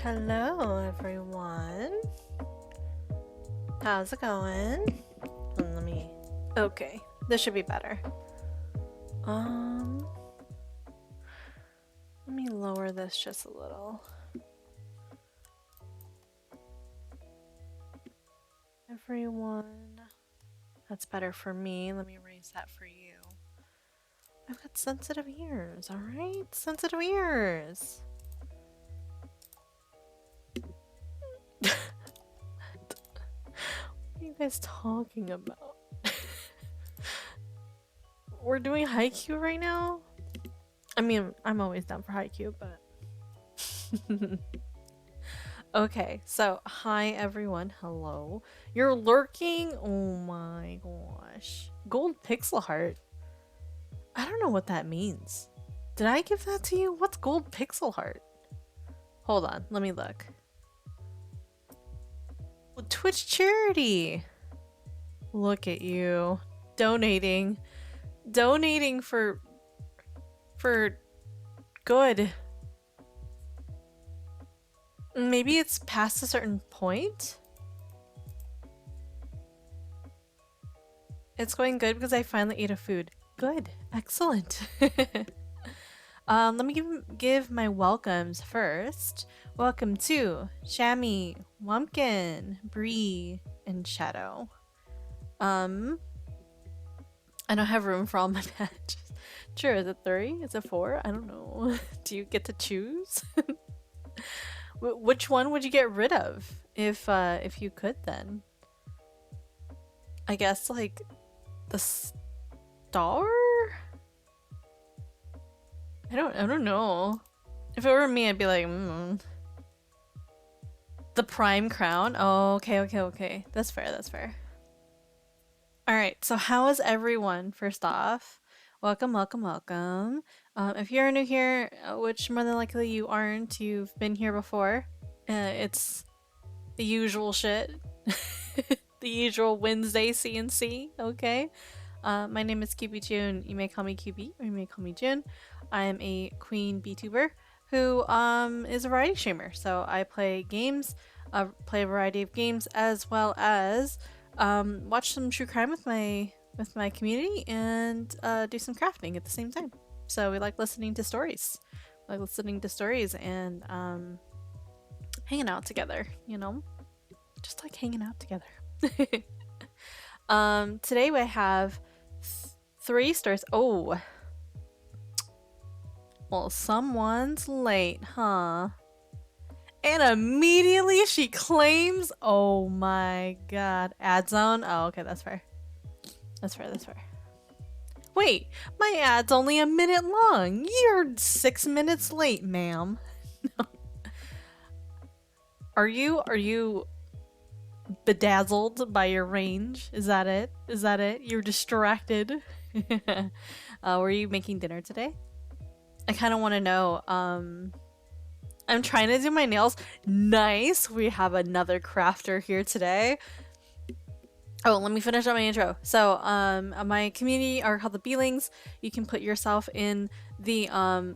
Hello, everyone. How's it going? Let me. Okay, this should be better. Let me lower this just a little. Everyone. That's better for me. Let me raise that for you. I've got sensitive ears, alright? Sensitive ears! What are you guys talking about? We're doing haiku right now? I mean, I'm always down for haiku, but... Okay, so hi everyone, hello. You're lurking? Oh my gosh. Gold pixel heart. I don't know what that means. Did I give that to you? What's gold pixel heart? Hold on, let me look. Well, Twitch charity. Look at you. Donating. Donating for good. Maybe it's past a certain point? It's going good because I finally ate a food. Good. Excellent. Let me give my welcomes first. Welcome to Shami, Wumpkin, Bree, and Shadow. I don't have room for all my badges. Sure, is it 3? Is it 4? I don't know. Do you get to choose? Which one would you get rid of if you could then? I guess like the star? I don't know. If it were me, I'd be like, The prime crown? Oh, okay. That's fair. Alright, so how is everyone, first off? Welcome. If you're new here, which more than likely you aren't, you've been here before. It's the usual shit. The usual Wednesday CNC, okay? My name is QBJun. You may call me QB or you may call me Jun. I am a queen VTuber who is a variety streamer. So I play games, play a variety of games, as well as watch some true crime with my community and do some crafting at the same time. So we like listening to stories. And hanging out together, you know? Just like hanging out together. Today we have 3 stories. Oh. Well, someone's late, huh? And immediately she claims, oh my god, ad zone. Oh, okay, that's fair. That's fair. Wait, my ad's only a minute long. You're 6 minutes late, ma'am. No. Are you bedazzled by your range? Is that it? You're distracted? Were you making dinner today? I kind of want to know. I'm trying to do my nails. Nice. We have another crafter here today. Oh, let me finish up my intro. So, my community are called the beelings. You can put yourself in the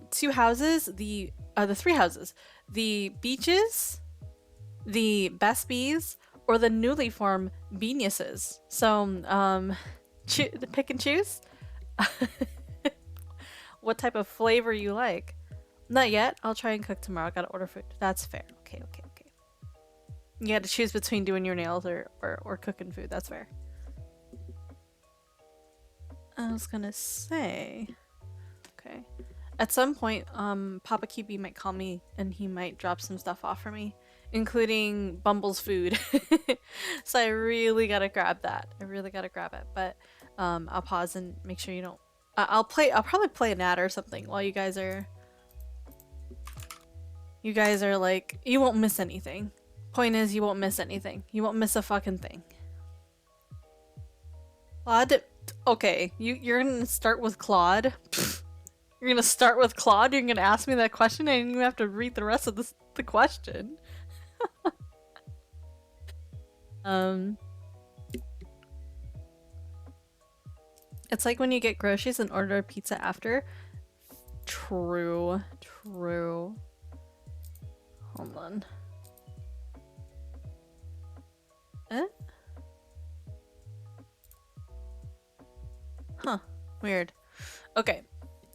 2 houses, the 3 houses, the beaches, the best bees, or the newly formed geniuses. So, pick and choose. What type of flavor you like. Not yet. I'll try and cook tomorrow. I gotta order food. That's fair. Okay. You gotta choose between doing your nails or cooking food. That's fair. I was gonna say... Okay. At some point, Papa QB might call me and he might drop some stuff off for me, including Bumble's food. So I really gotta grab that. But I'll pause and make sure you don't... I'll probably play an ad or something while you guys are like, you won't miss anything. Point is, you won't miss anything. You won't miss a fucking thing. Claude? Okay, you're gonna start with Claude? You're gonna start with Claude? You're gonna ask me that question? I didn't even have to read the rest of the question. It's like when you get groceries and order a pizza after. True. Hold on. Eh? Huh. Weird. Okay.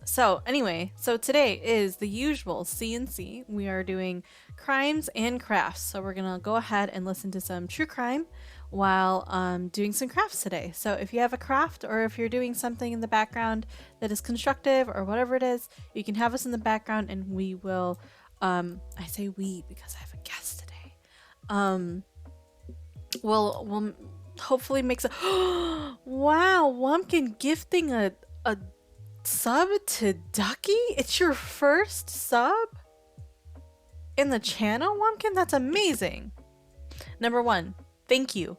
So, anyway, so today is the usual CNC. We are doing crimes and crafts. So, we're going to go ahead and listen to some true crime while doing some crafts today. So, if you have a craft or if you're doing something in the background that is constructive or whatever it is, you can have us in the background and we will. I say we because I have a guest today. We'll hopefully make some. Wow, Wumpkin gifting a sub to Duckie? It's your first sub in the channel, Wumpkin? That's amazing. Number one, thank you.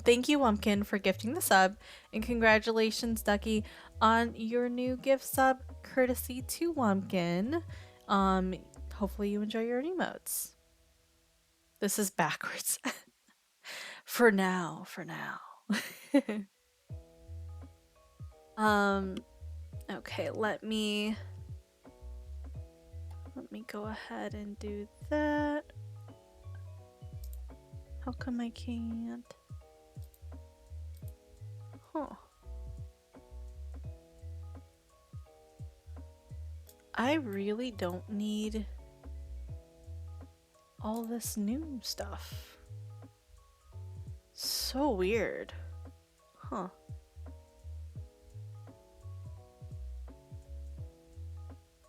Thank you, Wumpkin, for gifting the sub. And congratulations, Duckie, on your new gift sub, courtesy to Wumpkin. Hopefully you enjoy your emotes. This is backwards. For now. Okay, let me go ahead and do that. How come I can't? Huh. I really don't need all this new stuff. So weird. Huh.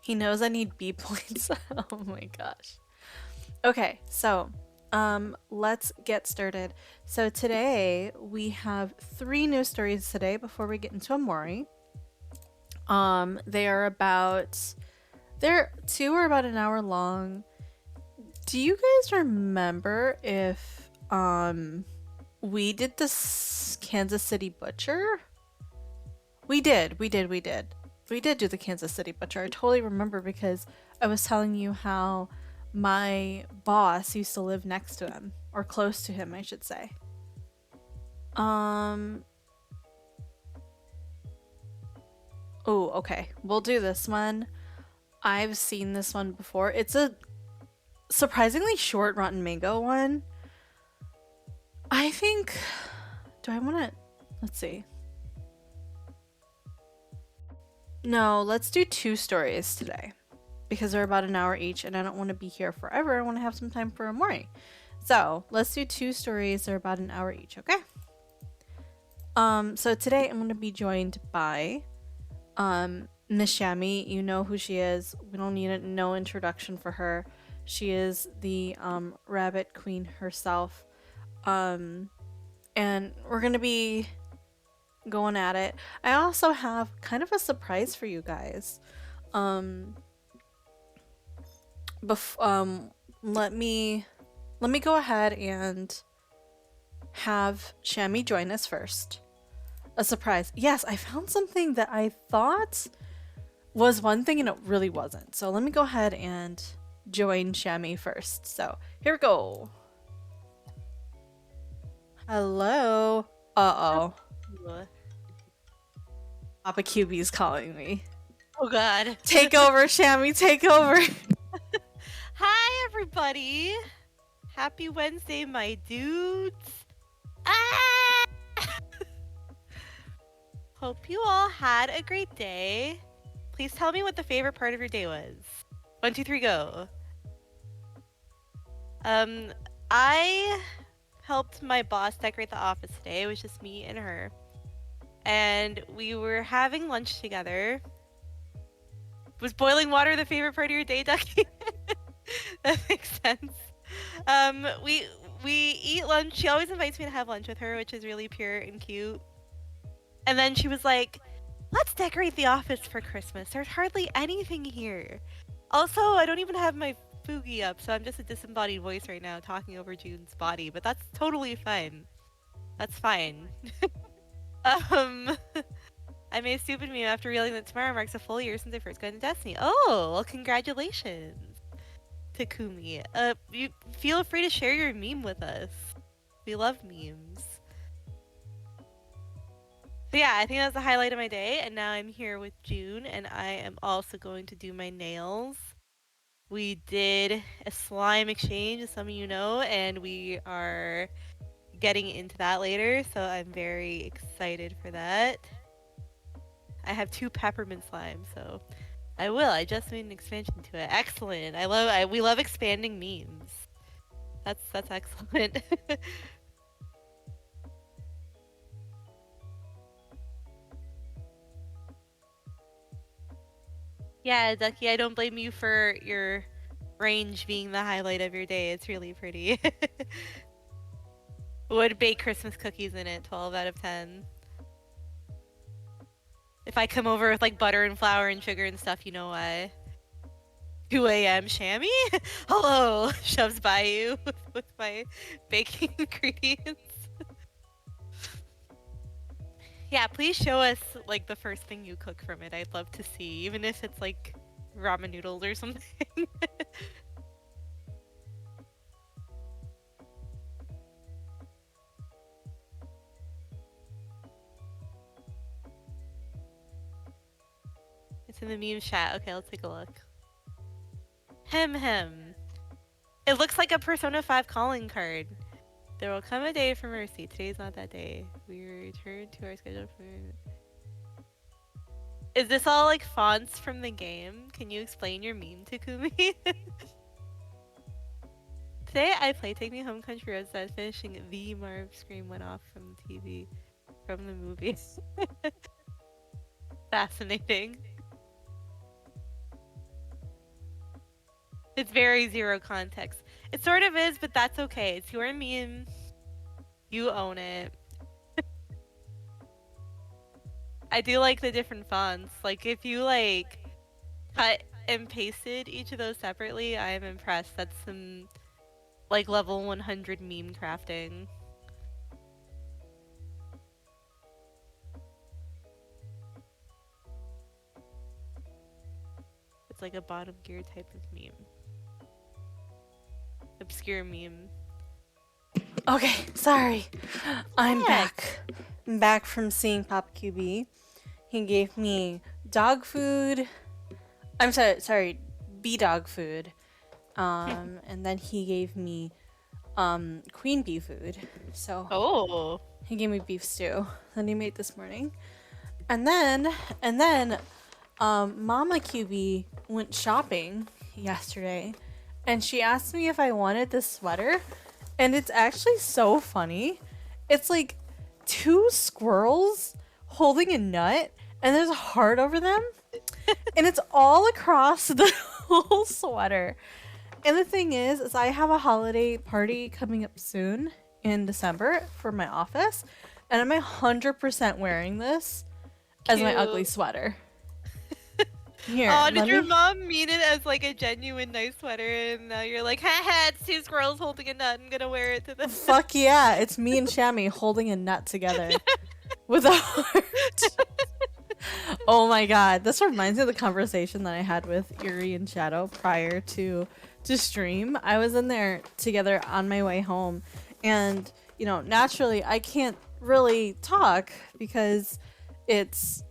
He knows I need B points. Oh my gosh. Okay, so let's get started. So today we have 3 news stories today before we get into Amori. They are about 2 are about an hour long. Do you guys remember if we did this Kansas City Butcher? We did do the Kansas City Butcher. I totally remember because I was telling you how my boss used to live next to him, or close to him, I should say. Oh, okay. We'll do this one. I've seen this one before. It's a surprisingly short Rotten Mango one. I think... Do I want to... Let's see. No, let's do 2 stories today because they're about an hour each and I don't want to be here forever. I want to have some time for Amori. So let's do 2 stories. They're about an hour each, okay? So today I'm going to be joined by Miss Shami. You know who she is. We don't need no introduction for her. She is the rabbit queen herself. And we're going to be going at it. I also have kind of a surprise for you guys. Let me go ahead and have Shami join us first. A surprise. Yes, I found something that I thought was one thing and it really wasn't. So let me go ahead and join Shami first. So here we go. Hello. Uh-oh. Papa QB's calling me. Oh god. Take over, Shami, take over. Hi everybody. Happy Wednesday, my dudes. Ah! Hope you all had a great day. Please tell me what the favorite part of your day was. 1, 2, 3, go. I helped my boss decorate the office today. It was just me and her. And we were having lunch together. Was boiling water the favorite part of your day, Duckie? That makes sense. We eat lunch. She always invites me to have lunch with her, which is really pure and cute. And then she was like, let's decorate the office for Christmas. There's hardly anything here. Also, I don't even have my Fugi up, so I'm just a disembodied voice right now talking over Jun's body, but that's totally fine. That's fine. I made a stupid meme after realizing that tomorrow marks a full year since I first got into Destiny. Oh, well, congratulations, Takumi. You feel free to share your meme with us. We love memes. So yeah, I think that's the highlight of my day, and now I'm here with Jun, and I am also going to do my nails. We did a slime exchange, as some of you know, and we are getting into that later, so I'm very excited for that. I have 2 peppermint slimes, so I will. I just made an expansion to it. Excellent. We love expanding memes. That's excellent. Yeah, Ducky, I don't blame you for your range being the highlight of your day. It's really pretty. Would bake Christmas cookies in it, 12 out of 10. If I come over with like butter and flour and sugar and stuff, you know why. 2 a.m. Shami? Hello! Shoves by you with my baking ingredients. Yeah, please show us like the first thing you cook from it. I'd love to see, even if it's like ramen noodles or something. It's in the meme chat. Okay, let's take a look. Hem. It looks like a Persona 5 calling card. There will come a day for mercy. Today's not that day. We return to our schedule for... Is this all like fonts from the game? Can you explain your meme, Takumi? Today I play Take Me Home Country Roads that finishing the Marv scream went off from the TV from the movie. Fascinating. It's very zero context. It sort of is, but that's okay. It's your meme. You own it. I do like the different fonts. Like if you like cut and pasted each of those separately, I am impressed. That's some like level 100 meme crafting. It's like a bottom gear type of meme. Obscure meme. Okay, sorry. I'm Heck. back. I'm back from seeing Pop QB. He gave me dog food. I'm sorry, bee dog food. And then he gave me queen bee food. So Oh. he gave me beef stew that he made this morning. And then Mama QB went shopping yesterday and she asked me if I wanted this sweater. And it's actually so funny. It's like 2 squirrels holding a nut and there's a heart over them. And it's all across the whole sweater. And the thing is I have a holiday party coming up soon in December for my office. And I'm 100% wearing this as my ugly sweater. Here, oh, did your mom mean it as like a genuine nice sweater and now you're like, haha, it's 2 squirrels holding a nut, I'm gonna wear it to the... Fuck yeah, it's me and Shami holding a nut together with a heart. Oh my god, this reminds me of the conversation that I had with Yuri and Shadow prior to stream. I was in there together on my way home and, you know, naturally I can't really talk because it's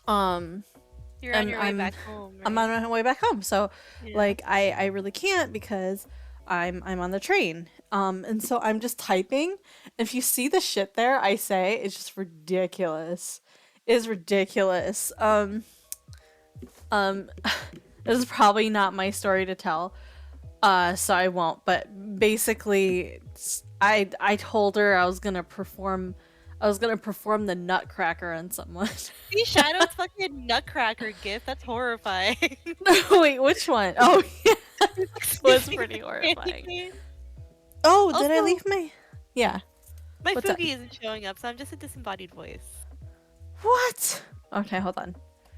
You're on your way back home, right? I'm on my way back home. So yeah. Like I really can't because I'm on the train. And so I'm just typing. If you see the shit there I say, it's just ridiculous. It is ridiculous. This is probably not my story to tell. So I won't, but basically I told her I was gonna perform the nutcracker on someone. See, Shadow's fucking nutcracker gift. That's horrifying. Wait, which one? Oh, yeah. It was pretty horrifying. Oh, also, did I leave my... Yeah. My Fugi isn't showing up, so I'm just a disembodied voice. What? Okay, hold on.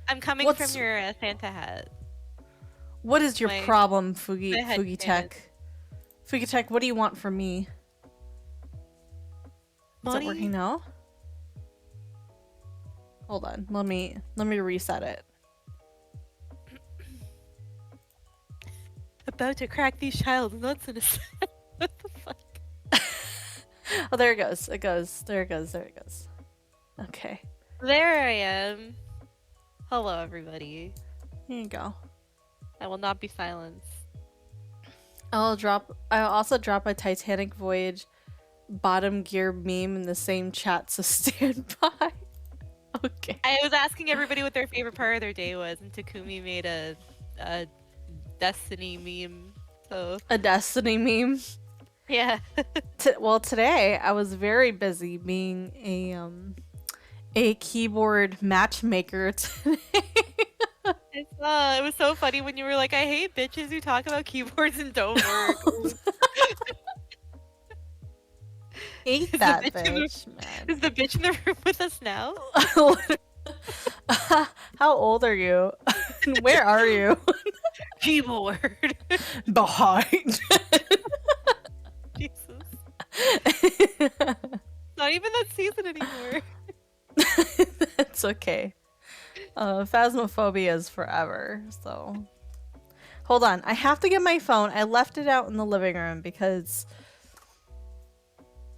I'm coming from your Santa hat. What is your problem, Fugi Tech? Fugi Tech, what do you want from me? Money? Is it working now? Hold on, let me reset it. About to crack these child's nuts in a set. What the fuck? Oh, there it goes. It goes. There it goes. There it goes. Okay. There I am. Hello, everybody. Here you go. I will not be silenced. I'll also drop a Titanic Voyage bottom gear meme in the same chat, so stand by. Okay. I was asking everybody what their favorite part of their day was, and Takumi made a Destiny meme. So A Destiny meme. yeah. Well, today I was very busy being a keyboard matchmaker today. I saw it was so funny when you were like, "I hate bitches who talk about keyboards and don't work." Hate Is the that bitch in the bitch, man. is the bitch in the room with us now? How old are you? Where are you? Keyboard. Behind. Jesus. Not even that season anymore. It's okay. Phasmophobia is forever, so. Hold on, I have to get my phone. I left it out in the living room because...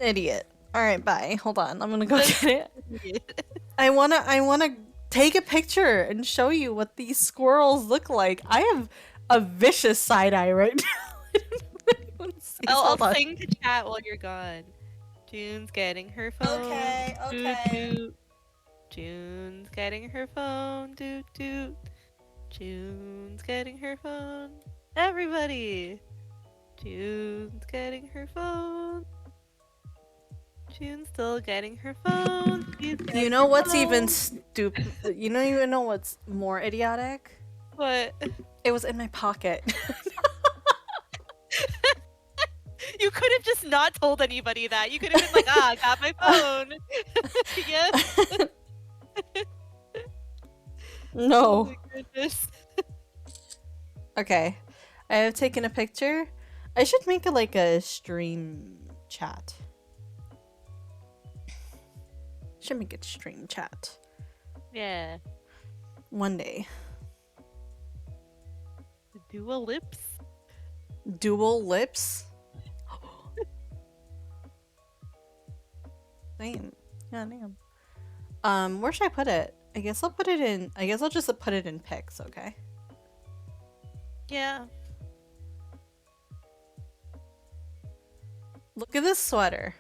Idiot. Alright, bye. Hold on, I'm gonna go get it. I wanna take a picture and show you what these squirrels look like. I have a vicious side eye right now. I'll sing to chat while you're gone. Jun's getting her phone. Okay, Doot, okay. doot. Jun's getting her phone. Doot doot. Jun's getting her phone. Everybody. Jun's getting her phone. Jun's still getting her phone. You know what's even stupid? You don't even know what's more idiotic? What? It was in my pocket. You could have just not told anybody that. You could have been like, I got my phone. Yes. No. Oh my goodness. Okay. I have taken a picture. I should make it like a stream chat. Should make it stream chat. Yeah. One day. Dual lips? Dual lips? Same. Yeah, damn. Where should I put it? I guess I'll put it in. I guess I'll just put it in pics, okay? Yeah. Look at this sweater.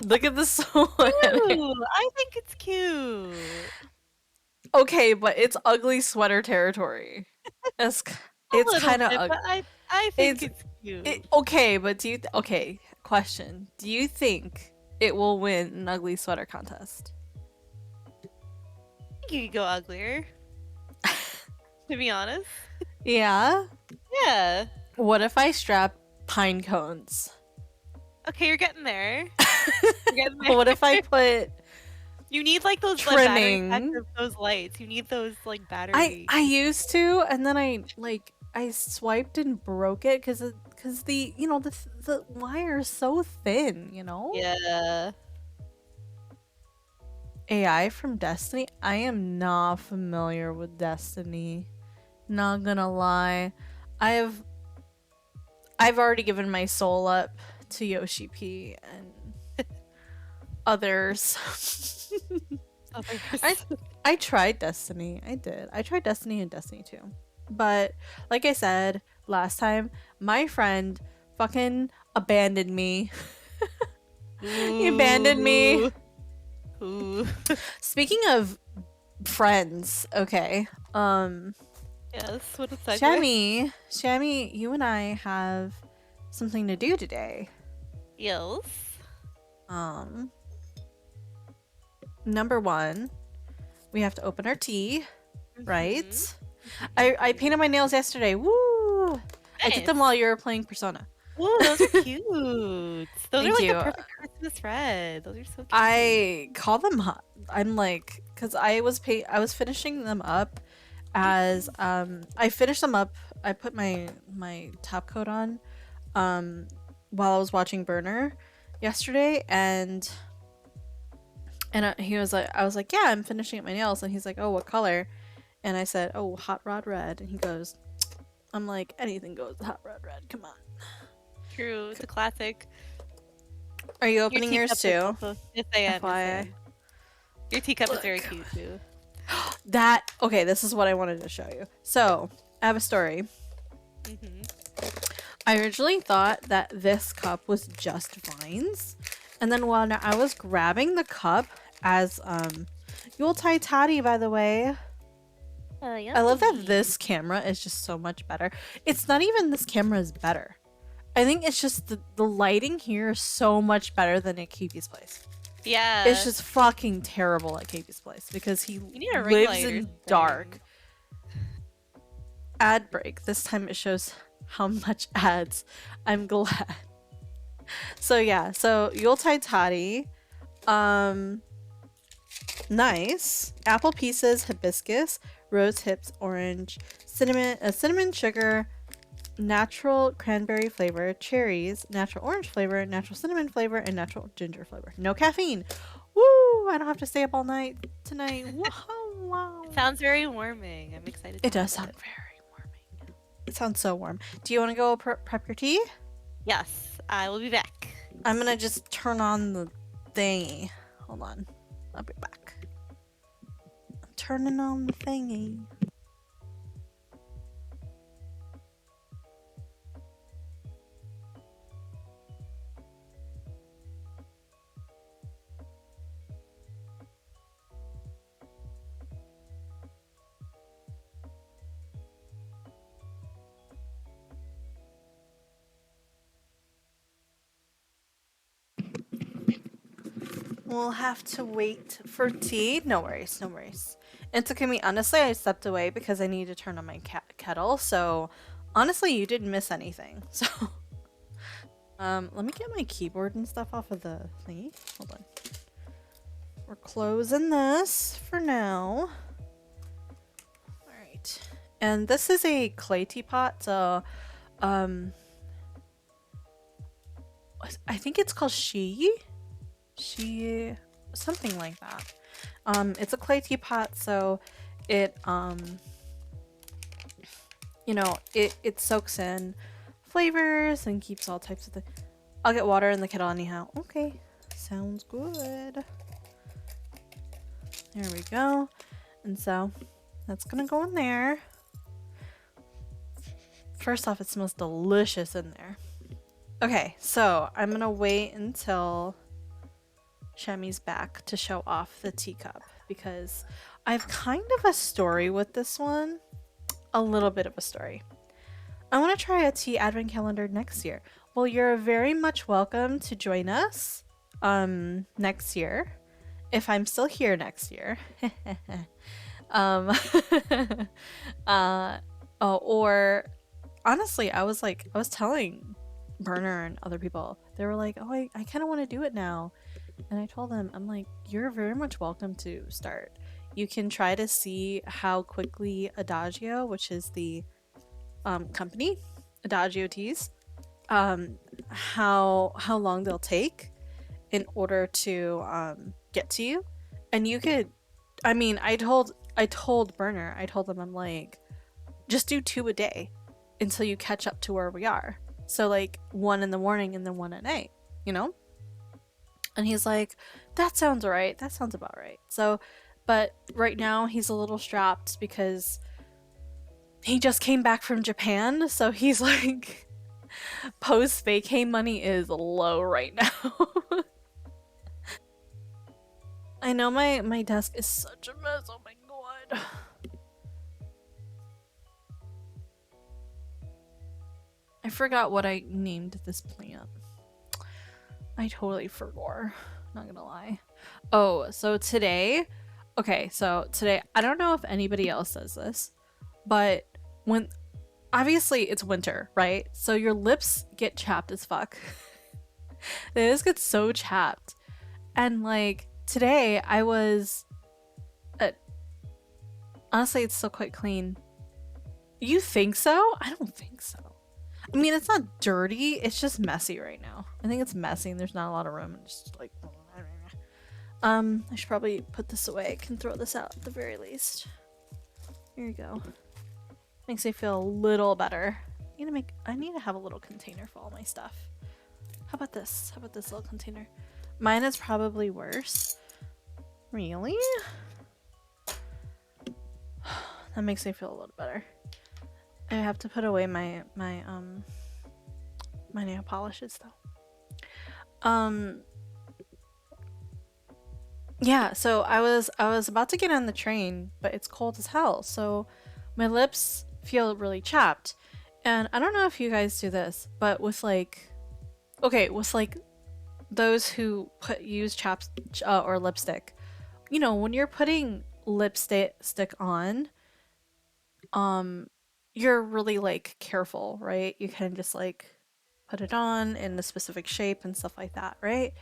Look at this sweater. Ooh, I think it's cute. Okay, but it's ugly sweater territory. It's kind of but I think it's cute. okay, but do you okay, question. Do you think it will win an ugly sweater contest? I think you could go uglier. To be honest. Yeah? Yeah. What if I strap pine cones? Okay, you're getting there. You're getting there. What if I put You need like those trimming? battery packs of those lights. You need those like battery. I used to, and then I swiped and broke it because the the wire is so thin, you know. Yeah. AI from Destiny. I am not familiar with Destiny. Not gonna lie, I've already given my soul up to Yoshi P and others. I tried Destiny. I did. I tried Destiny and Destiny 2. But like I said last time, my friend fucking abandoned me. He abandoned me. Ooh. Speaking of friends, okay. Yes, what a segue. Shami, you and I have something to do today. Yes. Number one, we have to open our tea, right? Mm-hmm. I painted my nails yesterday. Woo! Nice. I did them while you were playing Persona. Ooh, those are cute. Those Thank are like you. the perfect Christmas red. Those are so cute. I call them hot. I'm like, because I was finishing them up as I finished them up. I put my top coat on while I was watching Burner yesterday, and he was like, I was like, yeah, I'm finishing up my nails, and he's like, oh, what color? And I said, oh, hot rod red, and he goes, I'm like, anything goes with hot rod red, come on. True, it's a classic. Are you opening yours too? Yes, I am. FYI. Your teacup is very Look. cute too. Okay, this is what I wanted to show you. So, I have a story. Mm-hmm. I originally thought that this cup was just vines. And then when I was grabbing the cup as Yuletide Toddy, by the way. I love that Yummy. this camera is just so much better. It's not even this camera is better. I think it's just the lighting here is so much better than at KP's place. It's Yeah. just fucking terrible at KP's place because he You need a ring lives light or in dark. something. Ad break. This time it shows how much ads. I'm glad. So yeah, so Yuletide Toddy. Um Nice. Apple pieces, hibiscus, rose hips, orange, cinnamon sugar, natural cranberry flavor, cherries, natural orange flavor, natural cinnamon flavor, and natural ginger flavor. No caffeine. Woo! I don't have to stay up all night tonight. Wow, wow. It sounds very warming. I'm excited to It have does sound it. very warming. It sounds so warm. Do you want to go prep your tea? Yes, I will be back. I'm gonna just turn on the thingy. Hold on. I'll be back. I'm turning on the thingy. We'll have to wait for tea. No worries, no worries. And to me, honestly, I stepped away because I need to turn on my kettle. So, honestly, you didn't miss anything. So, let me get my keyboard and stuff off of the thingy. Hold on. We're closing this for now. All right. And this is a clay teapot. So, um, I think it's called something like that. It's a clay teapot, so it it soaks in flavors and keeps all types of things. I'll get water in the kettle anyhow. Okay, sounds good. There we go. And so that's gonna go in there. First off, it smells delicious in there. Okay, so I'm gonna wait until Shami's back to show off the teacup because I've kind of a story with this one. A little bit of a story. I want to try a tea advent calendar next year. Well, you're very much welcome to join us next year if I'm still here next year. um or honestly, I was telling Burner and other people. They were like, "Oh, I kind of want to do it now." And I told them, I'm like, you're very much welcome to start. You can try to see how quickly Adagio, which is the company, Adagio Teas, how long they'll take in order to get to you. And you could, I mean, I told Burner, I told them, I'm like, just do 2 a day until you catch up to where we are. So like 1 in the morning and then 1 at night, you know? And he's like, that sounds right. That sounds about right. So, but right now he's a little strapped because he just came back from Japan. So he's like, post vacay money is low right now. I know my desk is such a mess. Oh my god. I forgot what I named this plant. I totally forgot. Not gonna lie. Oh, so today, I don't know if anybody else does this, but when obviously it's winter, right? So your lips get chapped as fuck. They just get so chapped. And like today, I was. Honestly, it's still quite clean. You think so? I don't think so. I mean, it's not dirty. It's just messy right now. I think it's messy and there's not a lot of room. And just like, I should probably put this away. I can throw this out at the very least. Here you go. Makes me feel a little better. I need to have a little container for all my stuff. How about this? How about this little container? Mine is probably worse. Really? That makes me feel a little better. I have to put away my nail polishes though. Yeah, so I was about to get on the train, but it's cold as hell. So my lips feel really chapped. And I don't know if you guys do this, but with like those who use or lipstick, you know, when you're putting lipstick on, you're really like careful, right? You can just like put it on in a specific shape and stuff like that, right?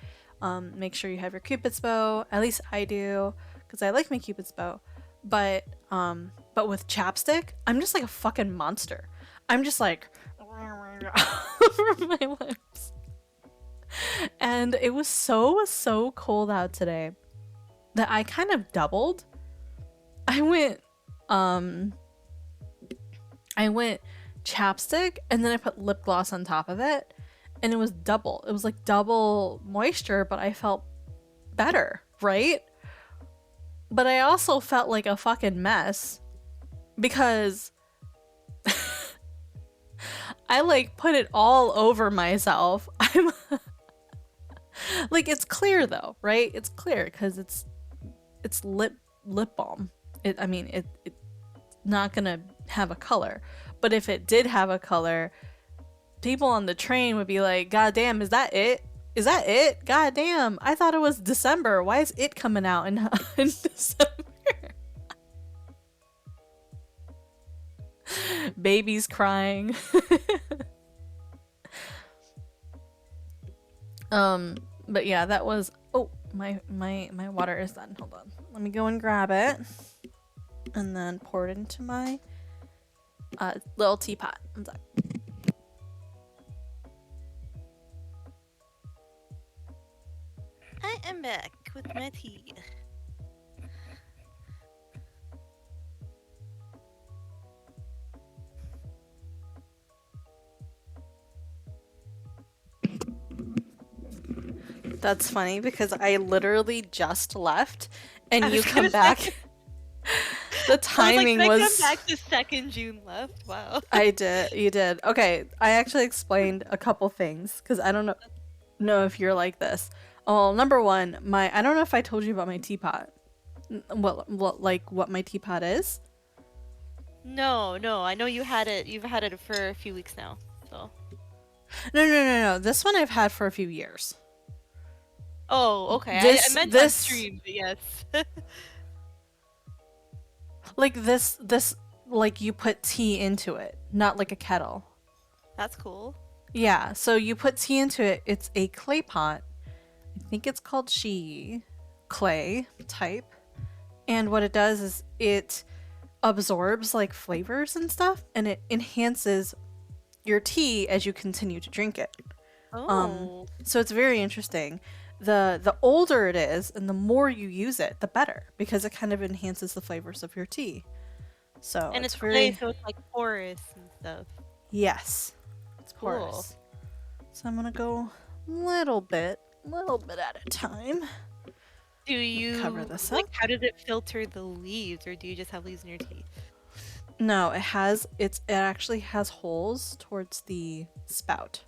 Make sure you have your cupid's bow. At least I do, because I like my cupid's bow. But with chapstick, I'm just like a fucking monster. I'm just like over my lips. And it was so cold out today that I kind of doubled. I went chapstick and then I put lip gloss on top of it, and it was double. It was like double moisture, but I felt better, right? But I also felt like a fucking mess because I like put it all over myself. I'm like, it's clear though, right? It's clear because it's lip balm. It's not gonna have a color. But if it did have a color, people on the train would be like, God damn, is that it? Is that it? God damn, I thought it was December. Why is it coming out in December? Babies crying. But yeah, that was, oh, my water is done. Hold on. Let me go and grab it. And then pour it into my little teapot. I'm sorry. I am back with my tea. That's funny because I literally just left and I you was come gonna back. say- The timing I was like, was. come back the second June left. Wow. I did. You did. Okay, I actually explained a couple things because I don't know if you're like this. Oh, number one, I don't know if I told you about my teapot. What my teapot is. No, I know you had it. You've had it for a few weeks now. So. No. This one I've had for a few years. Oh, okay. I meant on this stream, but yes. like this like you put tea into it, not like a kettle. That's cool. Yeah, so you put tea into it. It's a clay pot. I think it's called clay type. And what it does is it absorbs like flavors and stuff, and it enhances your tea as you continue to drink it. Oh. So it's very interesting. The older it is and the more you use it, the better, because it kind of enhances the flavors of your tea. So And it's very clay, so it's like porous and stuff. Yes. It's Cool. porous. So I'm gonna go little bit at a time. Do you Cover this like up. how does it filter the leaves, or do you just have leaves in your tea? No, it actually has holes towards the spout.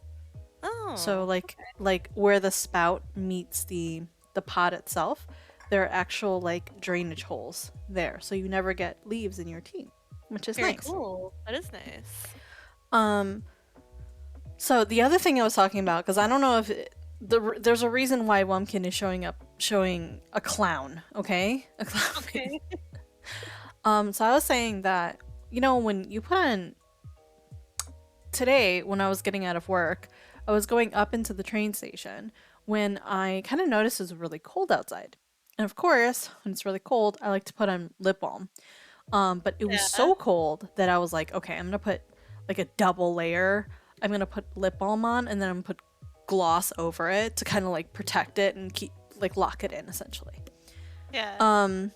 Oh. So like where the spout meets the pot itself, there are actual like drainage holes there, so you never get leaves in your tea, which is very nice. cool. That is nice. So the other thing I was talking about, because I don't know if there's a reason why Wumpkin is showing a clown, okay? A clown. Okay. So I was saying that, you know, when you put on today, when I was getting out of work, I was going up into the train station when I kind of noticed it was really cold outside. And of course, when it's really cold, I like to put on lip balm. But it was so cold that I was like, okay, I'm gonna put like a double layer. I'm gonna put lip balm on, and then I'm gonna put gloss over it to kind of like protect it and keep like lock it in essentially. Yeah.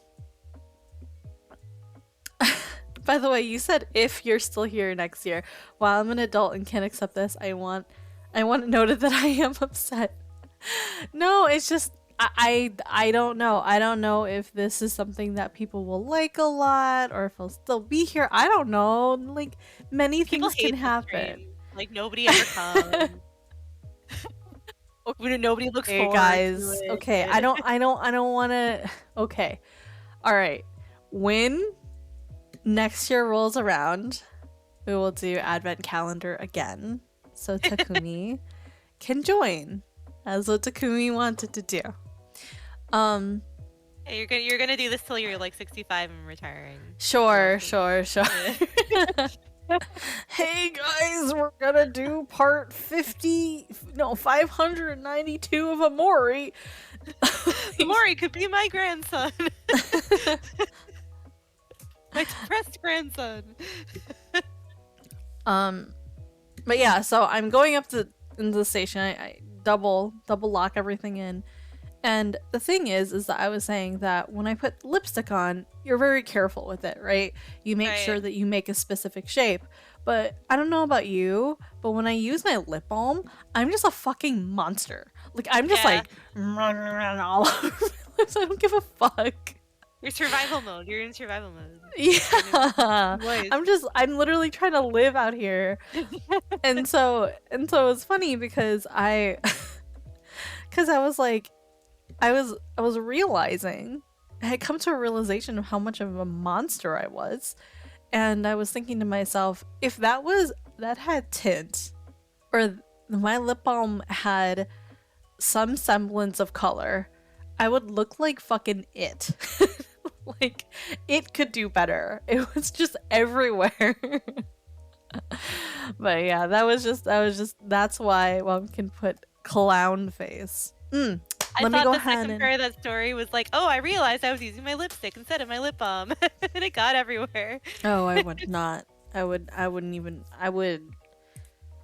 By the way, you said if you're still here next year. While I'm an adult and can't accept this, I want it noted that I am upset. No, it's just I don't know. I don't know if this is something that people will like a lot or if I'll still be here. I don't know. Like many People things can hate this happen. stream. Like nobody ever comes. Or nobody looks Hey forward to guys. Okay, it. I don't want to. Okay. All right. When next year rolls around, we will do advent calendar again. So Takumi can join as what Takumi wanted to do. Hey, you're gonna do this till you're like 65 and retiring. Sure. Hey guys, we're gonna do part 50, no, 592 of Amori. Mori could be my grandson. My depressed grandson. But yeah, so I'm going up into the station. I double lock everything in. And the thing is that I was saying that when I put lipstick on, you're very careful with it, right? You make sure that you make a specific shape. But I don't know about you, but when I use my lip balm, I'm just a fucking monster. Like, I'm just like, all over my lips. I don't give a fuck. You're survival mode. You're in survival mode. Yeah. I'm literally trying to live out here. and so it's funny because I was like, I was realizing, I had come to a realization of how much of a monster I was. And I was thinking to myself, if that had tint, or my lip balm had some semblance of color, I would look like fucking it. Like, it could do better. It was just everywhere. But yeah, that's why one can put clown face. I Let me thought go the ahead second part of that story was like, oh, I realized I was using my lipstick instead of my lip balm, and it got everywhere. Oh, I would not. I wouldn't even. I would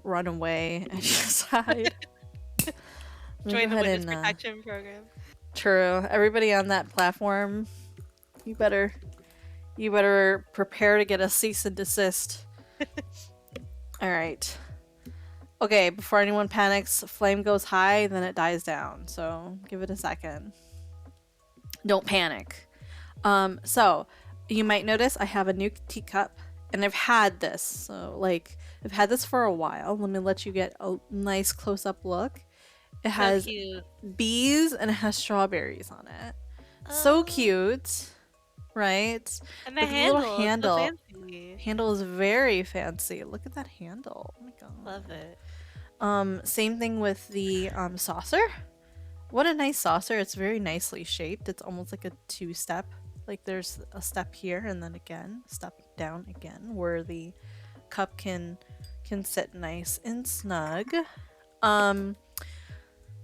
run away and just hide. Join the witness protection program. True. Everybody on that platform, you better prepare to get a cease and desist. All right. Okay, before anyone panics, flame goes high, then it dies down. So give it a second. Don't panic. So you might notice I have a new teacup, and I've had this. So like I've had this for a while. Let me let you get a nice close-up look. It has bees and it has strawberries on it. So cute, right? And the handle, handle. So fancy. Handle is very fancy. Look at that handle. Oh my god. Love it. Same thing with the saucer. What a nice saucer. It's very nicely shaped. It's almost like a two-step. Like there's a step here and then again, step down again, where the cup can sit nice and snug.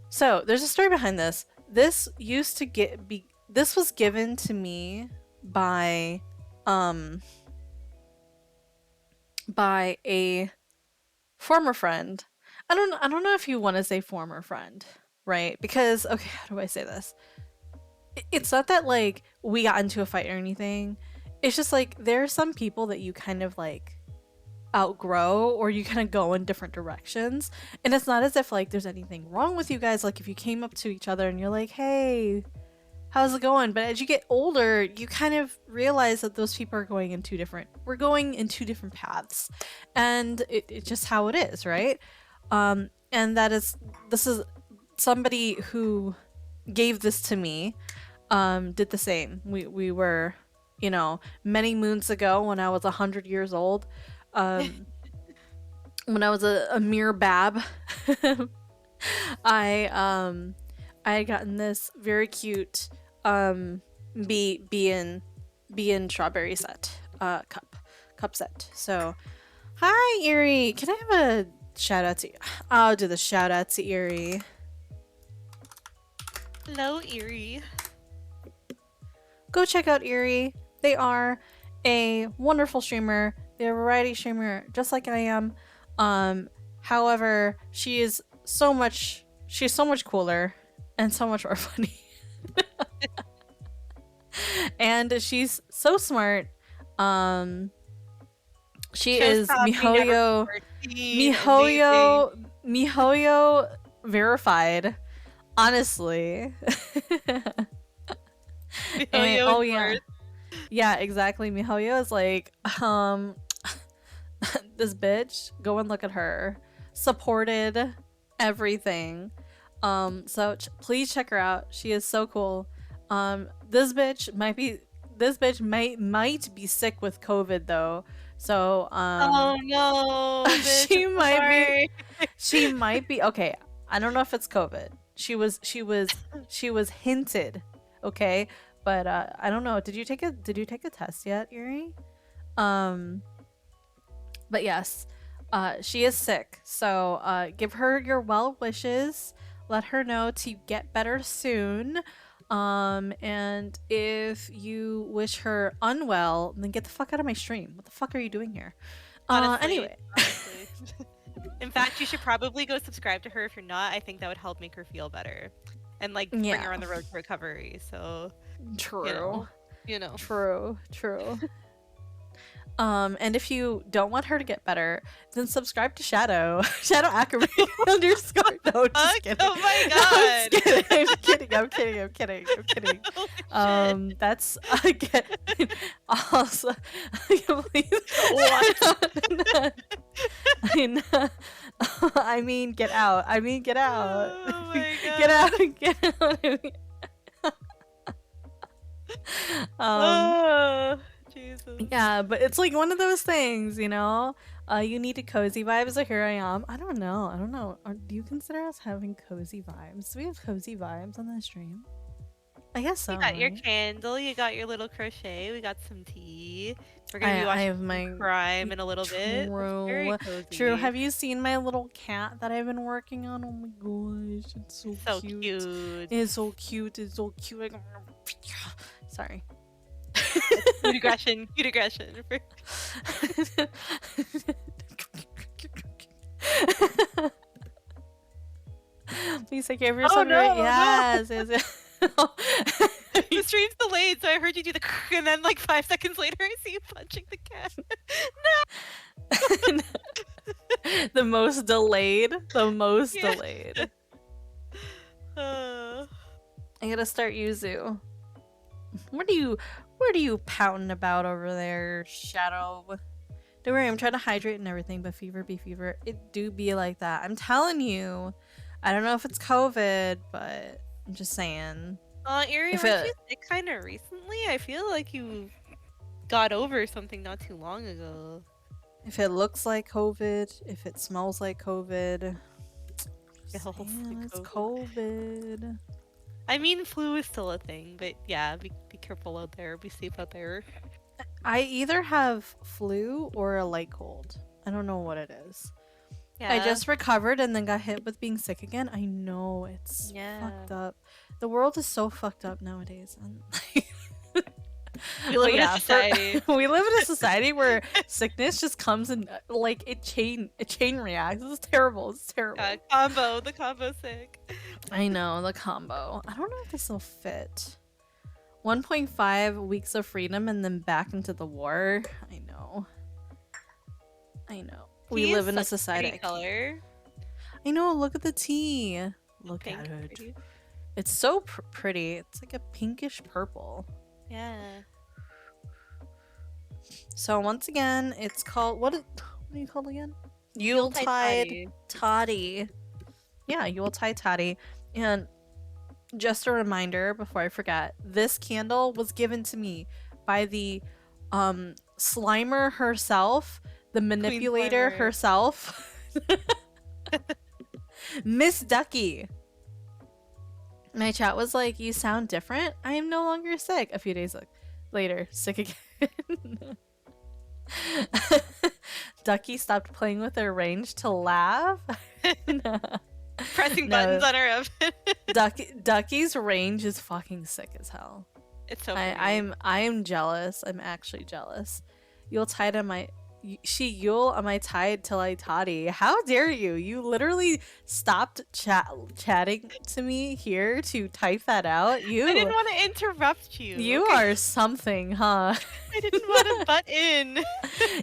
So there's a story behind this. This used to this was given to me by a former friend. I don't know if you want to say former friend, right? Because okay, how do I say this? It's not that like we got into a fight or anything. It's just like there are some people that you kind of like outgrow, or you kind of go in different directions, and it's not as if like there's anything wrong with you guys. Like if you came up to each other and you're like, hey, how's it going? But as you get older, you kind of realize that those people are going in we're going in two different paths, and it's just how it is, right? And this is somebody who gave this to me, did the same. We were, many moons ago when I was 100 years old, when I was a mere bab, I had gotten this very cute bee and strawberry set cup set. So hi Erie, can I have a shout out to you? I'll do the shout out to Erie. Hello Erie. Go check out Erie. They are a wonderful streamer. They're a variety streamer just like I am. However, she's so much cooler and so much more funny. And she's so smart. She is MiHoYo verified. Honestly. And Yo oh and yeah. yours. Yeah, exactly. Mihoyo is like, this bitch, go and look at her. Supported everything. Please check her out. She is so cool. This bitch might be sick with COVID though. So Oh no, bitch, I'm she so might be sorry. she might be okay. I don't know if it's COVID. She was hinted, okay? But I don't know. Did you take a test yet, Yuri? Um but yes, she is sick. So give her your well wishes. Let her know to get better soon. And if you wish her unwell, then get the fuck out of my stream. What the fuck are you doing here? Honestly, Anyway. honestly. In fact, you should probably go subscribe to her if you're not. I think that would help make her feel better and like bring her Yeah. on the road to recovery. So, True. you know. True. And if you don't want her to get better, then subscribe to Shadow. Shadow Ackerman underscore. No, just kidding. Oh my No, I'm god. just kidding. I'm kidding. Holy shit. That's also. Please. What? I mean, get out. Oh my Get god. out. Oh, Jesus. Yeah, but it's like one of those things, you know. You need a cozy vibes, so here I am. I don't know. Do you consider us having cozy vibes? Do we have cozy vibes on the stream? I guess so. You got your right? candle, you got your little crochet, we got some tea. We're I, gonna be I watching have some my crime in a little bit. That's very true. cozy. Have you seen my little cat that I've been working on? Oh my gosh, it's so, So cute. cute. It's so cute. Sorry. Cute aggression. Please take care of yourself. no, Right? no. Yes. The stream's delayed, so I heard you do the and then like 5 seconds later I see you punching the cat. The most delayed. Yeah. Delayed. Uh, I gotta start Yuzu. What are you pouting about over there, Shadow? Don't worry, I'm trying to hydrate and everything, but fever be fever. It do be like that. I'm telling you. I don't know if it's COVID, but I'm just saying. Erie, If weren't it- you sick kind of recently? I feel like you got over something not too long ago. If it looks like COVID, if it smells like COVID, just Smells saying, like it's COVID. I mean, flu is still a thing, but yeah, be careful out there. Be safe out there. I either have flu or a light cold. I don't know what it is. Yeah. I just recovered and then got hit with being sick again. I know, it's fucked up. The world is so fucked up nowadays. We live in a society. We live in a society where sickness just comes and like it chain reacts. It's terrible. The combo sick. I know, the combo. I don't know if this will fit. 1.5 weeks of freedom and then back into the war. I know. We Tea live is in a such society. pretty color. I know, look at the tea. Look Pink, at it. pretty. It's so pretty. It's like a pinkish purple. Yeah. So once again, it's called what are you called again? Yuletide Toddy. Yeah, Yuletide Toddy. And just a reminder before I forget, this candle was given to me by the Slimer herself, the manipulator Slimer. herself. Miss Duckie. My chat was like, "You sound different. I am no longer sick." A few days later, sick again. Duckie stopped playing with her range to laugh. Pressing No. buttons on her oven. Duckie's range is fucking sick as hell. It's so I funny. am jealous. I'm actually jealous. You'll tie to my you'll am I tied till I toddy. How dare you? You literally stopped chatting to me here to type that out. I didn't want to interrupt you. You okay? are something, huh? I didn't want to butt in.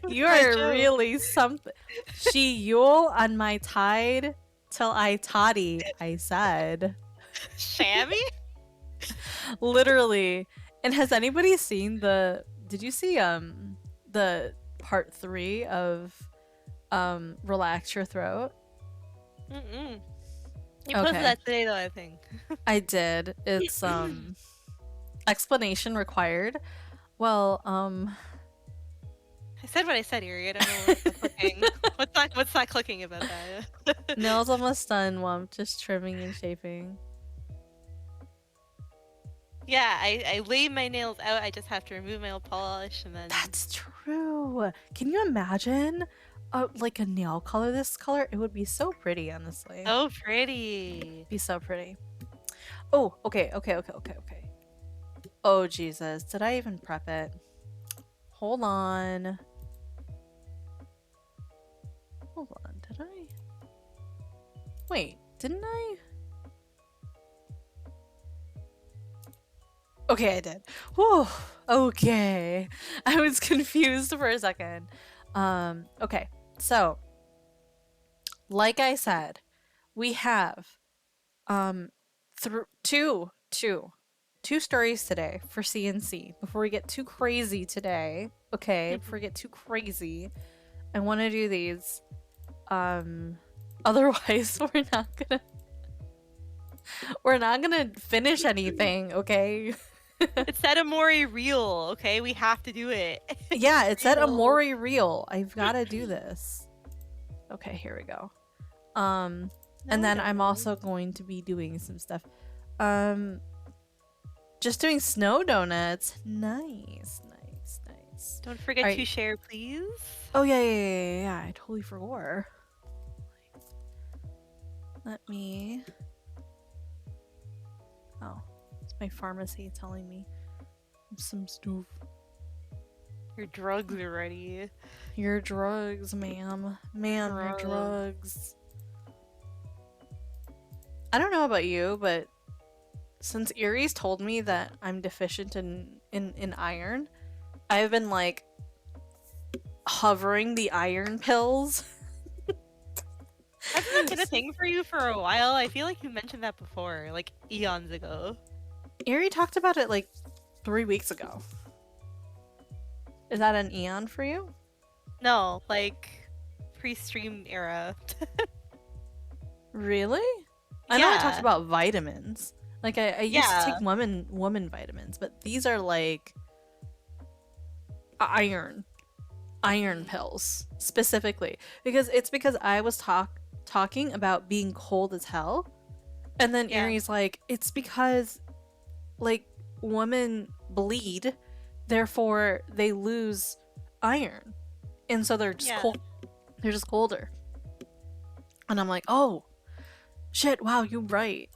You My are joke. really something. She you'll on my tide till I toddy, I said. Shami? Literally. And has anybody seen did you see the part 3 of Relax Your Throat? Mm-mm. You posted Okay. that today, though, I think. I did. It's explanation required. Well, I said what I said, Erie. I don't know what's not clicking. What's not clicking about that? nails almost done. Well, I'm just trimming and shaping. Yeah, I lay my nails out. I just have to remove my nail polish and then. That's true. Can you imagine like a nail color this color? It would be so pretty, honestly. So pretty. Be so pretty. Oh, okay. Oh, Jesus. Did I even prep it? Hold on. Hold on. Did I? Wait, didn't I? Okay, I did. Whew. Okay. I was confused for a second. Okay. So, like I said, we have two stories today for CNC. Before we get too crazy today, okay? Before we get too crazy, I want to do these. Otherwise, we're not gonna finish anything, okay? It said Amori real, okay? We have to do it. Yeah, it said Real. Amori real. I've got to do this. Okay, here we go. And then I'm also going to be doing some stuff. Just doing snow donuts. Nice. Don't forget Alright. to share, please. Oh yeah. I totally forgot. Let me. Oh, it's my pharmacy telling me some stuff. Your drugs are ready. Your drugs, ma'am. Ma'am, your drugs. I don't know about you, but since Erie's told me that I'm deficient in iron, I've been like hovering the iron pills. Hasn't that been a thing for you for a while? I feel like you mentioned that before, like eons ago. Erie talked about it like 3 weeks ago. Is that an eon for you? No, like pre-stream era. Really? I know I talked about vitamins. Like I used to take woman vitamins, but these are like iron pills specifically because I was talking about being cold as hell, and then Erie's like, it's because like women bleed, therefore they lose iron, and so they're just cold. They're just colder. And I'm like, oh shit, wow, you're right.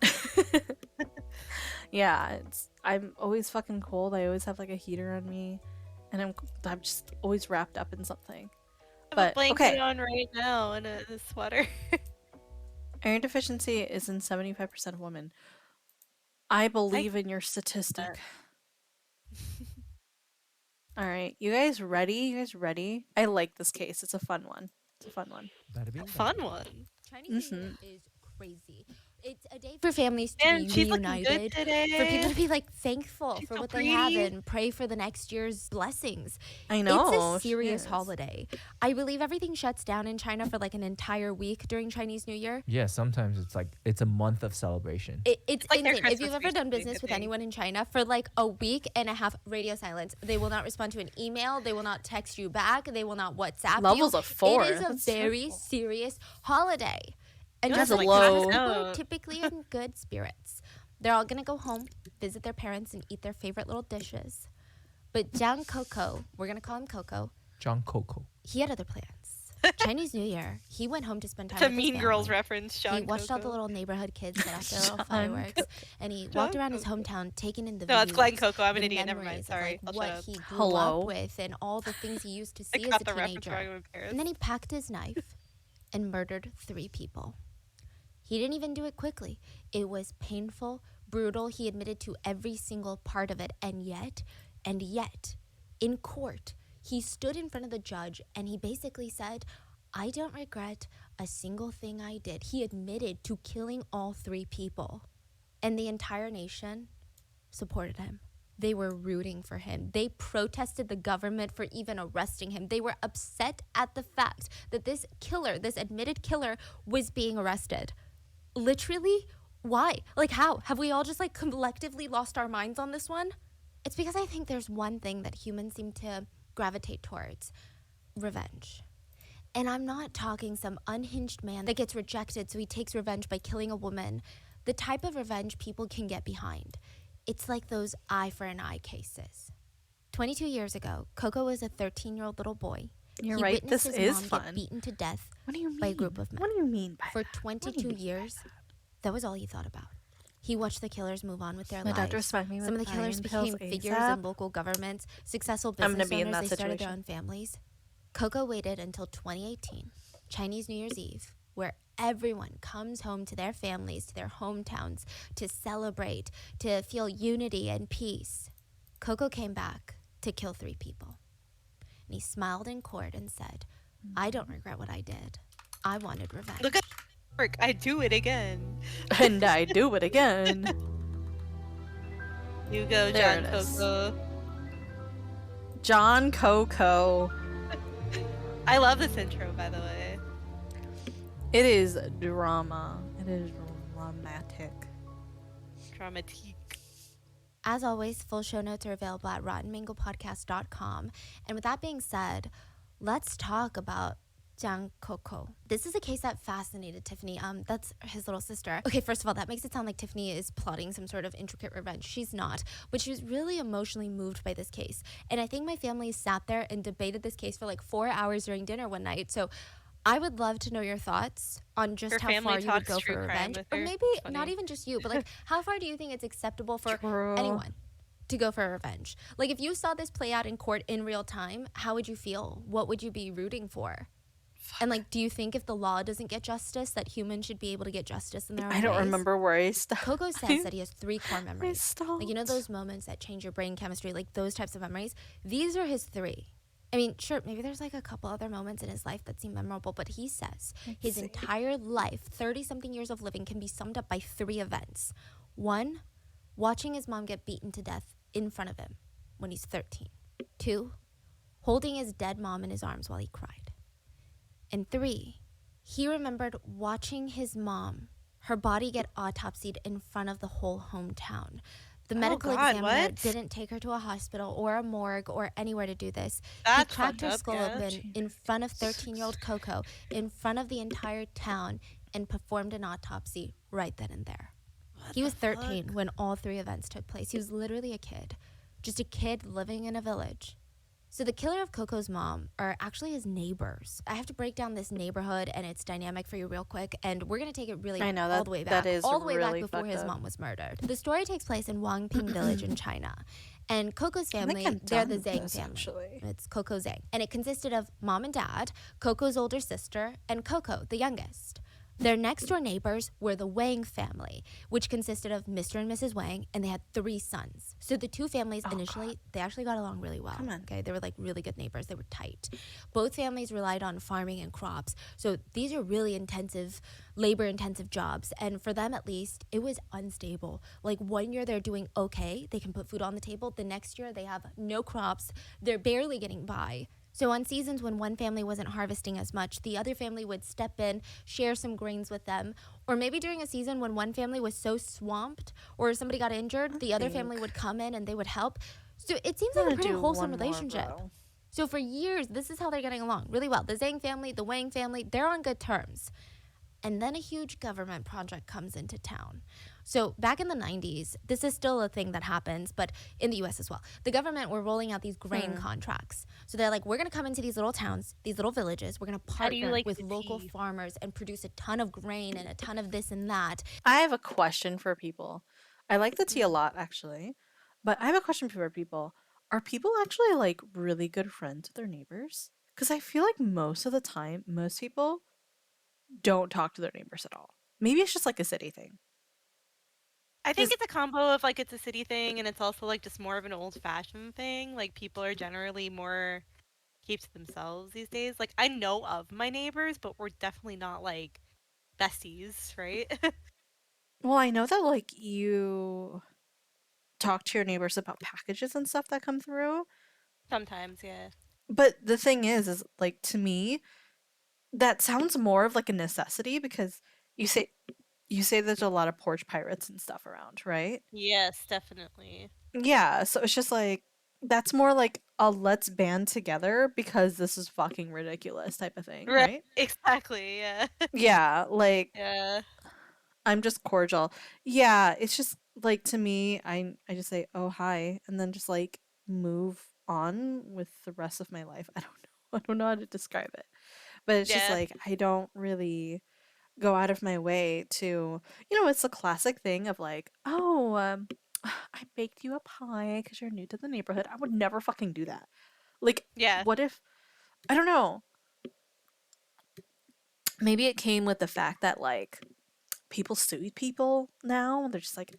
Yeah, I'm always fucking cold. I always have like a heater on me, and I'm just always wrapped up in something. I have a blanket okay, on right now and a sweater. iron deficiency is in 75% of women. I believe in your statistic. All right, you guys ready? I like this case. It's a fun one. A fun one. Chinese New Year is crazy. It's a day for families to And be she's looking good reunited, today. for people to be like thankful She's for so what they have pretty. and pray for the next year's blessings. I know. It's a serious holiday. I believe everything shuts down in China for like an entire week during Chinese New Year. Yeah, sometimes it's a month of celebration. It's like their insane. If Christmas you've ever done recently, business I with think. anyone in China for like a week and a half, radio silence. They will not respond to an email. They will not text you back. They will not WhatsApp Levels you. of 4. It is a That's very terrible. serious holiday. And You just have like to low- Chinese people Oh. are typically in good spirits. They're all gonna go home, visit their parents, and eat their favorite little dishes. But Jiang Coco, we're gonna call him Coco, John Coco. he had other plans. Chinese New Year, he went home to spend time It's a with his Mean Girls family. reference, Sean. He watched all the Coco. little neighborhood kids set off their little Sean fireworks, and he walked around his hometown, taking in the No, it's Glenn views, Coco. I'm an the idiot. Never mind. memories of, Sorry. like, I'll what shut up. he grew Hello? up with, and all the things he used to I see as got a the reference teenager. wrong. I'm embarrassed. And then he packed his knife and murdered 3 people. He didn't even do it quickly. It was painful, brutal. He admitted to every single part of it. And yet, in court, he stood in front of the judge and he basically said, I don't regret a single thing I did. He admitted to killing all 3 people. And the entire nation supported him. They were rooting for him. They protested the government for even arresting him. They were upset at the fact that this killer, this admitted killer, was being arrested. Literally, why? Like, how? Have we all just like collectively lost our minds on this one? It's because I think there's one thing that humans seem to gravitate towards: revenge. And I'm not talking some unhinged man that gets rejected so he takes revenge by killing a woman. The type of revenge people can get behind. It's like those eye for an eye cases. 22 years ago, Coco was a 13-year-old little boy. You're He right. witnessed This his is mom fun. get beaten to death What do you mean? by a group of men. What do you mean by For that? What do you 22 mean by years, that was all he thought about. He watched the killers move on with their My lives. doctor smacked me with Some of the killers iron became pills figures ASAP. in local governments, successful I'm gonna business be in owners. that They started their situation. own families. Coco waited until 2018, Chinese New Year's Eve, where everyone comes home to their families, to their hometowns, to celebrate, to feel unity and peace. Coco came back to kill 3 people. And he smiled in court and said, "I don't regret what I did. I wanted revenge." Look at work. I do it again. And I do it again. You go, There John it is. Coco. John Coco. I love this intro, by the way. It is drama. It is dramatic. Dramatique. As always, full show notes are available at rottenmangopodcast.com. And with that being said, let's talk about Jiang Coco. This is a case that fascinated Tiffany. That's his little sister. Okay, first of all, that makes it sound like Tiffany is plotting some sort of intricate revenge. She's not, but she was really emotionally moved by this case. And I think my family sat there and debated this case for like 4 hours during dinner one night. So I would love to know your thoughts on just Her how family far you would talks go true for crime revenge. with Or her. maybe It's not funny. even just you, but like how far do you think it's acceptable for True. anyone to go for revenge? Like if you saw this play out in court in real time, how would you feel? What would you be rooting for? And like, do you think if the law doesn't get justice, that humans should be able to get justice in their own I don't ways? remember where I stopped. Coco says that he has 3 core memories. stopped. Like, you know those moments that change your brain chemistry, like those types of memories? These are his 3. I mean, sure, maybe there's like a couple other moments in his life that seem memorable, but he says his entire life, 30-something years of living, can be summed up by 3 events. 1, watching his mom get beaten to death in front of him when he's 13. 2, holding his dead mom in his arms while he cried. And 3, he remembered watching his mom, her body get autopsied in front of the whole hometown. The medical God, examiner what? didn't take her to a hospital or a morgue or anywhere to do this. That's he cracked fucked her up, skull yeah. open in front of 13-year-old Coco, in front of the entire town, and performed an autopsy right then and there. He was 13 when all 3 events took place. He was literally a kid, just a kid living in a village. So the killer of Coco's mom are actually his neighbors. I have to break down this neighborhood and its dynamic for you real quick, and we're gonna take it really I know, all that- the way that back, is all the way really back before fucked his up. mom was murdered. The story takes place in Wangping Village in China, and Coco's I think family, I'm they're done the with Zhang this, family. actually. It's Coco Zhang, and it consisted of mom and dad, Coco's older sister, and Coco, the youngest. Their next door neighbors were the Wang family, which consisted of Mr. and Mrs. Wang, and they had 3 sons. So the 2 families initially, they actually got along really well. Come on. Okay, they were like really good neighbors. They were tight. Both families relied on farming and crops. So these are really intensive, labor-intensive jobs. And for them at least, it was unstable. Like one year they're doing okay, they can put food on the table. The next year they have no crops. They're barely getting by. So on seasons when one family wasn't harvesting as much, the other family would step in, share some grains with them. Or maybe during a season when one family was so swamped or somebody got injured, the other family would come in and they would help. So it seems like a pretty wholesome relationship. So for years, this is how they're getting along really well. The Zhang family, the Wang family, they're on good terms. And then a huge government project comes into town. So back in the 90s, this is still a thing that happens, but in the US as well. The government were rolling out these grain contracts. So they're like, we're going to come into these little towns, these little villages. We're going to How do you partner like with the local tea? farmers and produce a ton of grain and a ton of this and that. I have a question for people. I like the tea a lot, actually, but I have a question for people. Are people actually like really good friends with their neighbors? Because I feel like most of the time, most people don't talk to their neighbors at all. Maybe it's just like a city thing. I think Just- it's a combo of like it's a city thing and it's also like just more of an old fashioned thing. Like people are generally more keep to themselves these days. Like I know of my neighbors, but we're definitely not like besties, right? Well, I know that like you talk to your neighbors about packages and stuff that come through, Sometimes, yeah. but the thing is like to me that sounds more of like a necessity because you say you say there's a lot of porch pirates and stuff around, right? Yes, definitely. Yeah, so it's just like that's more like a let's band together because this is fucking ridiculous type of thing, Right. right? Exactly. Yeah. Yeah, like Yeah. I'm just cordial. Yeah, it's just like to me, I just say, "Oh, hi," and then just like move on with the rest of my life. I don't know. I don't know how to describe it. But it's just Yeah. like I don't really go out of my way to, it's the classic thing of like, "Oh, I baked you a pie because you're new to the neighborhood." I would never fucking do that. Like, Yeah. what if I don't know. Maybe it came with the fact that like people sue people now. They're just like,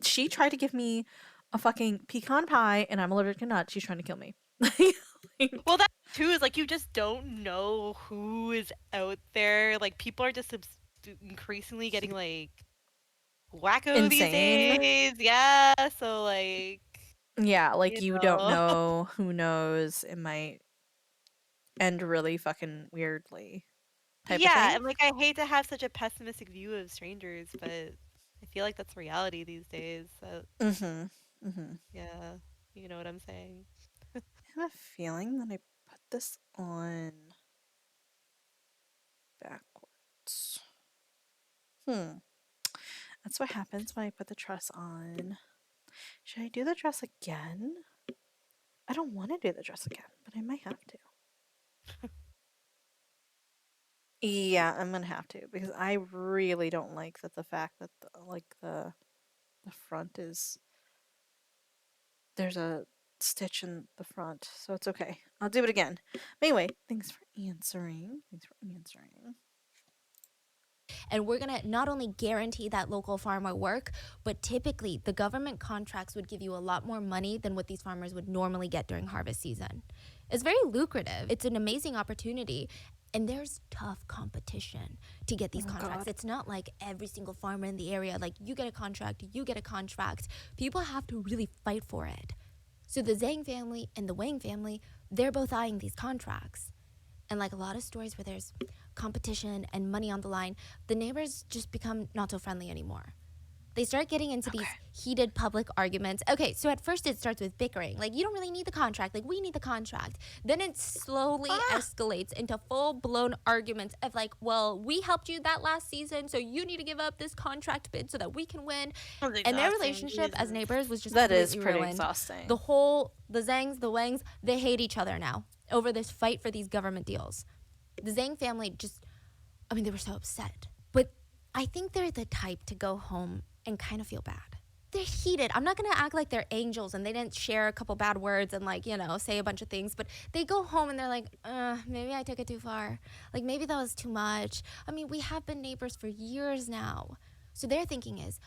she tried to give me a fucking pecan pie and I'm allergic to nuts. She's trying to kill me. Like, Well, that too is like you just don't know who is out there. Like people are just increasingly getting like wacko these insane. days. Yeah. So like, Yeah, like you you don't know. know. Who knows? It might end really fucking weirdly type of Yeah, thing. and like I hate to have such a pessimistic view of strangers, but I feel like that's reality these days. So Mm-hmm. Mm-hmm. yeah, you know what I'm saying. I have a feeling that I put this on backwards. Hmm. That's what happens when I put the dress on. Should I do the dress again? I don't want to do the dress again, but I might have to. Yeah, I'm gonna have to because I really don't like that the fact that the front is there's a stitch in the front, so it's okay. I'll do it again. But anyway, thanks for answering. Thanks for answering. And we're going to not only guarantee that local farmer work, but typically the government contracts would give you a lot more money than what these farmers would normally get during harvest season. It's very lucrative. It's an amazing opportunity. And there's tough competition to get these Oh contracts. God. It's not like every single farmer in the area, like you get a contract, you get a contract. People have to really fight for it. So the Zhang family and the Wang family, they're both eyeing these contracts. And like a lot of stories where there's competition and money on the line, the neighbors just become not so friendly anymore. They start getting into these heated public arguments. Okay, so at first it starts with bickering. Like, you don't really need the contract. Like, we need the contract. Then it slowly escalates into full-blown arguments of like, well, we helped you that last season, so you need to give up this contract bid so that we can win. Sounds And their exhausting, relationship as Jesus. neighbors was just That is completely pretty ruined. exhausting. The Zangs, the Wangs, they hate each other now over this fight for these government deals. The Zhang family they were so upset. But I think they're the type to go home and kind of feel bad. They're heated. I'm not going to act like they're angels and they didn't share a couple bad words and say a bunch of things, but they go home and they're like, maybe I took it too far. Like maybe that was too much. I mean, we have been neighbors for years now. So their thinking is,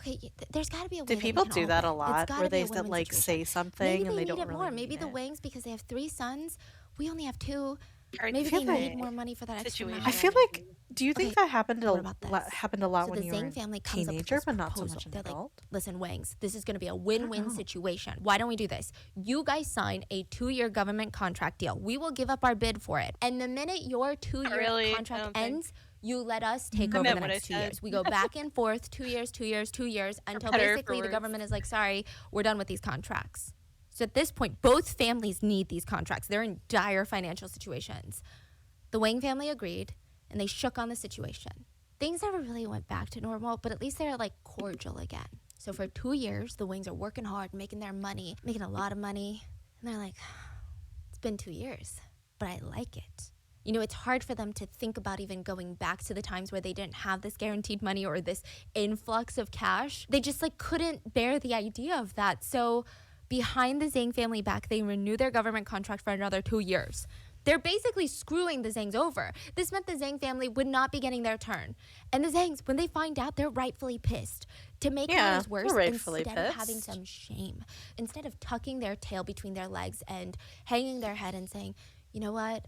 okay, there's got to be a way Do that people we can do all that a win. It's lot? got Where to be they a win-win like situation. say something Maybe and they they need don't it really more. mean Maybe the it? Wangs, because they have 3 sons, we only have 2. Hard Maybe to they feel need like- more money for that extra situation. I money. feel like. Do you think Okay, that happened what about this? happened a lot So when the you were Zhang a family comes up with teenager, this but not so proposal. much an They're adult? like, listen, Wangs, this is going to be a win-win know. situation. Why don't we do this? You guys sign a 2-year government contract deal. We will give up our bid for it. And the minute your 2-year really, I contract don't think. ends, you let us take I over the meant what I next 2 said. years. We go back and forth, 2 years, 2 years, 2 years, until better, for basically the worse. government is like, sorry, we're done with these contracts. So at this point, both families need these contracts. They're in dire financial situations. The Wang family agreed, and they shook on the situation. Things never really went back to normal, but at least they're like cordial again. So for 2 years, the Wangs are working hard, making their money, making a lot of money. And they're like, it's been 2 years, but I like it. It's hard for them to think about even going back to the times where they didn't have this guaranteed money or this influx of cash. They just couldn't bear the idea of that. So behind the Zhang family back, they renew their government contract for another 2 years. They're basically screwing the Zhangs over. This meant the Zhang family would not be getting their turn. And the Zhangs, when they find out, they're rightfully pissed. To make matters worse, they're rightfully instead of having pissed. some shame, instead of tucking their tail between their legs and hanging their head and saying, you know what,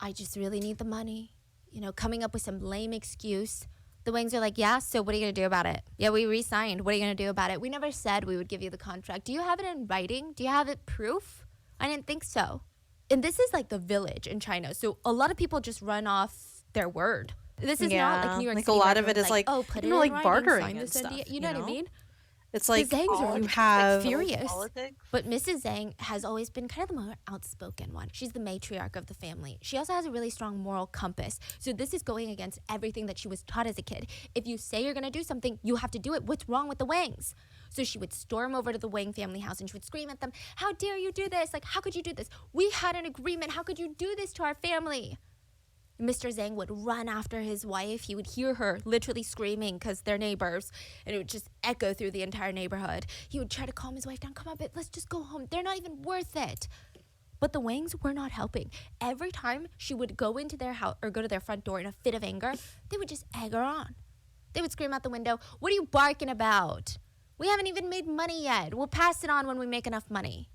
I just really need the money, coming up with some lame excuse, The Wangs are like, yeah, so what are you going to do about it? Yeah, we re-signed. What are you going to do about it? We never said we would give you the contract. Do you have it in writing? Do you have it proof? I didn't think so. And this is like the village in China. So a lot of people just run off their word. This is not like New York like City. a lot where of it is everyone's like, oh, put it you know, in like writing, bartering sign and this stuff. NDA. You know what I mean? It's like Zangs are you have furious. Politics. But Mrs. Zhang has always been kind of the more outspoken one. She's the matriarch of the family. She also has a really strong moral compass. So this is going against everything that she was taught as a kid. If you say you're going to do something, you have to do it. What's wrong with the Wangs? So she would storm over to the Wang family house and she would scream at them, how dare you do this? Like, how could you do this? We had an agreement. How could you do this to our family? Mr. Zhang would run after his wife. He would hear her literally screaming because they're neighbors, and it would just echo through the entire neighborhood. He would try to calm his wife down. Come on, babe, let's just go home. They're not even worth it. But the Wangs were not helping. Every time she would go into their house or go to their front door in a fit of anger, they would just egg her on. They would scream out the window, what are you barking about? We haven't even made money yet. We'll pass it on when we make enough money.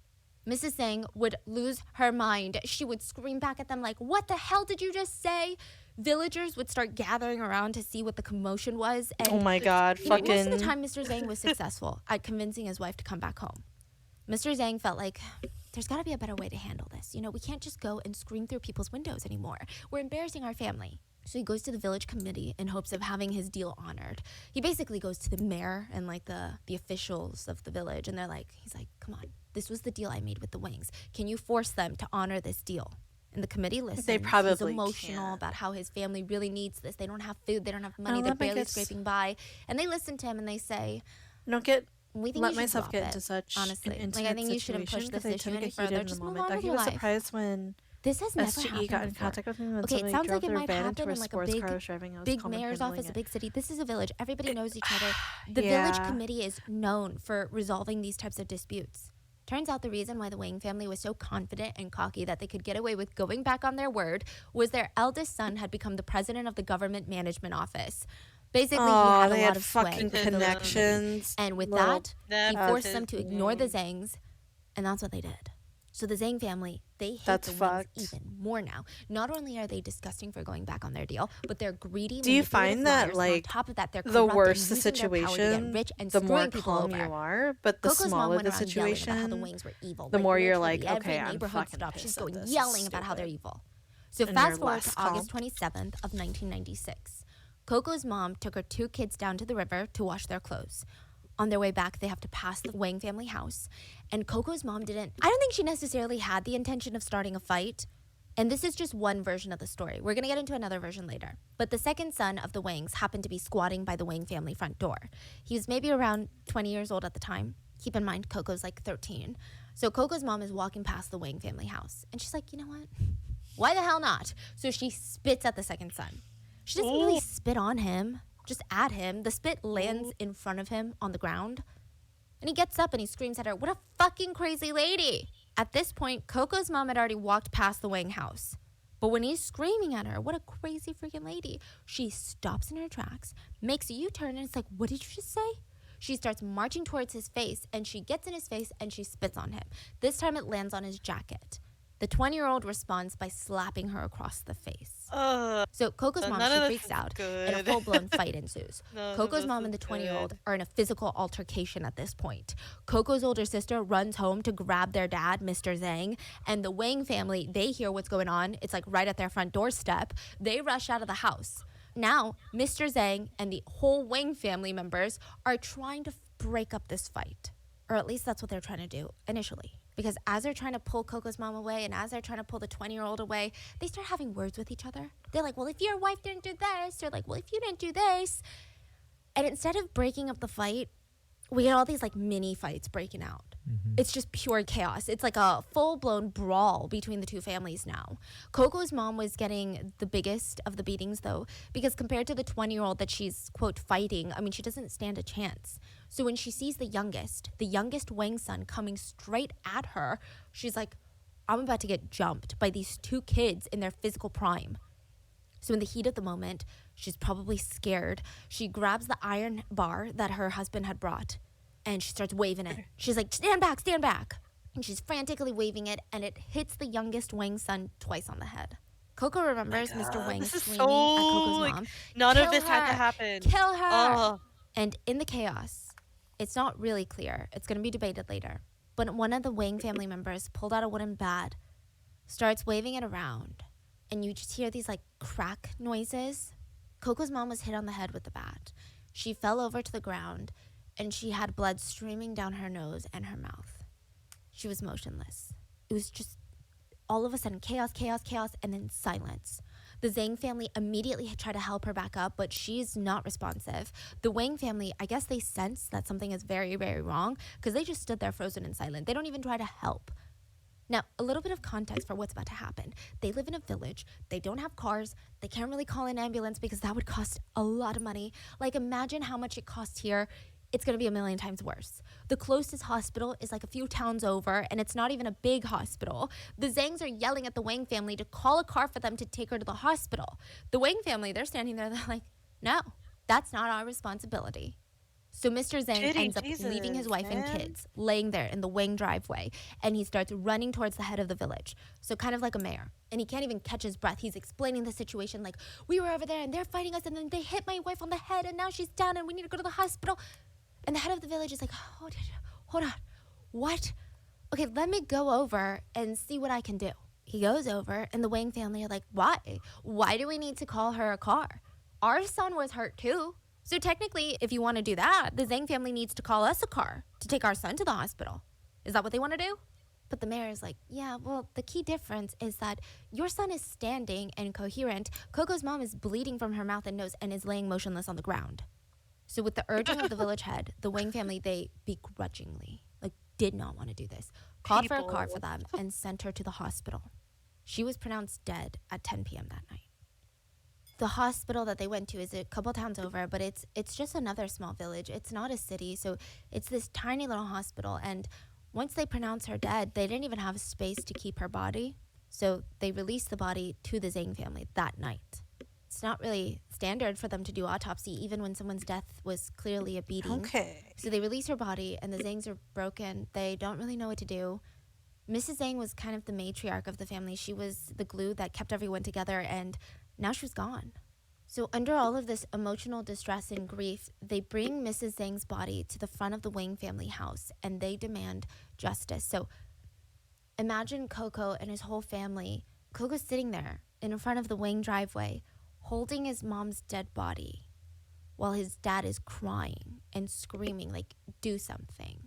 Mrs. Zhang would lose her mind. She would scream back at them like, what the hell did you just say? Villagers would start gathering around to see what the commotion was. And oh my god, most fucking. of the time, Mr. Zhang was successful at convincing his wife to come back home. Mr. Zhang felt like, there's got to be a better way to handle this. You know, we can't just go and scream through people's windows anymore. We're embarrassing our family. So he goes to the village committee in hopes of having his deal honored. He basically goes to the mayor and like the officials of the village, and he's like, come on, this was the deal I made with the Wangs. Can you force them to honor this deal? And the committee listens. They probably He's emotional can't. about how his family really needs this. They don't have food. They don't have money. I'll They're let my barely kids- scraping by. And they listen to him and they say, I don't get we think let you should myself drop get it, into such honestly. an Like, intimate I think you shouldn't push situation this 'cause I issue tend to any get heated further. in Just the move moment. on That with he your was life. surprised when This has never SGE happened got in before. contact with him and Okay, it somebody sounds drove like it their might van happen into a in like a sports big, car I was driving. I was big calmly mayor's handling office, a it. big city. This is a village. Everybody knows each other. The village committee is known for resolving these types of disputes. Turns out the reason why the Wang family was so confident and cocky that they could get away with going back on their word was their eldest son had become the president of the government management office. Basically, he had a they lot had of sway fucking with the village committee. connections. And with Little that, he forced them to Nepotism. ignore the Zangs, and that's what they did. So the Zhang family, they hate That's the Wangs fucked. even more now. Not only are they disgusting for going back on their deal, but they're greedy. Do you manipulative find that, liars, and on like, top of that, they're the corrupt worse and the using their power to get situation, rich and the more screwing people calm over. you are, but the Coco's mom smaller went the around yelling about how the situation, Wangs were evil. the more you're literally like, every okay, I'm neighborhood fucking stop, she's pissed going at this. yelling It's about how they're stupid. evil. So And fast you're forward less to August 27th of 1996. Coco's mom took her 2 kids down to the river to wash their clothes. On their way back, they have to pass the Wang family house. And Coco's mom I don't think she necessarily had the intention of starting a fight. And this is just one version of the story. We're going to get into another version later. But the second son of the Wangs happened to be squatting by the Wang family front door. He was maybe around 20 years old at the time. Keep in mind, Coco's like 13. So Coco's mom is walking past the Wang family house. And she's like, you know what? Why the hell not? So she spits at the second son. She doesn't really spit on him, just at him. The spit lands in front of him on the ground. And he gets up and he screams at her, what a fucking crazy lady. At this point, Coco's mom had already walked past the Wang house. But when he's screaming at her, what a crazy freaking lady, she stops in her tracks, makes a U-turn, and it's like, what did you just say? She starts marching towards his face, and she gets in his face, and she spits on him. This time it lands on his jacket. The 20-year-old responds by slapping her across the face. So Coco's mom, none of she this freaks is out, and a good. full-blown fight ensues. None of Coco's this mom and is the 20-year-old good. are in a physical altercation at this point. Coco's older sister runs home to grab their dad, Mr. Zhang, and the Wang family, they hear what's going on. It's like right at their front doorstep. They rush out of the house. Now, Mr. Zhang and the whole Wang family members are trying to break up this fight. Or at least that's what they're trying to do initially. Because as they're trying to pull Coco's mom away and as they're trying to pull the 20-year-old away, they start having words with each other. They're like, well, if your wife didn't do this, they're like, well, if you didn't do this. And instead of breaking up the fight, we get all these like mini fights breaking out. It's just pure chaos. It's like a full-blown brawl between the two families now. Coco's mom was getting the biggest of the beatings, though, because compared to the 20-year-old that she's, quote, fighting, I mean, she doesn't stand a chance. So when she sees the youngest Wang son coming straight at her, she's like, I'm about to get jumped by these 2 kids in their physical prime. So in the heat of the moment, she's probably scared. She grabs the iron bar that her husband had brought, and she starts waving it. She's like, stand back, stand back. And she's frantically waving it, and it hits the youngest Wang son twice on the head. Coco remembers Mr. God, Wang this is screaming so, at Coco's like, mom, none of "Kill this had to her! happen. Kill her!" Oh, And in the chaos, it's not really clear. It's going to be debated later. But one of the Wang family members pulled out a wooden bat, starts waving it around, and you just hear these like crack noises. Coco's mom was hit on the head with the bat. She fell over to the ground, and she had blood streaming down her nose and her mouth. She was motionless. It was just all of a sudden chaos, chaos, chaos, and then silence. The Zhang family immediately tried to help her back up, but she's not responsive. The Wang family, I guess they sense that something is very, very wrong because they just stood there frozen and silent. They don't even try to help. Now, a little bit of context for what's about to happen. They live in a village. They don't have cars. They can't really call an ambulance because that would cost a lot of money. Like, imagine how much it costs here. It's going to be a million times worse. The closest hospital is like a few towns over, and it's not even a big hospital. The Zangs are yelling at the Wang family to call a car for them to take her to the hospital. The Wang family, they're standing there, they're like, no, that's not our responsibility. So Mr. Zhang Shitty ends up leaving his Jesus, wife and man. kids laying there in the Wang driveway, and he starts running towards the head of the village. So kind of like a mayor. And he can't even catch his breath. He's explaining the situation like, we were over there and they're fighting us, and then they hit my wife on the head, and now she's down and we need to go to the hospital. And the head of the village is like, hold on, what? Okay, let me go over and see what I can do. He goes over, and the Wang family are like, why? Why do we need to call her a car? Our son was hurt too. So technically, if you want to do that, the Zhang family needs to call us a car to take our son to the hospital. Is that what they want to do? But the mayor is like, yeah, well, the key difference is that your son is standing and coherent. Coco's mom is bleeding from her mouth and nose and is laying motionless on the ground. So with the urging of the village head, the Wang family, they begrudgingly, did not want to do this, called for a car for them and sent her to the hospital. She was pronounced dead at 10 p.m. that night. The hospital that they went to is a couple towns over, but it's just another small village. It's not a city, so it's this tiny little hospital. And once they pronounced her dead, they didn't even have space to keep her body. So they released the body to the Zhang family that night. It's not really standard for them to do autopsy, even when someone's death was clearly a beating. Okay. So they release her body, and the Zangs are broken. They don't really know what to do. Mrs. Zhang was kind of the matriarch of the family. She was the glue that kept everyone together, and now she's gone. So under all of this emotional distress and grief, they bring Mrs. Zhang's body to the front of the Wang family house, and they demand justice. So imagine Coco and his whole family. Coco's sitting there in front of the Wang driveway, holding his mom's dead body, while his dad is crying and screaming, like, do something.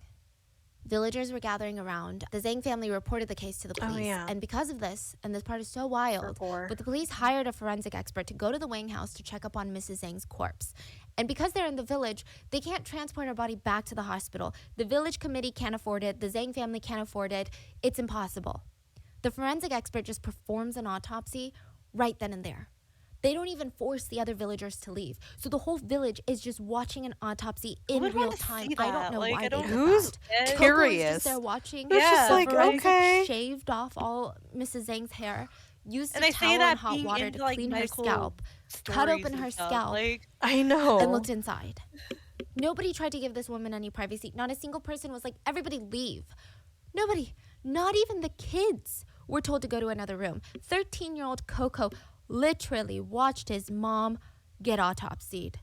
Villagers were gathering around. The Zhang family reported the case to the police. yeah. And because of this, and this part is so wild, Report. but the police hired a forensic expert to go to the Wang house to check up on Mrs. Zhang's corpse. And because they're in the village, they can't transport her body back to the hospital. The village committee can't afford it. The Zhang family can't afford it. It's impossible. The forensic expert just performs an autopsy right then and there. They don't even force the other villagers to leave. So the whole village is just watching an autopsy in would real wanna time. see I that. don't know Like, why I they don't- did Who's that. Yeah. Coco is curious? just there watching. They're just The like, forensic okay. shaved off all Mrs. Zhang's hair, used And a I say towel that and hot being water into, to like, clean her medical scalp, cut stories open and her stuff, scalp, like, I know. and looked inside. Nobody tried to give this woman any privacy. Not a single person was like, everybody leave. Nobody, not even the kids, were told to go to another room. 13-year-old Coco literally watched his mom get autopsied.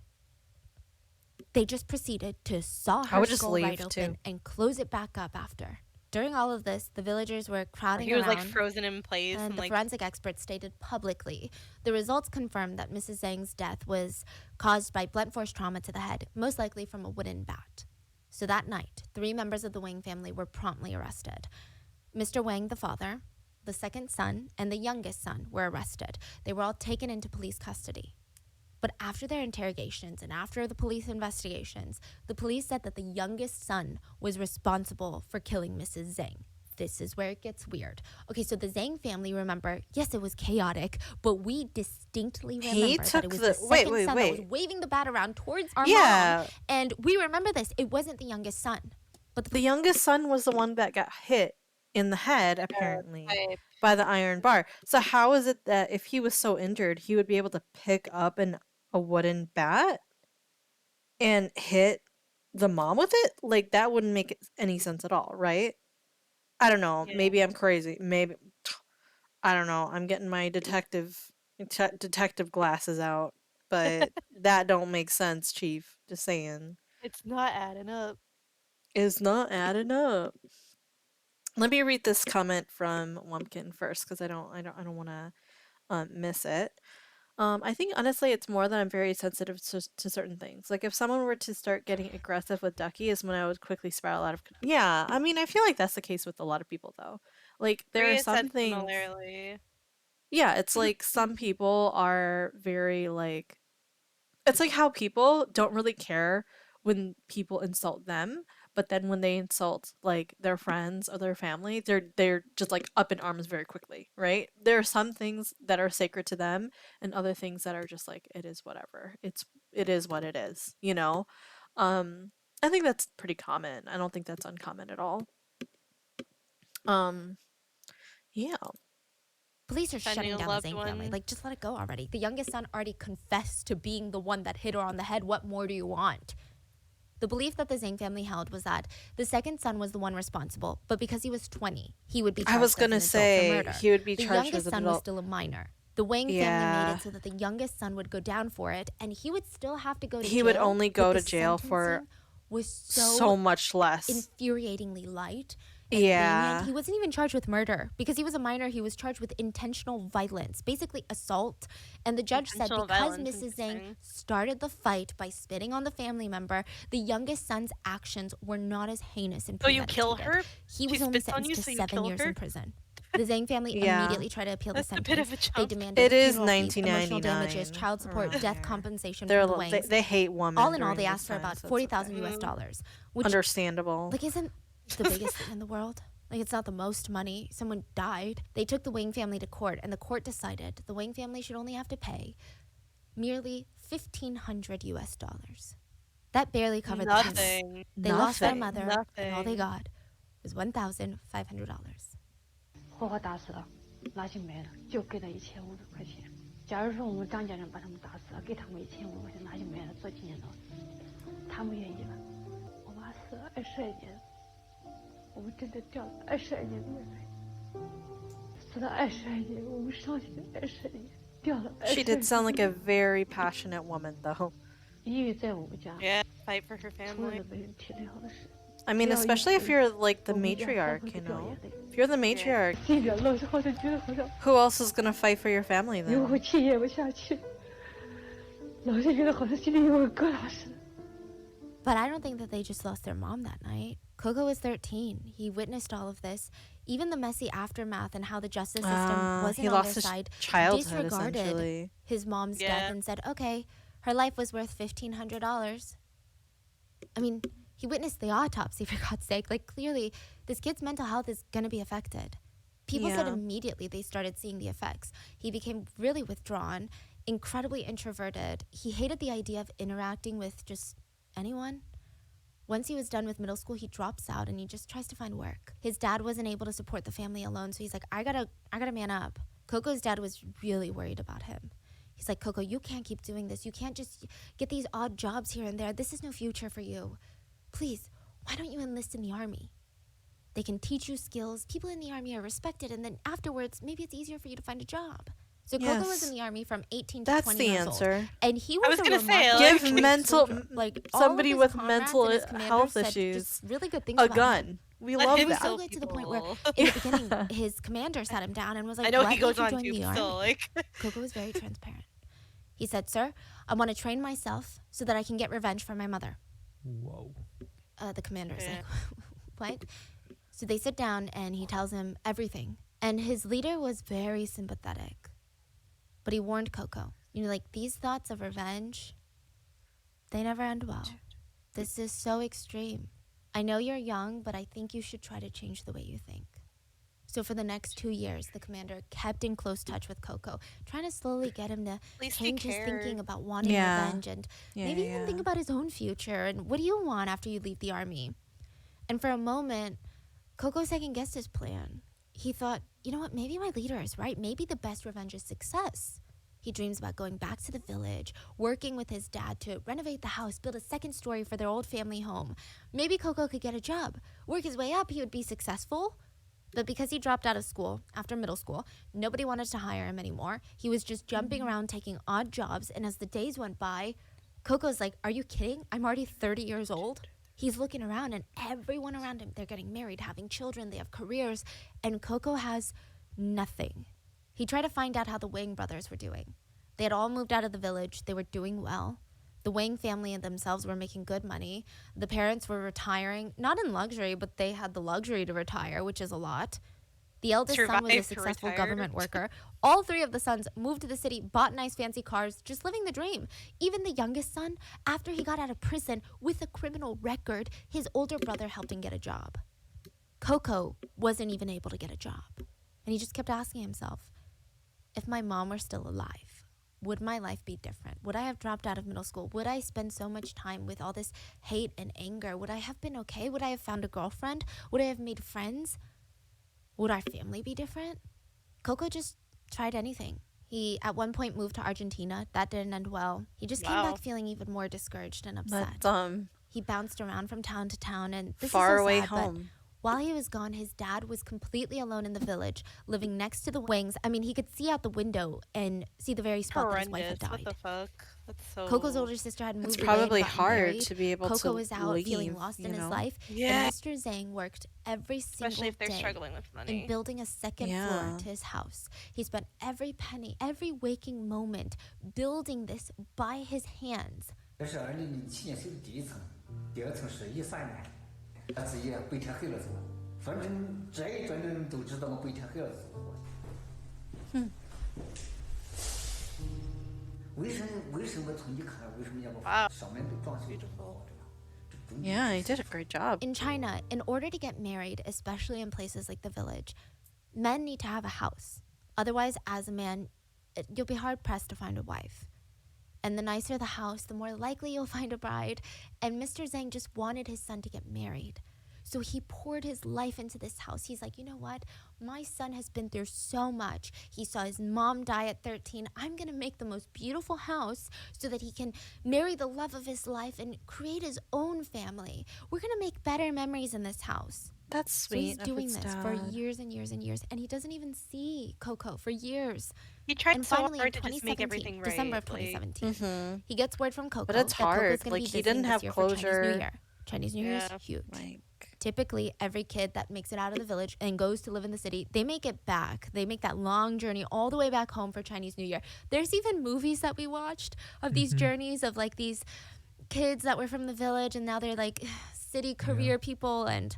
They just proceeded to saw I her would just skull leave, right open too. and close it back up after. During all of this, the villagers were crowding he was, around. like, frozen in place And and, the like, forensic expert stated publicly the results confirmed that Mrs. Zhang's death was caused by blunt force trauma to the head, most likely from a wooden bat. So that night, 3 members of the Wang family were promptly arrested. Mr. Wang, the father, the second son, and the youngest son were arrested. They were all taken into police custody. But after their interrogations and after the police investigations, the police said that the youngest son was responsible for killing Mrs. Zhang. This is where it gets weird. Okay, so the Zhang family, remember, yes, it was chaotic, but we distinctly remember that took it was the- the second wait, son that was wait. waving the bat around towards our Yeah. mom. And we remember this. It wasn't the youngest son. But The youngest son was the one that got hit in the head, apparently, I- by the iron bar. So how is it that if he was so injured, he would be able to pick up a wooden bat and hit the mom with it? Like, that wouldn't make any sense at all, right? I don't know. Yeah. Maybe I'm crazy. Maybe I don't know. I'm getting my detective glasses out, but that don't make sense, Chief. Just saying. It's not adding up. It's not adding up. Let me read this comment from Wumpkin first because I don't want to miss it. I think honestly, it's more that I'm very sensitive to certain things. Like if someone were to start getting aggressive with Duckie, is when I would quickly spiral out of. Yeah, I mean, I feel like that's the case with a lot of people, though. Like there are Rhea some said things. similarly. Yeah, it's like some people are very like. It's like how people don't really care when people insult them, but then when they insult like their friends or their family, they're just like up in arms very quickly, right? There are some things that are sacred to them and other things that are just like it is whatever. It is what it is, you know? Um I think that's pretty common. I don't think that's uncommon at all. Um yeah. Police are Defending shutting a down the loved Zhang family. one. Like, just let it go already. The youngest son already confessed to being the one that hit her on the head. What more do you want? The belief that the Zhang family held was that the second son was the one responsible, but because he was 20, he would be I was charged as gonna an adult for say murder. he would be The charged youngest as an son was adult. still a minor. The Wang family made Yeah. it so that the youngest son would go down for it, and he would still have to go to jail. He would only but go the to jail for sentencing was so much less. infuriatingly light and Yeah. lenient. He wasn't even charged with murder because he was a minor. He was charged with intentional violence, basically assault. And the judge said Intentional because violence, Mrs. Zhang interesting. started the fight by spitting on the family member, the youngest son's actions were not as heinous and So you premeditated. kill her? He She was only spits on sentenced you, to so you 7 kill years her? in prison. The Zhang family Yeah. immediately tried to appeal the That's a sentence. bit of a They jump. demanded It is funeral fees, emotional 1999 damages, child support, around death there. compensation They're from the Wangs. they hate women. All in all, during they this asked for time, about so it's 40,000 okay. US dollars, which Understandable. like isn't the biggest thing in the world. Like it's not the most money. Someone died. They took the Wang family to court, and the court decided the Wang family should only have to pay merely 1,500 US dollars. That barely covered the funeral. Nothing. They lost their Nothing. mother, and all they Nothing. got was $1,500. 活活打死了，拿去没了，就给他1500块钱。假如说我们张家人把他们打死了，给他们1500块钱，拿去没了，坐几年牢，他们愿意吗？我爸死了22年，我们真的掉了22年的眼泪，死了22年，我们伤心22年，掉了22 She did sound like a very passionate woman, though. 因为在我们家， Yeah, fight for her 从来 family. 没人体内好的事。 I mean, Yeah, especially if you- you're like the我们家才 matriarch, 会 you 掉 know? 眼泪。 If you're the matriarch, 心里老是好像觉得好像 who else is gonna fight for your family 有 then? 口气咽不下去，老是觉得好像心里有个疙瘩似的。 But I don't think that they just lost their mom that night. Coco was 13. He witnessed all of this, even the messy aftermath and how the justice system wasn't He on lost their his side. childhood, Disregarded essentially. his mom's Yeah. death and said, okay, her life was worth $1,500. I mean, he witnessed the autopsy, for God's sake. Like, clearly, this kid's mental health is going to be affected. People said Yeah. immediately they started seeing the effects. He became really withdrawn, incredibly introverted. He hated the idea of interacting with just anyone. Once he was done with middle school, he drops out and he just tries to find work. His dad wasn't able to support the family alone, so he's like, I gotta man up. Coco's dad was really worried about him. He's like, Coco, you can't keep doing this. You can't just get these odd jobs here and there. This is no future for you. Please, why don't you enlist in the army? They can teach you skills. People in the army are respected, and then afterwards, maybe it's easier for you to find a job. So Coco was Yes. in the army from 18 to That's 20 the years answer. old. And he was was a gonna say, remarkable like- Give good mental soldier. Like all somebody of his with comrades mental and his commanders health said issues just really good things a about him. gun. We Let love him It was that. so kill good to the point where people. in the beginning his commander sat him down and was like, I know "Why he goes don't on you join tube the still, army?" like. Coco was very transparent. He said, "Sir, I want to train myself so that I can get revenge for my mother." Whoa. The commander's Yeah. like, "What?" So they sit down and he tells him everything. And his leader was very sympathetic. But he warned Coco, like these thoughts of revenge, they never end well. This is so extreme. I know you're young, but I think you should try to change the way you think. So for the next 2 years, the commander kept in close touch with Coco, trying to slowly get him to least he change his thinking cared. about wanting Yeah. revenge and Yeah, maybe yeah. even think about his own future and what do you want after you leave the army? And for a moment, Coco second guessed his plan. He thought, you know what, maybe my leader is right. Maybe the best revenge is success. He dreams about going back to the village, working with his dad to renovate the house, build a second story for their old family home. Maybe Coco could get a job. Work his way up, he would be successful. But because he dropped out of school after middle school, nobody wanted to hire him anymore. He was just jumping around taking odd jobs. And as the days went by, Coco's like, are you kidding? I'm already 30 years old. He's looking around and everyone around him, they're getting married, having children, they have careers. And Coco has nothing. He tried to find out how the Wang brothers were doing. They had all moved out of the village. They were doing well. The Wang family and themselves were making good money. The parents were retiring, not in luxury, but they had the luxury to retire, which is a lot. The eldest son was a Survived to successful retire. government worker. All three of the sons moved to the city, bought nice fancy cars, just living the dream. Even the youngest son, after he got out of prison with a criminal record, his older brother helped him get a job. Coco wasn't even able to get a job. And he just kept asking himself, if my mom were still alive, would my life be different? Would I have dropped out of middle school? Would I spend so much time with all this hate and anger? Would I have been okay? Would I have found a girlfriend? Would I have made friends? Would our family be different? Coco just tried anything. He at one point moved to Argentina. That didn't end well. He just came Wow. back feeling even more discouraged and upset. But He bounced around from town to town, and this far is so away sad, but home. while he was gone, his dad was completely alone in the village, living next to the Wangs. I mean, he could see out the window and see the very spot that his wife had Horrendous. What died. the fuck? That's so. Coco's older sister had moved It's away probably and gotten hard married. to be able Coco to was out feeling leave, lost you in his know? life. Yeah. And Mr. Zhang worked every single Especially if they're day struggling with in money. building a second floor Yeah. to his house. He spent every penny, every waking moment building this by his hands. 这是2007年修的第一层，第二层是13年。他自己白天黑了走，反正这一转的人都知道我白天黑了走。为什么从一看为什么要把上面都装修这么好这样？这中间 Yeah, he did a great job. In China, in order to get married, especially in places like the village, men need to have a house. Otherwise, as a man, you'll be hard pressed to find a wife. And the nicer the house, the more likely you'll find a bride. And Mr. Zhang just wanted his son to get married. So he poured his life into this house. He's like, you know what? My son has been through so much. He saw his mom die at 13. I'm going to make the most beautiful house so that he can marry the love of his life and create his own family. We're going to make better memories in this house. That's So he's sweet. of doing his this for dad. years and years and years. And he doesn't even see Coco for years. He tried And so finally, hard in to just make 2017, everything right. December of like- 2017, he gets word from Coco But it's that Coco's hard. going to Like, be he visiting didn't this have year for Chinese closure. New Year. Chinese New Year Yeah. is huge. Like, Typically, every kid that makes it out of the village and goes to live in the city, they make it back. They make that long journey all the way back home for Chinese New Year. There's even movies that we watched of these journeys of like these kids that were from the village and now they're like city career people, and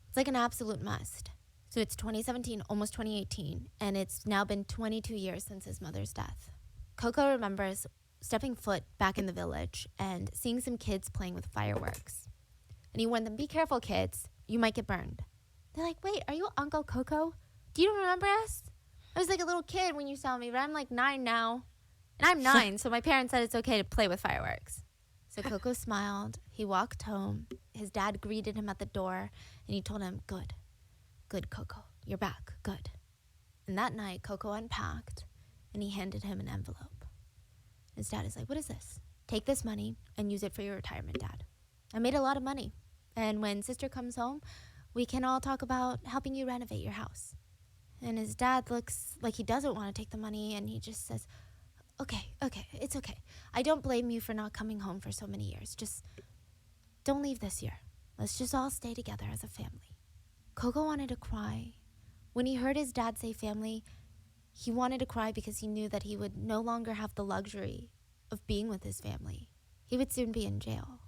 it's like an absolute must. So it's 2017, almost 2018, and it's now been 22 years since his mother's death. Coco remembers stepping foot back in the village and seeing some kids playing with fireworks. And he warned them, be careful, kids. You might get burned. They're like, wait, are you Uncle Coco? Do you remember us? I was like a little kid when you saw me, but I'm like 9 now. And I'm 9, so my parents said it's okay to play with fireworks. So Coco smiled. He walked home. His dad greeted him at the door, and he told him, good. Good, Coco. You're back. Good. And that night, Coco unpacked, and he handed him an envelope. His dad is like, what is this? Take this money and use it for your retirement, Dad. I made a lot of money. And when sister comes home, we can all talk about helping you renovate your house. And his dad looks like he doesn't want to take the money, and he just says, okay, it's okay. I don't blame you for not coming home for so many years. Just don't leave this year. Let's just all stay together as a family. Coco wanted to cry. When he heard his dad say family, he wanted to cry because he knew that he would no longer have the luxury of being with his family. He would soon be in jail.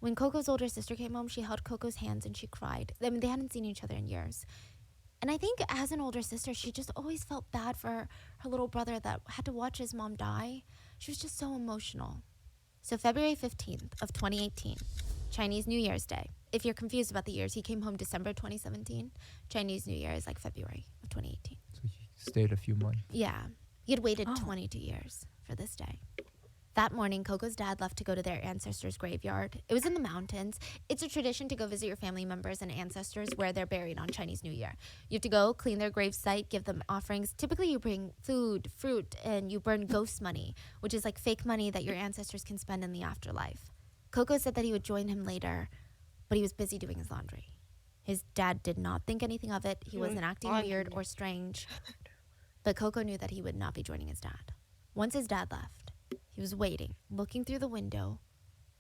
When Coco's older sister came home, she held Coco's hands and she cried. I mean, they hadn't seen each other in years. And I think as an older sister, she just always felt bad for her little brother that had to watch his mom die. She was just so emotional. So February 15th of 2018, Chinese New Year's Day. If you're confused about the years, he came home December 2017. Chinese New Year is like February of 2018. So he stayed a few months. Yeah. He had waited Oh. 22 years for this day. That morning, Coco's dad left to go to their ancestors' graveyard. It was in the mountains. It's a tradition to go visit your family members and ancestors where they're buried on Chinese New Year. You have to go clean their gravesite, give them offerings. Typically, you bring food, fruit, and you burn ghost money, which is like fake money that your ancestors can spend in the afterlife. Coco said that he would join him later, but he was busy doing his laundry. His dad did not think anything of it. He wasn't acting weird or strange. But Coco knew that he would not be joining his dad. Once his dad left, he was waiting, looking through the window,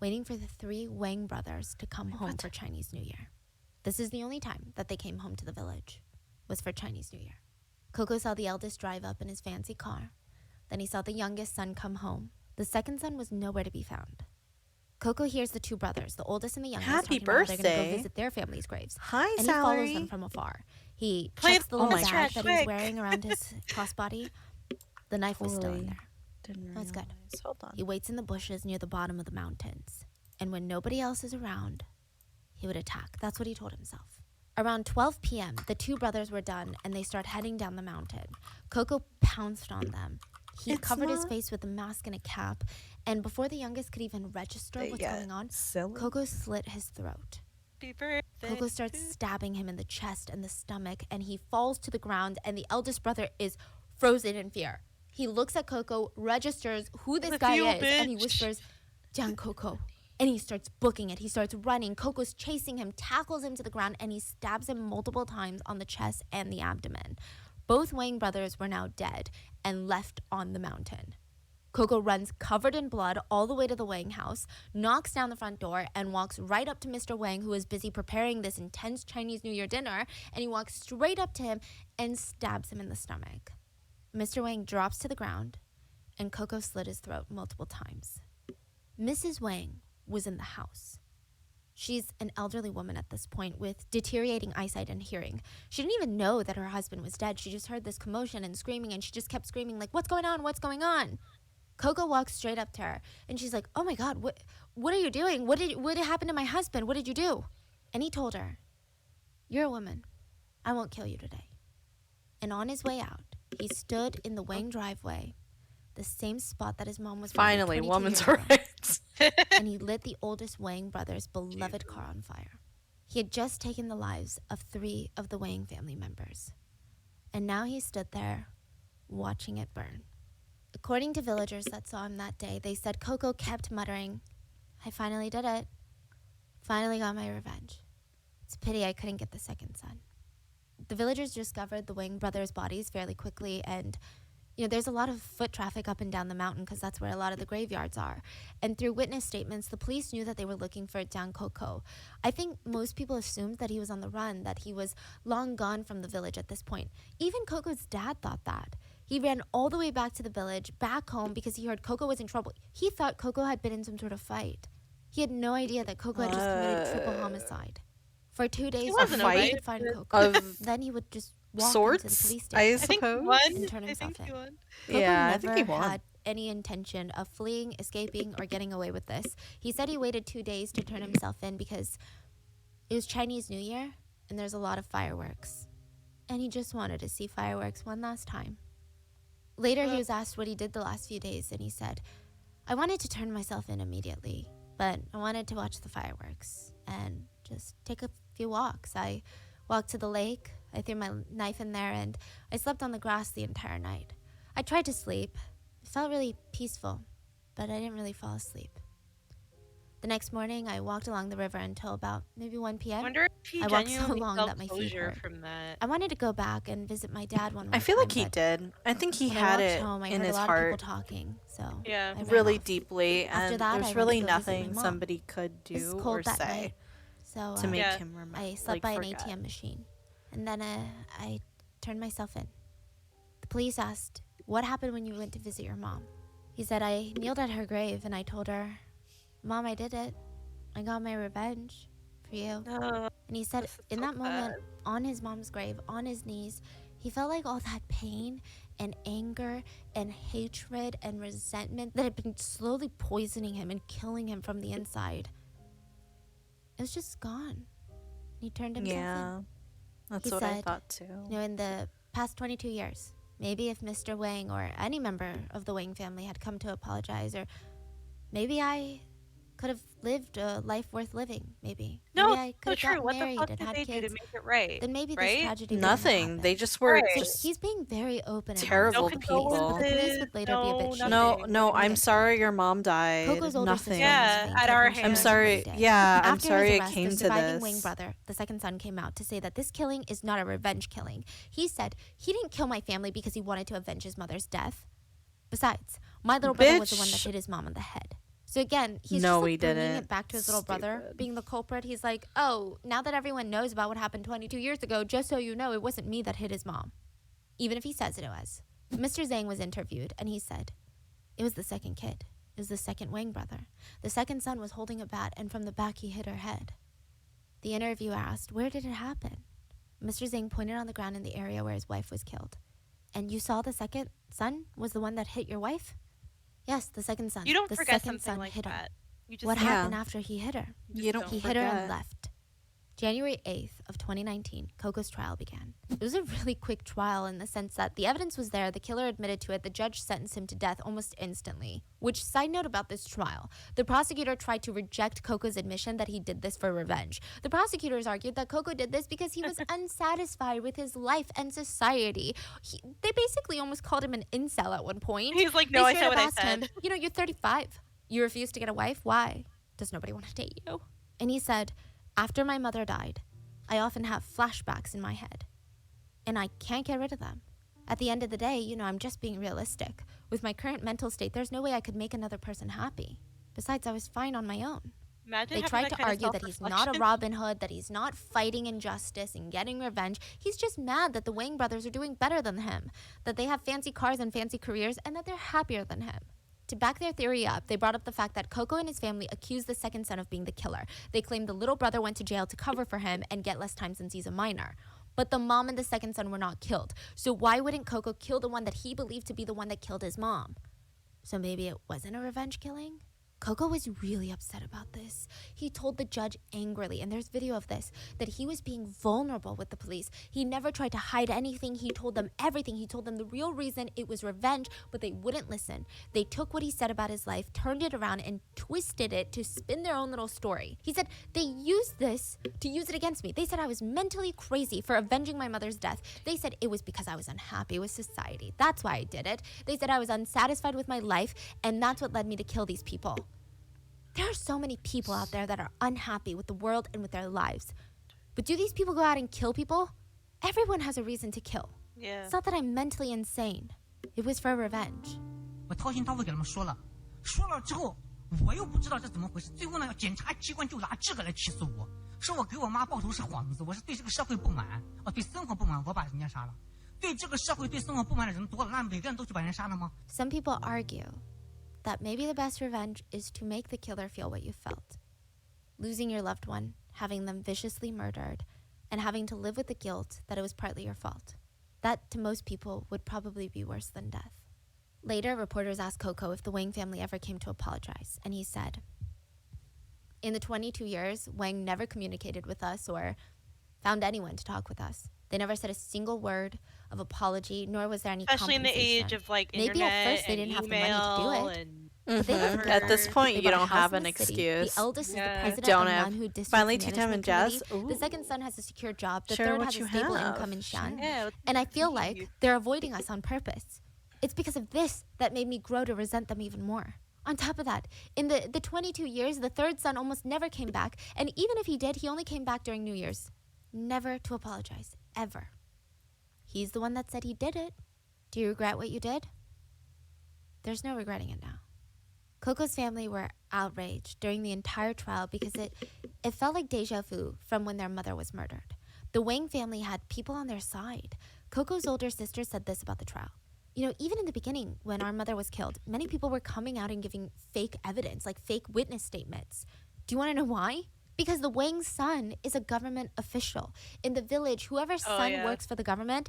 waiting for the 3 Wang brothers to come home for Chinese New Year. This is the only time that they came home to the village, was for Chinese New Year. Coco saw the eldest drive up in his fancy car. Then he saw the youngest son come home. The second son was nowhere to be found. Coco hears the 2 brothers, the oldest and the youngest, Happy talking about how they're going to birthday. go visit their family's graves. Hi, And he follows Salary. them from afar. He Play checks the the little bonus bag track, that he's quick. wearing around his crossbody. The knife was still in Totally. there. Didn't That's good. realize. Hold on. He waits in the bushes near the bottom of the mountains. And when nobody else is around, he would attack. That's what he told himself. Around 12 p.m., the 2 brothers were done and they start heading down the mountain. Coco pounced on them. He It's covered his not- face with a mask and a cap, and before the youngest could even register what's going on, Silly. Coco slit his throat. Happy birthday. Coco starts stabbing him in the chest and the stomach, and he falls to the ground, and the eldest brother is frozen in fear. He looks at Coco, registers who this Look guy you, is, and he bitch. whispers, "Jiang Coco." And he starts booking it. He starts running. Coco's chasing him, tackles him to the ground, and he stabs him multiple times on the chest and the abdomen. Both Wang brothers were now dead and left on the mountain. Coco runs covered in blood all the way to the Wang house, knocks down the front door, and walks right up to Mr. Wang, who is busy preparing this intense Chinese New Year dinner, and he walks straight up to him and stabs him in the stomach. Mr. Wang drops to the ground, and Coco slit his throat multiple times. Mrs. Wang was in the house. She's an elderly woman at this point with deteriorating eyesight and hearing. She didn't even know that her husband was dead. She just heard this commotion and screaming, and she just kept screaming like, "What's going on? What's going on?" Coco walks straight up to her, and she's like, "Oh my God, what are you doing? What happened to my husband? What did you do?" And he told her, "You're a woman. I won't kill you today." And on his way out, he stood in the Wang driveway, the same spot that his mom was murdered Finally, 22 woman's years ago, rights. and he lit the oldest Wang brothers' beloved car on fire. He had just taken the lives of 3 of the Wang family members, and now he stood there watching it burn. According to villagers that saw him that day, they said Coco kept muttering, "I finally did it. Finally got my revenge. It's a pity I couldn't get the second son." The villagers discovered the Wang brothers' bodies fairly quickly, and there's a lot of foot traffic up and down the mountain because that's where a lot of the graveyards are. And through witness statements, the police knew that they were looking for Jiang Coco. I think most people assumed that he was on the run, that he was long gone from the village at this point. Even Coco's dad thought that. He ran all the way back to the village, back home, because he heard Coco was in trouble. He thought Coco had been in some sort of fight. He had no idea that Coco had just committed triple homicide. For 2 days, wasn't before a he fight could find Coco, of then he would just walk into the sorts, police I station. I think he suppose. won. And turn I himself think he in. won. Coco Yeah, I never think he won. had any intention of fleeing, escaping, or getting away with this. He said he waited 2 days to turn himself in because it was Chinese New Year and there's a lot of fireworks. And he just wanted to see fireworks one last time. Later, he was asked what he did the last few days, and he said, "I wanted to turn myself in immediately, but I wanted to watch the fireworks and just take a few walks. I walked to the lake, I threw my knife in there, and I slept on the grass the entire night. I tried to sleep. It felt really peaceful, but I didn't really fall asleep. The next morning, I walked along the river until about maybe 1 I p.m. wonder if he I walked so genuinely long felt that my feet closure hurt. from that. I wanted to go back and visit my dad one more I feel like time, he but did. I think he when I had walked it home, I in heard his a lot of heart people talking, so Yeah. I ran really off. deeply, After and that, I there's went really to go visit my nothing mom. somebody could It was do cold or that say night, so to make Yeah. him remember. I slept by forget. an ATM machine, and then I turned myself in. The police asked, "What happened when you went to visit your mom?" He said, "I kneeled at her grave and I told her, 'Mom, I did it. I got my revenge for you.'" No. And he said This is in so that moment, on his mom's grave, on his knees, he felt like all that pain and anger and hatred and resentment that had been slowly poisoning him and killing him from the inside, it was just gone. He turned himself in. Yeah, that's He what I said, thought too. In the past 22 years, maybe if Mr. Wang or any member of the Wang family had come to apologize, or maybe I could have lived a life worth living, maybe. No, Maybe I could so have true. gotten What the married fuck and did had they do to kids. make it right? Then maybe this right? tragedy wouldn't have Nothing. They happened. just were Right. So just he's being very open and terrible honest with the police, people. but the police condolences, would later be a bit no shady. no, nothing. no. Let me I'm get to sorry it. your mom died. Coco's older sister Nothing. Yeah, was fainted at our when she I'm hands. learned of what he sorry. did. Yeah, I'm After sorry his it arrest, came the to surviving Wang this. brother, the second son, came out to say that this killing is not a revenge killing. He said he didn't kill my family because he wanted to avenge his mother's death. Besides, my little brother was the one that Bitch. hit his mom on the head. So again, he's No, just like he bringing didn't. it back to his little brother Stupid. being the culprit. He's like, oh, now that everyone knows about what happened 22 years ago, just so you know, it wasn't me that hit his mom. Even if he says it was. Mr. Zhang was interviewed, and he said, it was the second kid. It was the second Wang brother. The second son was holding a bat, and from the back he hit her head. The interviewer asked, where did it happen? Mr. Zhang pointed on the ground in the area where his wife was killed. And you saw the second son was the one that hit your wife? Yes, the second son. You don't the forget second something son like hit her. that. You just What Yeah. happened after he hit her? You don't He forget. hit her and left. January 8th of 2019, Coco's trial began. It was a really quick trial in the sense that the evidence was there, the killer admitted to it, the judge sentenced him to death almost instantly. Which, side note about this trial, the prosecutor tried to reject Coco's admission that he did this for revenge. The prosecutors argued that Coco did this because he was unsatisfied with his life and society. They basically almost called him an incel at one point. He's like, no, They I straight said up what I asked him, said. you know, you're 35. You refuse to get a wife? Why? Does nobody want to date you? And he said, after my mother died, I often have flashbacks in my head, and I can't get rid of them. At the end of the day, you know, I'm just being realistic. With my current mental state, there's no way I could make another person happy. Besides, I was fine on my own. Imagine They having tried that to kind of argue that he's not a self-reflection. Robin Hood, that he's not fighting injustice and getting revenge. He's just mad that the Wang brothers are doing better than him, that they have fancy cars and fancy careers, and that they're happier than him. To back their theory up, they brought up the fact that Coco and his family accused the second son of being the killer. They claimed the little brother went to jail to cover for him and get less time since he's a minor. But the mom and the second son were not killed. So why wouldn't Coco kill the one that he believed to be the one that killed his mom? So maybe it wasn't a revenge killing? Coco was really upset about this. He told the judge angrily, and there's video of this, that he was being vulnerable with the police. He never tried to hide anything. He told them everything. He told them the real reason it was revenge, but they wouldn't listen. They took what he said about his life, turned it around, and twisted it to spin their own little story. He said, they used this to use it against me. They said I was mentally crazy for avenging my mother's death. They said it was because I was unhappy with society. That's why I did it. They said I was unsatisfied with my life, and that's what led me to kill these people. There are so many people out there that are unhappy with the world and with their lives. But do these people go out and kill people? Everyone has a reason to kill. Yeah. It's not that I'm mentally insane. It was for revenge. 我掏心掏肺给他们说了，说了之后我又不知道这怎么回事，最后呢，检察机关就拿这个来起诉我，说我给我妈报仇是幌子，我是对这个社会不满，对生活不满，我把人家杀了。对这个社会、对生活不满的人多了，那每个人都去把人杀了吗？ Some people argue that maybe the best revenge is to make the killer feel what you felt. Losing your loved one, having them viciously murdered, and having to live with the guilt that it was partly your fault. That, to most people, would probably be worse than death. Later, reporters asked Coco if the Wang family ever came to apologize, and he said, in the 22 years, Wang never communicated with us or found anyone to talk with us. They never said a single word of apology, nor was there any Especially in the compensation. age of like Maybe internet at first they and didn't have the money to do email it. and But they live in At this Denver. point, They you bought a don't house have in an the city. excuse. The eldest is the Yeah. president Don't of have. Nanhu District Finally, tea time Management and jazz. Committee. The Ooh. second son has a secure job. The Share third what has a you stable have. income in Shan. yeah. And I feel tea. like they're avoiding us on purpose. It's because of this that made me grow to resent them even more. On top of that, in the 22 years, the third son almost never came back. And even if he did, he only came back during New Year's. Never to apologize. Ever. He's the one that said he did it. Do you regret what you did? There's no regretting it now. Coco's family were outraged during the entire trial because it felt like deja vu from when their mother was murdered. The Wang family had people on their side. Coco's older sister said this about the trial. You know, even in the beginning, when our mother was killed, many people were coming out and giving fake evidence, like fake witness statements. Do you want to know why? Because the Wang's son is a government official. In the village, whoever's son yeah. works for the government,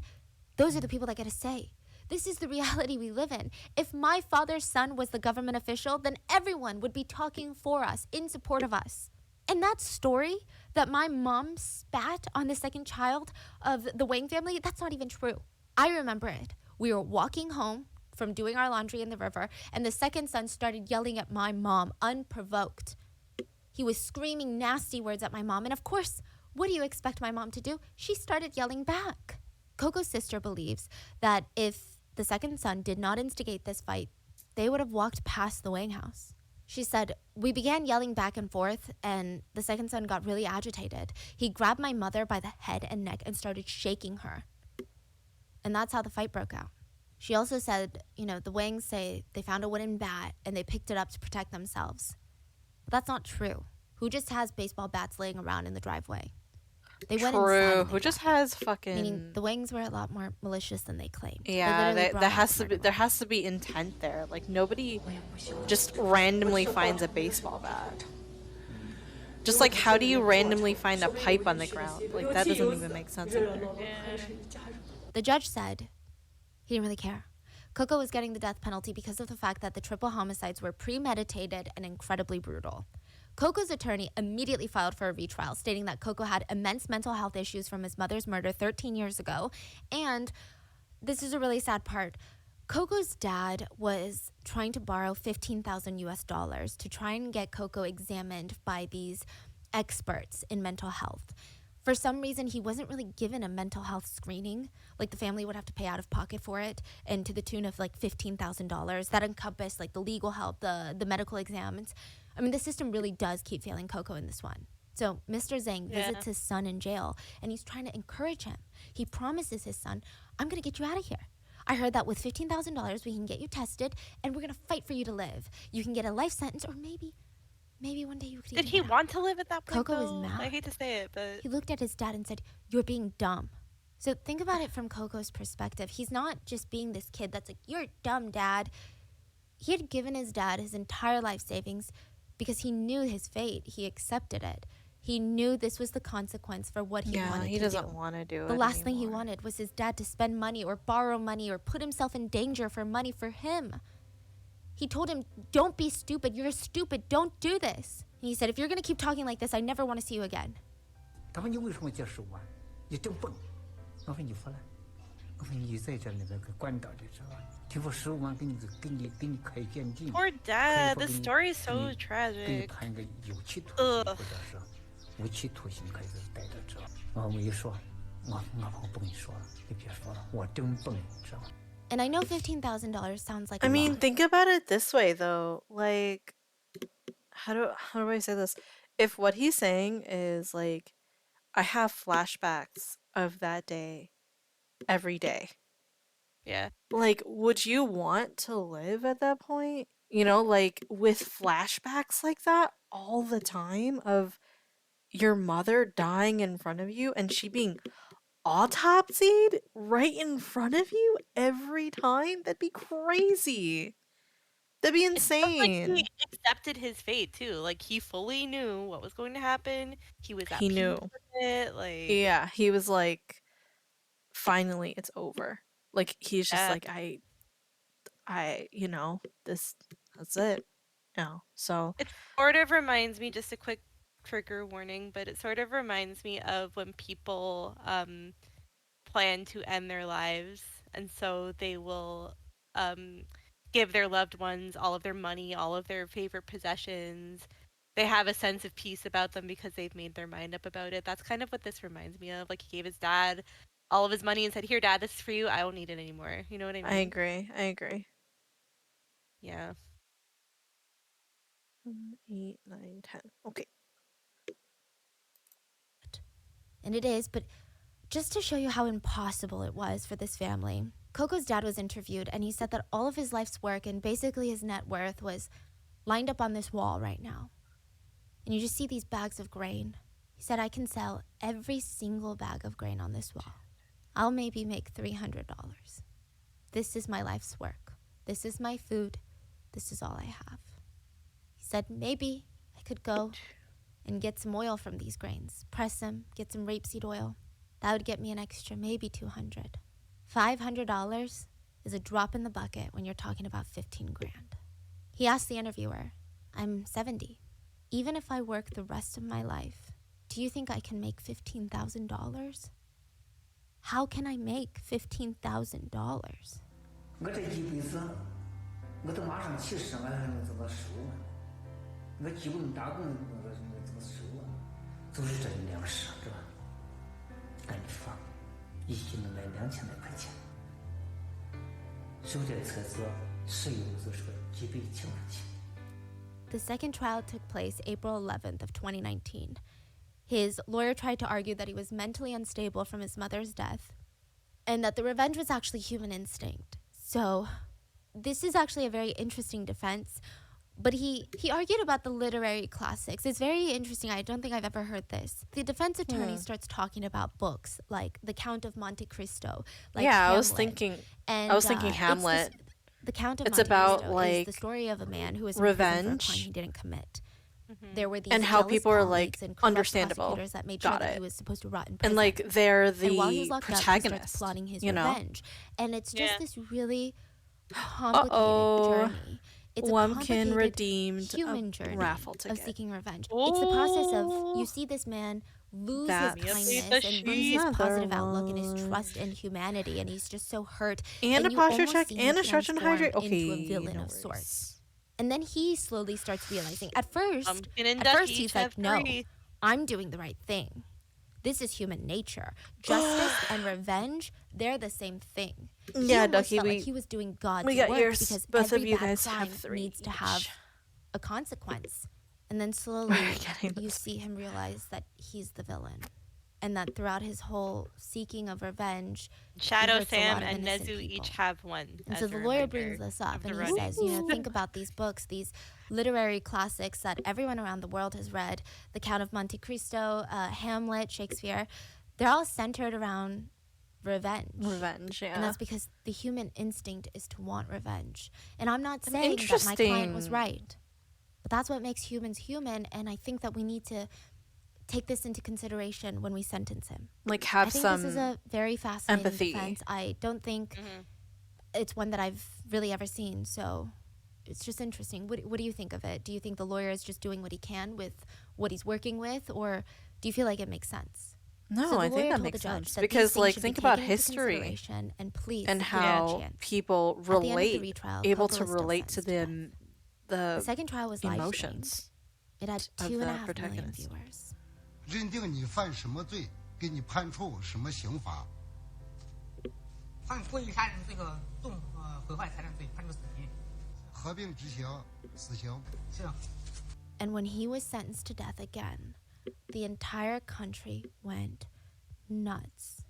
those are the people that get a say. This is the reality we live in. If my father's son was the government official, then everyone would be talking for us, in support of us. And that story that my mom spat on the second child of the Wang family, that's not even true. I remember it. We were walking home from doing our laundry in the river, and the second son started yelling at my mom, unprovoked. He was screaming nasty words at my mom, and of course, what do you expect my mom to do? She started yelling back. Coco's sister believes that if the second son did not instigate this fight, they would have walked past the Wang house. She said, we began yelling back and forth, and the second son got really agitated. He grabbed my mother by the head and neck and started shaking her. And that's how the fight broke out. She also said, the Wangs say they found a wooden bat and they picked it up to protect themselves. But that's not true. Who just has baseball bats laying around in the driveway? They went inside. True. And they Who just left. has fucking? Meaning the Wangs were a lot more malicious than they claimed. They Yeah, literally brought there out has the to be murder there weapon. has to be intent there. Like nobody just randomly finds a baseball bat. Just like how do you randomly find a pipe on the ground? Like that doesn't even make sense either. The judge said he didn't really care. Coco was getting the death penalty because of the fact that the triple homicides were premeditated and incredibly brutal. Coco's attorney immediately filed for a retrial, stating that Coco had immense mental health issues from his mother's murder 13 years ago. And this is a really sad part. Coco's dad was trying to borrow $15,000 to try and get Coco examined by these experts in mental health. For some reason, he wasn't really given a mental health screening. Like the family would have to pay out of pocket for it, and to the tune of like $15,000. That encompassed like the legal help, the medical exams. I mean, the system really does keep failing Coco in this one. So Mr. Zhang visits his son in jail, and he's trying to encourage him. He promises his son, I'm going to get you out of here. I heard that with $15,000, we can get you tested, and we're going to fight for you to live. You can get a life sentence, or maybe one day you could Did even he get out. want to live at that point? Coco was though? mad. I hate to say it, but He looked at his dad and said, you're being dumb. So think about it from Coco's perspective. He's not just being this kid that's like, you're dumb, Dad. He had given his dad his entire life savings because he knew his fate. He accepted it. He knew this was the consequence for what he wanted to do. he doesn't want to do it. The last thing he anymore. wanted was his dad to spend money or borrow money or put himself in danger for money for him. He told him, don't be stupid. You're stupid. Don't do this. And he said, if you're going to keep talking like this, I never want to see you again. 他说你为什么接手啊？你真笨。我说你说了，我说你在这那个管道的时候，听说15万给你开鉴定。 poor dad. The story is so 给你 tragic. 判个有期徒刑或者是无期徒刑，开始待到这。我没说，我不跟你说了，你别说了，我真笨，知道吗？ And I know $15,000 sounds like I a mean, lot. think about it this way though. Like how do I say this? If what he's saying is like I have flashbacks of that day every day. Yeah. Like would you want to live at that point? You know, like with flashbacks like that all the time of your mother dying in front of you and she being autopsied right in front of you every time? That'd be crazy. That'd be It sounds like insane. he accepted his fate too. Like he fully knew what was going to happen. He was at He peace knew. with it. Like Yeah, he was like, finally, it's over. Like he's just Yeah. like, that's it. So it sort of reminds me, just a quick trigger warning, but it sort of reminds me of when people plan to end their lives, and so they will give their loved ones all of their money, all of their favorite possessions. They have a sense of peace about them because they've made their mind up about it. That's kind of what this reminds me of. Like he gave his dad all of his money and said, "Here, Dad, this is for you. I don't need it anymore." You know what I mean? I agree. Yeah. 8, 9, 10. Okay. And it is, but just to show you how impossible it was for this family, Coco's dad was interviewed, and he said that all of his life's work and basically his net worth was lined up on this wall right now. And you just see these bags of grain. He said, I can sell every single bag of grain on this wall. I'll maybe make $300. This is my life's work. This is my food. This is all I have. He said, maybe I could go and get some oil from these grains, press them, get some rapeseed oil. That would get me an extra maybe $200. $500 is a drop in the bucket when you're talking about 15 grand. He asked the interviewer, I'm 70. Even if I work the rest of my life, do you think I can make $15,000? How can I make $15,000? 我这一辈子，我都马上70了，还能怎么收呢？我基本打工，我都是这粮食，是吧？赶紧放，一斤能卖2000来块钱。手电车子使用就是个几百千块钱。 The second trial took place April 11th of 2019. His lawyer tried to argue that he was mentally unstable from his mother's death and that the revenge was actually human instinct. So this is actually a very interesting defense, but he argued about the literary classics. It's very interesting. I don't think I've ever heard this. The defense attorney starts talking about books like The Count of Monte Cristo, like yeah, Hamlet. I was thinking And, Hamlet. The Count of It's Monte about, Cristo like, is the story of a man who was in prison for a revenge. crime he didn't commit. There were these And how jealous people are, like, colleagues and corrupt understandable. prosecutors that made sure Got that it. he was supposed to rot in prison. And like they're And while the he's locked up, he protagonist, starts plotting his you know. revenge. And it's just Yeah. this really complicated journey. It's a Wumpkin complicated redeemed human a journey raffle of ticket. seeking revenge. It's the process of, Ooh. you see this man lose That's his kindness the and lose his sheep. positive outlook and his Other trust in humanity, and he's just so hurt. And a you posture almost check see him and a stretch and transformed hydrate. Okay, into a villain no of sorts. worries. And then he slowly starts realizing, at first Pumpkin and at first Duckie he's each like, have no, 3. I'm doing the right thing. This is human nature. Justice and revenge, they're the same thing. He Yeah, almost Duckie, felt we like he was doing God's we got work yours. because Both every of you bad guys crime have 3 needs to each. have a consequence. And then slowly Getting you this. see him realize that he's the villain. And that throughout his whole seeking of revenge, Shadow hurts a Sam lot of and innocent Nezu people. each have 1. And as so a the lawyer reminder brings this up of and the he says, running. think about these books, these literary classics that everyone around the world has read, The Count of Monte Cristo, Hamlet, Shakespeare. They're all centered around revenge. Revenge, yeah. And that's because the human instinct is to want revenge. And I'm not saying that my client was Interesting. right, but that's what makes humans human. And I think that we need to take this into consideration when we sentence him. like I have think some this is a very fascinating empathy. defense. I don't think Mhm. it's one that I've really ever seen. So it's just interesting. What do you think of it? Do you think the lawyer is just doing what he can with what he's working with, or do you feel like it makes sense? No, So the I think lawyer that told makes the judge sense that because these things like should think be about taken into history consideration and please and give him a how chance. people At the end of the relate retrial, able Coco to is still relate to sentenced to them The the second trial was live streamed. emotions. It had of 2.5 the million protagonist. viewers. 认定你犯什么罪，给你判处什么刑罚。犯故意杀人这个毁坏财产罪，判处死刑。合并执行死刑。是啊。 And when he was sentenced to death again, the entire country went nuts.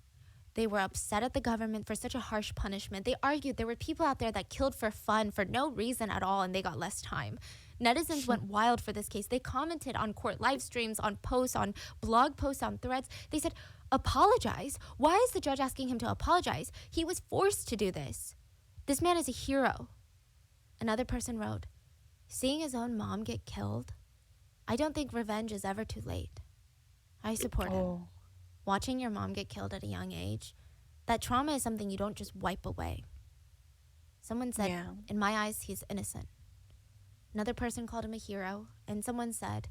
They were upset at the government for such a harsh punishment. They argued there were people out there that killed for fun for no reason at all and they got less time. Netizens went wild for this case. They commented on court live streams, on posts, on blog posts, on threads. They said, apologize? Why is the judge asking him to apologize? He was forced to do this. This man is a hero. Another person wrote, seeing his own mom get killed, I don't think revenge is ever too late. I support him. Watching your mom get killed at a young age, that trauma is something you don't just wipe away. Someone said, Yeah. in my eyes, he's innocent. Another person called him a hero, and someone said,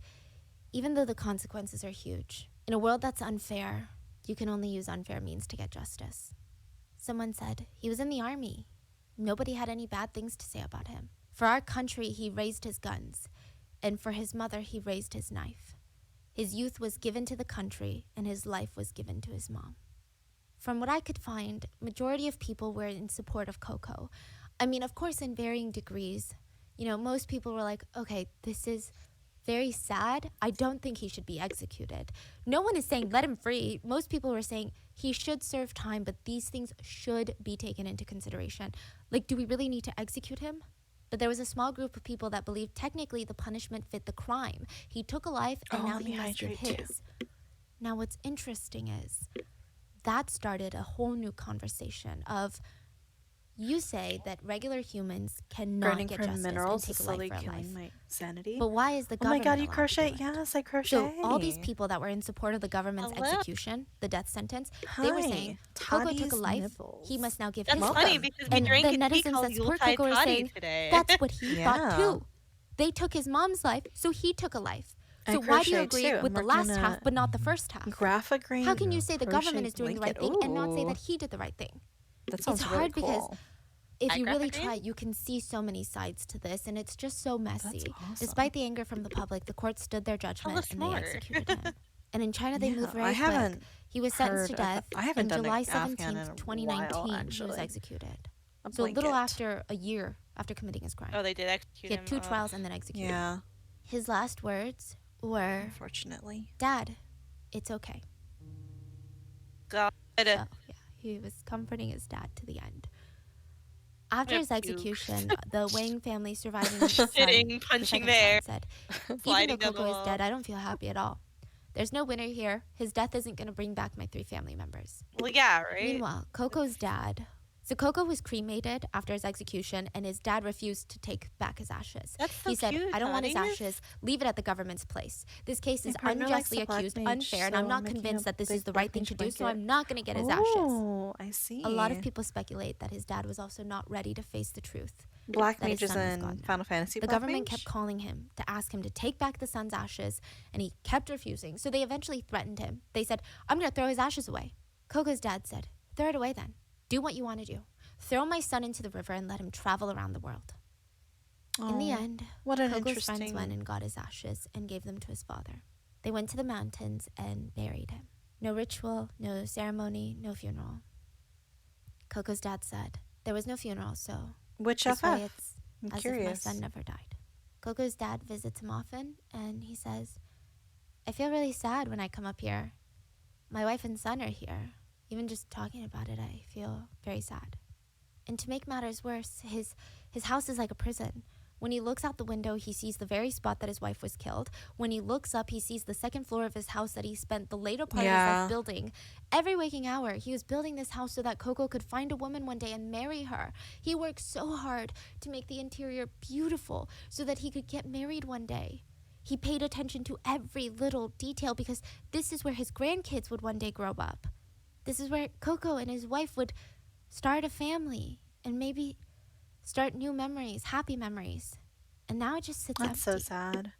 even though the consequences are huge, in a world that's unfair, you can only use unfair means to get justice. Someone said, he was in the army. Nobody had any bad things to say about him. For our country, he raised his guns, and for his mother, he raised his knife. His youth was given to the country, and his life was given to his mom. From what I could find, majority of people were in support of Coco. I mean, of course, in varying degrees. You know, most people were like, okay, this is very sad. I don't think he should be executed. No one is saying let him free. Most people were saying he should serve time, but these things should be taken into consideration. Like, do we really need to execute him? But there was a small group of people that believed technically the punishment fit the crime. He took a life, and now let he me must give hydrate too. his. Now, what's interesting is that started a whole new conversation of, you say that regular humans cannot Burning get for justice minerals and is take a life slowly for a life. killing my sanity. But why is the Oh my government god, you allowed to crochet? do it? Yes, I crochet. So all these people that were in support of the government's Hello? execution, the death sentence, they were saying, Hi, Coco took a Toddy's life, nipples. he must now give That's his funny life. because we And drank the a tea netizens called that support Yuletide Coco were Toddy saying, today. that's what he Yeah. thought too. They took his mom's life, so he took a life. I So why do you crochet agree too. with the We're last gonna half but not the first half? Graphic How can you say the government is doing the right thing and not say Ooh, that he did the right thing? that sounds It's really hard because cool. if I you really graphic try, you can see so many sides to this, and it's just so messy. awesome. Despite the anger from the public, the court stood their judgment and they smart. executed him. And in China, they move Yeah, I very quick. haven't He was sentenced to heard. death, I haven't and done July an Afghan 17th, in a 2019, while, he was actually. executed. A So a little blanket. after a year after committing his crime. Oh, they did execute He had him. 2 Ugh. trials and then executed. Yeah, His last words were, unfortunately. "Dad, it's okay." God. So, yeah, he was comforting his dad to the end. After Yeah, his puke. execution, the Wang family surviving son, Sitting, the punching second there, son, said, "Even sliding though down the Coco is wall. dead, I don't feel happy at all. There's no winner here. His death isn't going to bring back my 3 family members." Well, yeah, right? Meanwhile, Coco's dad. So Coco was cremated after his execution, and his dad refused to take back his ashes. That's so He said, cute, "I don't want his honey. ashes. Leave it at the government's place. This case is My partner likes unjustly the black accused, mage, unfair, and I'm so not making convinced a that this big is the black right thing mage to do, so blanket. I'm not going to get his ashes." Oh, I see. A lot of people speculate that his dad was also not ready to face the truth. Black that his mages son was in gone now. Final Fantasy. The Black government mage? kept calling him to ask him to take back the son's ashes, and he kept refusing. So they eventually threatened him. They said, "I'm going to throw his ashes away." Coco's dad said, "Throw it away then. Do what you want to do. Throw my son into the river and let him travel around the world." In the Oh, end, what an Coco's friends interesting. went and got his ashes and gave them to his father. They went to the mountains and buried him. No ritual, no ceremony, no funeral. Coco's dad said, "There was no funeral, so Which this way FF? it's I'm as curious. if my son never died." Coco's dad visits him often, and he says, "I feel really sad when I come up here. My wife and son are here. Even just talking about it, I feel very sad." And to make matters worse, his house is like a prison. When he looks out the window, he sees the very spot that his wife was killed. When he looks up, he sees the second floor of his house that he spent the later part of his Yeah. life building. Every waking hour, he was building this house so that Coco could find a woman one day and marry her. He worked so hard to make the interior beautiful so that he could get married one day. He paid attention to every little detail because this is where his grandkids would one day grow up. This is where Coco and his wife would start a family and maybe start new memories, happy memories. And now it just sits That's so empty. sad.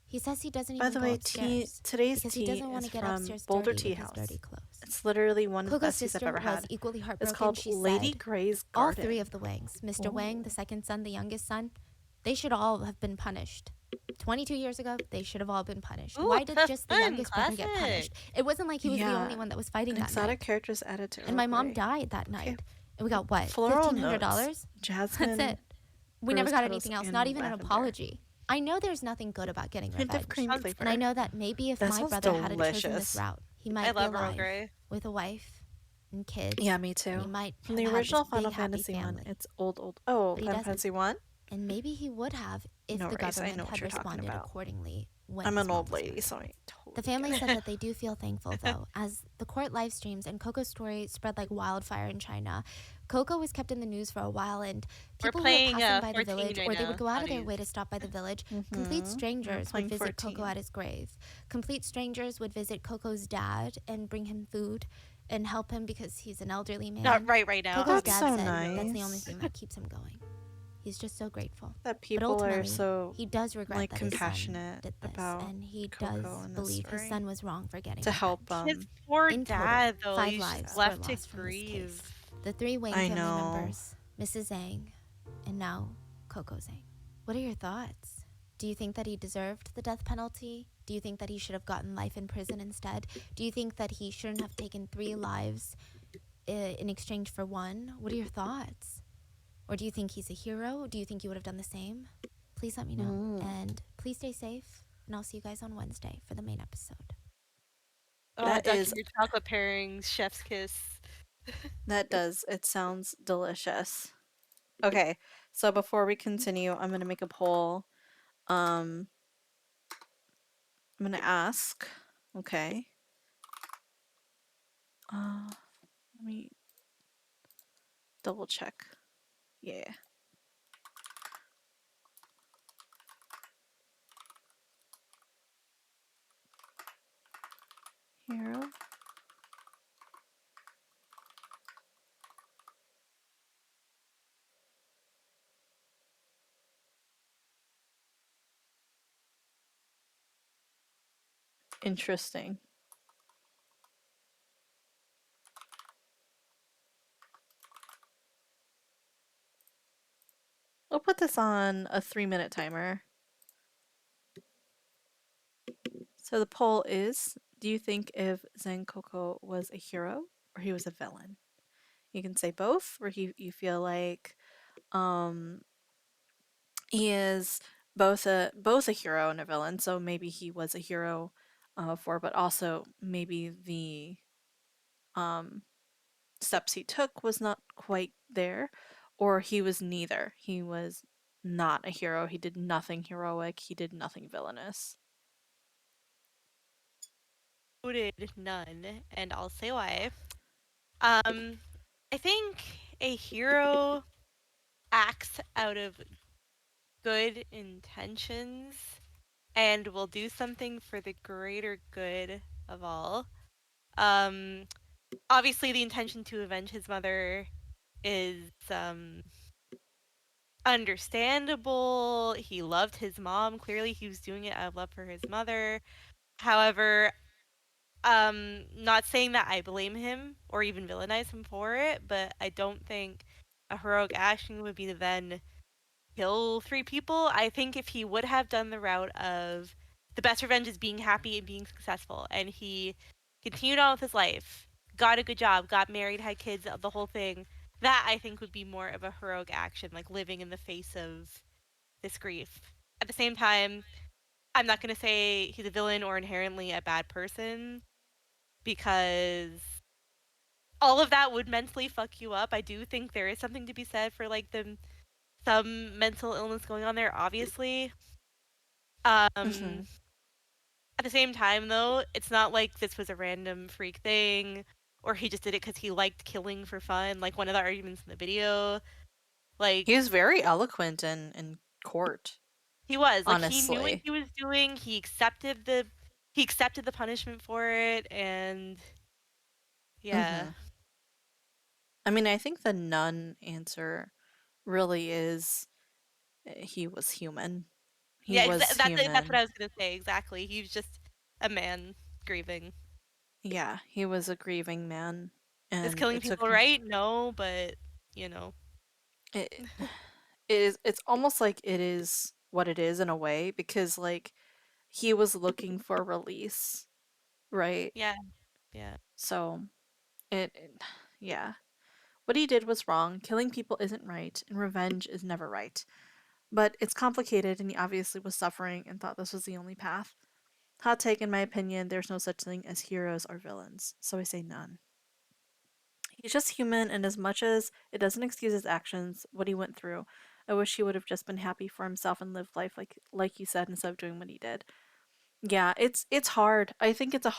He says he doesn't By even the go way, upstairs today's because he tea doesn't want is to get from upstairs Boulder dirty Tea with his House. dirty clothes. It's literally one of the Coco's best teas I've sister ever was had. equally heartbroken. It's called She Lady said, Gray's all Garden. 3 of the Wangs, Mr. Wang, the second son, the youngest son, they should all have been punished. 22 years ago, they should have all been punished. Ooh, Why did tough just the fun, youngest brother get punished? It wasn't like he was the Yeah, only one that was fighting An that exotic night. characters added to And my Earl mom Grey. died that night. And we got what? Floral $1,500? notes. Jasmine. That's it. We never rose got petals, anything else, and not even an lavender. apology. I know there's nothing good about getting Hint revenge. of cream flavor. And I know that maybe if That my sounds brother had chosen this delicious. route, he might I be love Earl alive Grey. with a wife and kids. Yeah, me And too. he might From have the had original this big, Final happy Fantasy one, family. it's old. Oh, But he Final doesn't. Fantasy one. And maybe he would have if No the worries, I government know what had you're talking responded about. accordingly when I'm his an mom old was lady, murdered. so I totally. The family get said that they do feel thankful, though, as the court live streams and Coco's story spread like wildfire in China. Coco was kept in the news for a while, and We're people who playing, were passing by the 14 village, right or they now, would go out of their audience. way to stop by the village, complete strangers playing would visit 14. Coco at his grave. Complete strangers would visit Coco's dad and bring him food and help him because he's an elderly man. Not right now. Coco's That's dad so said that's the only nice. thing that keeps him going. He's just so grateful. That But people ultimately, are so he does regret like that his son compassionate did this, about and he Coco does in this believe his story. son was wrong for getting to help. revenge. His poor In total, dad, though, 5 he's lives just were left to lost from this case. grieve. The 3 Wayne I family know. members, Mrs. Zhang, and now Coco Zhang. What are your thoughts? Do you think that he deserved the death penalty? Do you think that he should have gotten life in prison instead? Do you think that he shouldn't have taken 3 lives in exchange for 1? What are your thoughts? Or do you think he's a hero? Do you think you would have done the same? Please let me know. And please stay safe. And I'll see you guys on Wednesday for the main episode. Oh, That Duckie, is- your chocolate pairings, chef's kiss. That does. It sounds delicious. Okay, so before we continue, I'm gonna make a poll. I'm gonna ask. Okay. Let me double check. Yeah. Hero. Interesting. I'll put this on a 3-minute timer. So the poll is, do you think if Zenkoko was a hero or he was a villain? You can say both, or you feel like um he is both a hero and a villain. So maybe he was a hero but also maybe the um steps he took was not quite there, or he was neither. He was not a hero. He did nothing heroic. He did nothing villainous. Voted none, and I'll say why. Um, I think a hero acts out of good intentions and will do something for the greater good of all. Um, Obviously, the intention to avenge his mother is understandable. He loved his mom. Clearly, he was doing it out of love for his mother. However, not saying that I blame him or even villainize him for it, but I don't think a heroic action would be to then kill 3 people. I think if he would have done the route of the best revenge is being happy and being successful, and he continued on with his life, got a good job, got married, had kids, the whole thing, that I think would be more of a heroic action, like living in the face of this grief. At the same time, I'm not going to say he's a villain or inherently a bad person because all of that would mentally fuck you up. I do think there is something to be said for like the some mental illness going on there, obviously. Mm-hmm. At the same time, though, it's not like this was a random freak thing or he just did it because he liked killing for fun. Like one of the arguments in the video, He like was very eloquent in court, he was like he knew what honestly. he was doing. He accepted the punishment for it, and yeah, Mm-hmm. I mean, I think the nun answer really is he was human. He yeah. was That's what human. I was gonna say. Exactly. He was just a man grieving. Yeah, he was a grieving man, Is and killing it took people right? No, but you know. it. It's almost like it is what it is in a way because like he was looking for release, right? Yeah, yeah. So it yeah. What he did was wrong. Killing people isn't right, and revenge is never right. But it's complicated, and he obviously was suffering and thought this was the only path. Hot take, in my opinion, there's no such thing as heroes or villains, so I say none. He's just human, and as much as it doesn't excuse his actions, what he went through, I wish he would have just been happy for himself and lived life like you said instead of doing what he did. Yeah, it's hard. I think it's a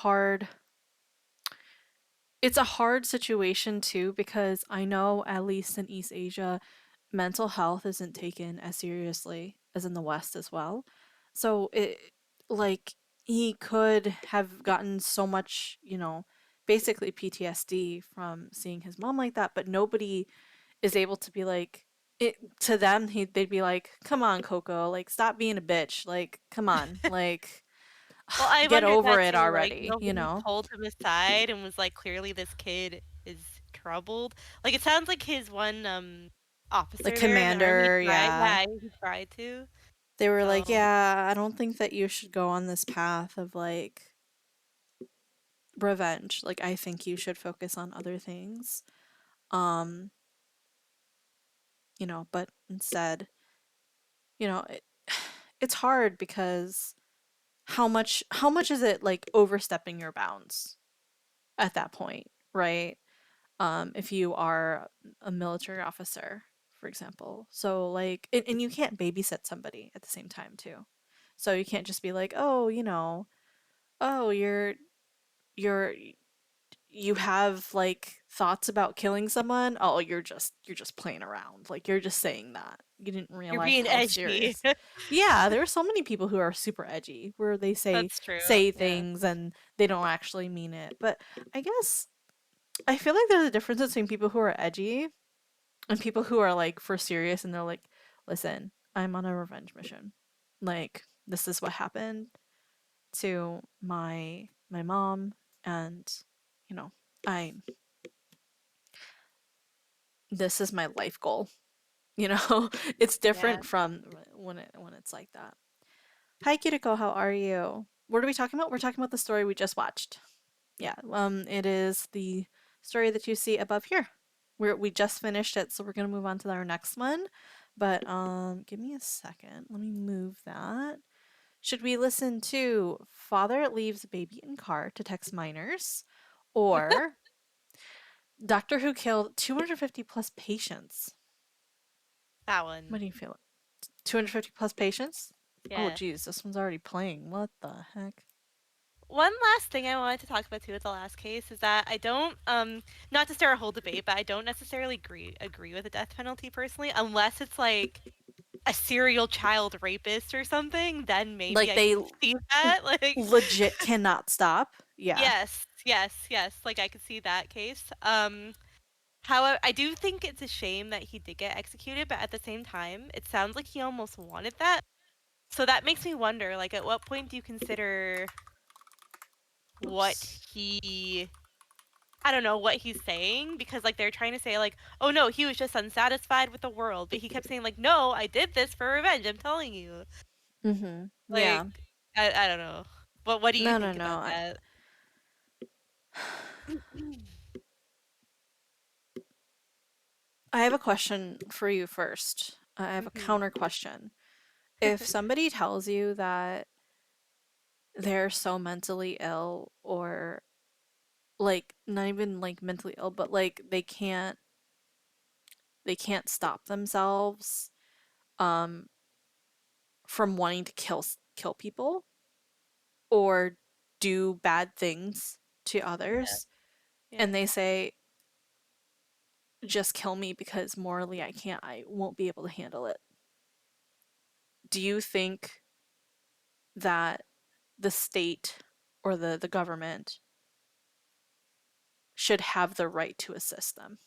hard situation too because I know at least in East Asia, mental health isn't taken as seriously as in the West as well. So it like he could have gotten so much, basically PTSD from seeing his mom like that, but nobody is able to be like it to them they'd be like, "Come on, Coco, like stop being a bitch. Like, come on. Like Well, I get wondered over that it too. Like already, you nobody know?" pulled him aside and was like, clearly this kid is troubled. Like it sounds like his one Like officer there in the army Commander, tried. yeah. Yeah, he tried to. They were like, So "Yeah, I don't think that you should go on this path of like revenge. Like I think you should focus on other things." Um, but instead, it, it's hard because how much is it like overstepping your bounds at that point, right? If you are a military officer, for example. So like and you can't babysit somebody at the same time too. So you can't just be like, "Oh, oh, you're you have like thoughts about killing someone. Oh, you're just playing around. Like you're just saying that. You didn't you're realize being how edgy. serious." Yeah, there are so many people who are super edgy where they say That's true. say Yeah. things and they don't actually mean it. But I guess I feel like there's a difference between people who are edgy and people who are like for serious and they're like, "Listen, I'm on a revenge mission. Like this is what happened to my mom and you know, I this is my life goal." You know, it's Yeah. different from when it's like that. Hi Kiriko, how are you? what are we talking about? We're talking about the story we just watched. Yeah, it is the story that you see above here. We just finished it, so we're gonna move on to our next one. But give me a second. Let me move that. Should we listen to Father Leaves Baby in Car to Text Minors, or Doctor Who Killed 250 plus patients? That one. What do you feel? 250 plus patients? Oh, Yeah. geez, this one's already playing. What the heck? One last thing I wanted to talk about too with the last case is that I don't not to start a whole debate, but I don't necessarily agree with the death penalty personally, unless it's like a serial child rapist or something, then maybe Like I they can see that. Like legit cannot stop. Yeah. yes, yes, yes. Like I could see that case. However, I do think it's a shame that he did get executed, but at the same time, it sounds like he almost wanted that. So that makes me wonder, like, at what point do you consider what Oops. he I don't know what he's saying because like they're trying to say like, oh no, he was just unsatisfied with the world, but he kept saying like, no, I did this for revenge. I'm telling you. Mm-hmm. Like, Yeah. I don't know. What do you No, no, think no. about that? I have a question for you first. I have a Mhm. counter question. If somebody tells you that they're so mentally ill, or like not even like mentally ill, but like they can't stop themselves um from wanting to kill people or do bad things to Yeah, others, yeah. and they say just kill me because morally I won't be able to handle it. Do you think that the state or the government should have the right to assist them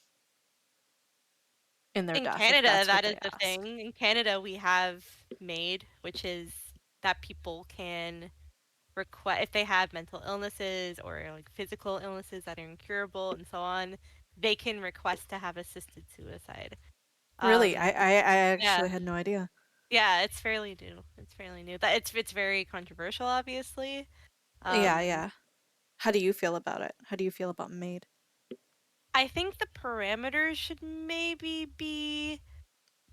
in their In death if Canada, that's what that is they the ask? thing. In Canada, we have MAID, which is that people can request if they have mental illnesses or like physical illnesses that are incurable and so on, they can request to have assisted suicide. Really? I, Um, I, I yeah, actually had no idea. yeah, it's fairly new. It's fairly new. That it's very controversial, obviously. Yeah, Um, yeah. How do you feel about it? How do you feel about Maid? I think the parameters should maybe be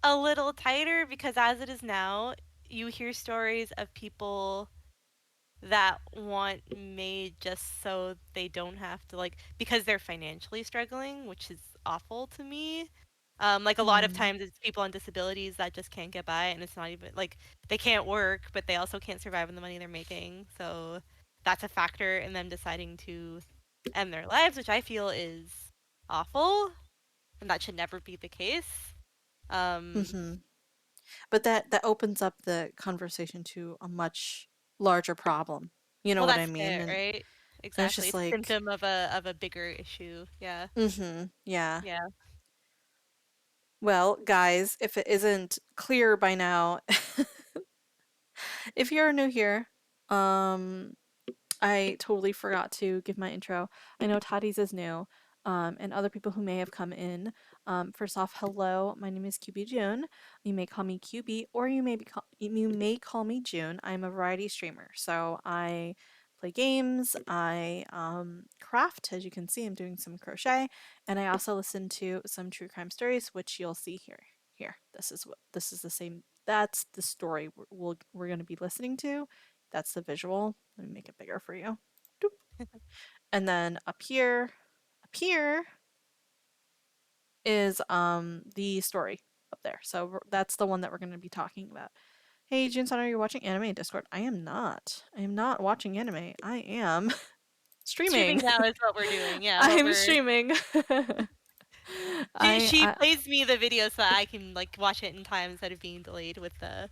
a little tighter because as it is now, you hear stories of people that want made just so they don't have to like because they're financially struggling, which is awful to me. Like a lot of Hmm. times it's people on disabilities that just can't get by and it's not even like they can't work, but they also can't survive on the money they're making. So that's a factor in them deciding to end their lives, which I feel is awful and that should never be the case. Um, Hmm. But that opens up the conversation to a much larger problem. You know well what I that's mean? it, And right? it's Exactly. just It's a like, symptom of a bigger issue. Yeah. yeah. Yeah. Well, guys, if it isn't clear by now, if you're new here, um, I totally forgot to give my intro. I know Toddy's is new, and other people who may have come in. First off, hello. My name is QBJun. You may call me QB, or you may call me June. I'm a variety streamer, so I play games. I craft, as you can see. I'm doing some crochet, and I also listen to some true crime stories, which you'll see here. Here, this is the same. That's the story we're going to be listening to. That's the visual. Let me make it bigger for you. Doop. And then up here is the story up there. So that's the one that we're going to be talking about. Hey, Junson, are you watching anime in Discord? I am not. I am not watching anime. I am Streaming streaming. now is what we're doing. Yeah, what I'm we're streaming. she I plays me the video so that I can like watch it in time instead of being delayed with the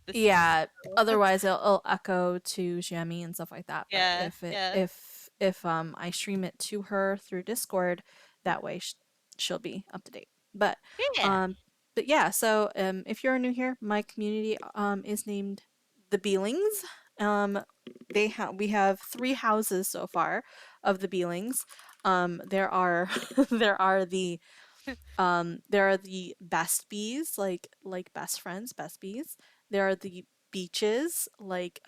stream. Yeah, otherwise it'll echo to Shami and stuff like that. But Yeah, if it yeah. if I stream it to her through Discord, that way she'll be up to date. But Yeah. um but yeah, so if you're new here, my community is named the Beelings. Um we have 3 houses so far of the Beelings. There are there are the best bees, like best friends, best bees. There are the beaches, like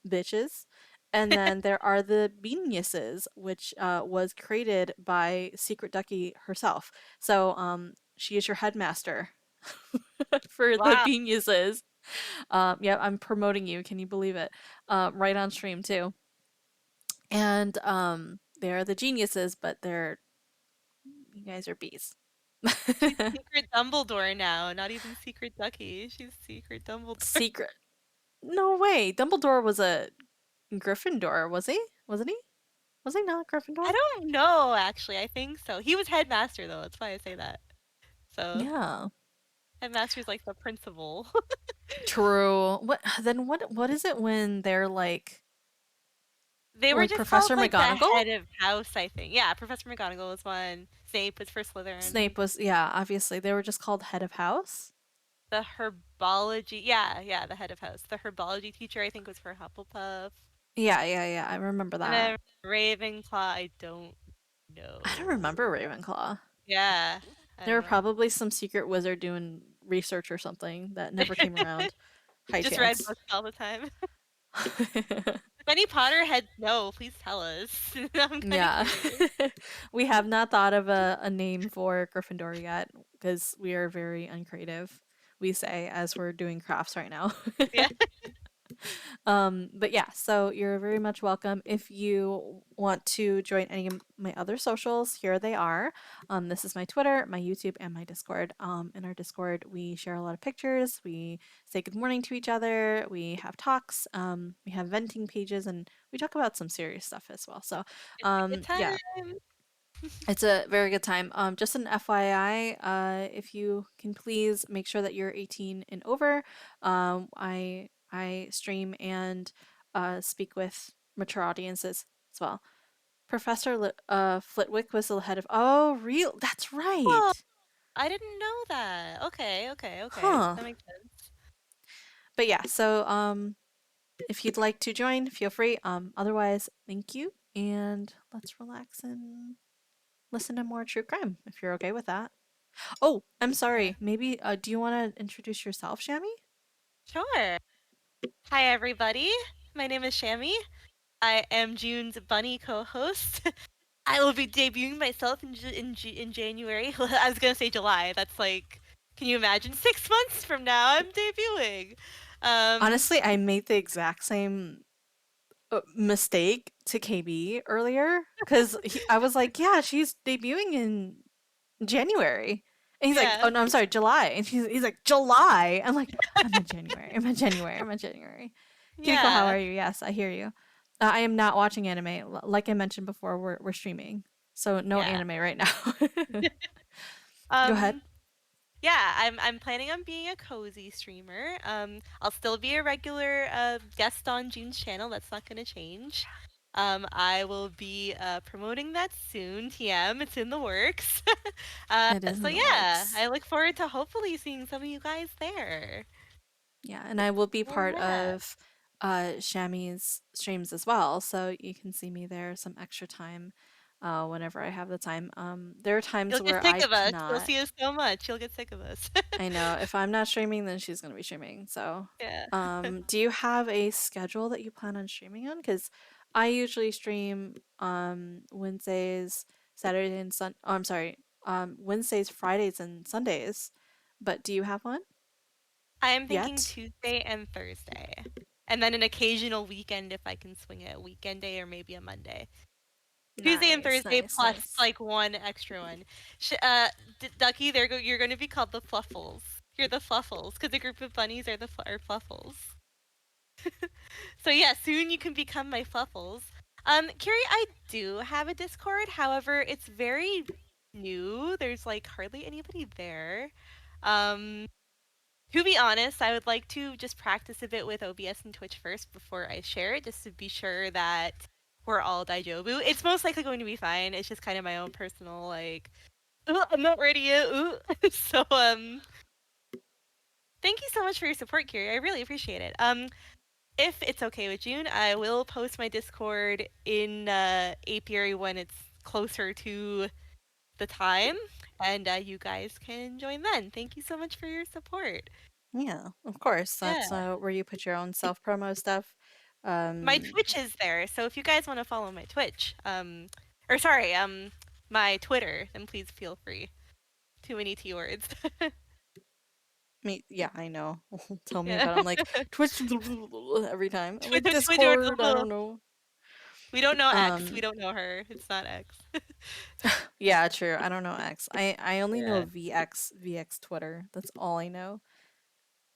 bitches, And then there are the geniuses, which was created by Secret Ducky herself. So she is your headmaster for the Wow. geniuses. Yeah, I'm promoting you. Can you believe it? Right on stream too. And they're the geniuses, but you guys are bees. She's Secret Dumbledore now, not even Secret Ducky. She's Secret Dumbledore. Secret. No way. Dumbledore was a Gryffindor, was he? Wasn't he? Was he not I Gryffindor? don't know, actually. I think so. He was headmaster, though. That's why I say that. So, Yeah. headmaster's like the principal. True. What is it when they're They were like just called Professor like the McGonagall? head of house, I think. Yeah, Professor McGonagall was one. Snape was for Slytherin. Snape was, yeah, obviously. They were just called head of house. The herbology, yeah, the head of house. The herbology teacher, I think, was for Hufflepuff. Yeah. I remember And that. then Ravenclaw, I don't I don't know. remember Ravenclaw. Yeah, I There don't were know. probably some secret wizard doing research or something that never came around. High Just read chance. books all the time. If any Potterheads know, please tell us. I'm kind of Yeah. curious. We have not thought of a name for Gryffindor yet because we are very uncreative, we say, as we're doing crafts right now. Yeah. But yeah, so you're very much welcome. If you want to join any of my other socials, here they are. This is my Twitter, my YouTube, and my Discord. In our Discord, we share a lot of pictures. We say good morning to each other. We have talks. We have venting pages, and we talk about some serious stuff as well. So, It's a good yeah, time. it's a very good time. Just an FYI, if you can please make sure that you're 18 and over. I stream and speak with mature audiences as well. Flitwick was the head of. Oh, real? That's Oh, right. I didn't know that. Okay. Huh. That makes sense. But yeah, so if you'd like to join, feel free. Otherwise, thank you, and let's relax and listen to more true crime if you're okay with that. Oh, I'm Yeah. sorry. Maybe do you want to introduce yourself, Shami? Sure. Hi, everybody. My name is Shami. I am June's bunny co-host. I will be debuting myself in January. I was gonna say July. That's like, can you imagine? 6 months from now, I'm debuting. Um, Honestly, I made the exact same mistake to KB earlier because I was like, "Yeah, she's debuting in January," and he's like, yeah, "Oh no, I'm sorry, July," and he's like, "July." I'm like, "I'm in January. I'm in January. I'm in January." Kiriko, how yeah, are you? Yes, I hear you. I am not watching anime. Like I mentioned before, we're streaming, so no yeah. anime right now. Go ahead. Um, yeah, I'm planning on being a cozy streamer. I'll still be a regular guest on June's channel. That's not gonna change. I will be promoting that soon. TM, it's in the works. It is So in the yeah, works. I look forward to hopefully seeing some of you guys there. Yeah, and I will be Oh part yeah, of Shami's streams as well, so you can see me there some extra time whenever I have the time. There are you'll times get where sick I of us. You'll cannot. see us so much. You'll get sick of us. I know if I'm not streaming, then she's gonna be streaming. So, Yeah. do you have a schedule that you plan on streaming on? Because I usually stream Wednesdays, Saturdays, and Oh, I'm sorry, Wednesdays, Fridays, and Sundays. But do you have one I am thinking yet? Tuesday and Thursday. And then an occasional weekend if I can swing it, a weekend day or maybe a Monday. Tuesday and Nice, Thursday nice, plus nice. like one extra one. Ducky, you're going to be called the Fluffles. You're the Fluffles because a group of bunnies are are Fluffles. So yeah, soon you can become my Fluffles. Carrie, I do have a Discord. However, it's very new. There's like hardly anybody there. Um, to be honest, I would like to just practice a bit with OBS and Twitch first before I share it, just to be sure that we're all Daijobu. It's most likely going to be fine. It's just kind of my own personal like, "Ooh, I'm not ready yet. Ooh." So thank you so much for your support, Kiri. I really appreciate it. If it's okay with June, I will post my Discord in Apiary when it's closer to the time, and you guys can join then. Thank you so much for your support. Yeah, of course. That's Yeah. where you put your own self promo stuff. My Twitch is there, so if you guys want to follow my Twitch, my Twitter, then please feel free. Too many T words. Yeah, I know. Tell me Yeah. about it. I'm like, Twitch every time. I'm like, Twitter, Discord, I don't know. We don't know X. We Um, don't know her. It's not X. yeah, true. I don't know X. I only know Yeah. VX Twitter. That's all I know.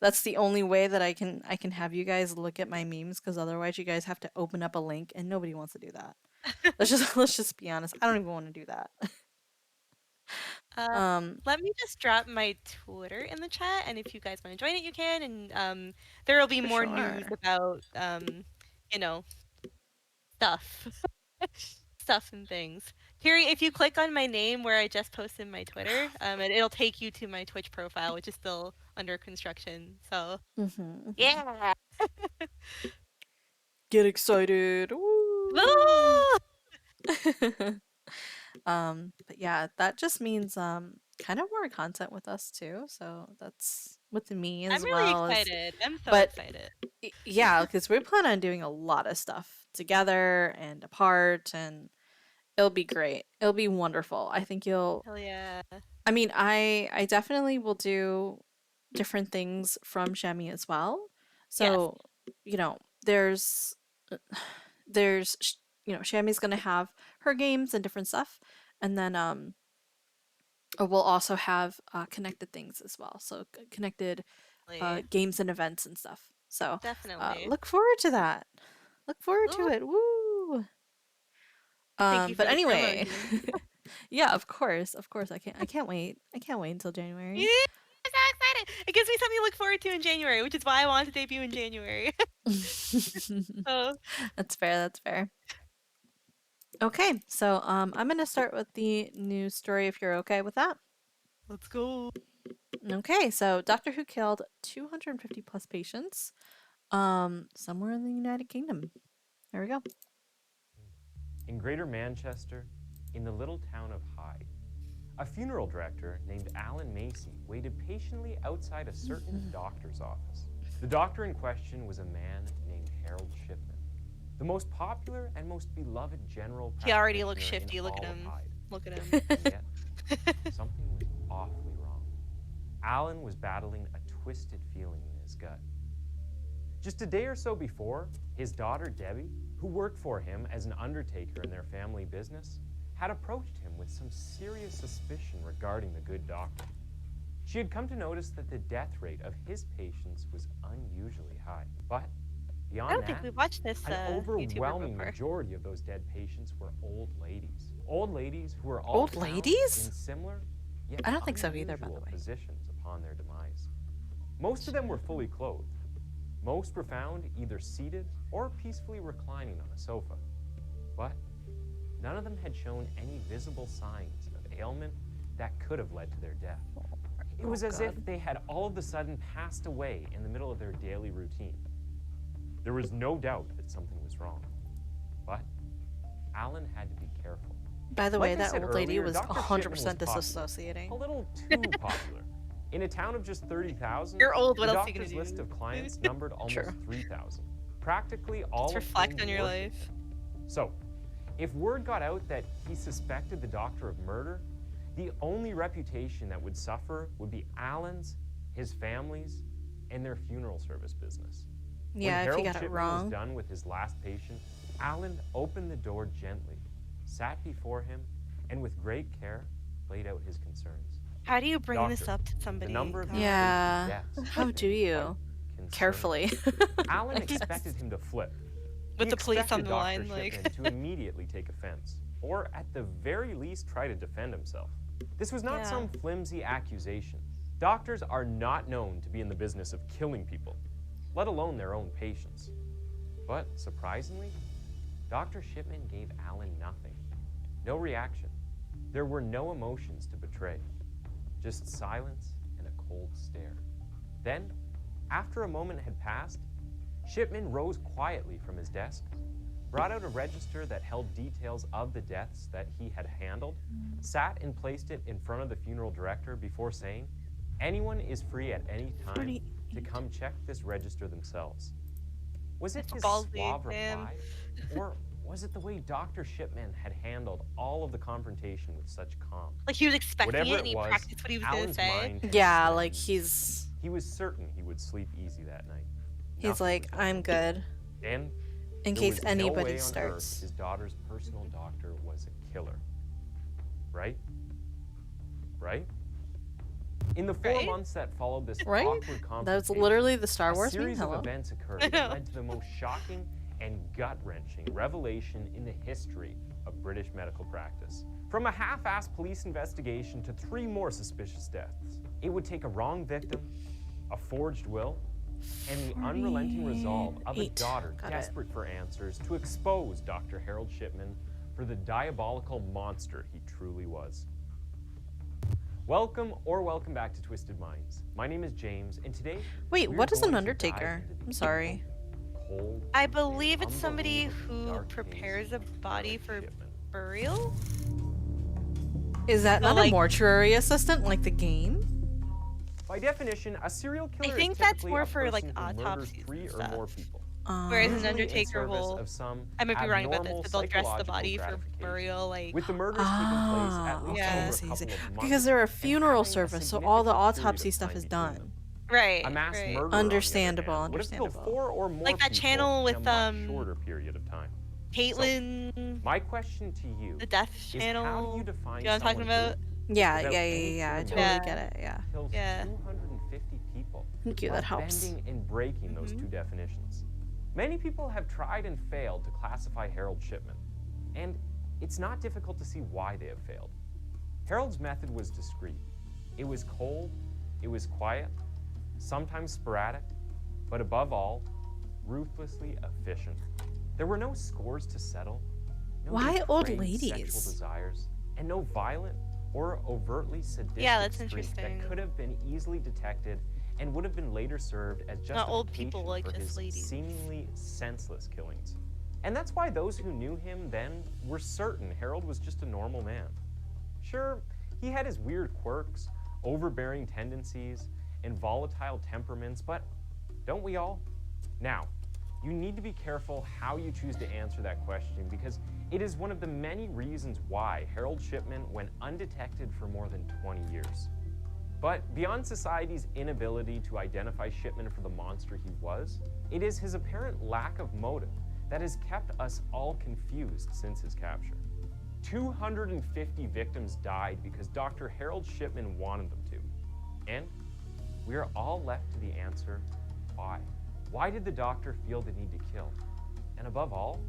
That's the only way that I can have you guys look at my memes, because otherwise you guys have to open up a link and nobody wants to do that. Let's just be honest. I don't even want to do that. Um, Let me just drop my Twitter in the chat, and if you guys want to join it, you can. And there will be for more news sure. about you know, stuff, stuff and things. Terry, if you click on my name where I just posted my Twitter, it'll take you to my Twitch profile, which is still under construction. So Mhm. yeah. Get excited. Woo! Woo! But yeah, that just means kind of more content with us too. So that's with me I'm as really well as excited. I'm so but excited. yeah, because we plan on doing a lot of stuff together and apart, and it'll be great. It'll be wonderful. I think you'll Hell yeah. I mean, I definitely will do different things from Shami as well. Yes. So, you know, there's Shami's gonna have her games and different stuff, and then we'll also have connected things as well. So connected Definitely. games and events and stuff. So Definitely. look forward to that. Look forward to Ooh, it. Woo! thank you for But the anyway, promotion. yeah, of course, I can't wait. I can't wait until January. I'm so excited. It gives me something to look forward to in January, which is why I want to debut in January. So That's fair. That's fair. Okay, so I'm gonna start with the news story if you're okay with that. let's go. Okay, so Doctor Who killed 250 plus patients, somewhere in the United Kingdom. There we go. In Greater Manchester, in the little town of Hyde, a funeral director named Alan Macy waited patiently outside a certain doctor's office. The doctor in question was a man named Harold Shipman, the most popular and most beloved general He already looks practitioner shifty. in Look at all of him. Hyde. Look at him. And yet, something was awfully wrong. Alan was battling a twisted feeling in his gut. Just a day or so before, his daughter Debbie, who worked for him as an undertaker in their family business, had approached him with some serious suspicion regarding the good doctor. She had come to notice that the death rate of his patients was unusually high. But beyond I don't that, think we've watched this an YouTuber overwhelming before. majority of those dead patients were old ladies. Old ladies who were all Old found ladies? in similar yet I don't think so either, by the unusual way. positions upon their demise. Most of them were fully clothed. Most were found either seated or peacefully reclining on a sofa. But none of them had shown any visible signs of ailment that could have led to their death. It was as if they had all of a sudden passed away in the middle of their daily routine. There was no doubt that something was wrong. But Alan had to be careful. By the Like way, I that said old lady earlier, was Dr. 100% Shipman was popular. disassociating. A little too popular. In a town of just 30,000, You're old, what the else are you gonna doctor's do? list of clients numbered almost True. 3,000. Practically all Just of reflect whom on your worked life. with him. So, if word got out that he suspected the doctor of murder, the only reputation that would suffer would be Alan's, his family's, and their funeral service business. Yeah, When if Harold you got it Shipman wrong. was done with his last patient, Alan opened the door gently, sat before him, and with great care laid out his concerns. How do you bring this Doctor, up to the somebody? number of God. these Yeah. patient deaths How has do been you? quite concerning. Carefully. Alan expected him to flip. With He the police on expected the Dr. line, like. Shipman to immediately take offense, or at the very least try to defend himself. This was not Yeah. some flimsy accusation. Doctors are not known to be in the business of killing people, let alone their own patients. But surprisingly, Dr. Shipman gave Alan nothing. No reaction. There were no emotions to betray. Just silence and a cold stare. Then, after a moment had passed, Shipman rose quietly from his desk, brought out a register that held details of the deaths that he had handled, sat and placed it in front of the funeral director before saying, "Anyone is free at any time to come check this register themselves." Was it It's his ballsy, suave Sam. reply? Or was it the way Dr. Shipman had handled all of the confrontation with such calm? Like he was expecting Whatever it and it he was, practiced what he was gonna Alan's say. mind had Yeah, set like ease. he's He was certain he would sleep easy that night. he's Nothing like, was gonna I'm hurt. good. And In there case was no anybody way on starts. earth his daughter's personal doctor was a killer. Right? Right? In the 4 Right? months that followed this Right? awkward confrontation, That's literally the Star a Wars meme. series of Hello. events occurred that know. led to the most shocking and gut-wrenching revelation in the history of British medical practice. From a half-assed police investigation to 3 more suspicious deaths, it would take a wrong victim, a forged will, and the unrelenting resolve of a 48. daughter Got it. desperate for answers to expose Dr. Harold Shipman for the diabolical monster he truly was. Welcome back to Twisted Minds. My name is James, and today Wait, we're what is an going to Undertaker? dive into the I'm sorry. cold, I believe it's and somebody unbelievably who dark case prepares a of body Harold for Shipman. burial. Is that So, not like- a mortuary assistant like the game? By definition, a serial killer think is that's typically more a for, like, person who murders autopsies and 3 or stuff. more people. Whereas an Usually in Undertaker service will, of some I might be wrong about this, abnormal but they'll dress the psychological body for gratification. burial, like With the murders taking place at least okay, over I a see, I couple see. of months Because they're a and funeral having a service, so all the significant period autopsy of stuff time is between done. them. right, A mass right. murder, on the other Understandable, hand, would have killed understandable. 4 or more Like that people channel in with, a much shorter period of time. Caitlyn, My question to you the Death is, Channel. how do you define You know what I'm talking someone about? who, Yeah, without yeah, any yeah, yeah. I clear totally motive, get it. Yeah. kills Yeah. 250 people? Thank you, while that helps. bending and breaking those 2 definitions. Many people have tried and failed to classify Harold Shipman, and it's not difficult to see why they have failed. Harold's method was discreet. It was cold, it was quiet, sometimes sporadic, but above all, ruthlessly efficient. There were no scores to settle, no Why old depraved sexual ladies? desires, and no violent or overtly sadistic Yeah, that's streak interesting. that could have been easily detected and would have been later served as justification Not old people, like for just his ladies. seemingly senseless killings. And that's why those who knew him then were certain Harold was just a normal man. Sure, he had his weird quirks, overbearing tendencies, and volatile temperaments, but don't we all? Now, you need to be careful how you choose to answer that question because it is one of the many reasons why Harold Shipman went undetected for more than 20 years. But beyond society's inability to identify Shipman for the monster he was, it is his apparent lack of motive that has kept us all confused since his capture. 250 victims died because Dr. Harold Shipman wanted them to. And we are all left to the answer, why? Why did the doctor feel the need to kill? And above all,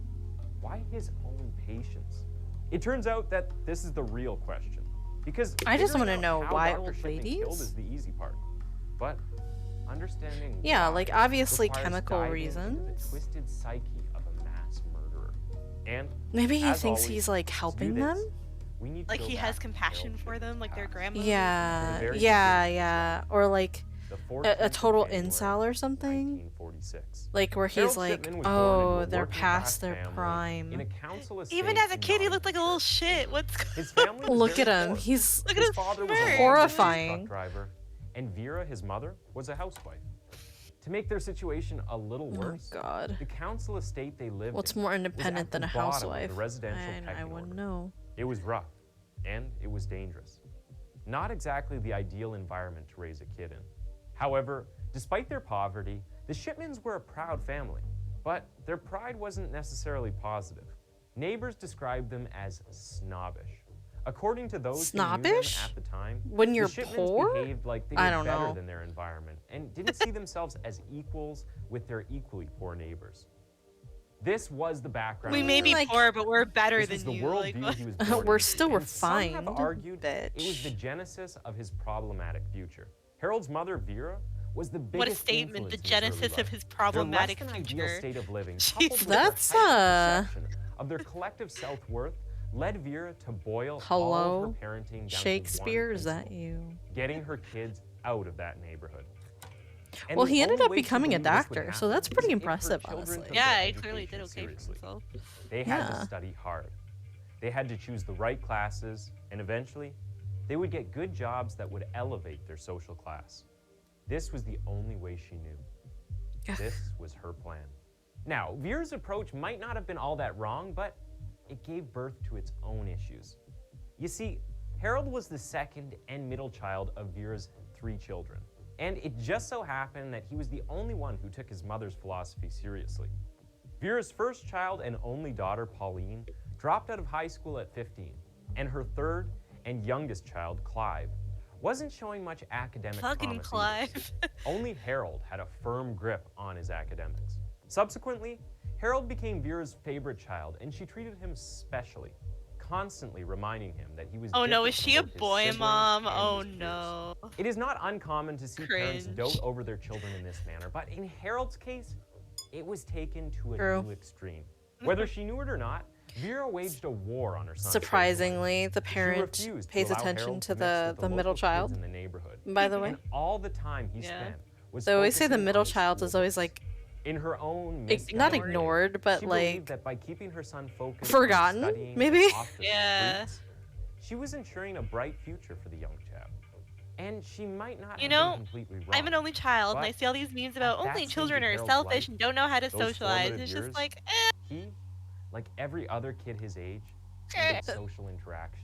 why his own patients? It turns out that this is the real question. Because I just figuring wanna out know how why Dr. old Shipman ladies? killed is the easy part. But understanding Yeah, why like, obviously requires chemical diving into the reasons. twisted psyche of a mass murderer. And Maybe he as thinks always, he's like to do helping this, them. we need to Like go he back has to compassion Harold for them, Shipman's like their past. grandma. Yeah, very yeah, beginning. yeah. Or like The a 14th of total January, incel or something. 1946. Like where Harold he's like, Shipman was born into oh, a they're working-class past their family prime. in a council Even estate as a in kid, he looked like a little Nottinghamshire. shit. What's His family was Look very at him. poor. He's Look at His his father was a smirk. Horrifying. truck driver, and Vera, his mother, was a housewife. To make their situation a little oh worse, god. the council estate they lived What's in more was independent at than the a bottom of housewife? the residential I pecking wouldn't order. know. It was rough, and it was dangerous. Not exactly the ideal environment to raise a kid in. However, despite their poverty, the Shipmans were a proud family, but their pride wasn't necessarily positive. Neighbors described them as snobbish. According to those who knew them Snobbish? at the time, When you're the Shipmans poor? behaved like they I were don't better know. than their environment and didn't see themselves as equals with their equally poor neighbors. This was the background. We of may be Like- poor, but we're better this than was the you. Like, worldview he was born We're into, still and some have refined, argued it was bitch. the genesis of his problematic future. Harold's mother, Vera, was the biggest what a statement! The influence in his early genesis of life. his Their problematic less than ideal future. state of living, Jesus. coupled with That's, their heightened perception of their collective self-worth, led Vera to boil all of Hello? her parenting down to Shakespeare, one is that principle, you? getting her kids out of that neighborhood. And Well, the he ended only up way to becoming a believe this would doctor, so happen that's is pretty if her impressive, children honestly. took Yeah, their he clearly did education okay for seriously. himself. They had Yeah. to study hard. They had to choose the right classes, and eventually, they would get good jobs that would elevate their social class. This was the only way she knew. This was her plan. Now, Vera's approach might not have been all that wrong, but it gave birth to its own issues. You see, Harold was the second and middle child of Vera's 3 children, and it just so happened that he was the only one who took his mother's philosophy seriously. Vera's first child and only daughter, Pauline, dropped out of high school at 15, and her third and youngest child, Clive, wasn't showing much academic Fucking promise either. Clive. Only Harold had a firm grip on his academics. Subsequently, Harold became Vera's favorite child, and she treated him specially, constantly reminding him that he was Oh no, different is from she a both his boy siblings mom? and Oh his peers. no. It is not uncommon to see parents Cringe. dote over their children in this manner, but in Harold's case, it was taken to a True. new extreme. Whether she knew it or not, Vera waged a war on her son's Surprisingly, the She parent refused to pays allow attention Harold to mix the with middle local kids child. in the neighborhood. By the way, And all the time he Yeah. spent was they always say the focusing on middle his child school is always days. like In her own not misguided way, ignored, but she like believed that by keeping her son focused forgotten, on studying maybe? and off the Yeah. streets, she was ensuring a bright future for the young chap. And she might not You have know, been completely wrong. I'm an only child, and I but see all these memes about at that only stage children of are Harold's selfish life, and don't know how to those socialize. formative It's years, just like, he, like every other kid his age, Eh. needed social interaction.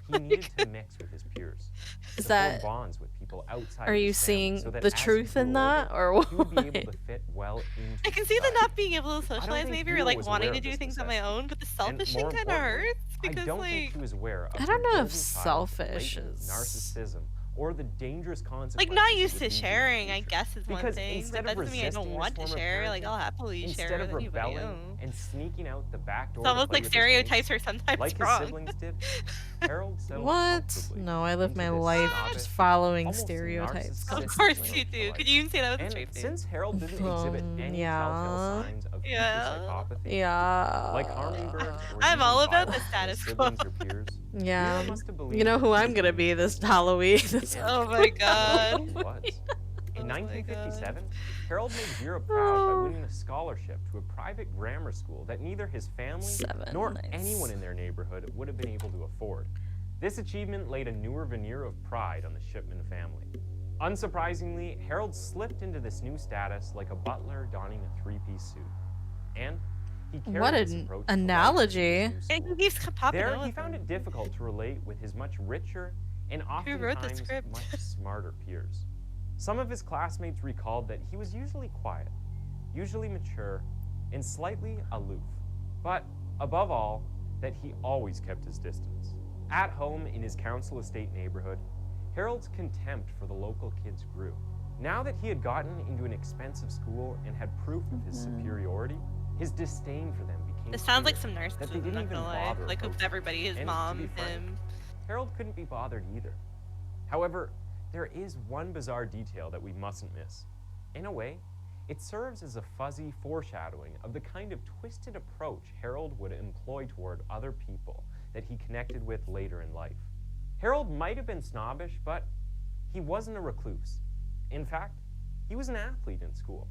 He needed to mix with his peers. Is to that- form bonds with people outside are of you his family seeing so that the as he truth in grew that, older, or he would be able what? to fit well into I can see the society. not being able to socialize think maybe, or Vera like was wanting aware to of do this things on my necessity. own, but the And selfish more thing kind of importantly, hurts because I don't think like, she was aware of I her don't know if golden child's selfish blatant is- narcissism or the dangerous consequences like not it used would to lead in the sharing, I future. guess is one Because thing, instead but of that doesn't mean I don't resisting this want to form of share. Like parenting, I'll happily share instead of with anybody rebelling else. and sneaking out the back door It's to almost play like with his mates, stereotypes are sometimes like his wrong. siblings did, Harold settled What? comfortably No, I live into my this life snobbish, just following almost stereotypes. narcissistic Of course approach you to do. life. Could you even say that with a And straight face? since Harold didn't exhibit any telltale signs of future Yeah. psychopathy, Yeah. like hummingbirds or I'm even all about the violence to his status siblings quo. or peers, Yeah. Vera must have believed You know who that I'm gonna she be was this Halloween. This Oh my god. He was. In Oh my 1957, Harold made Vera proud by winning a scholarship to a private grammar school that neither his family 7, nor nice. anyone in their neighborhood would have been able to afford. This achievement laid a newer veneer of pride on the Shipman family. Unsurprisingly, Harold slipped into this new status like a butler donning a 3-piece suit. And he carried What this an approach to life analogy. into his new And school. he keeps popping There, out he with found them. it difficult to relate with his much richer and wrote the oftentimes script? much smarter peers. Some of his classmates recalled that he was usually quiet, usually mature, and slightly aloof. But above all, that he always kept his distance. At home in his Council Estate neighborhood, Harold's contempt for the local kids grew. Now that he had gotten into an expensive school and had proof of his superiority, his disdain for them became This sounds like clear, some that they narcissism, didn't not even gonna lie. bother Like with approaching everybody, his And to mom, be frank, him. Harold couldn't be bothered either. However, there is one bizarre detail that we mustn't miss. In a way, it serves as a fuzzy foreshadowing of the kind of twisted approach Harold would employ toward other people that he connected with later in life. Harold might have been snobbish, but he wasn't a recluse. In fact, he was an athlete in school.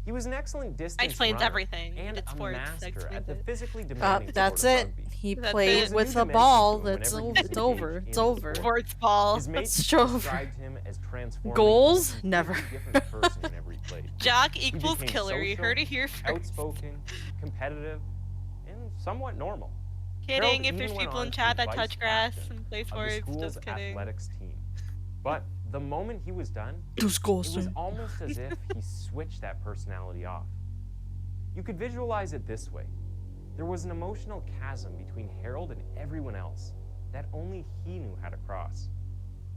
He was an excellent distance explains runner everything. He and did a sports, that master explains at the it. physically demanding That's sport of it. rugby. He That's played it. with New a dimension ball. to him That's whenever he it's was over. engaged It's in over. sport. Sports ball. His mates It's over. described him as transforming Goals? into a Never. completely different person in every play. Jock He equals became killer. You social, heard it here first. outspoken, competitive, and somewhat normal. Kidding. Harold If even there's went people on in to chat be that vice touch grass captain and play of the sports, school's just kidding. athletics team. But the moment he was done, it was almost as if he switched that personality off. You could visualize it this way. There was an emotional chasm between Harold and everyone else that only he knew how to cross.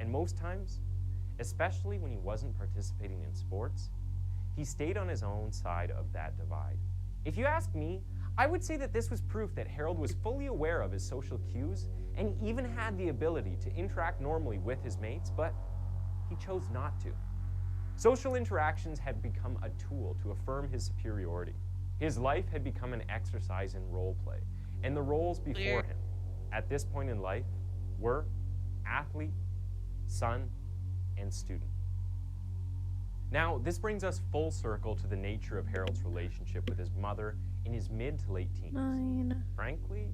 And most times, especially when he wasn't participating in sports, he stayed on his own side of that divide. If you ask me, I would say that this was proof that Harold was fully aware of his social cues and even had the ability to interact normally with his mates, but he chose not to. Social interactions had become a tool to affirm his superiority. His life had become an exercise in role play, and the roles before Weird. him at this point in life were athlete, son, and student. Now, this brings us full circle to the nature of Harold's relationship with his mother in his mid to late teens. 9. Frankly,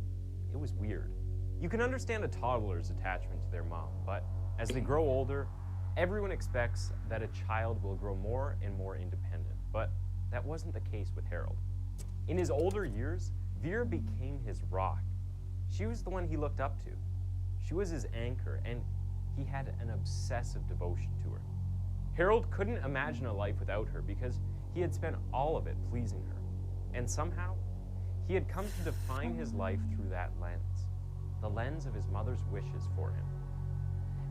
it was weird. You can understand a toddler's attachment to their mom, but as they grow older, everyone expects that a child will grow more and more independent. But that wasn't the case with Harold. In his older years, Vera became his rock. She was the one he looked up to. She was his anchor, and he had an obsessive devotion to her. Harold couldn't imagine a life without her because he had spent all of it pleasing her. And somehow, he had come to define his life through that lens, the lens of his mother's wishes for him.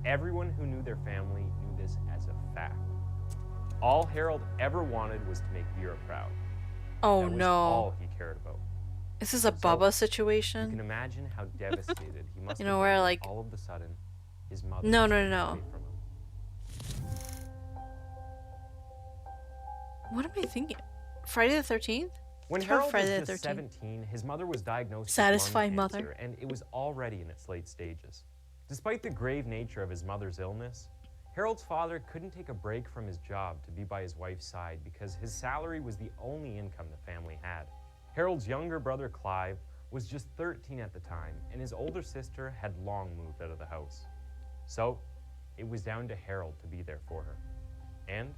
Everyone who knew their family knew this as a fact. All Harold ever wanted was to make Vera proud. Oh That was no. all he cared about. This is a So, Bubba You situation. can imagine how devastated he must You have know, been where, when like- all of a sudden his mother No, was no, taken no. away from him. What am I thinking? Friday the 13th? When Or Harold Friday was the just 13th. 17, his mother was diagnosed with Satisfy lung mother. cancer, and it was already in its late stages. Despite the grave nature of his mother's illness, Harold's father couldn't take a break from his job to be by his wife's side because his salary was the only income the family had. Harold's younger brother Clive was just 13 at the time, and his older sister had long moved out of the house. So, it was down to Harold to be there for her. And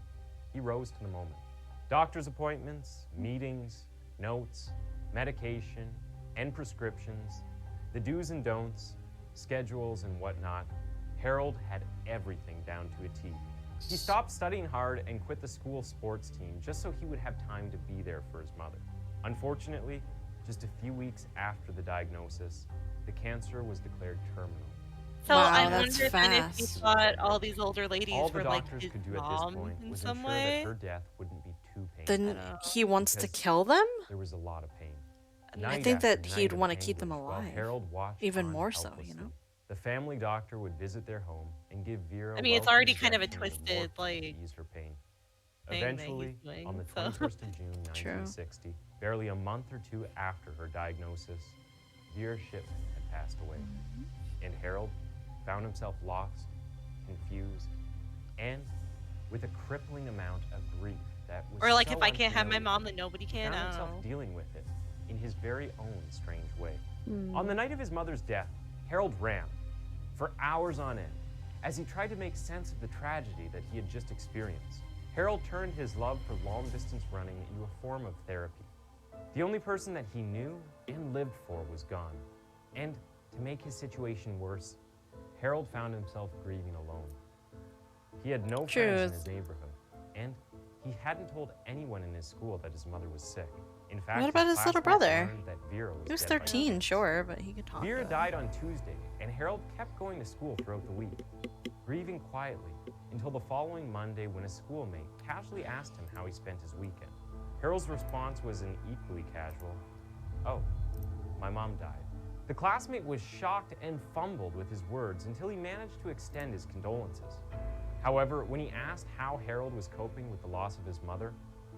he rose to the moment. Doctor's appointments, meetings, notes, medication, and prescriptions, the do's and don'ts, schedules and whatnot. Harold had everything down to a T. He stopped studying hard and quit the school sports team just so he would have time to be there for his mother. Unfortunately, just a few weeks after the diagnosis, the cancer was declared terminal. So Wow, I that's wonder then if he fast. thought all these older All ladies the were like doctors his could do at this mom point in was some ensure way. that her death wouldn't be too painful. Then know. he wants to Because kill them? There was a lot of pain. I Night think after that night he'd of wanna keep them anguish while alive. Harold watched Even on more so, you helplessly. know? The family doctor would visit their home and give Vera I mean, it's welcome already kind of a injections twisted, morphine to like, ease her pain. thing that he's Eventually, doing, on the so. 21st of June, True. 1960, barely a month or two after her diagnosis, Vera Shipman had passed away. And Harold found himself lost, confused, and with a crippling amount of grief that was Or like so if I can't have my unfamiliar. mom, then nobody He can. found I don't himself know. dealing with it in his very own strange way. Hmm. On the night of his mother's death, Harold ran for hours on end as he tried to make sense of the tragedy that he had just experienced. Harold turned his love for long-distance running into a form of therapy. The only person that he knew and lived for was gone. And to make his situation worse, Harold found himself grieving alone. He had no friends in Truth. his neighborhood, and he hadn't told anyone in his school that his mother was sick. In fact, What about his little classmates brother? learned that Vera was He was dead by 13, Christmas. sure, but he could talk. Vera about it. died on Tuesday, and Harold kept going to school throughout the week, grieving quietly until the following Monday when a schoolmate casually asked him how he spent his weekend. Harold's response was an equally casual, "Oh, my mom died." The classmate was shocked and fumbled with his words until he managed to extend his condolences. However, when he asked how Harold was coping with the loss of his mother,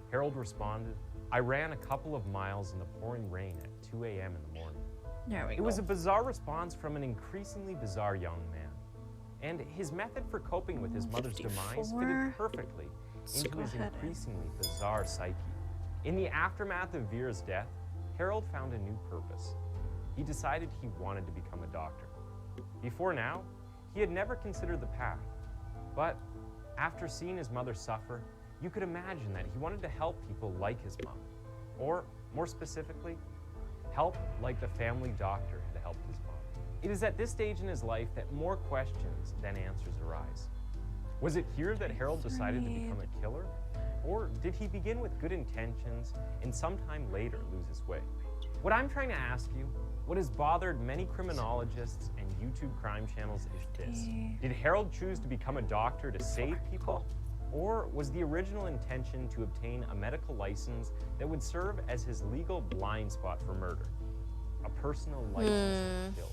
Harold responded, "I ran a couple of miles in the pouring rain at 2 a.m. in the morning." There we It go. was a bizarre response from an increasingly bizarre young man. And his method for coping with his mother's demise 54. fitted perfectly Let's into go his ahead and- increasingly bizarre psyche. In the aftermath of Vera's death, Harold found a new purpose. He decided he wanted to become a doctor. Before now, he had never considered the path. But after seeing his mother suffer, you could imagine that he wanted to help people like his mom. Or, more specifically, help like the family doctor had helped his mom. It is at this stage in his life that more questions than answers arise. Was it here that Harold decided to become a killer? Or did he begin with good intentions and sometime later lose his way? What I'm trying to ask you, what has bothered many criminologists and YouTube crime channels is this. Did Harold choose to become a doctor to save people? Or was the original intention to obtain a medical license that would serve as his legal blind spot for murder? A personal license to kill.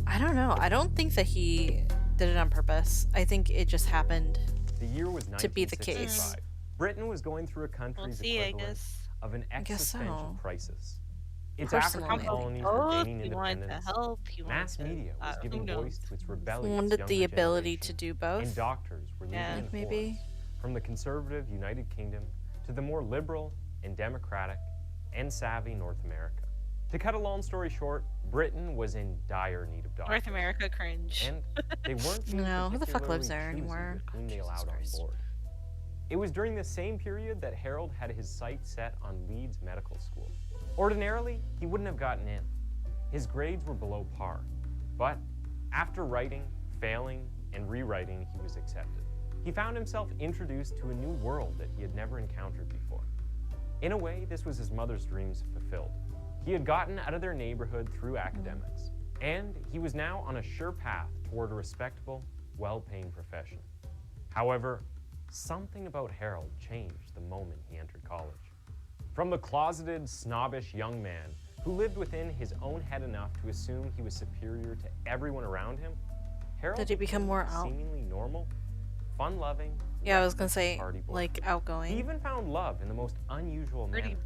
I don't know. I don't think that he did it on purpose. I think it just happened. The year was 1965. To be the case. Britain was going through a country's see, I equivalent guess. of an guess existential so. crisis. Its Personally. African colonies were Oh, gaining he wanted to independence. help. He Mass wanted to, media was who giving knows? voice to its rebellious Wanted younger the ability generation, to do both. and doctors were leading Yeah. in Maybe. force, from the conservative United Kingdom to the more liberal and democratic and savvy North America. To cut a long story short, Britain was in dire need of doctors. North America cringe. And they weren't being No, who the fuck lives particularly there choosy anymore? with whom they Jesus allowed Christ. on board. It was during this same period that Harold had his sights set on Leeds Medical School. Ordinarily, he wouldn't have gotten in. His grades were below par, but after writing, failing, and rewriting, he was accepted. He found himself introduced to a new world that he had never encountered before. In a way, this was his mother's dreams fulfilled. He had gotten out of their neighborhood through academics, and he was now on a sure path toward a respectable, well-paying profession. However, something about Harold changed the moment he entered college. From the closeted, snobbish young man who lived within his own head enough to assume he was superior to everyone around him, Harold Did he become became more a seemingly normal, fun-loving, Yeah, I was gonna say, party boy. like, He outgoing. even found love in the most unusual Pretty. manner.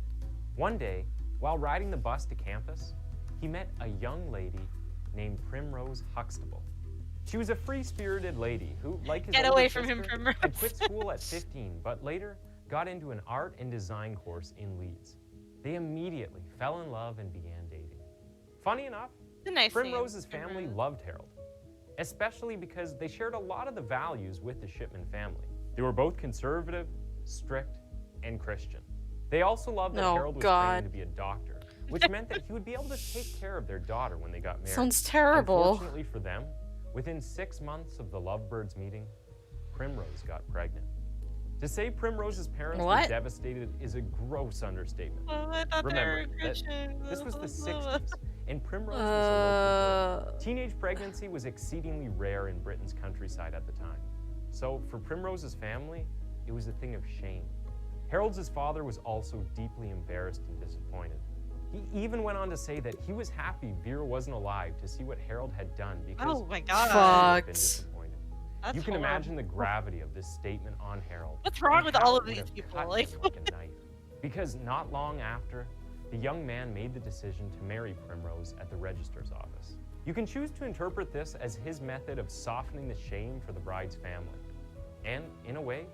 One day, while riding the bus to campus, he met a young lady named Primrose Huxtable. She was a free-spirited lady who, like his Get older away from him, sister, Primrose. had quit school at 15, but later got into an art and design course in Leeds. They immediately fell in love and began dating. Funny enough, It's a nice name, Primrose's family Primrose. loved Harold, especially because they shared a lot of the values with the Shipman family. They were both conservative, strict, and Christian. They also loved that Oh, Harold was God. trained to be a doctor, which meant that he would be able to take care of their daughter when they got married. Sounds terrible. Unfortunately for them, within 6 months of the lovebirds meeting, Primrose got pregnant. To say Primrose's parents were What? devastated is a gross understatement. Oh, I thought they Remember were that Christian. this was the 60s, and Primrose was a local girl. Uh, Teenage pregnancy was exceedingly rare in Britain's countryside at the time. So for Primrose's family, it was a thing of shame. Harold's father was also deeply embarrassed and disappointed. He even went on to say that he was happy Vera wasn't alive to see what Harold had done because Oh my he god. would have been Fucked. disappointed. That's You can horrible. imagine the gravity of this statement on Harold. What's wrong and with how all it of would these have people? cut Like, him like a knife. Because not long after, the young man made the decision to marry Primrose at the registrar's office. You can choose to interpret this as his method of softening the shame for the bride's family, and, in a way,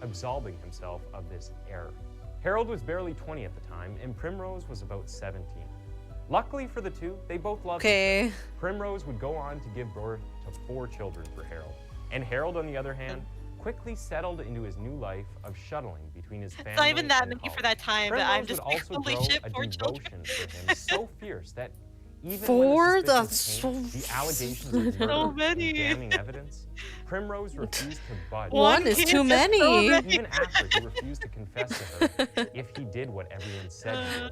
absolving himself of this error. Harold was barely 20 at the time, and Primrose was about 17. Luckily for the two, they both loved each okay. other. Primrose would go on to give birth to 4 children for Harold. And Harold, on the other hand, quickly settled into his new life of shuttling between his family it's not even that and many for college. that time, but I'm Primrose just would like, also holy grow shit, a 4 children. devotion for him so fierce that even 4? when the That's suspicions came, so- the allegations of murder So and many. damning evidence, Primrose refused to budge. One is kid, too that's so many. many. Even after he refused to confess to her if he did what everyone said he would.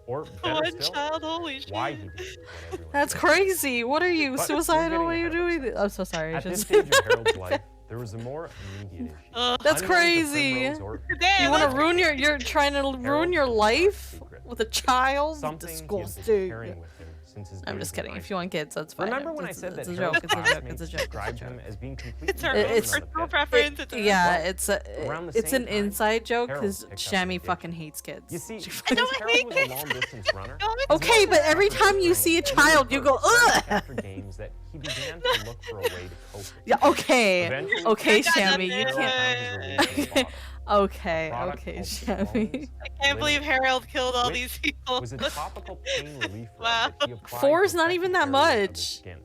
Or better One still, child, holy shit. why he did what everyone That's said. crazy. What are you, But we're suicidal? getting What are you ahead of doing? ourselves. I'm so sorry. At this Just- stage of Harold's life, there was a more immediate issue. That's Unknown to crazy. Primrose or- Damn, You want to that's- ruin you're trying to ruin your life with a child? Something he had been Disgusting. carrying with him since his I'm days just in kidding. high If you want kids, that's fine. Remember when I It's- said it's that a joke. Harold's It's a joke. classmates It's a joke. described him as being completely It's our It's- own different on the personal pitch? preference. It's Yeah, Well, it's a around the it's same an time, inside joke Harold because picked up Shami an fucking addiction. hates kids. You see, She since fucking- Harold was a long-distance runner, his Okay, mother but every suffered time you strain. see a He was child, you go, hurt ugh. after games that he began to look for a way to cope with. Yeah. Okay. Eventually, Okay, God Shami, damn you it. can't. Harold found his relief in the bottle. Okay. Product Okay, called Shami. Simone's I can't believe Harold killed all which these people. was a topical pain relief rub Wow. that he applied 4 to is not even that affected areas of his much. skin.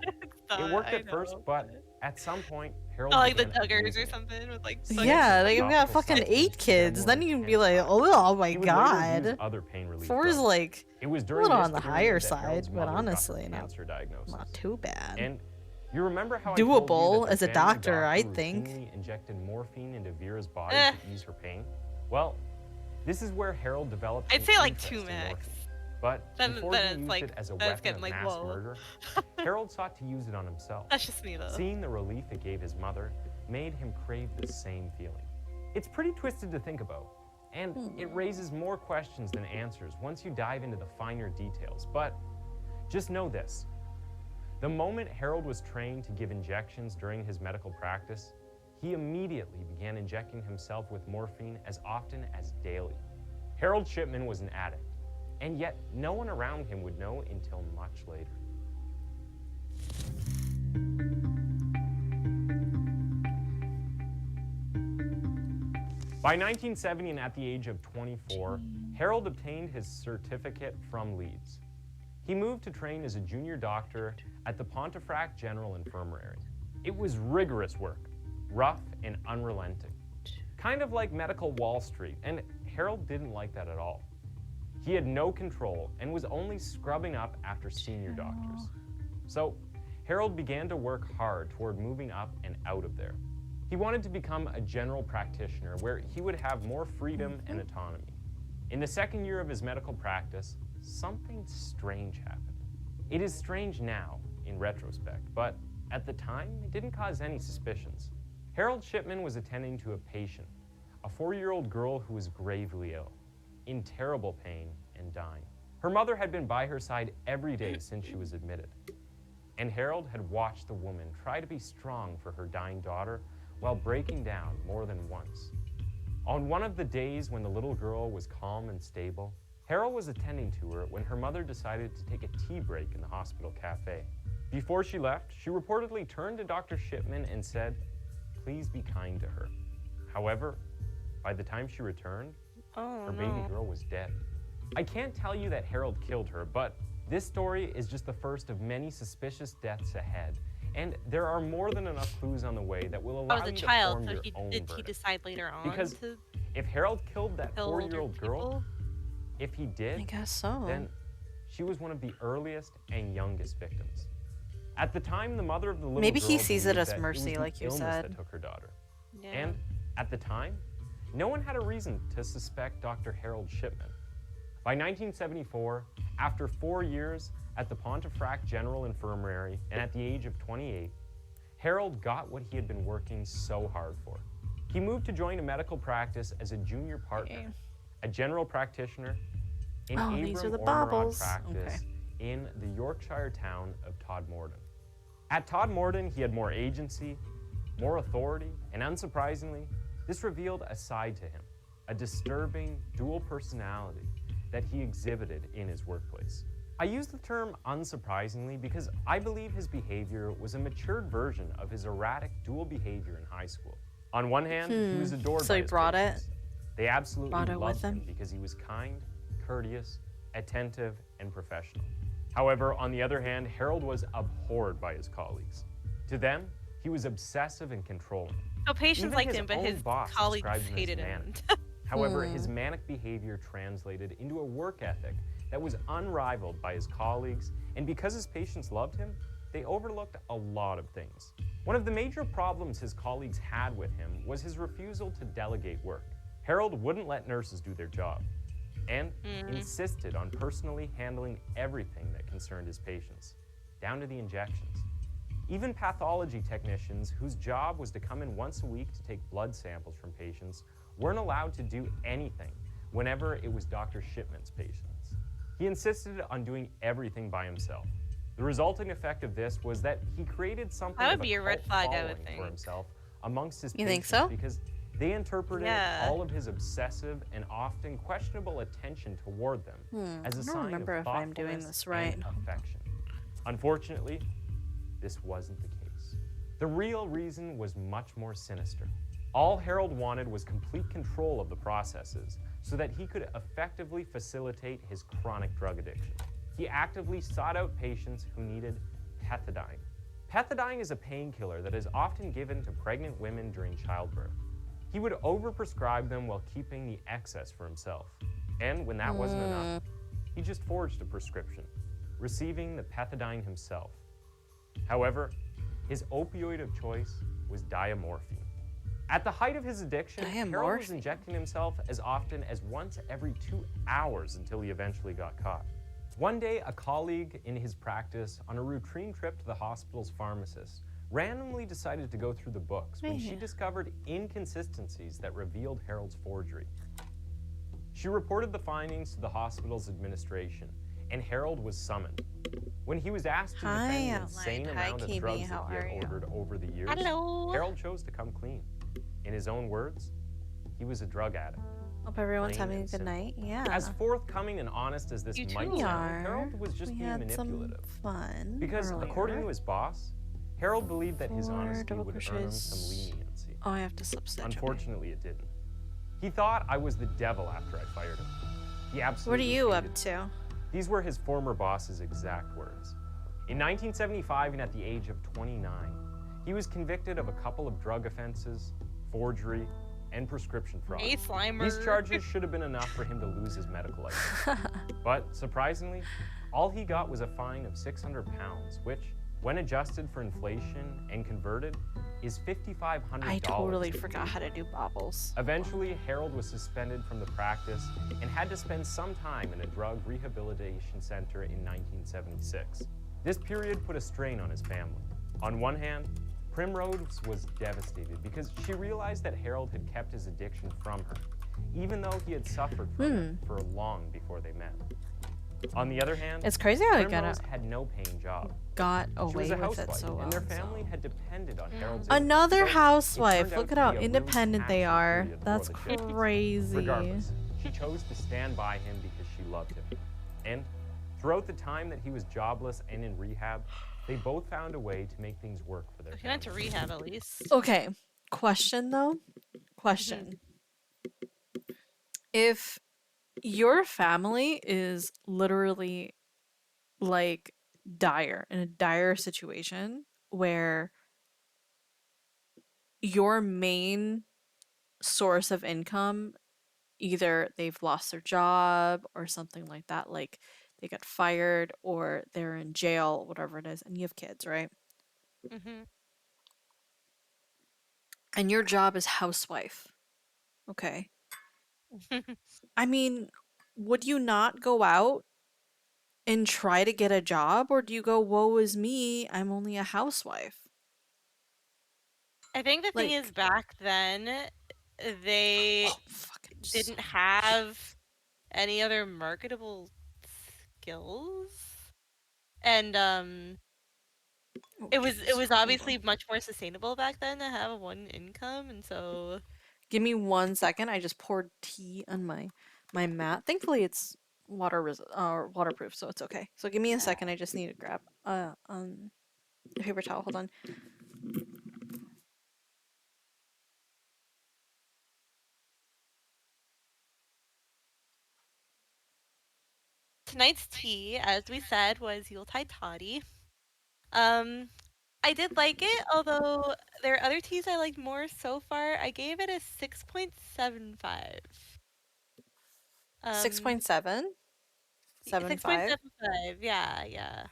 Stop, It worked I at first, know. but at some point, Harold Not like the began Duggars abusing or it. something with like. Yeah, Like they've got topical fucking substance 8 to kids. more Then you can be intense like, drugs. oh my He would later use god. other pain relief 4 is drugs. like It was a during little this on the period higher that side, Harold's but mother got honestly, the not cancer diagnosis. not too bad. And you remember how I told you Doable that the as a family doctor, I routinely think. injected morphine into Vera's body Eh. to ease her pain? Well, this is where Harold developed. I'd an say like interest 2 in max. morphine. But Then- before then he it's used like- it as a then it's weapon getting, of like, mass whoa. murder, Harold sought to use it on himself. That's just me though. Seeing the relief it gave his mother made him crave the same feeling. It's pretty twisted to think about, and it raises more questions than answers once you dive into the finer details. But just know this. The moment Harold was trained to give injections during his medical practice, he immediately began injecting himself with morphine as often as daily. Harold Shipman was an addict, and yet no one around him would know until much later. By 1970 and at the age of 24, Harold obtained his certificate from Leeds. He moved to train as a junior doctor at the Pontefract General Infirmary. It was rigorous work, rough and unrelenting. Kind of like medical Wall Street, and Harold didn't like that at all. He had no control and was only scrubbing up after senior doctors. So Harold began to work hard toward moving up and out of there. He wanted to become a general practitioner where he would have more freedom and autonomy. In the second year of his medical practice, something strange happened. It is strange now, in retrospect, but at the time, it didn't cause any suspicions. Harold Shipman was attending to a patient, a 4-year-old girl who was gravely ill, in terrible pain and dying. Her mother had been by her side every day since she was admitted. And Harold had watched the woman try to be strong for her dying daughter while breaking down more than once. On one of the days when the little girl was calm and stable, Harold was attending to her when her mother decided to take a tea break in the hospital cafe. Before she left, she reportedly turned to Dr. Shipman and said, "Please be kind to her." However, by the time she returned, her baby girl was dead. I can't tell you that Harold killed her, but this story is just the first of many suspicious deaths ahead. And there are more than enough clues on the way that will allow I was a you to child, form so your did own he verdict. decide later on Because to if Harold killed that kill older 4-year-old girl, people? if he did, I guess so. then she was one of the earliest and youngest victims. At the time, the mother of the little Maybe girl he sees it believed as that mercy, it was the like you illness said. that took her daughter. Yeah. And at the time, no one had a reason to suspect Dr. Harold Shipman. By 1974, after 4 years at the Pontefract General Infirmary and at the age of 28, Harold got what he had been working so hard for. He moved to join a medical practice as a junior partner, a general practitioner in these are Abram the Ormerod baubles. practice in the Yorkshire town of Todmorden. At Todmorden, he had more agency, more authority, and unsurprisingly, this revealed a side to him, a disturbing dual personality that he exhibited in his workplace. I use the term unsurprisingly because I believe his behavior was a matured version of his erratic dual behavior in high school. On one hand, he was adored So by he his brought patients. They absolutely Brought it with loved him him? because he was kind, courteous, attentive, and professional. However, on the other hand, Harold was abhorred by his colleagues. To them, he was obsessive and controlling. So patients Even liked his him, but own his boss colleagues described him as hated him. manic. However, his manic behavior translated into a work ethic that was unrivaled by his colleagues, and because his patients loved him, they overlooked a lot of things. One of the major problems his colleagues had with him was his refusal to delegate work. Harold wouldn't let nurses do their job, and insisted on personally handling everything that concerned his patients, down to the injections. Even pathology technicians, whose job was to come in once a week to take blood samples from patients, weren't allowed to do anything whenever it was Dr. Shipman's patients. He insisted on doing everything by himself. The resulting effect of this was that he created something That would of a be a red cult flag, I following would for think. himself amongst his You think patients so? because they interpreted Yeah. all of his obsessive and often questionable attention toward them as a I don't sign remember of if I'm doing thoughtfulness this right. and affection. Unfortunately, this wasn't the case. The real reason was much more sinister. All Harold wanted was complete control of the processes so that he could effectively facilitate his chronic drug addiction. He actively sought out patients who needed pethidine. Pethidine is a painkiller that is often given to pregnant women during childbirth. He would overprescribe them while keeping the excess for himself. And when that wasn't enough, he just forged a prescription, receiving the pethidine himself. However, his opioid of choice was diamorphine. At the height of his addiction, Harold was Diamorphine? injecting himself as often as once every 2 hours until he eventually got caught. One day, a colleague in his practice on a routine trip to the hospital's pharmacist randomly decided to go through the books when she discovered inconsistencies that revealed Harold's forgery. She reported the findings to the hospital's administration, and Harold was summoned. When he was asked to Hi, defend the Outline. insane Hi, amount of Kimi. drugs How that he are had you? ordered over the years, Hello. Harold chose to come clean. In his own words, he was a drug addict. Hope everyone's Plain having a and good simple. night. Yeah. As forthcoming and honest as this You might too. we sound, are. Harold was just we being had manipulative. some fun. Because according to his boss, Harold believed that his 4 honesty double would earn him some crochets. leniency. Oh, I have to substitch. okay. Unfortunately, it didn't. He thought I was the devil after I fired him. He What are absolutely you hated up me. to? These were his former boss's exact words. In 1975, and at the age of 29, he was convicted of a couple of drug offenses, forgery, and prescription fraud. Hey, Slimer. These charges should have been enough for him to lose his medical license. But surprisingly, all he got was a fine of 600 pounds, which, when adjusted for inflation and converted, is $5,500. I totally forgot how to do bobbles. Eventually, Harold was suspended from the practice and had to spend some time in a drug rehabilitation center in 1976. This period put a strain on his family. On one hand, Primrose was devastated because she realized that Harold had kept his addiction from her, even though he had suffered from it for long before they met. On the other hand, It's crazy how he Primrose had no paying job. got She away was a with housewife, it so well. and their family had depended on Harold's Another income, so it housewife. turned Look out at to how be a really independent they taxing are. period for That's the ship. crazy. Regardless, she chose to stand by him because she loved him. And throughout the time that he was jobless and in rehab, they both found a way to make things work for their He went to family. rehab at least. Okay. Question though. Question. If your family is literally like dire, in a dire situation where your main source of income, either they've lost their job or something like that, like they got fired or they're in jail, whatever it is, and you have kids, right? Mm-hmm. And your job is housewife. Okay. I mean, would you not go out and try to get a job, or do you go, woe is me, I'm only a housewife? I think the thing is, Like, back then, they fucking didn't have any other marketable skills, and it was obviously much more sustainable back then to have one income, and so Give me 1 second. I just poured tea on my mat. Thankfully, it's waterproof, so it's okay. So give me a second. I just need to grab a paper towel. Hold on. tonight's tea, as we said, was Yuletide toddy. I did like it, although there are other teas I liked more so far. I gave it a 6.75. 6.7? 7.5? 6.75, yeah.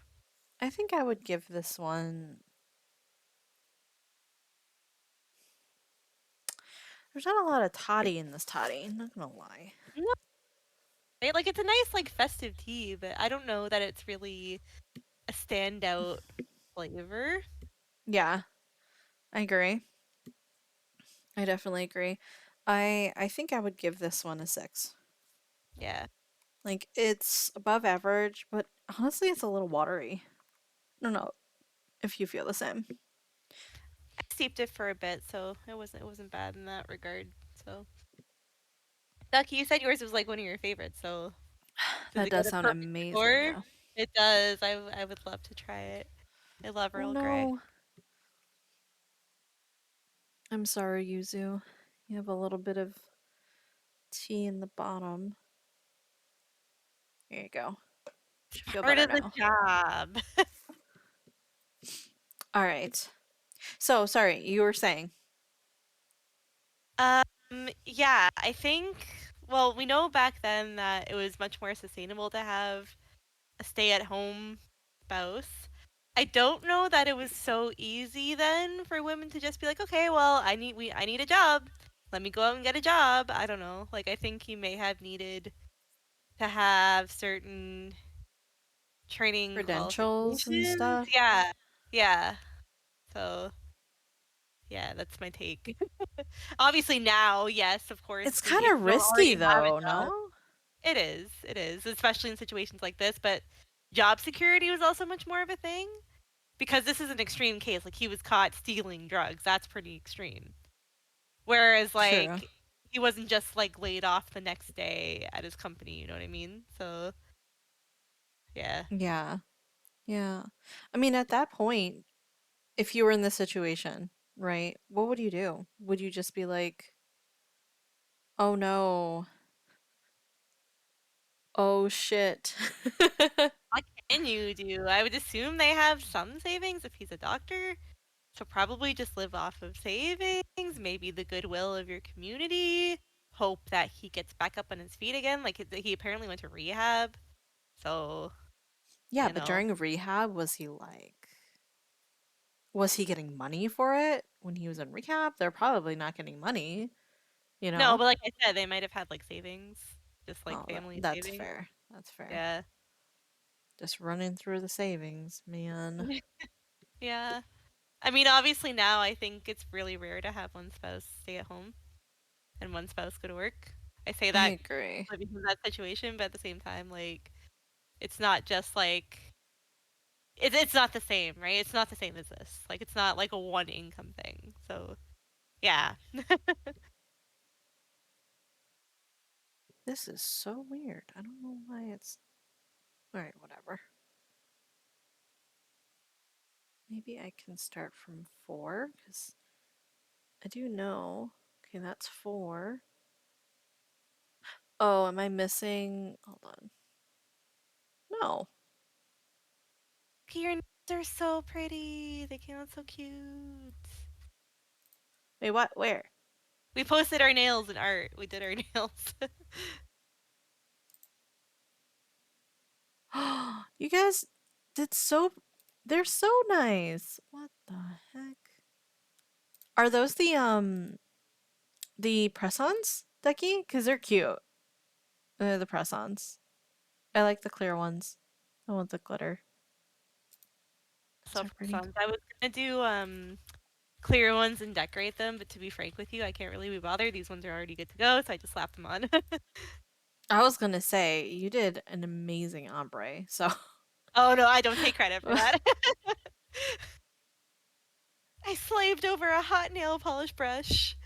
I think I would give this one. There's not a lot of toddy in this toddy, not gonna lie. Right? Like, it's a nice, like, festive tea, but I don't know that it's really a standout flavor. Yeah, I agree. I definitely agree. I think I would give this one a 6. Yeah. Like, it's above average, but honestly, it's a little watery. I don't know if you feel the same. I steeped it for a bit, so it wasn't bad in that regard. So, Ducky, you said yours was like one of your favorites, so does That it does get a sound perfect amazing, score? yeah. It does. I would love to try it. I love Oh Earl Grey. no. I'm sorry, Yuzu. You have a little bit of tea in the bottom. Here you go. Should feel Part better of the now. job. All right. So, sorry, you were saying. Yeah, I think, well, we know back then that it was much more sustainable to have a stay-at-home spouse. I don't know that it was so easy then for women to just be like, okay, well, I need a job. Let me go out and get a job. I don't know. Like, I think you may have needed to have certain training Credentials and qualifications. stuff. Yeah. So, yeah, that's my take. Obviously now, yes, of course, It's if kind you of don't already risky, have a though, job. no? It is, especially in situations like this, but job security was also much more of a thing because this is an extreme case. Like, he was caught stealing drugs. That's pretty extreme. Whereas, True. like, he wasn't just like laid off the next day at his company, you know what I mean? So, yeah. Yeah. Yeah. I mean, at that point, if you were in this situation, right, what would you do? Would you just be like, oh no, oh shit? What can you do? I would assume they have some savings if he's a doctor. So probably just live off of savings, maybe the goodwill of your community. Hope that he gets back up on his feet again. Like he apparently went to rehab. So, Yeah, you but know. during rehab, was he getting money for it when he was in rehab? They're probably not getting money, you No, know? but like I said, they might have had like savings. Just like Oh, family that's savings. fair. That's fair. Yeah. Just running through the savings, man. Yeah. I mean, obviously now I think it's really rare to have one spouse stay at home and one spouse go to work. I say I that agree. living in that situation, but at the same time, like, it's not just like it's not the same, right? It's not the same as this. Like, it's not like a one income thing. So, yeah. This is so weird. I don't know why it's. Alright, whatever. Maybe I can start from 4, because I do know. Okay, that's 4. Oh, am I missing? Hold on. No. Your nails are so pretty. They came out so cute. Wait, what? Where? We posted our nails in art. We did our nails. You guys did so. They're so nice. What the heck? Are those the press-ons, Duckie? Because they're cute. The press-ons. I like the clear ones. I want the glitter. So Those are pretty. I was gonna do clear ones and decorate them, but to be frank with you, I can't really be bothered. These ones are already good to go, so I just slapped them on. I was gonna say you did an amazing ombre. So. Oh no, I don't take credit for that. I slaved over a hot nail polish brush.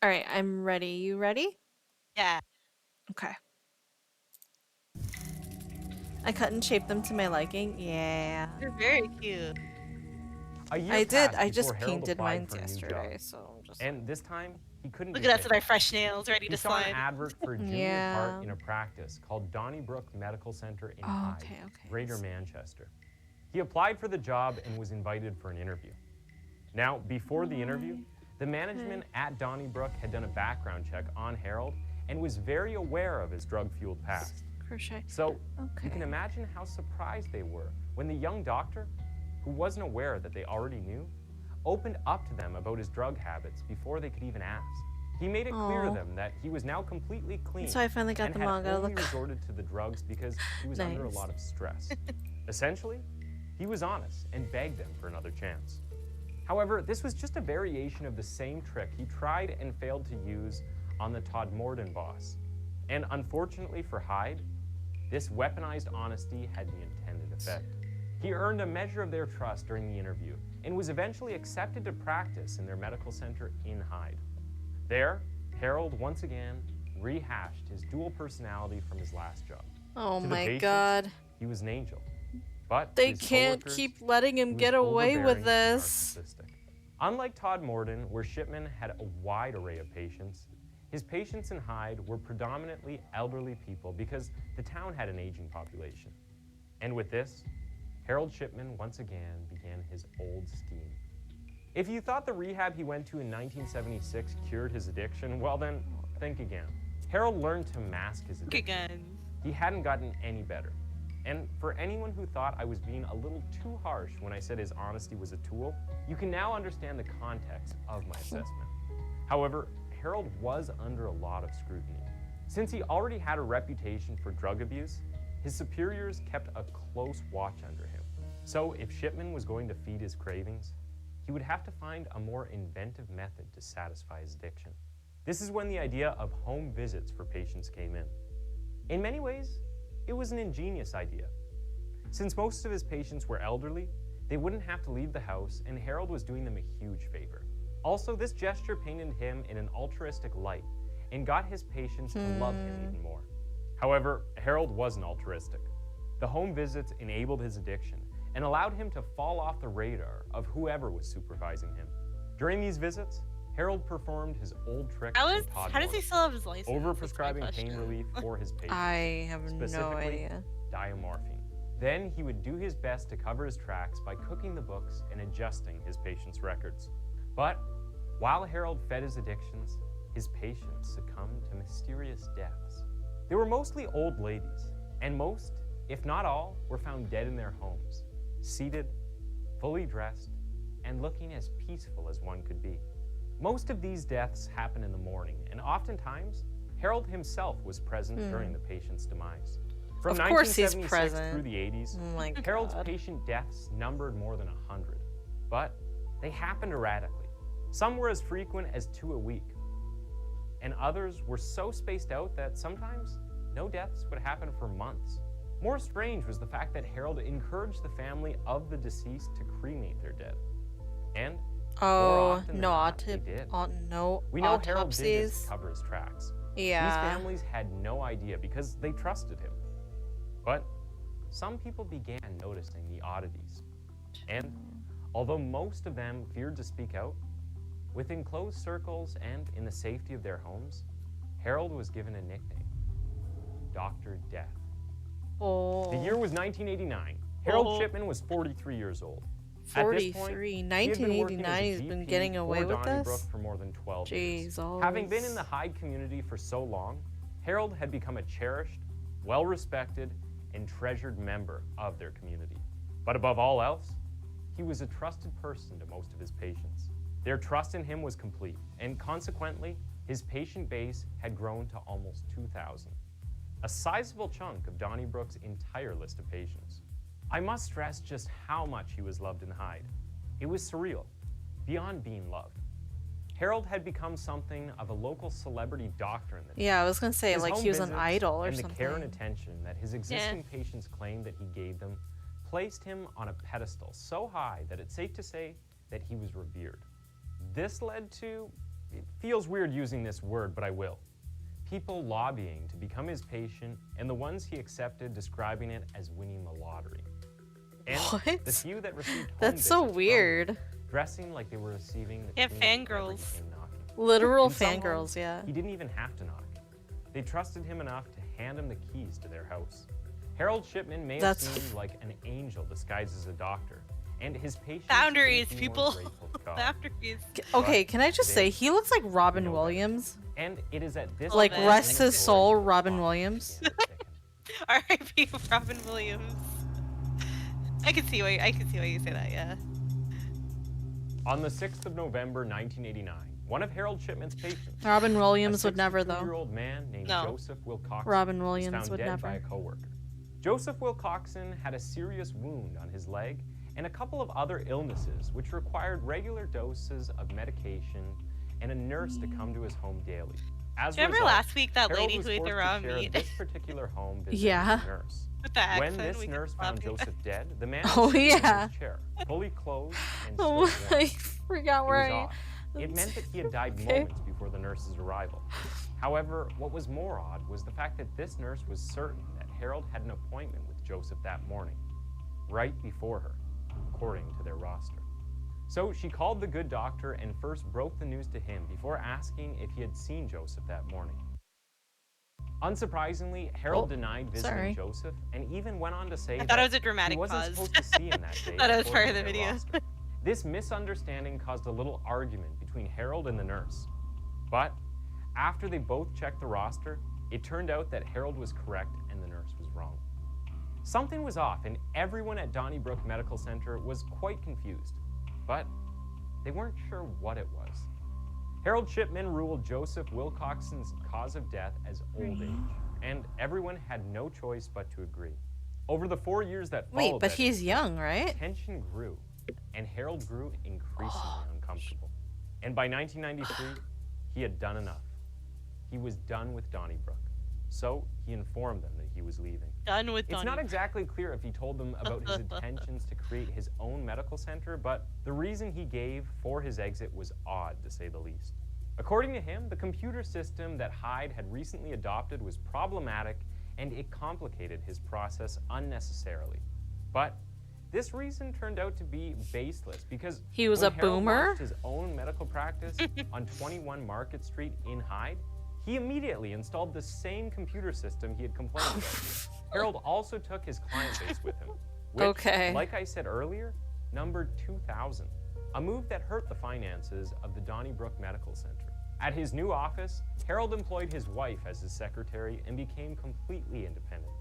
All right, I'm ready. You ready? Yeah. Okay. I cut and shaped them to my liking. Yeah. They're very cute. A year I did. passed I before just Harold painted applied mine for a new yesterday, job. so I'm just. And this time, he couldn't Look be at us with our picky. fresh nails ready He to saw an slide. advert for a junior Yeah. part in a practice called Donnybrook Medical Center in Oh, Hyde, okay. Greater Manchester. He applied for the job and was invited for an interview. Now, before the interview, the management at Donnybrook had done a background check on Harold and was very aware of his drug-fueled past. Crochet. So Okay. you can imagine how surprised they were when the young doctor, who wasn't aware that they already knew, opened up to them about his drug habits before they could even ask. He made it clear to Aw. them that he was now completely clean So I finally got and the had manga. only Look. resorted to the drugs because he was under a Nice. lot of stress. Essentially, he was honest and begged them for another chance. However, this was just a variation of the same trick he tried and failed to use on the Todd Morden boss. And unfortunately for Hyde, this weaponized honesty had the intended effect. He earned a measure of their trust during the interview and was eventually accepted to practice in their medical center in Hyde. There, Harold once again rehashed his dual personality from his last job. Oh To the my patients, god. He was an angel. But to They his can't coworkers, keep letting he him was get away with overbearing and this. narcissistic. Unlike Todd Morden, where Shipman had a wide array of patients, his patients in Hyde were predominantly elderly people because the town had an aging population. And with this, Harold Shipman once again began his old scheme. If you thought the rehab he went to in 1976 cured his addiction, well then, think again. Harold learned to mask his addiction. Again. He hadn't gotten any better. And for anyone who thought I was being a little too harsh when I said his honesty was a tool, you can now understand the context of my assessment. However, Harold was under a lot of scrutiny. Since he already had a reputation for drug abuse, his superiors kept a close watch under him. So if Shipman was going to feed his cravings, he would have to find a more inventive method to satisfy his addiction. This is when the idea of home visits for patients came in. In many ways, it was an ingenious idea. Since most of his patients were elderly, they wouldn't have to leave the house, and Harold was doing them a huge favor. Also, this gesture painted him in an altruistic light and got his patients to love him even more. However, Harold wasn't altruistic. The home visits enabled his addiction and allowed him to fall off the radar of whoever was supervising him. During these visits, Harold performed his old trick How from Todd does he Morden, still have his license? That's my overprescribing pain question. relief for his patients. I have no Specifically, idea. diamorphine. Then he would do his best to cover his tracks by cooking the books and adjusting his patients' records. But while Harold fed his addictions, his patients succumbed to mysterious deaths. They were mostly old ladies, and most, if not all, were found dead in their homes, seated, fully dressed, and looking as peaceful as one could be. Most of these deaths happen in the morning, and oftentimes, Harold himself was present during the patient's demise. From Of course he's 1976 present. through the 80s, Oh my Harold's God. patient deaths numbered more than 100, but they happened erratically. Some were as frequent as 2 a week, and others were so spaced out that sometimes no deaths would happen for months. More strange was the fact that Harold encouraged the family of the deceased to cremate their dead. And more Oh, often than no not, they did. no We know Harold did this autopsies. to cover his tracks. Yeah. These families had no idea because they trusted him. But some people began noticing the oddities. And although most of them feared to speak out, within closed circles and in the safety of their homes, Harold was given a nickname, Dr. Death. Oh. The year was 1989. Harold Oh. Shipman was 43 years old. At this point, 43. he had been working as a 1989, he's been GP getting away for with Donnybrook this? for more than 12 years. Jesus. Having been in the Hyde community for so long, Harold had become a cherished, well-respected, and treasured member of their community. But above all else, he was a trusted person to most of his patients. Their trust in him was complete, and consequently, his patient base had grown to almost 2,000. A sizable chunk of Donnybrook's entire list of patients. I must stress just how much he was loved in Hyde. It was surreal, beyond being loved. Harold had become something of a local celebrity doctor in the Yeah, I was gonna say, his like, home he was an visits idol or and something. the care and attention that his existing patients claimed that he gave them placed him on a pedestal so high that it's safe to say that he was revered. This led to, it feels weird using this word, but I will, people lobbying to become his patient, and the ones he accepted describing it as winning the lottery. And What? the few that received home That's so visits from weird. him, dressing like they were receiving the Yeah, queen whenever he fangirls. came knocking. Literal In some fangirls, homes, yeah. He didn't even have to knock. They trusted him enough to hand him the keys to their house. Harold Shipman may That's- have seemed like an angel disguised as a doctor, and his patients Boundaries, couldn't be more people. grateful to God. Boundaries. Okay, can I just say, today, he looks like Robin know better. Williams. And it is at this Like, point rest in the his story soul, that Robin the plot Williams. began to thicken. R.I.P. Robin Williams. I can see why you say that. Yeah. On the 6th of November, 1989, one of Harold Shipman's patients, Robin Williams would never, a though. 62-year-old man named No. Joseph Wilcoxon, Robin was Williams found would dead by a never. coworker. Joseph Wilcoxon had a serious wound on his leg and a couple of other illnesses which required regular doses of medication and a nurse to come to his home daily. As Do you a remember result, last week that Harold lady was who ate the forced raw to share meat? this particular home visit Yeah. with a nurse. With the When accent, this we kept nurse found laughing. Joseph dead, the man Oh, was sitting in yeah. his chair, fully clothed and still Oh, warm. I forgot It where was I... odd. It meant that he had died Okay. moments before the nurse's arrival. However, what was more odd was the fact that this nurse was certain that Harold had an appointment with Joseph that morning, right before her, according to their roster. So she called the good doctor and first broke the news to him before asking if he had seen Joseph that morning. Unsurprisingly, Harold denied visiting sorry. Joseph and even went on to say I that thought it was a he dramatic wasn't pause. supposed to see him that day. Thought it was part according of the to their video. roster. This misunderstanding caused a little argument between Harold and the nurse. But after they both checked the roster, it turned out that Harold was correct and the nurse was wrong. Something was off, and everyone at Donnybrook Medical Center was quite confused. But they weren't sure what it was. Harold Shipman ruled Joseph Wilcoxon's cause of death as old age, and everyone had no choice but to agree. Over the 4 years that followed, Wait, but that he's incident, young, right? tension grew, and Harold grew increasingly uncomfortable. And by 1993, he had done enough. He was done with Donnybrook. So he informed them that he was leaving. Done with It's Donnie. not exactly clear if he told them about his intentions to create his own medical center, but the reason he gave for his exit was odd, to say the least. According to him, the computer system that Hyde had recently adopted was problematic and it complicated his process unnecessarily. But this reason turned out to be baseless because He was when a Harold boomer? launched his own medical practice on 21 Market Street in Hyde, he immediately installed the same computer system he had complained about. Harold also took his client base with him, which, Okay. like I said earlier, numbered 2,000, a move that hurt the finances of the Donnybrook Medical Center. At his new office, Harold employed his wife as his secretary and became completely independent.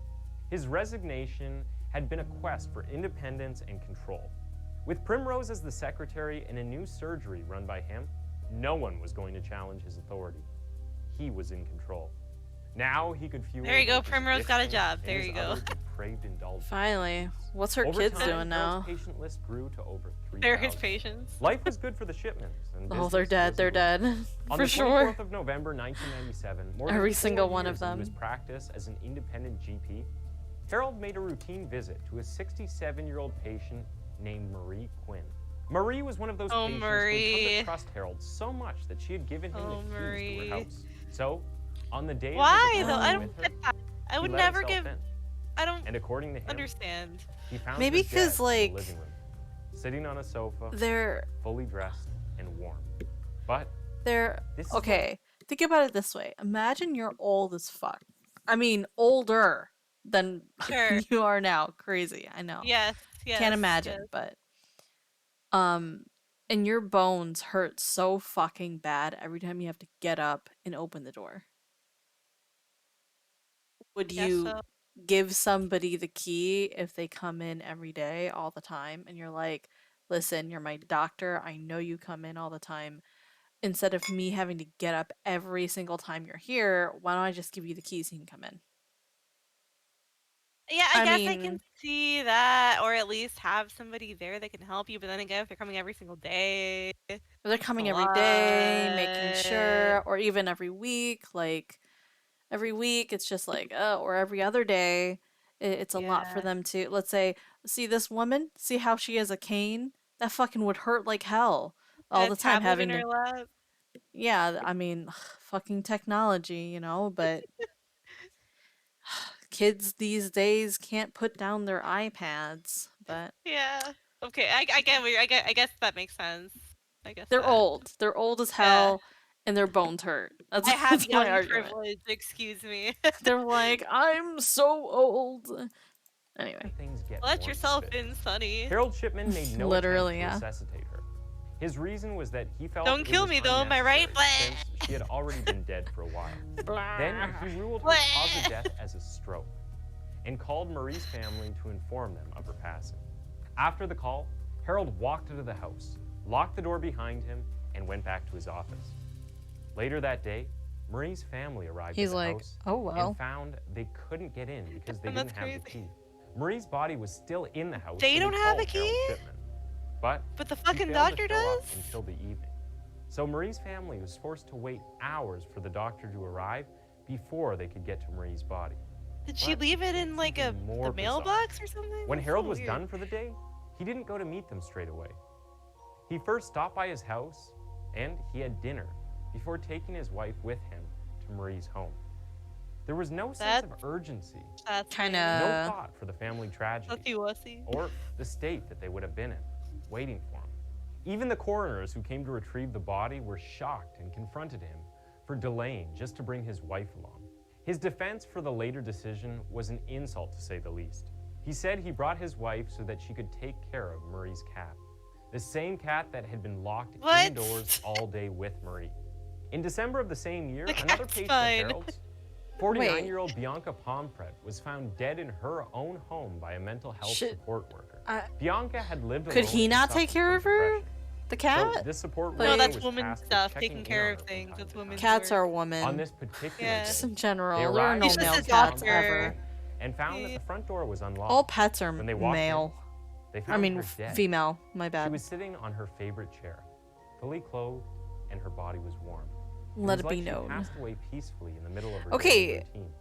His resignation had been a quest for independence and control. With Primrose as the secretary and a new surgery run by him, no one was going to challenge his authority. He was in control. Now he could fuel. There you go, his Primrose got a addiction job. and There his you go. other depraved indulgence. Finally. What's her Over kids time, doing now? Harold's patient list grew to over 3,000. They're his patients. Life was good for the Shipmans. And Oh, they're business dead. was They're booming. dead. On For the sure. 24th of November, 1997, more Every than 4 single one of years into his them. practice as an independent GP, Harold made a routine visit to a 67-year-old patient named Marie Quinn. Marie was one of those Oh, patients who had come Marie. to trust Harold so much that she had given him Oh, the keys to Marie. her house. So, on the day Why of his though? I appointment don't with her, get that. I he would let never himself give. in. I don't And according to him, understand. he found Maybe her 'cause, dead like, in the living room, sitting on a sofa, They're fully dressed and warm. But they're this is okay. Think about it this way. Imagine you're old as fuck. I mean, older than Sure. you are now. Crazy. I know. Yes. Yes. Can't imagine, yes. but and your bones hurt so fucking bad every time you have to get up and open the door. Would Guess you so. give somebody the key if they come in every day all the time and you're like, "Listen, you're my doctor. I know you come in all the time. Instead of me having to get up every single time you're here, why don't I just give you the keys so you can come in?" Yeah, I I guess I can mean, see that, or at least have somebody there that can help you. But then again, if they're coming every single day, if they're it's a coming every day, making lot. sure, or even every week, like every week, it's just like, or every other day, it's a lot for Yeah. them to, let's say, see this woman, see how she has a cane? That fucking would hurt like hell all And the a time tablet in having to, her lap. yeah, I mean, fucking technology, but kids these days can't put down their iPads, but Yeah. Okay, I get what I guess that makes sense. I guess they're that. old. They're old as Yeah. hell, and their bones hurt. That's, I have that's my young argument. privilege, excuse me. They're like, I'm so old. Anyway, things get Let more yourself suspicious. in, Sonny. Harold Shipman made no Literally, attempt yeah. to resuscitate her. His reason was that he felt Don't it kill was me though, am I right? unnecessary since she had already been dead for a while. Then he ruled her cause of death as a stroke and called Marie's family to inform them of her passing. After the call, Harold walked into the house, locked the door behind him, and went back to his office. Later that day, Marie's family arrived He's at the like, house "Oh, well." and found they couldn't get in because they That's didn't have the crazy. key. Marie's body was still in the house. They so don't have a called Harold key? Shipman. But the he fucking failed to doctor show up does? until the evening. So Marie's family was forced to wait hours for the doctor to arrive before they could get to Marie's body. Did she But leave it in like a something more the bizarre. mailbox or something? When That's Harold so was weird. done for the day, he didn't go to meet them straight away. He first stopped by his house and he had dinner before taking his wife with him to Marie's home. There was no sense of urgency, That's no Kinda. thought for the family tragedy, wussy. or the state that they would have been in, waiting for him. Even the coroners who came to retrieve the body were shocked and confronted him for delaying just to bring his wife along. His defense for the later decision was an insult to say the least. He said he brought his wife so that she could take care of Marie's cat, the same cat that had been locked What? indoors all day with Marie. In December of the same year, The another cat's patient fine. of Harold's, 49-year-old Bianca Pompret, was found dead in her own home by a mental health Shit. support worker. I- Bianca had lived Could alone he and not suffered take care from of her? depression. The So cat? this support No, worker that's was woman tasked with stuff, checking taking in care on of her from things. time That's to women's time. Cats are a woman. On this particular Yeah. day, Just in general. they There are arrived no He's at just male a the cats doctor. ever. and found that the front door was unlocked. All pets are When they walked in, male. they I found mean, her dead. female. My She bad. was sitting on her favorite chair, fully clothed, and her body was warm. Let was it like be she known. passed away peacefully in the middle of her Okay, daily routine.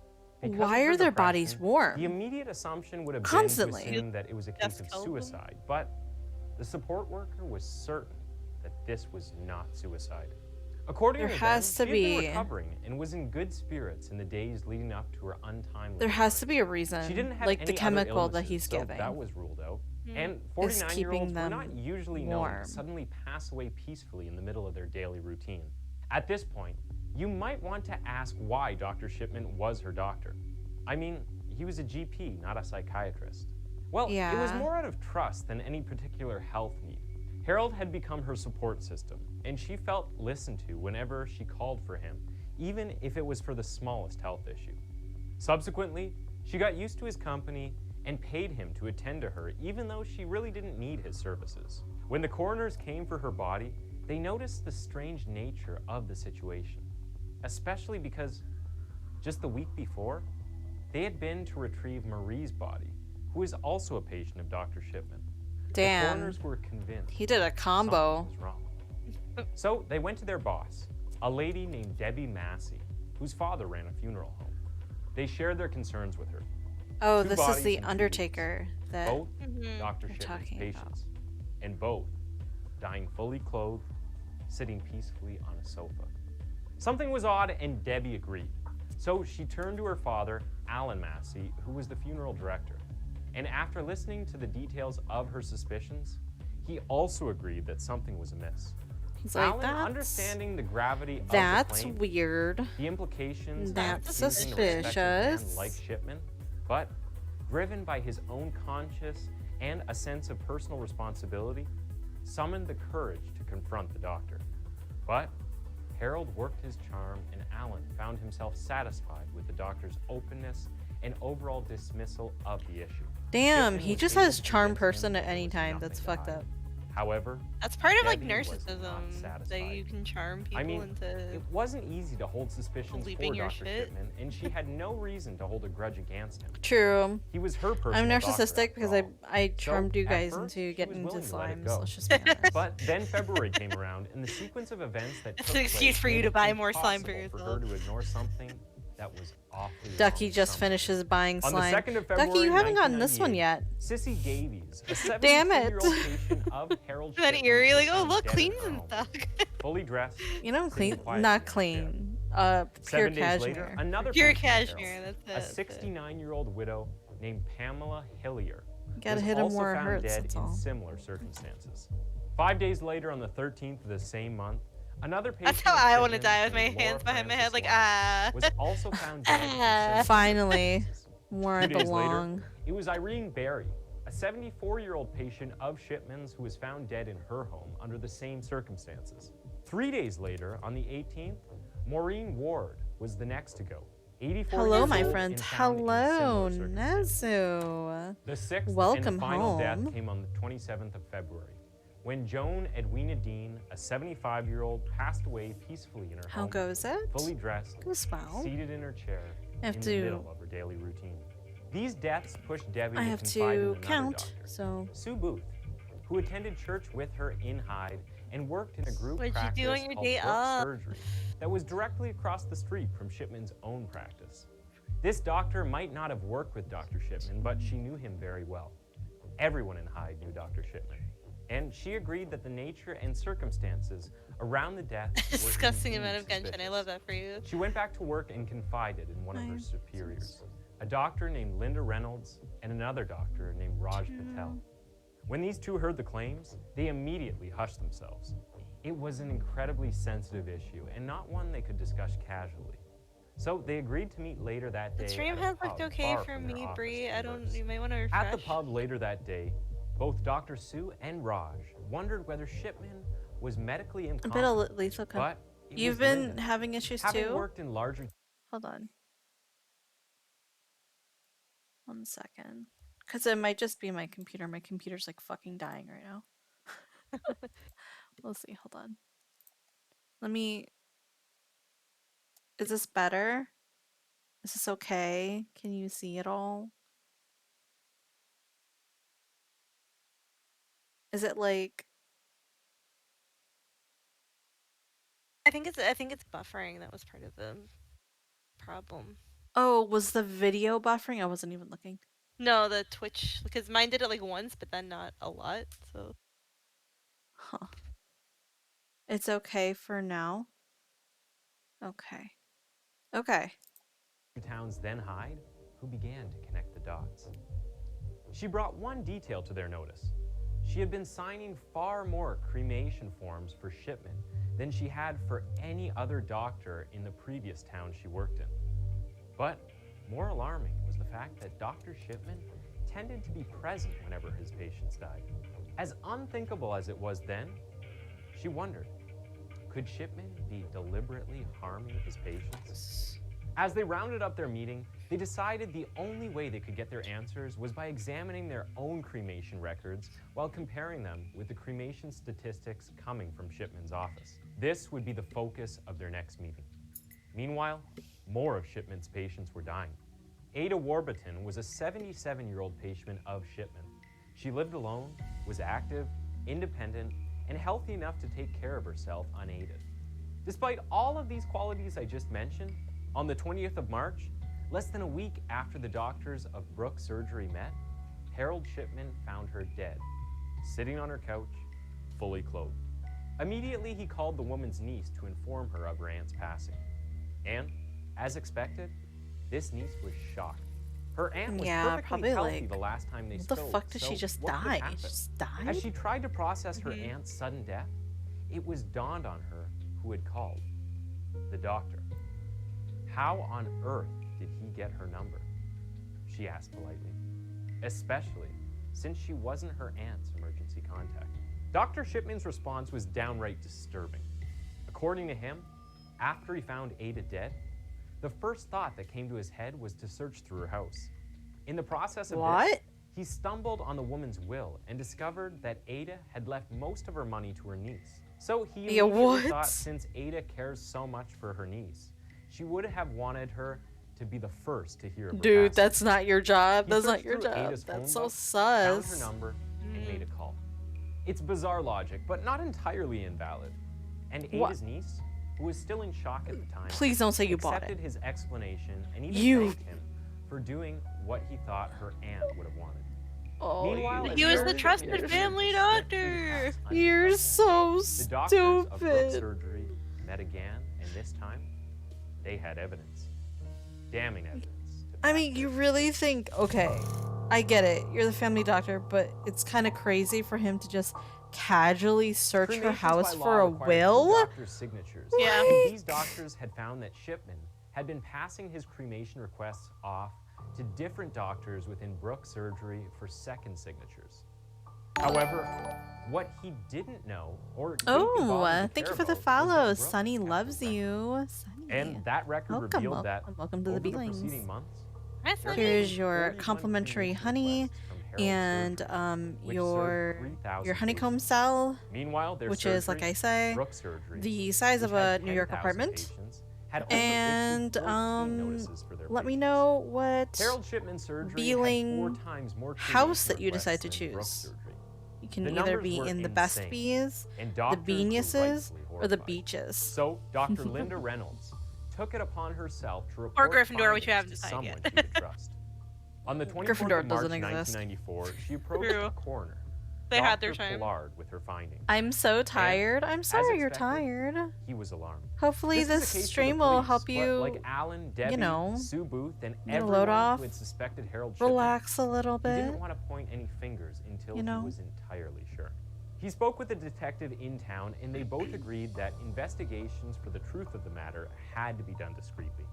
Because why of her are their bodies depression, warm? The immediate assumption would have Constantly. been to assume that it was a case of Skeleton? suicide, but the support worker was certain that this was not suicide. According There to has them, to she had been be. recovering and was in good spirits in the days leading up to her untimely There has demise. to be a reason. She didn't have like any the other chemical that illnesses, he's so giving. that was ruled out. Hmm. And Is 49-year-olds keeping were them not usually known warm. to suddenly pass away peacefully in the middle of their daily routine. At this point, you might want to ask why Dr. Shipman was her doctor. I mean, he was a GP, not a psychiatrist. Well, it was Yeah. more out of trust than any particular health need. Harold had become her support system, and she felt listened to whenever she called for him, even if it was for the smallest health issue. Subsequently, she got used to his company and paid him to attend to her, even though she really didn't need his services. When the coroners came for her body, they noticed the strange nature of the situation, especially because just the week before, they had been to retrieve Marie's body, who is also a patient of Dr. Shipman. The Damn. coroners were convinced He did a combo. something was wrong. So they went to their boss, a lady named Debbie Massey, whose father ran a funeral home. They shared their concerns with her. Oh, Two this is bodies the in 2 Undertaker weeks, that both Mhm. Dr. we're Shipman's talking about. patients, and both dying fully clothed, sitting peacefully on a sofa. Something was odd, and Debbie agreed. So she turned to her father, Alan Massey, who was the funeral director. And after listening to the details of her suspicions, he also agreed that something was amiss. He's like, Alan, that's understanding the gravity of that's the claim, weird. the implications That's of accusing a respected man suspicious. like Shipman, but driven by his own conscience and a sense of personal responsibility, summoned the courage to confront the doctor. But Harold worked his charm, and Alan found himself satisfied with the doctor's openness and overall dismissal of the issue. Damn, Shipman he was just able has to charm convince him person that at there any was time. nothing That's to fucked hide. up. However, That's part of like Debbie was not narcissism that satisfied. you can charm people I mean, into. it wasn't easy to hold suspicions believing for your Dr. shit. Shipman, and she had no reason to hold a grudge against him. True. He was her personal I'm doctor, narcissistic after because all. I charmed you at guys first, into she getting was into willing to let it slimes. go. Let's just be honest. But then February came around, and the sequence of events that It's took an excuse place for you made to it buy more slime for impossible her yourself. to ignore something that was awfully Duckie wrong just somewhere. finishes buying On the slime. 2nd of February, Duckie, you haven't gotten this one 1998, yet. Sissy Davies, a Damn it. 72-year-old patient of Harold Then Shipman, Erie, was like, oh found look, dead in cleans her and home, stuff. fully dressed, You know, sitting clean, quietly not in her chair. clean. Pure 7 days later, cashmere. another Pure patient of cashmere, Harold's, that's a it. 69-year-old widow named Pamela Hillier, Gotta was hit him also where it found hurts, dead that's in all. similar circumstances. 5 days later, on the 13th of the same month, another patient That's how of I want to Shipman's die with my named hands Laura behind my head, Frances like Lyon was also found dead in similar Finally, circumstances. where 2 I days later, belong. it was Irene Berry, a 74-year-old patient of Shipman's who was found dead in her home under the same circumstances. 3 days later, on the 18th, Maureen Ward was the next to go. 84 Hello, years my old friends. and found in Hello, similar circumstances. Nezu. The sixth Welcome and final home. death came on the 27th of February, when Joan Edwina Dean, a 75-year-old, passed away peacefully in her How home, goes it? fully dressed, Goes well. seated in her chair, I have in to- the middle of her daily routine. These deaths pushed Debbie I to have confide in to another count, doctor, so Sue Booth, who attended church with her in Hyde and worked in a group What'd you practice do on your called day Brooke off? Surgery that was directly across the street from Shipman's own practice. This doctor might not have worked with Dr. Shipman, but she knew him very well. Everyone in Hyde knew Dr. Shipman, and she agreed that the nature and circumstances around the death were Disgusting indeed amount of Genshin. I suspicious. love that for you. She went back to work and confided in one of her superiors, a doctor named Linda Reynolds and another doctor named Raj Patel. When these two heard the claims, they immediately hushed themselves. It was an incredibly sensitive issue and not one they could discuss casually. So they agreed to meet later that day. The stream at a has pub looked okay far for from their me, office Bree. to I don't. converse. You might want to refresh. At the pub later that day, both Dr. Sue and Raj wondered whether Shipman was medically a bit incompetent. of lethal. But it You've was been Linda. having issues Having too? worked in larger Hold on. 1 second. Because it might just be my computer. My computer's like fucking dying right now. We'll see. Hold on. Let me. Is this better? Is this okay? Can you see it all? Is it like. I think it's buffering. That was part of the problem. Oh, was the video buffering? I wasn't even looking. No, the Twitch, because mine did it like once, but then not a lot. So Huh. It's okay for now. Okay. Okay. towns then Hyde, who began to connect the dots. She brought one detail to their notice. She had been signing far more cremation forms for Shipman than she had for any other doctor in the previous town she worked in. But more alarming was was the fact that Dr. Shipman tended to be present whenever his patients died. As unthinkable as it was then, she wondered, could Shipman be deliberately harming his patients? As they rounded up their meeting, they decided the only way they could get their answers was by examining their own cremation records while comparing them with the cremation statistics coming from Shipman's office. This would be the focus of their next meeting. Meanwhile, more of Shipman's patients were dying. Ada Warburton was a 77-year-old patient of Shipman. She lived alone, was active, independent, and healthy enough to take care of herself unaided. Despite all of these qualities I just mentioned, on the 20th of March, less than a week after the doctors of Brooke Surgery met, Harold Shipman found her dead, sitting on her couch, fully clothed. Immediately, he called the woman's niece to inform her of her aunt's passing. And, as expected, this niece was shocked. Her aunt was Yeah, perfectly probably healthy like, the last time they what spoke. the fuck did she so just what could die? happen? She just died? As she tried to process her aunt's sudden death, it was dawned on her who had called. The doctor. How on earth did he get her number? She asked politely, especially since she wasn't her aunt's emergency contact. Dr. Shipman's response was downright disturbing. According to him, after he found Ada dead, the first thought that came to his head was to search through her house. In the process of this, he stumbled on the woman's will and discovered that Ada had left most of her money to her niece. So he immediately thought, since Ada cares so much for her niece, she would have wanted her to be the first to hear of her Dude, passing. that's not your job. He That's not searched your through job. Ada's phone That's so book, found her sus. number, and made a call. It's bizarre logic, but not entirely invalid. And Ada's niece, who was still in shock at the time, Please don't say you bought accepted it. his explanation and even thanked him for doing what he thought her aunt would have wanted. Oh, Meanwhile, He was the trusted family doctor. You're so the doctors of Brooke stupid. Surgery met again, and this time, they had evidence. Damning evidence. I mean, you really think, okay, I get it. You're the family doctor, but it's kind of crazy for him to just casually search her Cremations house by for a law require two will? doctors' signatures. Yeah. And these doctors had found that Shipman had been passing his cremation requests off to different doctors within Brooke Surgery for second signatures. However, what he didn't know, or didn't be bothered to Thank you care for the about, was that follows. Brooke Sunny had a loves record. you. Sunny. And that record Welcome, revealed that welcome to the over the beelings. preceding months, Hi, there Sunny. Here's were your 41 complimentary cremation honey requests from Harold and Surgery, which your served 3,000 your honeycomb patients. cell, Meanwhile, their which is, like surgery, I say, Brooke Surgery, the size which of a had New York 10,000 apartment. patients, had only issued And 14 notices for their let me patients. know what Harold Shipman Surgery beeling had 4 times more house cremation that you decide to requests than Brooke choose. Surgery. You can The either numbers be were in the best insane, bees, and the doctors were beanuses, rightfully or the horrified. beaches. So, Dr. Linda Reynolds took it upon herself to Or report Gryffindor, which you findings haven't to decided someone yet. she could trust. On the 24th Gryffindor of March doesn't exist. 1994, she approached True. a coroner, They had their Dr. time. Pollard, with her findings. I'm so tired. I'm sorry you're expected, tired. He was alarmed. Hopefully This is this a case for the stream will police, help but you, like Alan, Debbie, know, Sue Booth, and you know, everyone load off, who had suspected Harold Shipman, relax a little he bit. didn't want to point any fingers until You know? he was entirely sure. He spoke with a detective in town, and they both agreed that investigations for the truth of the matter had to be done discreetly.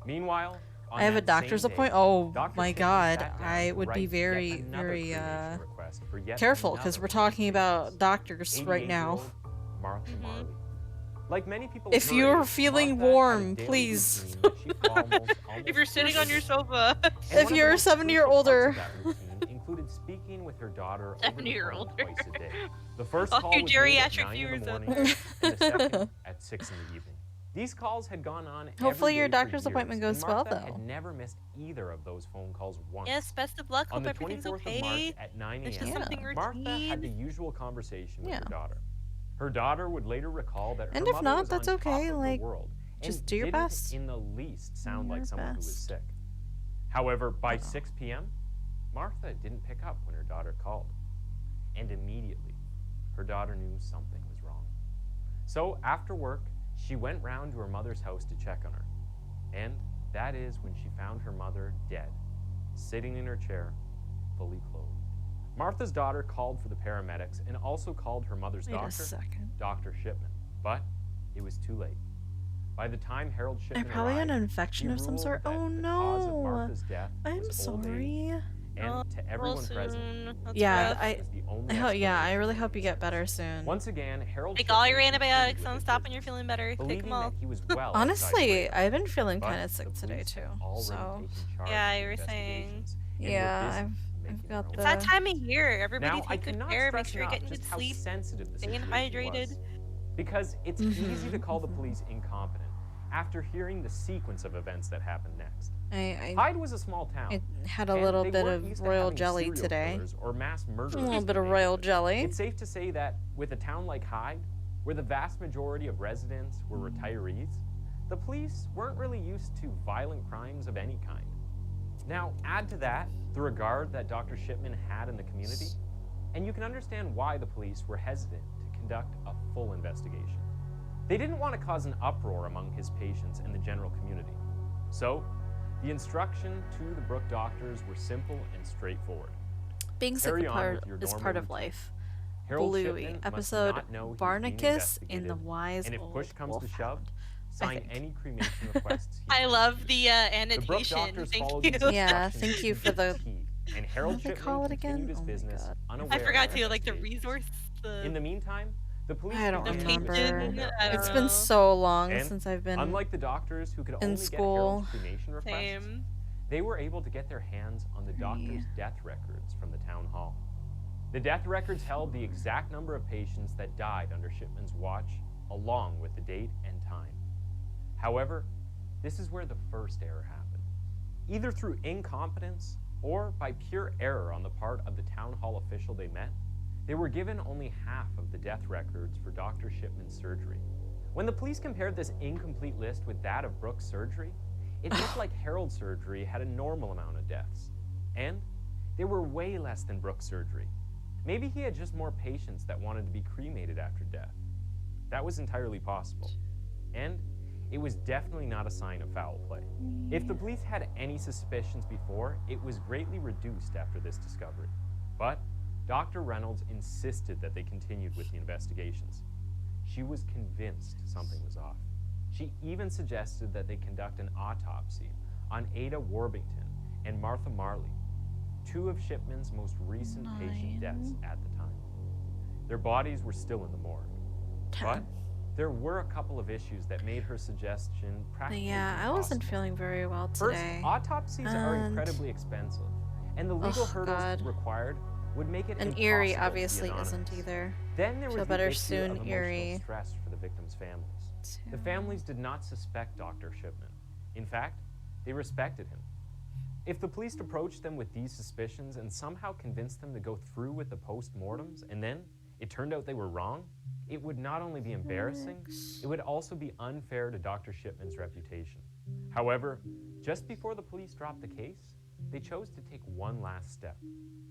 Meanwhile, on I have a that doctor's same day, appointment. Oh Dr. my Shipman God, sat down I to would be write yet very, another very cremation request for yet careful because another we're one of talking his about patients, doctors right now. 88-year-old Martha Marley. Like many people If her you're age, feeling Martha had a warm, daily please. routine that she almost If you're sitting on your sofa. And If one of the you're most 70 or crucial parts older. of that routine included speaking with her daughter over 70 the or phone older. twice a day. The first All call you was made at geriatric 9 in viewers the out morning, and the second at 6 in the evening. These calls had gone on Hopefully every your day for doctor's years, appointment and goes well, Martha though. had never missed either of those phone calls once. Yes, best of luck. On Hope the everything's 24th of March okay. at 9 It's a.m., just something Martha had the routine. usual conversation with Yeah. her daughter. Her daughter would later recall that her And if mother not, was that's on top okay, of like, the world just and do your didn't best. in the least sound Do like your someone who was best. sick. However, by 6 p.m., Martha didn't pick up when her daughter called. And immediately, her daughter knew something was wrong. So after work, she went round to her mother's house to check on her. And that is when she found her mother dead, sitting in her chair, fully clothed. Martha's daughter called for the paramedics and also called her mother's Wait a doctor, second. Dr. Shipman, but it was too late. By the time Harold I Shipman probably got arrived, an he infection of some ruled sort. that Oh the cause of no. Martha's death I'm was old age, sorry. and to Real everyone present, soon. That's Yeah, rough. death was the only yeah, I explanation really for hope you get innocence. better soon. Once again, Harold Take all your Shipman continued antibiotics. with Don't his stop when you're business, feeling better. Take them believing all. that he was well outside the Honestly, radar. I've been feeling But kind of sick the today police too. had already So taken charge Yeah, of you the were saying. investigations and yeah, were busy I've making got their It's own that the. time of year. Everybody Now, I take good cannot care. Make stress sure you're enough getting just good how sleep. sensitive the Staying situation hydrated. was. Because it's easy to call the police incompetent after hearing the sequence of events that happened next. I Hyde was a small town. I had a and little they bit weren't of used to royal having jelly serial today. killers or mass A murderers little in bit the of royal neighborhood. jelly. It's safe to say that with a town like Hyde, where the vast majority of residents were retirees, the police weren't really used to violent crimes of any kind. Now, add to that the regard that Dr. Shipman had in the community, and you can understand why the police were hesitant to conduct a full investigation. They didn't want to cause an uproar among his patients and the general community. So, the instruction to the Brooke doctors were simple and straightforward. Being sick Carry on with is your part normal of routine. life. Harold Bluey, Shipman must episode not know he's being Barnacus in the investigated, Wise and if Old push comes to shove, Wolfhound. sign think. any cremation requests he I brings love you. the The Brooke annotation. doctors Thank followed you. these Yeah, instructions thank you to for the. the T, and What Harold do they Shipman call it again? continued his Oh my business god. unaware I forgot of to like the investigations. resource. In The the meantime, the police I don't the continued with remember. pigeon. their I don't It's know. been so long And since I've been unlike the doctors who could in only get school. Harold's cremation requests, Same. they were able to get their hands on the doctor's death records from the town hall. The death records held the exact number of patients that died under Shipman's watch, along with the date and time. However, this is where the first error happened. Either through incompetence or by pure error on the part of the town hall official they met, they were given only half of the death records for Dr. Shipman's surgery. When the police compared this incomplete list with that of Brooke's surgery, it looked like Harold's surgery had a normal amount of deaths. And they were way less than Brooke's surgery. Maybe he had just more patients that wanted to be cremated after death. That was entirely possible. And it was definitely not a sign of foul play. If the police had any suspicions before, it was greatly reduced after this discovery. But Dr. Reynolds insisted that they continued with the investigations. She was convinced something was off. She even suggested that they conduct an autopsy on Ada Warbington and Martha Marley, two of Shipman's most recent patient deaths at the time. Their bodies were still in the morgue. But there were a couple of issues that made her suggestion practically Yeah, I wasn't impossible. feeling very well First, today. autopsies are And- incredibly expensive, and the legal hurdles God. required would make it And impossible Erie to be obviously isn't anonymous. either. Then there Feel was better the issue soon, of emotional Erie. stress for the victims' families. The families did not suspect Dr. Shipman. In fact, they respected him. If the police approached them with these suspicions and somehow convinced them to go through with the post-mortems, and then it turned out they were wrong, it would not only be embarrassing, it would also be unfair to Dr. Shipman's reputation. However, just before the police dropped the case, they chose to take one last step.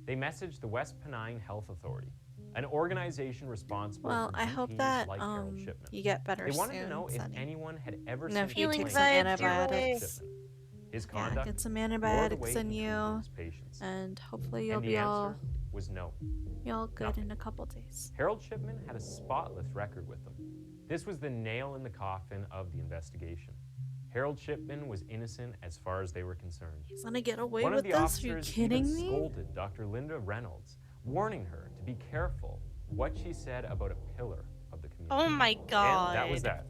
They messaged the West Pennine Health Authority, an organization responsible Well, for I hope GPs that like Harold Shipman. you get better They wanted soon, to know if Sunny. anyone had ever And sent if you take complaints some against antibiotics. Shipman. His Yeah, conduct get some bore the antibiotics weight in treating you, his patients. and hopefully you'll And the be all answer was no. good Nothing. in a couple days. Harold Shipman had a spotless record with them. This was the nail in the coffin of the investigation. Harold Shipman was innocent as far as they were concerned. He's gonna get away One with of the this? Are you officers kidding even me? scolded Dr. Linda Reynolds, warning her to be careful what she said about a pillar of the community. Oh my god. And that was that.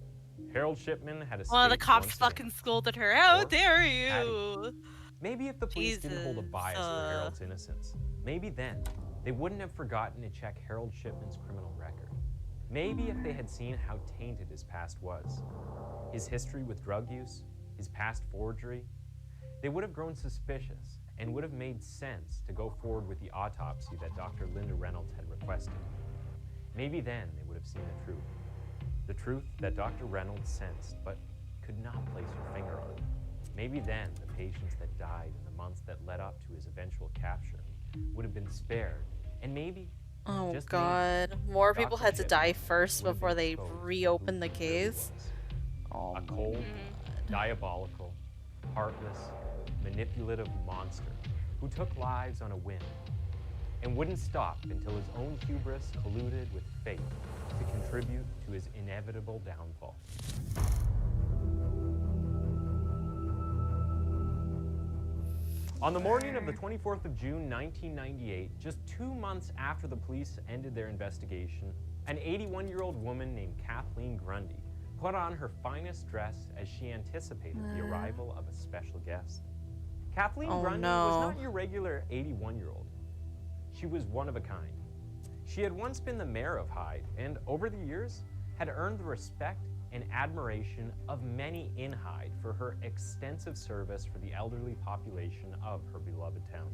Harold Shipman had escaped One of the cops once again. fucking scolded her. How Or dare had he? you? Maybe if the police didn't hold a Jesus, bias for Harold's innocence, maybe then they wouldn't have forgotten to check Harold Shipman's criminal record. Maybe if they had seen how tainted his past was, his history with drug use, his past forgery, they would have grown suspicious and would have made sense to go forward with the autopsy that Dr. Linda Reynolds had requested. Maybe then they would have seen the truth that Dr. Reynolds sensed but could not place her finger on. Maybe then the patients that died in the months that led up to his eventual capture would have been spared, and maybe, Oh just god. maybe, More people Dr. had to Shipman die first would have before been they exposed reopened the for who he really case. was. Oh A cold, diabolical, heartless, manipulative monster who took lives on a whim and wouldn't stop until his own hubris colluded with fate to contribute to his inevitable downfall. On the morning of the 24th of June, 1998, just 2 months after the police ended their investigation, an 81-year-old woman named Kathleen Grundy put on her finest dress as she anticipated the arrival of a special guest. Kathleen Grundy was not your regular 81-year-old. She was one of a kind. She had once been the mayor of Hyde, and over the years had earned the respect and admiration of many in Hyde for her extensive service for the elderly population of her beloved town.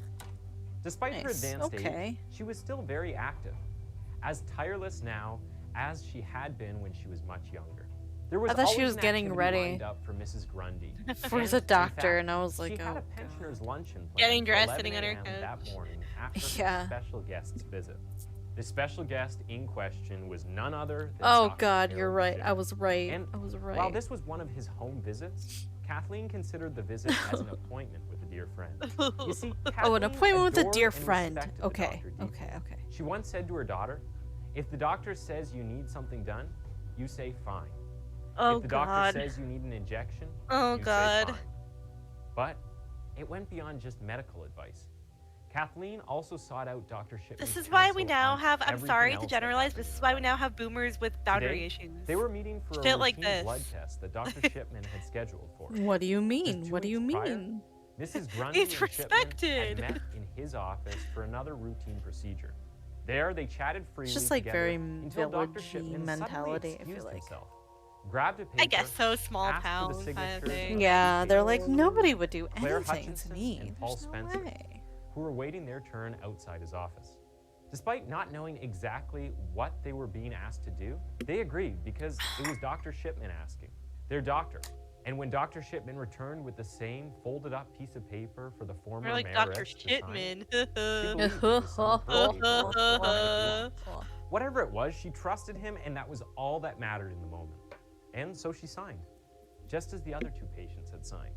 Despite her advanced age, she was still very active, as tireless now as she had been when she was much younger. There was I thought she always was an getting activity ready lined up for Mrs. Grundy. for And, the in doctor, fact, and I was like, she had oh, a pensioner's luncheon planned Getting for dressed, 11 sitting on her a.m. couch. that morning after Yeah. her special guest's visit. The special guest in question was none other than Oh Dr. God, you're Harold right. Jun. I was right. And I was right. while this was one of his home visits, Kathleen considered the visit as an appointment with a dear friend. You see, Oh, an Kathleen appointment with a adored dear and friend. respected the Okay, doctor deeply. okay. She once said to her daughter, "If the doctor says you need something done, you say fine. Oh if the God. doctor says you need an injection, Oh you God. say fine." But it went beyond just medical advice. Kathleen also sought out Dr. Shipman's This is why we counsel now on have, I'm everything sorry else to that generalize, happened this in is her why we life. now have boomers with boundary Today, issues. they were meeting for Shit a like routine this. blood test that Dr. Shipman had scheduled for her. What do you Just mean? 2 What do you weeks prior, mean? Mrs. Grundy He's and Shipman respected. had met in his office for another routine procedure. There, they chatted freely It's just like together very until Dr. village-y Shipman mentality, suddenly I feel excused like. himself, grabbed a paper, I guess so, small asked for the town kind of signatures thing. of Yeah, two they're people, like, nobody would do Claire anything to Hutchinson me. and Paul There's no Spencer, way. who were waiting their turn outside his office. Despite not knowing exactly what they were being asked to do, they agreed because it was Dr. Shipman asking, their doctor. And when Dr. Shipman returned with the same folded up piece of paper for the former More like mayoress Dr. to sign, Shitman. she believed it was some of her paperwork for her to do. Whatever it was, she trusted him, and that was all that mattered in the moment. And so she signed, just as the other two patients had signed.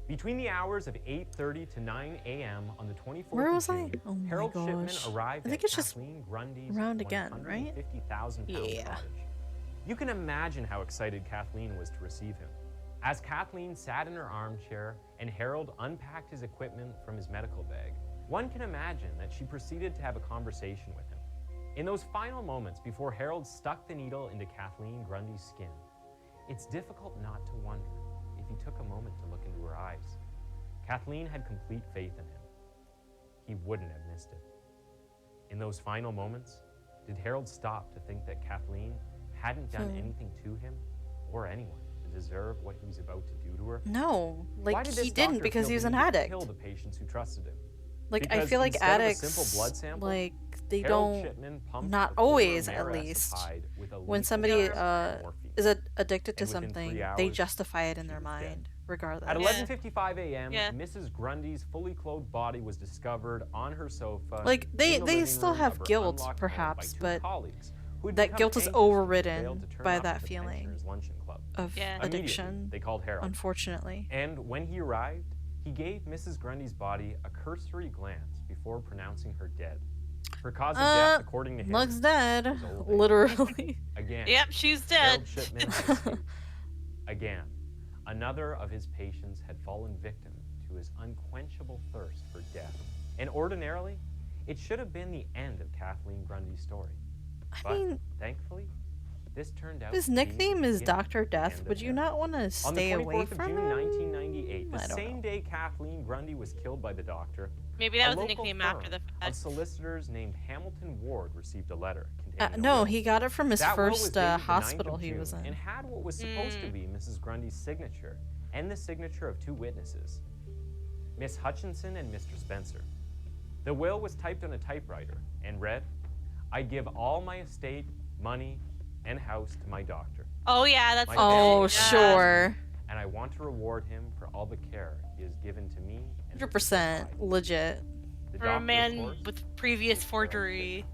Between the hours of 8:30 to 9 a.m. on the 24th Where of was I? June, Oh my Harold Shipman gosh. arrived I think at it's just Kathleen Grundy's around again, right? 150,000-pound Yeah. cottage. You can imagine how excited Kathleen was to receive him. As Kathleen sat in her armchair and Harold unpacked his equipment from his medical bag, one can imagine that she proceeded to have a conversation with him. In those final moments before Harold stuck the needle into Kathleen Grundy's skin, it's difficult not to wonder if he took a moment to look into her eyes. Kathleen had complete faith in him. He wouldn't have missed it. In those final moments, did Harold stop to think that Kathleen hadn't done anything to him or anyone to deserve what he was about to do to her? No, Why like did he this didn't doctor because feel he was the an need to addict. kill the patients who trusted him? Like I Because feel like instead of a addicts, simple blood sample, like they Harold don't. Shipman pumped Not the former always, at mayoress of least. Hyde with a When lethal somebody dose of morphine. is addicted to And within 3 something, they hours, justify it in she their was dead. mind, regardless. At Yeah. 11:55 a.m., Yeah. Mrs. Grundy's fully clothed body was discovered on her sofa. Like, they- in the they living still room have of her guilt, unlocked home perhaps, by two but colleagues who had that become guilt is anxious because they overridden failed to turn by up that at the feeling pensioners' luncheon club. of Yeah. Immediately, addiction, they called Harold. unfortunately. And when he arrived, he gave Mrs. Grundy's body a cursory glance before pronouncing her dead. Her cause of death, according to him, Looks dead, was old age. literally. Again, Yep, she's dead. Harold Shipman had escaped. Again, another of his patients had fallen victim to his unquenchable thirst for death. And ordinarily, it should have been the end of Kathleen Grundy's story. I But mean, thankfully, this turned out his to be the nickname is beginning Dr. of the Death. end of Would you him. not want to On the stay away 24th of from June, him? 1998, the I don't same know. day Kathleen Grundy was killed by the doctor, Maybe that a was a local nickname after firm the of fact. solicitors named Hamilton Ward received a letter containing a No, will. he got it from his That will was first dated the 9th hospital of he was June in. and had what was supposed to be Mrs. Grundy's signature and the signature of two witnesses, Miss Hutchinson and Mr. Spencer. The will was typed on a typewriter and read, "I give all my estate, money, and house to my doctor, Oh yeah, that's My what Oh, it is. Yeah. sure. and I want to reward him for all the care he has given to me and the 100% people I- legit. The For doctor, a of man course, with previous was Harold forgery. Shipman.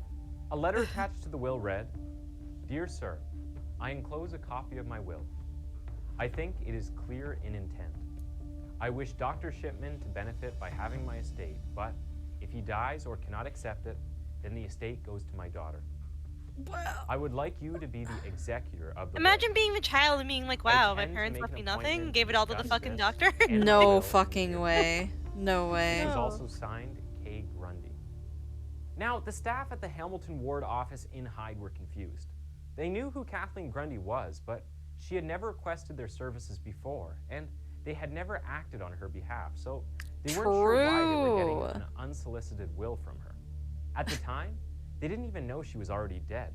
A letter attached to the will read, "Dear sir, I enclose a copy of my will. I think it is clear in intent. I wish Dr. Shipman to benefit by having my estate, but if he dies or cannot accept it, then the estate goes to my daughter. I would like you to be the executor of the Imagine will. being the child and being like, I wow, my intend to parents make left an me nothing, appointment gave to it all to the discuss fucking this doctor. and the No will in the fucking near way. future. No way. It was No. also signed K. Grundy. Now, the staff at the Hamilton Ward office in Hyde were confused. They knew who Kathleen Grundy was, but she had never requested their services before, and they had never acted on her behalf, so they weren't sure why they were getting True. an unsolicited will from her. At the time, they didn't even know she was already dead.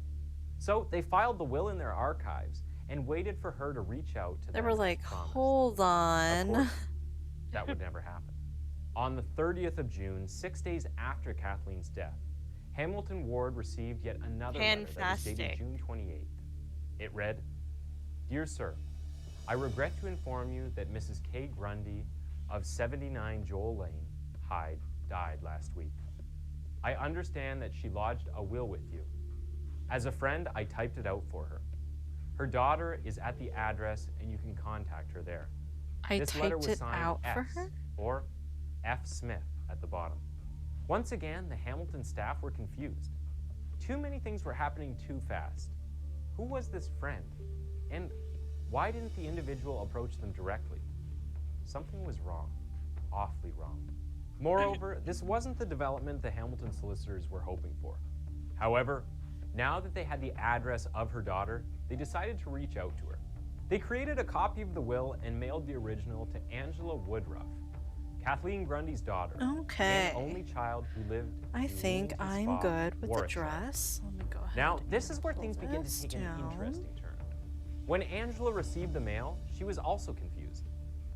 So they filed the will in their archives and waited for her to reach out to They them were as like, promised. hold Of on. course, that would never happen. On the 30th of June, 6 days after Kathleen's death, Hamilton Ward received yet another letter that was dated Fantastic. June 28th. It read, Dear Sir, I regret to inform you that Mrs. K. Grundy of 79 Joel Lane, Hyde, died last week. I understand that she lodged a will with you. As a friend, I typed it out for her. Her daughter is at the address and you can contact her there. I This letter typed was it signed out for S, her? or F. Smith at the bottom. Once again, the Hamilton staff were confused. Too many things were happening too fast. Who was this friend? And why didn't the individual approach them directly? Something was wrong. Awfully wrong. Moreover, this wasn't the development the Hamilton solicitors were hoping for. However, now that they had the address of her daughter, they decided to reach out to her. They created a copy of the will and mailed the original to Angela Woodruff, Kathleen Grundy's daughter, Okay. and only child who lived I in think Leamington I'm Spa, good with the Warwickshire. dress. Let me go ahead. Now, and this is where pull things begin this to take an down. interesting turn. When Angela received the mail, she was also confused.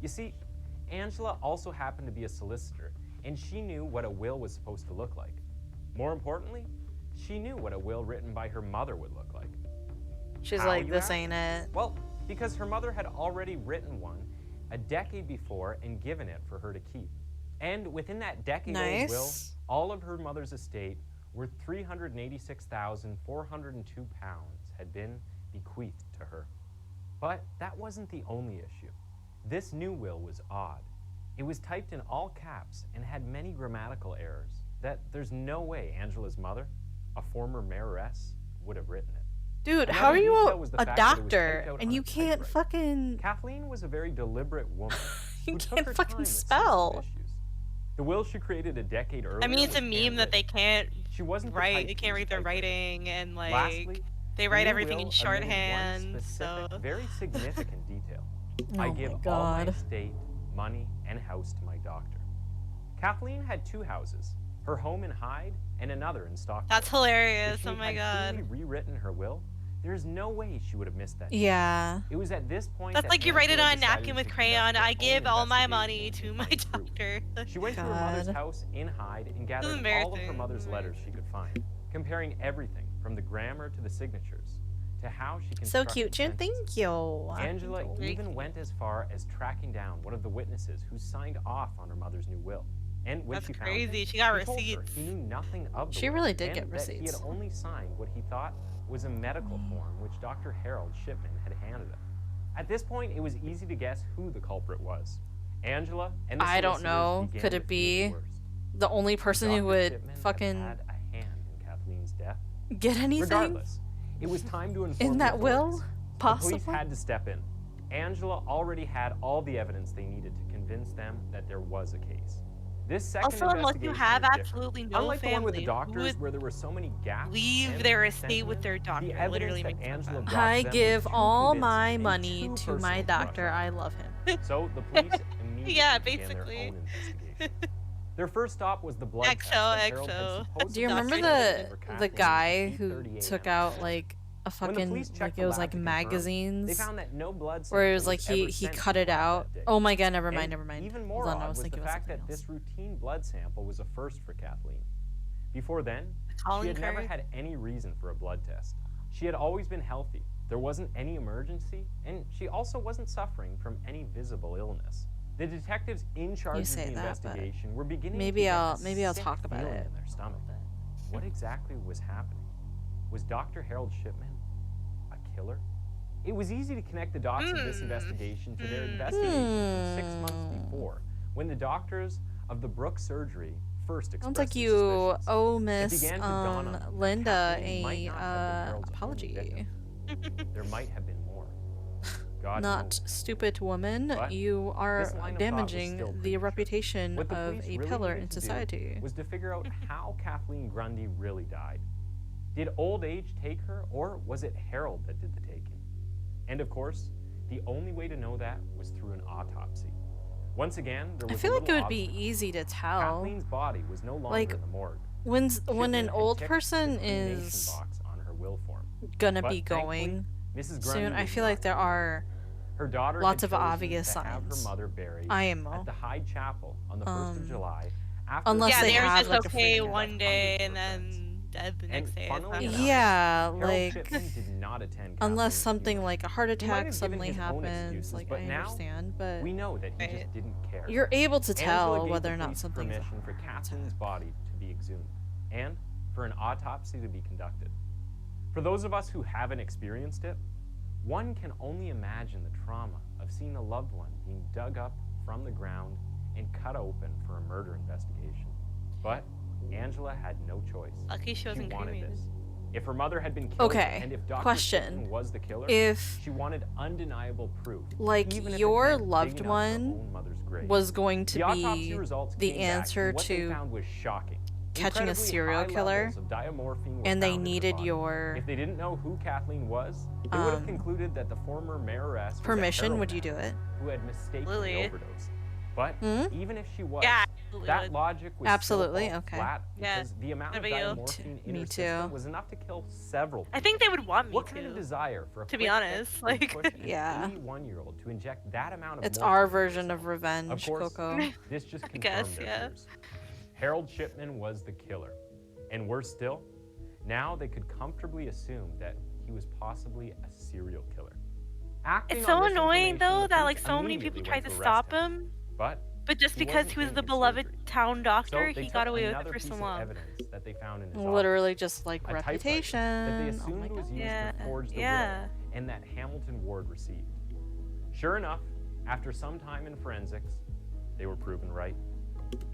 You see, Angela also happened to be a solicitor, and she knew what a will was supposed to look like. More importantly, she knew what a will written by her mother would look like. She's How, like, you this ask? ain't it. Well, because her mother had already written one a decade before and given it for her to keep. And within that decade-old will, Nice. all of her mother's estate, worth 386,402 pounds, had been bequeathed to her. But that wasn't the only issue. This new will was odd. It was typed in all caps and had many grammatical errors that there's no way Angela's mother, a former mayoress, would have written it. Dude, Another how are you detail was the a fact that it was doctor typed out and on you a can't typewriter. fucking... Kathleen was a very deliberate woman. You who took can't her fucking time with spell. sensitive issues. The will she created a decade earlier I mean, it's a was meme that they can't handwritten. She wasn't the write. type They to can't use read their typewriter. writing, and like Lastly, they the write new everything will in omitted shorthand. one specific, So very significant detail. Oh I my give all my God. estate, money, and house to my doctor. Kathleen had two houses, her home in Hyde and another in Stockport. that's hilarious. If she Oh my had god. truly rewritten her will, there's no way she would have missed that. Yeah. It was at this point That's that like you write it Angela on a decided napkin to with conduct crayon. her I own give all my investigation money and to my find truth. doctor. She went to her mother's God. house in Hyde and gathered all of her embarrassing. mother's letters she could find, comparing everything from the grammar to the signatures to how she So constructed cute, Jun. sentences. Thank you. Angela Very even cute. went as far as tracking down one of the witnesses who signed off on her mother's new will. And when That's she found crazy. him, She got he told her receipts. he knew nothing of the She will really did and get that he receipts. had only signed what he thought was a medical form which Dr. Harold Shipman had handed him. At this point, it was easy to guess who the culprit was. Angela and the I don't solicitors know. began Could to it fear the be worst. the only person who Dr. would Shipman had fucking had a hand in Kathleen's death. get anything Regardless, it was time to inform in the that will? authorities. The Possibly? police had to step in. Angela already had all the evidence they needed to convince them that there was a case. This second Also, unless you investigation have was different. absolutely no Unlike the one with the family, who doctors, would where there were so many gaps, leave and their estate with sentiment, their doctor. the evidence Literally that makes no Angela sense. brought I to them was give too all convincing my and money too to personal my to brush doctor. off. I love him. So the police immediately Yeah, began their basically. own investigation. Their first stop was the blood test XO, that Harold had XO. supposedly Do you remember conducted for the Kathleen guy at who 8:30 took a.m. out like a When the fucking police checked like the it was lab like to confirm, magazines they found that no blood where it was sample like he ever sent cut to it the lab out. that day. Oh my god, never mind, And never mind. Even Hold more on, I odd was was the thinking it was fact something that else. this routine blood sample was a first for Kathleen. Before then, she Calling had never her. had any reason for a blood test. She had always been healthy. There wasn't any emergency, and she also wasn't suffering from any visible illness. The detectives in charge of say the that, but investigation were beginning maybe to get I'll- a maybe I'll sick talk about feeling it. in their stomach. What exactly was happening? Was Dr. Harold Shipman a killer? It was easy to connect the dots of this investigation to their investigation from 6 months before, when the doctors of the Brooke surgery first expressed Sounds like their you suspicions. owe It Miss began to dawn on them that Linda Kathleen might a not have been Harold's only apology. victim. There might have been more. God not knows. stupid woman. But You are this line of thought was damaging still the premature. reputation What the of police a really pillar needed in to do society. was to figure out how Kathleen Grundy really died. Did old age take her, or was it Harold that did the taking? And of course, the only way to know that was through an autopsy. Once again, there I was feel a like it little would be obstacle. easy to tell. Kathleen's body was no longer Like, in the morgue. when Shipman an had old ticked person the cremation is box on her will form. gonna But be going Mrs. Grundy soon, I was feel not like there doing are that. Her daughter lots had of chosen obvious to have her signs. mother buried IMO. at the Hyde Chapel on the 1st of July. After Unless Yeah, they they were have, just like, a okay freaking- one day and then dead the next day. It's funnily not enough, Yeah, Harold like, Shipman did not attend unless Kathleen's something funeral. like a heart He might attack have given suddenly his own happens, excuses, like, but I now understand, but we know that he just didn't care. you're able to Angela tell gave whether the or not police something's a permission for heart Kathleen's attack. body to be exhumed and for an autopsy to be conducted. For those of us who haven't experienced it, one can only imagine the trauma of seeing a loved one being dug up from the ground and cut open for a murder investigation. But Angela had no choice. Lucky she wasn't wanted cremated. this. If her mother had been killed Okay, and if Dr. question. Shipman was the killer, If, she wanted undeniable proof. like, even if it your meant loved digging up her one own mother's grave. was going to The autopsy be results the came back, answer and what they to found was shocking. catching a Incredibly serial high killer, levels of diamorphine were and they found in her needed body. your If they didn't know who Kathleen was, they would have concluded that the former mayoress was a permission, heroin would you do it? who had mistakenly Lily. overdosed. But Hmm? even if she was, Yeah, absolutely that would. logic was Absolutely, still okay. flat Yeah. because the amount of What about you? diamorphine in Me her too. system was enough to kill several people. I think they would want me What to. kind of desire for a to be quick honest, fix would like- push an Yeah. 81-year-old to inject that amount of It's morphine our into version herself? of revenge, Of course, Coco. this just confirmed guess, their yeah. fears. Harold Shipman was the killer. And worse still, now they could comfortably assume that he was possibly a serial killer. Acting It's on so this annoying information, though the that police like so many immediately people went tried to arrest stop him, But just he because wasn't he was in the his beloved surgery. town doctor, So they he got took away with another it for piece so of long. evidence that they found in his Literally office, just like a typewriter reputation. that they Oh assumed my was god. used Yeah, to forge the yeah. will and that Hamilton Ward received. Sure enough, after some time in forensics, they were proven right.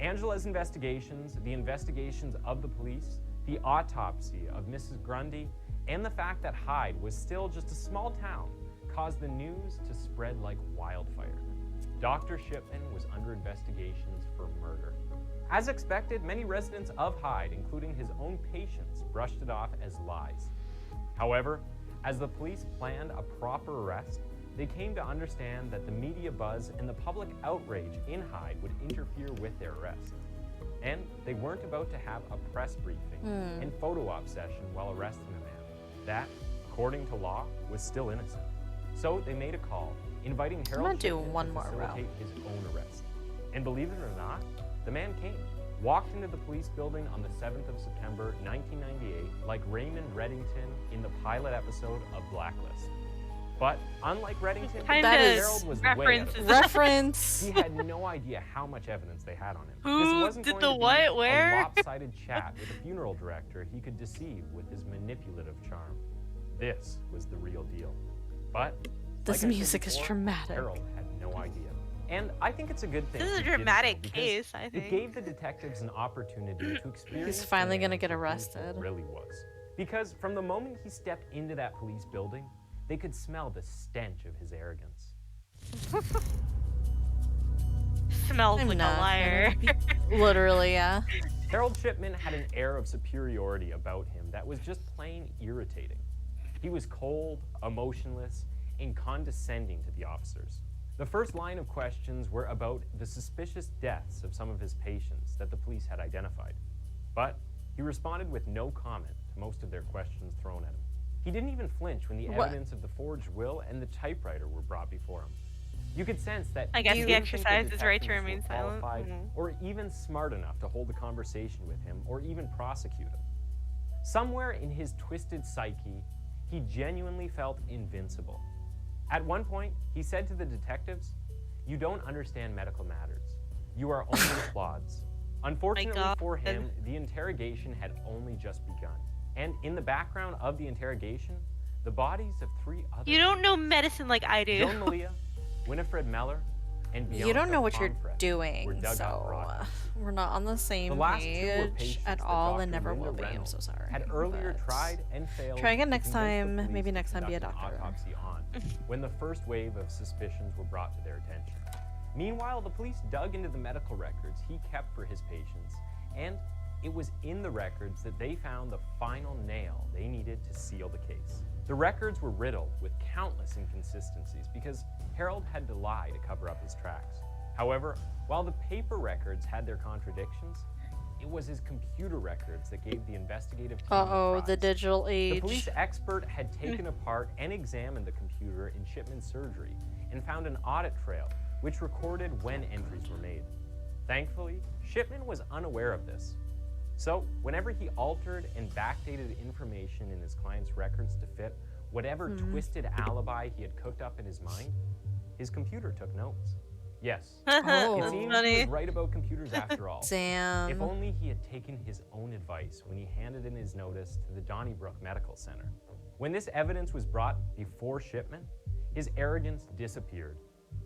Angela's investigations, the investigations of the police, the autopsy of Mrs. Grundy, and the fact that Hyde was still just a small town caused the news to spread like wildfire. Dr. Shipman was under investigations for murder. As expected, many residents of Hyde, including his own patients, brushed it off as lies. However, as the police planned a proper arrest, they came to understand that the media buzz and the public outrage in Hyde would interfere with their arrest. And they weren't about to have a press briefing and photo op session while arresting a man that, according to law, was still innocent. So they made a call, inviting Harold gonna do Shipman one to more facilitate his own arrest. And believe it or not, the man came, walked into the police building on the 7th of September, 1998, like Raymond Reddington in the pilot episode of Blacklist. But unlike Reddington, Kind That of is- Harold was way out of references. it. Reference. He had no idea how much evidence they had on him. Who This wasn't did going the to be what? Where? A lopsided chat with a funeral director he could deceive with his manipulative charm. This was the real deal. But This like I said music is before, dramatic. Harold had no idea. And I think it's a good thing. This is a he didn't dramatic know, because case, I It think. gave the detectives an opportunity to experience. finally the gonna man get for who he arrested. Really was. Because from the moment he stepped into that police building, they could smell the stench of his arrogance. Smells I'm like not a liar. Literally, yeah. Harold Shipman had an air of superiority about him that was just plain irritating. He was cold, emotionless, and condescending to the officers. The first line of questions were about the suspicious deaths of some of his patients that the police had identified. But he responded with no comment to most of their questions thrown at him. He didn't even flinch when the What? evidence of the forged will and the typewriter were brought before him. You could sense that I guess he he didn't think the exercised his right to detectives remain were silent. qualified Mhm. or even smart enough to hold a conversation with him or even prosecute him. Somewhere in his twisted psyche, he genuinely felt invincible. At one point, he said to the detectives, "You don't understand medical matters. You are only applauds." Unfortunately God. for him, the interrogation had only just begun. And in the background of the interrogation, the bodies of 3 other You don't know medicine like I do. Joan Malia, Winifred Meller, and You don't Bianca know what you're Pomfret were doing, dug up for so autopsy. we're not on the The same last two were page patients at that all and Dr. never Linda will be. I'm Reynolds so sorry. had earlier but tried and failed try again to next convince the time. police Maybe to next time be a conduct an doctor. autopsy on when the first wave of suspicions were brought to their attention. Meanwhile, the police dug into the medical records he kept for his patients, and it was in the records that they found the final nail they needed to seal the case. The records were riddled with countless inconsistencies because Harold had to lie to cover up his tracks. However, while the paper records had their contradictions, it was his computer records that gave the investigative team Uh-oh, the prize. digital The age. police expert had taken apart and examined the computer in Shipman's surgery and found an audit trail which recorded when entries were made. Thankfully, Shipman was unaware of this. So, whenever he altered and backdated information in his client's records to fit whatever twisted alibi he had cooked up in his mind, his computer took notes. Yes, Oh. it seems he Funny. was right about computers after all. If Damn. only he had taken his own advice when he handed in his notice to the Donnybrook Medical Center. When this evidence was brought before Shipman, his arrogance disappeared.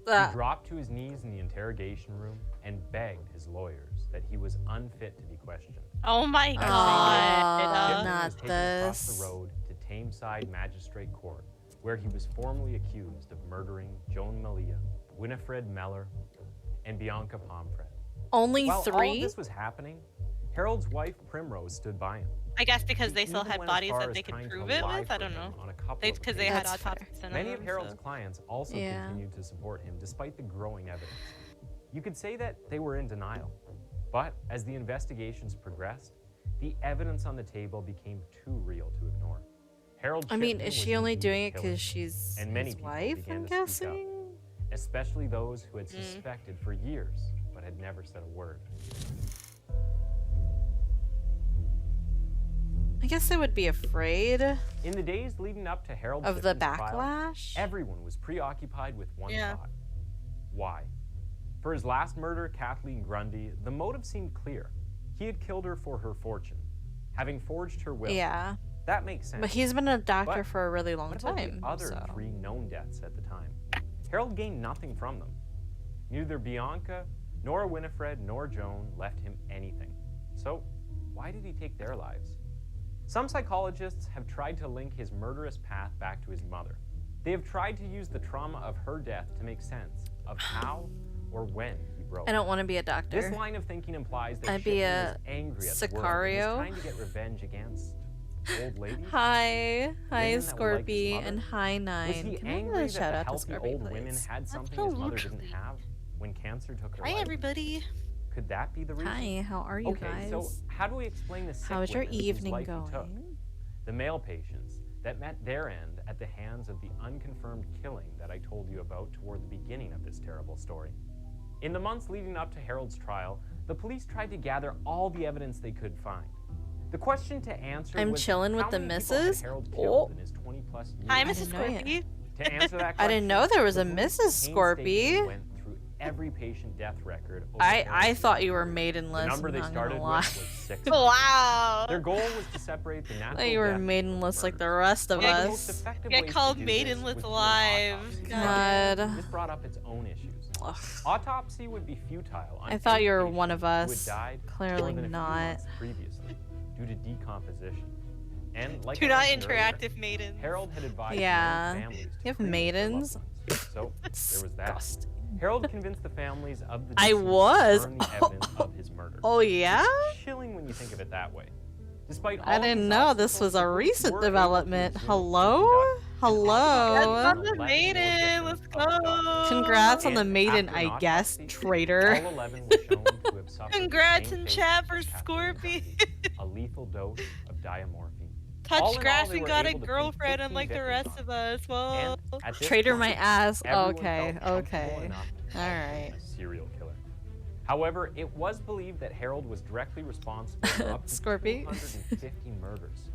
He dropped to his knees in the interrogation room and begged his lawyers that he was unfit to be questioned. Oh my That god. Shipman not was taken across this. the road to Tameside Magistrate Court, where he was formally accused of murdering Joan Malia, Winifred Meller, and Bianca Pomfret. Only While all of 3? this was happening, Harold's wife Primrose stood by him. I guess because they She still even had went as bodies far that as they could trying to prove it lie with. I for don't him know. on a couple They of because they had That's fair. autopsies done on Many of them, Harold's so. clients also Yeah. continued to support him despite the growing evidence. You could say that they were in denial, but as the investigations progressed, the evidence on the table became too real to ignore. Harold I mean, Shipman is was she only indeed a doing it killer, because she's and many his people wife, began I'm to speak up. guessing? especially those who had suspected for years but had never said a word. I guess they would be afraid In the days leading up to Harold of the Shipman's trial, backlash. everyone was preoccupied with one Yeah. thought. Why? For his last murder, Kathleen Grundy, the motive seemed clear. He had killed her for her fortune, having forged her will. Yeah, That makes sense. but he's been a doctor But for a really long what about time. the other so. 3 known deaths at the time? Harold gained nothing from them. Neither Bianca, nor Winifred, nor Joan left him anything. So, why did he take their lives? Some psychologists have tried to link his murderous path back to his mother. They have tried to use the trauma of her death to make sense of how or when he broke. I don't want to be a doctor. This line of thinking implies that I'd be Shipman a was angry at the world and Sicario. was trying to get revenge against old ladies. Hi, hi, Women that were like his Scorpy, mother? and hi, Nine. Was he Can I angry get a shout that out the to healthy Scorpy, old women please? had something his mother didn't Absolutely. have when cancer took her Hi, life? everybody. Could that be the reason? Hi, how are you Okay, guys? so how do we explain the sick How's your women whose evening life he took? going? The male patients that met their end at the hands of the unconfirmed killing that I told you about toward the beginning of this terrible story. In the months leading up to Harold's trial, the police tried to gather all the evidence they could find. The question to answer I'm was chilling with how the many people had missus? Harold Oh. killed in his 20-plus years? Hi, I Mrs. didn't know ya. Scorpy. To answer that question, I didn't know there was the a police Mrs. painstakingly Scorpy. went through every patient death record over I Harold's thought you were life. maidenless. The number I'm they not started gonna with lie. was 6. Wow. Their goal was to separate the natural thought you were death from maidenless like the murders. rest of One of the most us. effective Get ways to called do this maidenless was through an alive. autopsy. God. This brought up its own issues. Ugh. Autopsy would be futile on I thought any you were patient one of who had us. died Clearly more than a few not. months previously due to decomposition. And like Do I not mentioned earlier, interactive maidens. Harold had advised Yeah. many families to You have cremate their maidens? loved ones. So there was that. Disgusting. Harold convinced the families of the I deceased was. to burn the evidence of his murder. Oh yeah? It's chilling when you think of it that way. Despite I all didn't these know this obstacles, was the a police recent were able to development. resume Hello? and conduct an Hello? autopsy That's on the 11 more maiden. victims Let's of the dog. go. Congrats on the And maiden, after an I guess, autopsy, traitor. all 11 were shown to have suffered the Congrats same in fate chat as for Kathleen Scorpy. Grundy, a lethal dose of diamorphine. Touch All in all, grass they and were got a able to pin girlfriend 15 unlike the victims rest on of him. us. Well, And at this Traitor point, my ass. everyone Okay, felt comfortable okay. enough to call Alright. him a serial killer. However, it was believed that Harold was directly responsible for up to Scorpy. 250 murders,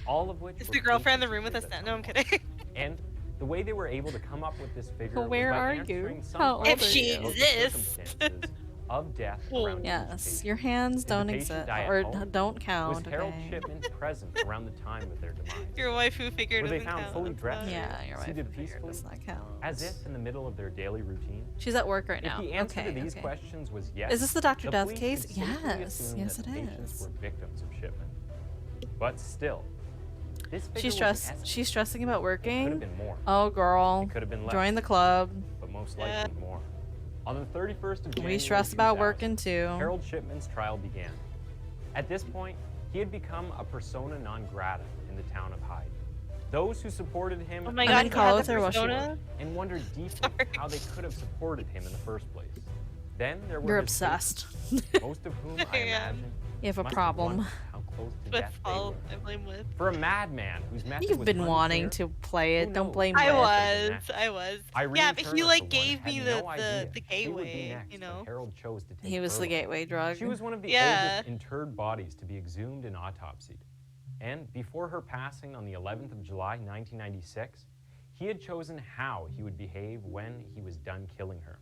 all of which is were the girlfriend in the cases room with us that now? No, I'm come kidding. And the way they were able to come up with this figure Where was by are you? answering some How old If questions she about the exists. circumstances of death Oh. around each Yes, patient. your hands Did the don't patient exist die at or home? don't count. Was Harold Okay. Shipman present around the time of their demise? Your waifu figure Were they doesn't found count. fully That's dressed? fine. Yeah, your wife Seated figure peacefully, does not count. as if in the middle of their daily routine? She's at work right If now. the answer Okay, to these okay. questions was yes, Is this the Dr. Death police case? could safely Yes, assume yes that it the patients is. were victims of Shipman. But still, this figure She's was stressed. an estimate. She's stressing about It could working. have been more. Oh, girl. It could have been less. Join the club. But most likely more. On the 31st of January We stress about 2000, working too. Harold Shipman's trial began. At this point, he had become a persona non grata in the town of Hyde. Those who supported him Oh my I'm god, in he had college the or was she persona? and wondered deeply how they could have supported him in the first place. Then there were You're his obsessed. patients, most of whom I Yeah. imagine You have a must problem. wondered how close to With death they all were. I blame with. For a madman whose method You've was been wanting unclear, to play it. who Don't knows blame what I me. would was. happen next? I was. Irene Yeah, but he Turner, like for one, gave had me no the idea who would be gateway, next you when know. Harold chose to take He was her the life. gateway drug. She was one of the Yeah. oldest interred bodies to be exhumed and autopsied. And before her passing on the 11th of July, 1996, he had chosen how he would behave when he was done killing her.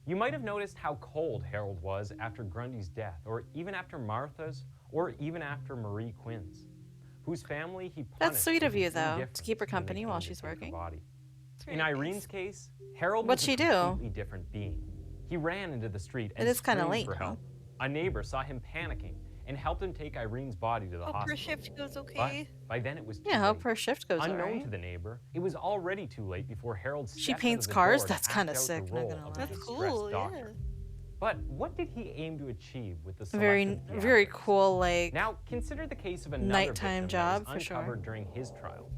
You might have noticed how cold Harold was after Grundy's death, or even after Martha's, or even after Marie Quinn's, whose family he punished. That's sweet of with you, though, to indifference keep her when they company came while to she's take her working. body. It's In very Irene's nice. case, Harold What'd was she a do? completely different being. He ran into the street and It is kinda screamed late for now. help. A neighbor saw him panicking and helped him take Irene's body to the Hope hospital. her shift goes But okay. by then it was too Yeah, hope late. her shift goes Unknown alright. to the neighbor, it was already too late before Harold She stepped out paints of the cars? door to That's act kinda out the sick, not role gonna of lie. a That's distressed cool, yeah. doctor. But what did he aim to achieve with the Very, selective very theatrics? cool, like, Now, consider the case of another nighttime victim job, that for was sure. uncovered during his trial.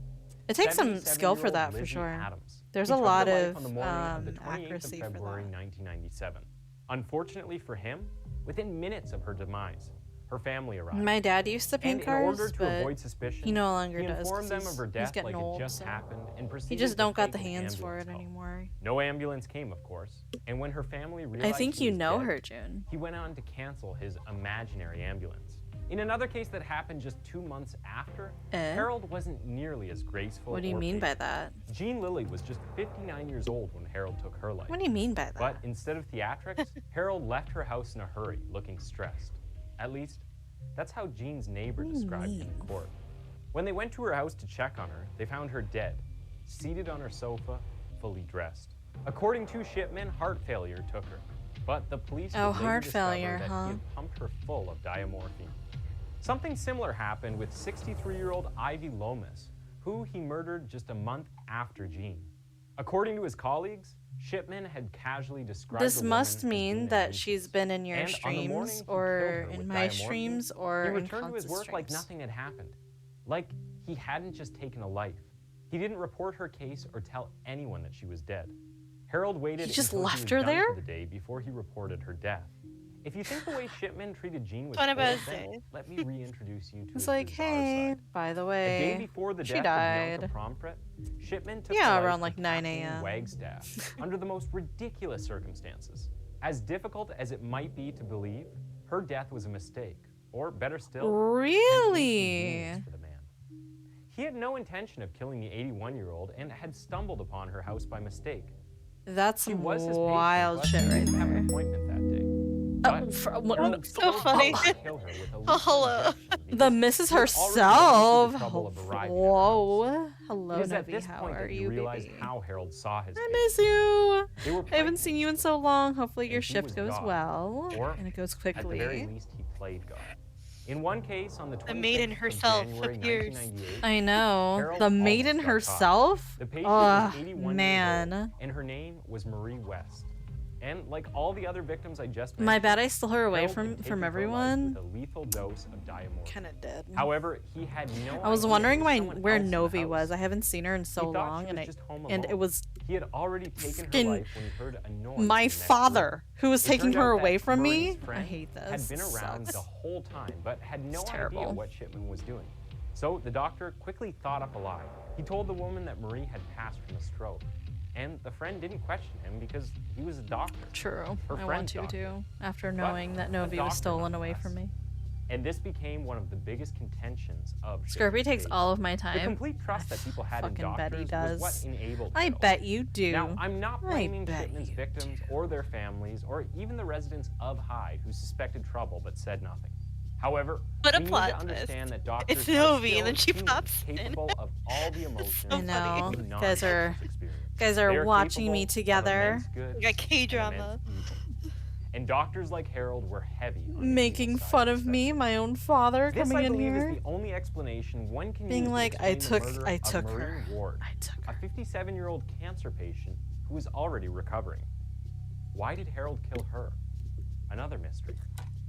it takes some skill for 77-year-old that, for Lizzie sure. Adams, There's who a took lot her life of on the morning of the 28th accuracy of for February that. 1997. Unfortunately for him, within minutes of her demise, her family arrived. My dad used to And paint in order cars, to but avoid suspicion, he no longer he does. 'cause informed them of her he's death getting like old, it just so happened and he proceeded just to don't got fake the an hands for it ambulance call. anymore. No ambulance came, of course, and when her family realized I think he you was know dead, her, June. he went on to cancel his imaginary ambulance. In another case that happened just 2 months after, Harold wasn't nearly as graceful. What do you or mean by patient. that? Jean Lilly was just 59 years old when Harold took her life. What do you mean by that? But instead of theatrics, Harold left her house in a hurry, looking stressed. At least, that's how Jean's neighbor What do you described it in mean? court. When they went to her house to check on her, they found her dead, seated on her sofa, fully dressed. According to Shipman, heart failure took her. But the police would Oh, later heart discover failure, that huh? he had pumped her full of diamorphine. Something similar happened with 63-year-old Ivy Lomas, who he murdered just a month after Jean. According to his colleagues, Shipman had casually described This the woman must as mean being that a she's been in your and on the morning streams he or killed her in with my diamorphine, streams or he in returned to his Const's work like streams. nothing had happened. Like he hadn't just taken a life. He didn't report her case or tell anyone that she was dead. Harold waited He just until left he was her done there? for the day before he reported her death. If you think the way Shipman treated Jean was Fun about cold, his then day. let me reintroduce you to It's his like, bizarre hey, side. by the A day way, before the she death died. of Bianca Pomfret, Shipman took Yeah, the life around of like 9 Kathleen a.m. Wagstaff under the most ridiculous circumstances. As difficult as it might be to believe, her death was a mistake, or better still, an Really? inconvenience for the man. He had no intention of killing the 81-year-old and had stumbled upon her house by mistake. That's She some was his wild patient, shit but he right didn't have an there. appointment that day. Oh, But for, Harold so chose funny. to kill her with a Oh, lethal hello. injection because The missus he had already gone through herself. the trouble of arriving at her house. Whoa. Hello, It is at Novi. this How point are that you, you realize baby? how Harold saw his I patient. miss you. They were I haven't seen you in so long. Hopefully your and he shift was goes God, well or and it goes At the very quickly. least, he played God. In one case, on the 26th maiden of herself January appears. 1998, I know. Harold The almost maiden got caught. herself? The patient Ugh, was 81 man. years old, and her name was Marie West. And like all the other victims I just mentioned, My bad, I stole her away Harold from had taken her life everyone. with a lethal dose of diamorphine. Kind of dead. However, he had no I was idea wondering there was someone where else in the Novi house. was. I haven't seen her in He so thought long, she and was it just home and it alone. was He had already taken her freaking life when he heard a noise in my the next father room. who was It taking turned her out that away from Marie's me. I friend hate this. had been This around sucks. the whole time, but had no It's idea terrible. what Shipman was doing. So the doctor quickly thought up a lie. He told the woman that Marie had passed from a stroke. And the friend didn't question him because he was a doctor. True. Her I want friend's to doctor. too. After But knowing that a Novi was doctor stolen away from nonetheless. me. And this became one of the biggest contentions of Scorpy Shipman's takes case. all of my The time. complete trust that people had in Fucking bet he doctors was does. what enabled I it all. bet you do. Now, I'm not blaming bet Shipman's you victims or their families or even the residents of Hyde who suspected trouble but said nothing. However, What a we need plot to understand that doctors It's are Novi, still and then she humans, pops in. capable of all the emotions I know. that we Guys are- non-doctors experience. Guys They are watching capable me of together, immense good We got and K-drama. immense evil. And doctors like Harold were heavy on the making evil side fun the of me, spectrum. my own father, This, coming I in believe, here. is the only explanation one can Being use like, to I explain took the murder of her. Maureen Ward, I took a 57-year-old cancer patient who was already recovering. Why did Harold kill her? Another mystery.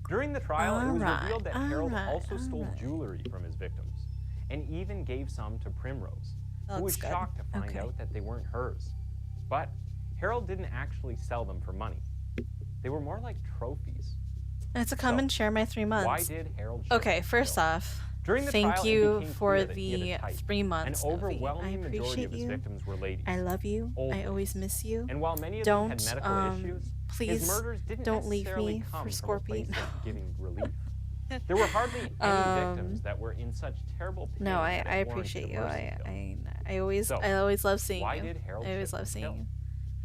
During the trial, it was revealed that Harold also stole jewelry from his victims, and even gave some to Primrose, who was That's good. shocked to find Okay. out that they weren't hers. But Harold didn't actually sell them for money. They were more like trophies. And to come So, and share my 3 months. Why did Harold Okay, Shipman first kill? off, During the thank trial, it you became for clear that he had the a type. 3 months. An Novi. I overwhelming majority appreciate of his you. victims were ladies. I love you. Old I always ladies. miss you. And while many of Don't, them had medical issues, please his murders didn't don't leave necessarily me come for from a place Scorpy. of giving relief. There were hardly any victims that were in such terrible pain. No, that I it warranted appreciate a you. mercy kill. So, I always love seeing why you. did Harold I always Shipman love seeing kill? you.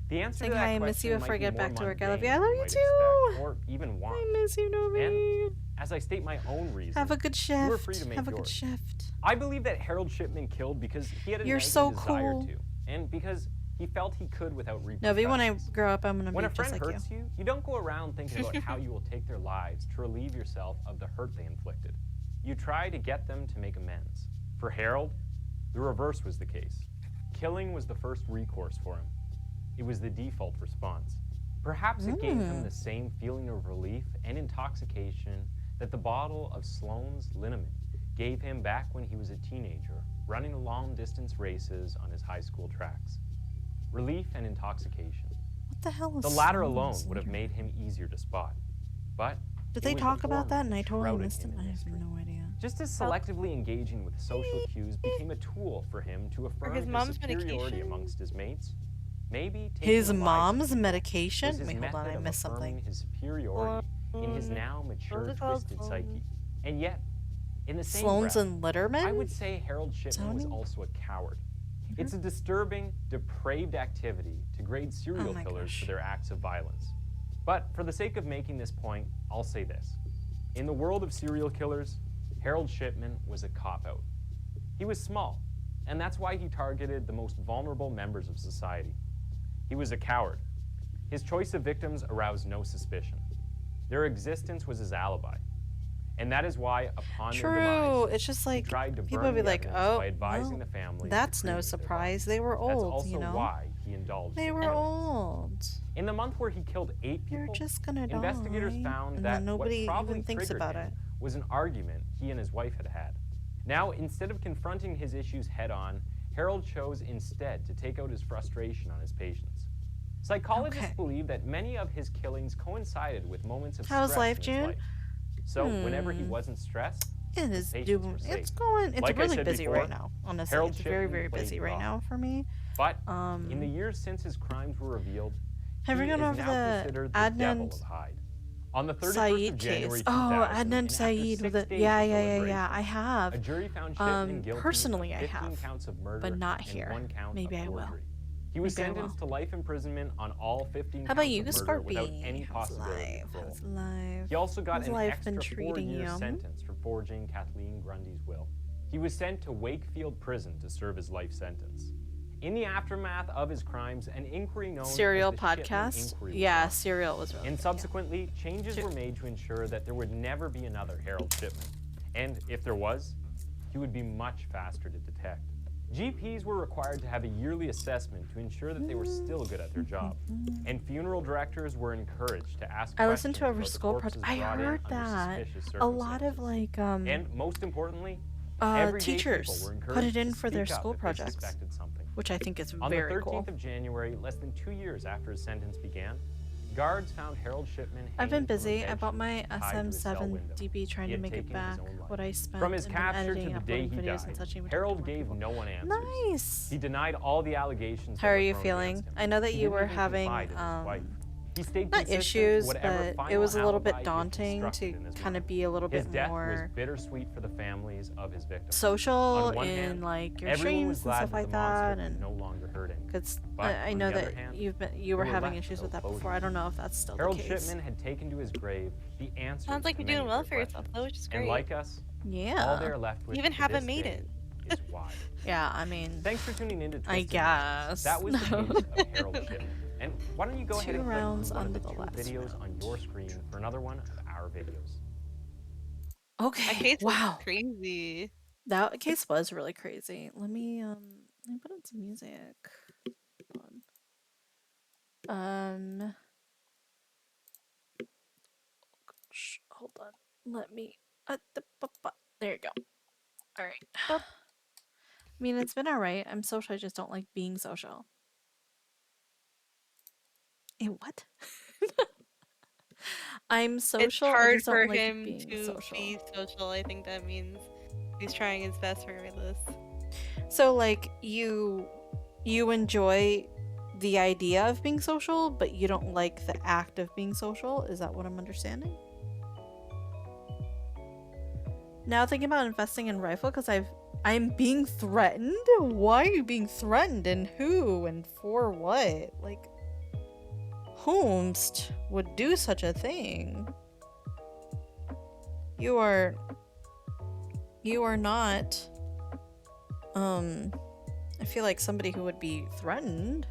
The answer Saying to that hi, I miss question you if might I be get more back to work. I love you. mundane I love than you might too. expect, or even want. I miss you, Novi. And as I state my own reasons, Have a good you are shift. free to make Have a yours. good shift. I believe that Harold Shipman killed because he had a You're nagging so desire cool. to, and because he felt he could without Novi, repercussions. when I grow up, I'm gonna When be a friend just like hurts you, you don't go around thinking about how you will take their lives to relieve yourself of the hurt they inflicted. You try to get them to make amends. For Harold, the reverse was the case. Killing was the first recourse for him. It was the default response. Perhaps it gave him the same feeling of relief and intoxication that the bottle of Sloane's liniment gave him back when he was a teenager, running long-distance races on his high school tracks. Relief and intoxication. What the hell is The latter Sloane's alone would have syndrome? made him easier to spot. But Did it they was the talk about that former and I totally shrouded missed it? him in I have mystery. no idea. Just as selectively engaging with social cues became a tool for him to affirm his his mom's superiority medication? amongst his mates, maybe taking His the lives of mom's people medication? was his Wait, hold on, method I of missed affirming something. his superiority in his now mature, it called? twisted psyche. And yet, in the same Sloane's breath, and Litterman? I would say Harold Shipman was Tony? also a coward. It's a disturbing, depraved activity to grade serial Oh my killers gosh. for their acts of violence. But for the sake of making this point, I'll say this. In the world of serial killers, Harold Shipman was a cop-out. He was small, and that's why he targeted the most vulnerable members of society. He was a coward. His choice of victims aroused no suspicion. Their existence was his alibi. And that is why, upon their True. demise, It's just he like tried to people burn would be the like, evidence oh, by advising well, the family. that's no surprise. They were That's old, also you know. why he indulged They in were killings. old. In the month where he killed 8 people, You're just gonna die. investigators found and that then nobody what probably even thinks triggered about him it. was an argument he and his wife had had. Now, instead of confronting his issues head-on, Harold chose instead to take out his frustration on his patients. Psychologists Okay. believe that many of his killings coincided with moments of How's stress life, in his Jun? life. So whenever he wasn't stressed, It his is patients doing. were safe. It's going. It's Like I really said busy before, right now. Honestly, Harold it's very, Shipman very played busy right God. now for me. But in the years since his crimes were revealed, Have you he gone is over now the considered the devil Adnan of Hyde. On the 31st of Saeed January case? 2000, Oh, and Adnan after Saeed 6 with it. days Yeah, of yeah, I deliberation, have. a jury found Shipman guilty Personally, of I 15 have, counts of murder but not and here. 1 count Maybe of I will. forgery. He was Maybe I sentenced to life imprisonment on all 15 How about counts you, of murder without Scorpy? any How's possibility life? of parole. How's life? He also got How's an life been extra treating 4-year you? sentence for forging Kathleen Grundy's will. He was sent to Wakefield Prison to serve his life sentence. In the aftermath of his crimes, an inquiry known Serial as the Shipman podcast. Inquiry was Yeah, launched. Serial was really. And good, subsequently, changes were made to ensure that there would never be another Harold Shipman. And if there was, he would be much faster to detect. GPs were required to have a yearly assessment to ensure that they were still good at their job. And funeral directors were encouraged to ask I listened to questions a about the school corpses project. I brought in heard under that. suspicious A lot of circumstances. like And most importantly, everyday teachers people were put encouraged it in to for their speak up school if they projects, suspected something. which I think is On very the 13th cool. of January, less than 2 years after his sentence began, guards found Harold Shipman I've been hanging from a busy. I bench bought my tied to his cell SM7 window. DB trying He to had make it taken his back. own life. What I spent From his and capture editing, to the day uploading he videos, and died, touching with Harold more gave people. no one answers. Nice. He denied all the allegations. How that are were you thrown feeling? against him. I know that He you didn't were even having confide in his wife. He stayed not consistent to issues, whatever but it final was a little alibi bit he daunting to constructed in his kind of mind. be a little His bit death was more bittersweet for the families of his victims. social On one in hand, like your everyone was streams and glad stuff that like the monster that, could and no longer hurt anyone. because But I on know the that other hand, you were they having left issues no with that before. closure. I don't know if that's still Harold the case. Shipman had taken to his grave the answers Sounds like to you're many doing of well their for yourself, though, questions. which is And great. like us, all Yeah. they're left with You even to haven't this made day it. is why. Yeah, I mean, Thanks for tuning in to I Twisted Minds. guess. That was the No. case of Harold Shipman. And why don't you go ahead 2 and click rounds one of under the the two last videos on your screen for another one of our videos. That Okay. case was Wow. crazy. That case was really crazy. Let me put in some music. Hold on. Hold on. Let me. There you go. All right. I mean, it's been alright. I'm social. I just don't like being social. What? I'm It's social. I hard just for don't like him being to social. be social. I think that means he's trying his best regardless. So, like, you enjoy the idea of being social, but you don't like the act of being social. Is that what I'm understanding? Now thinking about investing in rifle because I'm being threatened. Why are you being threatened, and who, and for what? Like, whomst would do such a thing? You are not. I feel like somebody who would be threatened.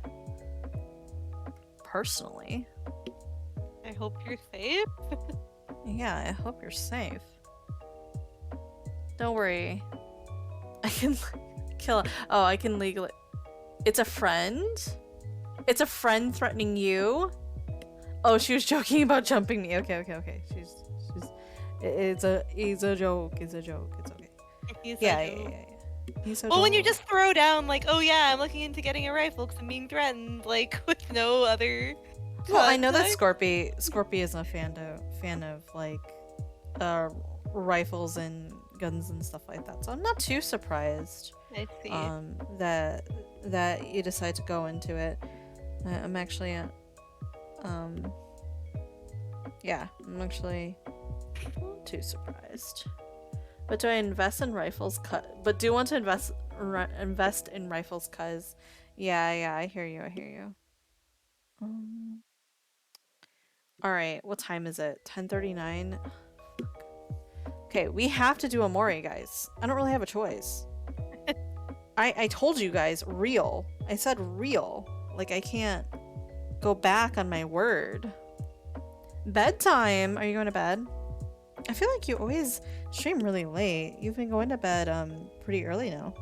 Personally. I hope you're safe. Yeah, I hope you're safe. Don't worry. I can kill it. Oh, I can legally. It's a friend? It's a friend threatening you? Oh, she was joking about jumping me. Okay. It's a joke. It's a joke. It's okay. He's Yeah. like, "Oh." He's a Well, when you joke. just throw down like, "Oh yeah, I'm looking into getting a rifle because I'm being threatened," like with no other. Well, I know that context. Scorpy is a fan of like rifles and guns and stuff like that. So I'm not too surprised I see. that you decide to go into it. I'm actually yeah, I'm actually not too surprised. But do I invest in rifles? But do want to invest in rifles? Cause yeah, I hear you. All right, what time is it? 10:39. Okay, we have to do a Mori, guys. I don't really have a choice. I told you guys, real. I said real. Like, I can't go back on my word. Bedtime. Are you going to bed? I feel like you always stream really late. You've been going to bed pretty early now.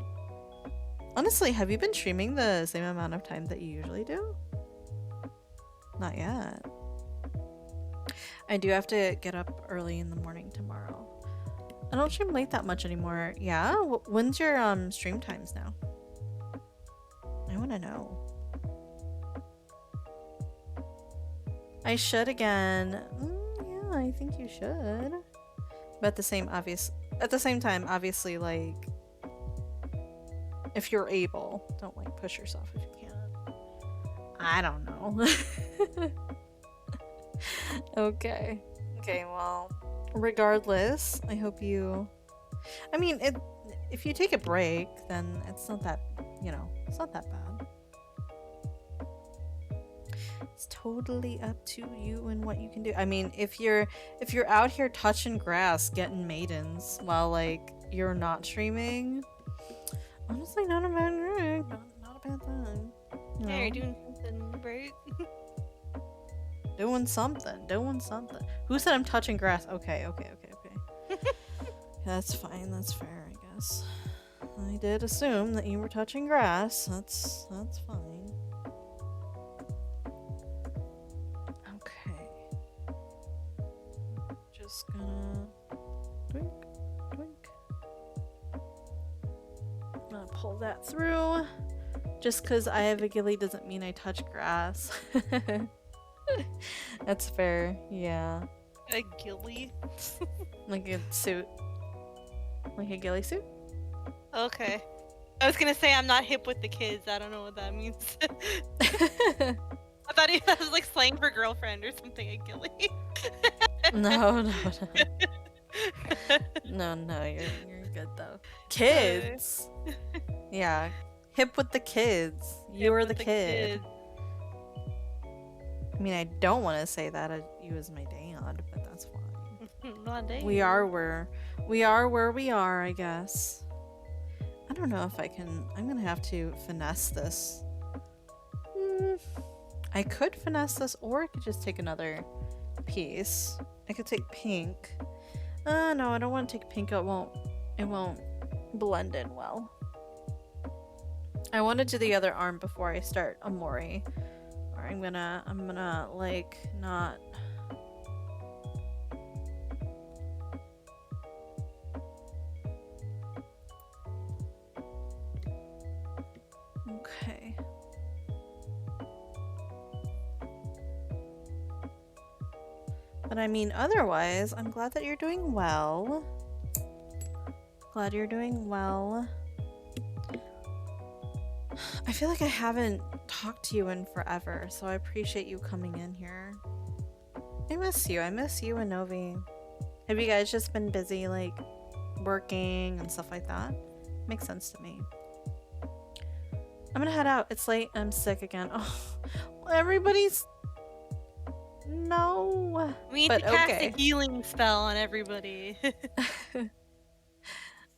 Honestly, have you been streaming the same amount of time that you usually do? Not yet. I do have to get up early in the morning tomorrow. I don't stream late that much anymore. Yeah? When's your stream times now? I want to know. I should again. Yeah, I think you should. But at the same time, obviously, like, if you're able, don't like push yourself if you can't. I don't know. Okay, well, regardless, I hope you. I mean, if you take a break, then it's not that, it's not that bad. It's totally up to you and what you can do. I mean, if you're out here touching grass, getting maidens while like you're not streaming, honestly, not a bad thing. Not a bad thing. Yeah, you're doing something right. Doing something. Who said I'm touching grass? Okay. That's fine. That's fair, I guess. I did assume that you were touching grass. That's fine. Okay. Just gonna twink. I'm gonna pull that through. Just because I have a ghillie doesn't mean I touch grass. That's fair, yeah. A ghillie? Like a suit. Like a ghillie suit? Okay. I was gonna say I'm not hip with the kids. I don't know what that means. I thought he was like slang for girlfriend or something, a gilly. No, no, no. No, you're good though. Kids. Yeah. Hip with the kids. You were the kid. I mean, I don't want to say that you as my dad, but that's fine. Not dang. We are where we are, I guess. I don't know if I can. I'm gonna have to finesse this. I could finesse this, or I could just take another piece. I could take pink. No, I don't want to take pink. It won't blend in well. I want to do the other arm before I start a mori. Or I'm gonna like not. Okay. But I mean, otherwise, I'm glad that you're doing well. Glad you're doing well. I feel like I haven't talked to you in forever, so I appreciate you coming in here. I miss you. I miss you and Novi. Have you guys just been busy, like, working and stuff like that? Makes sense to me. I'm gonna head out. It's late. I'm sick again. Oh, everybody's... No. We need to cast a healing spell on everybody.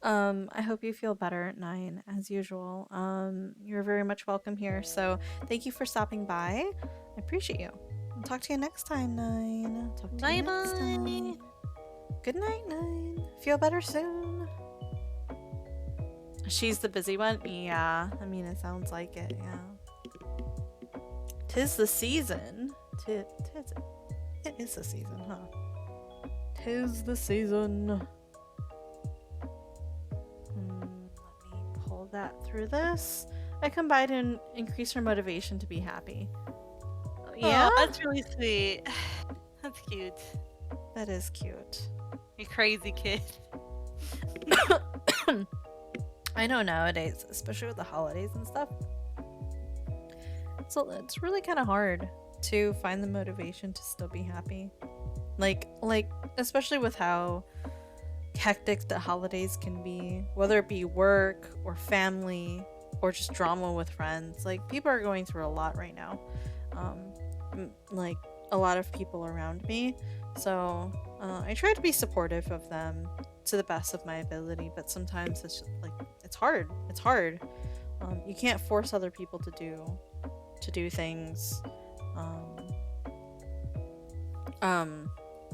I hope you feel better at 9 as usual. You're very much welcome here. So thank you for stopping by. I appreciate you. I'll talk to you next time, 9. Talk to you next time. Good night, 9. Feel better soon. She's the busy one? Yeah. I mean, it sounds like it, yeah. 'Tis the season. It is the season, huh? 'Tis the season. Let me pull that through this. I combined and increase her motivation to be happy. Yeah? Oh, that's really sweet. That's cute. That is cute. You crazy kid. I know nowadays, especially with the holidays and stuff, so it's really kind of hard to find the motivation to still be happy. Like especially with how hectic the holidays can be, whether it be work or family or just drama with friends. Like, people are going through a lot right now. Like, a lot of people around me. So I try to be supportive of them to the best of my ability, but sometimes it's just, like, it's hard. It's hard. You can't force other people to do things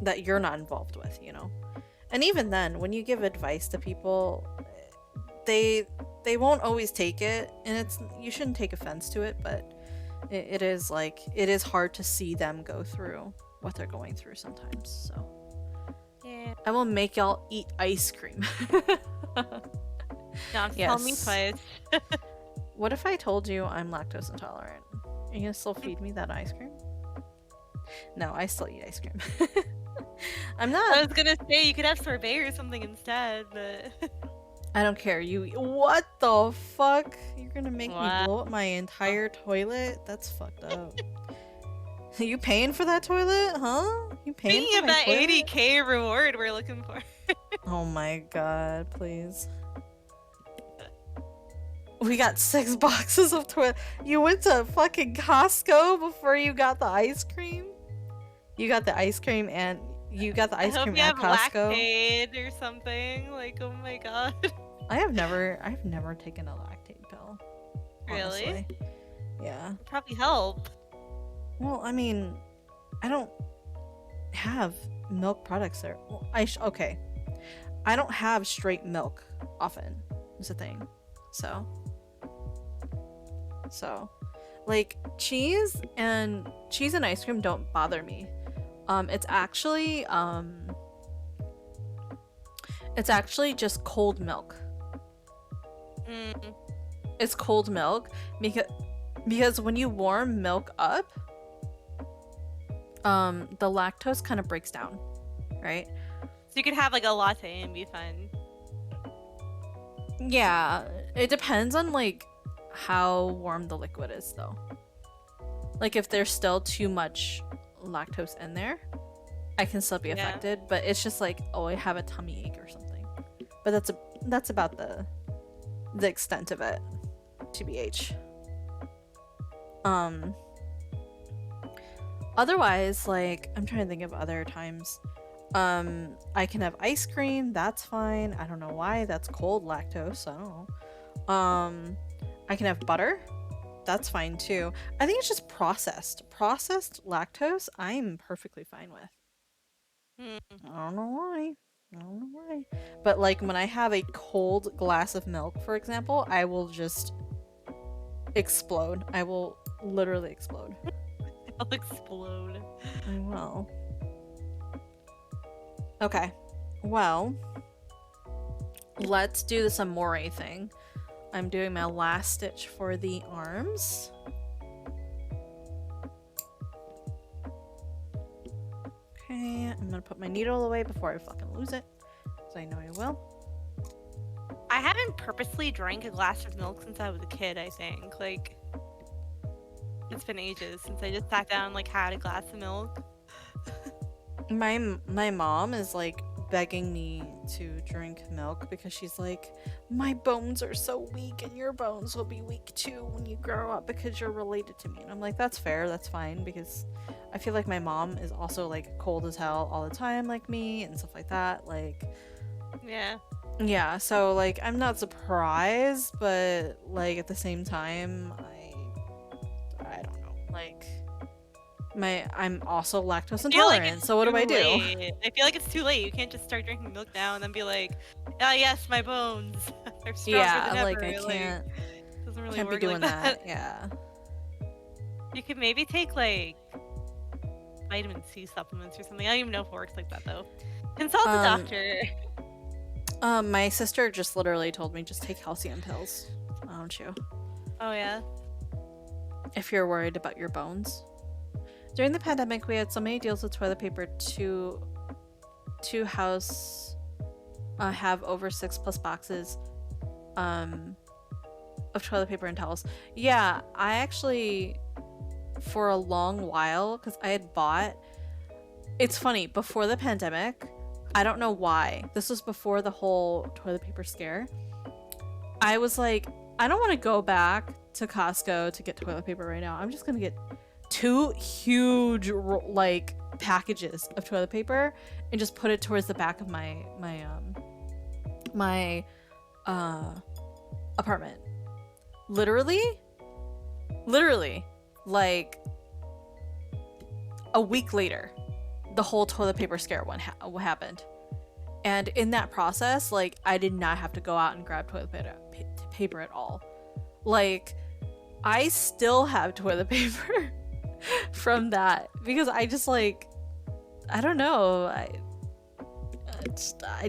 that you're not involved with, you know. And even then, when you give advice to people, they won't always take it, and you shouldn't take offense to it, but it is hard to see them go through what they're going through sometimes. So yeah, I will make y'all eat ice cream. Don't tell me twice. What if I told you I'm lactose intolerant? Are you gonna still feed me that ice cream? No, I still eat ice cream. I'm not. I was gonna say you could have sorbet or something instead, but I don't care. What the fuck? You're gonna make me blow up my entire toilet? That's fucked up. Are you paying for that toilet? Huh? You paying thinking for of my that toilet? 80K reward we're looking for. Oh my god, please. We got 6 boxes of toilet. You went to fucking Costco before you got the ice cream? You got the ice cream and you got the ice cream at Costco? I hope you have Lactaid or something. Like, oh my god. I've never taken a Lactaid pill. Really? Honestly. Yeah. It'd probably help. Well, I mean, I don't have milk products there. Well, okay. I don't have straight milk often. Is the thing. So, like, cheese and ice cream don't bother me. It's actually just cold milk. It's cold milk because when you warm milk up, the lactose kind of breaks down, right? So you could have like a latte and be fine. Yeah, it depends on like how warm the liquid is, though. Like if there's still too much lactose in there, I can still be affected, but it's just like, oh, I have a tummy ache or something. But that's about the extent of it, TBH. Otherwise, like, I'm trying to think of other times. I can have ice cream, that's fine. I don't know why, that's cold lactose, I don't know. I can have butter, that's fine too. I think it's just processed lactose I'm perfectly fine with. I don't know why. But like when I have a cold glass of milk, for example, I will just explode. I will literally explode. I'll explode. I will. Okay. Well, let's do this amore thing. I'm doing my last stitch for the arms. Okay, I'm gonna put my needle away before I fucking lose it, because I know I will. I haven't purposely drank a glass of milk since I was a kid, I think. Like, it's been ages since I just sat down and, like, had a glass of milk. My mom is like begging me to drink milk because she's like, my bones are so weak and your bones will be weak too when you grow up because you're related to me. And I'm like, that's fair, that's fine, because I feel like my mom is also like cold as hell all the time like me and stuff like that. Like, yeah, so like I'm not surprised, but like at the same time I don't know, like I'm also lactose intolerant, so what do I do? I feel like it's too late. You can't just start drinking milk now and then be like, oh yes, my bones are stronger than ever. Like I can't, doesn't really can't be work doing like that. Yeah. You could maybe take like vitamin C supplements or something. I don't even know if it works like that though. Consult a doctor. My sister just literally told me just take calcium pills, why don't you? Oh yeah. If you're worried about your bones. During the pandemic, we had so many deals with toilet paper to house have over 6+ boxes of toilet paper and towels. Yeah, I actually, for a long while, because I had bought, it's funny, before the pandemic, I don't know why, this was before the whole toilet paper scare, I was like, I don't want to go back to Costco to get toilet paper right now. I'm just gonna get 2 huge like packages of toilet paper and just put it towards the back of my apartment. Literally like a week later the whole toilet paper scare one happened, and in that process, like, I did not have to go out and grab toilet paper at all. Like, I still have toilet paper from that because I just, like, I don't know, I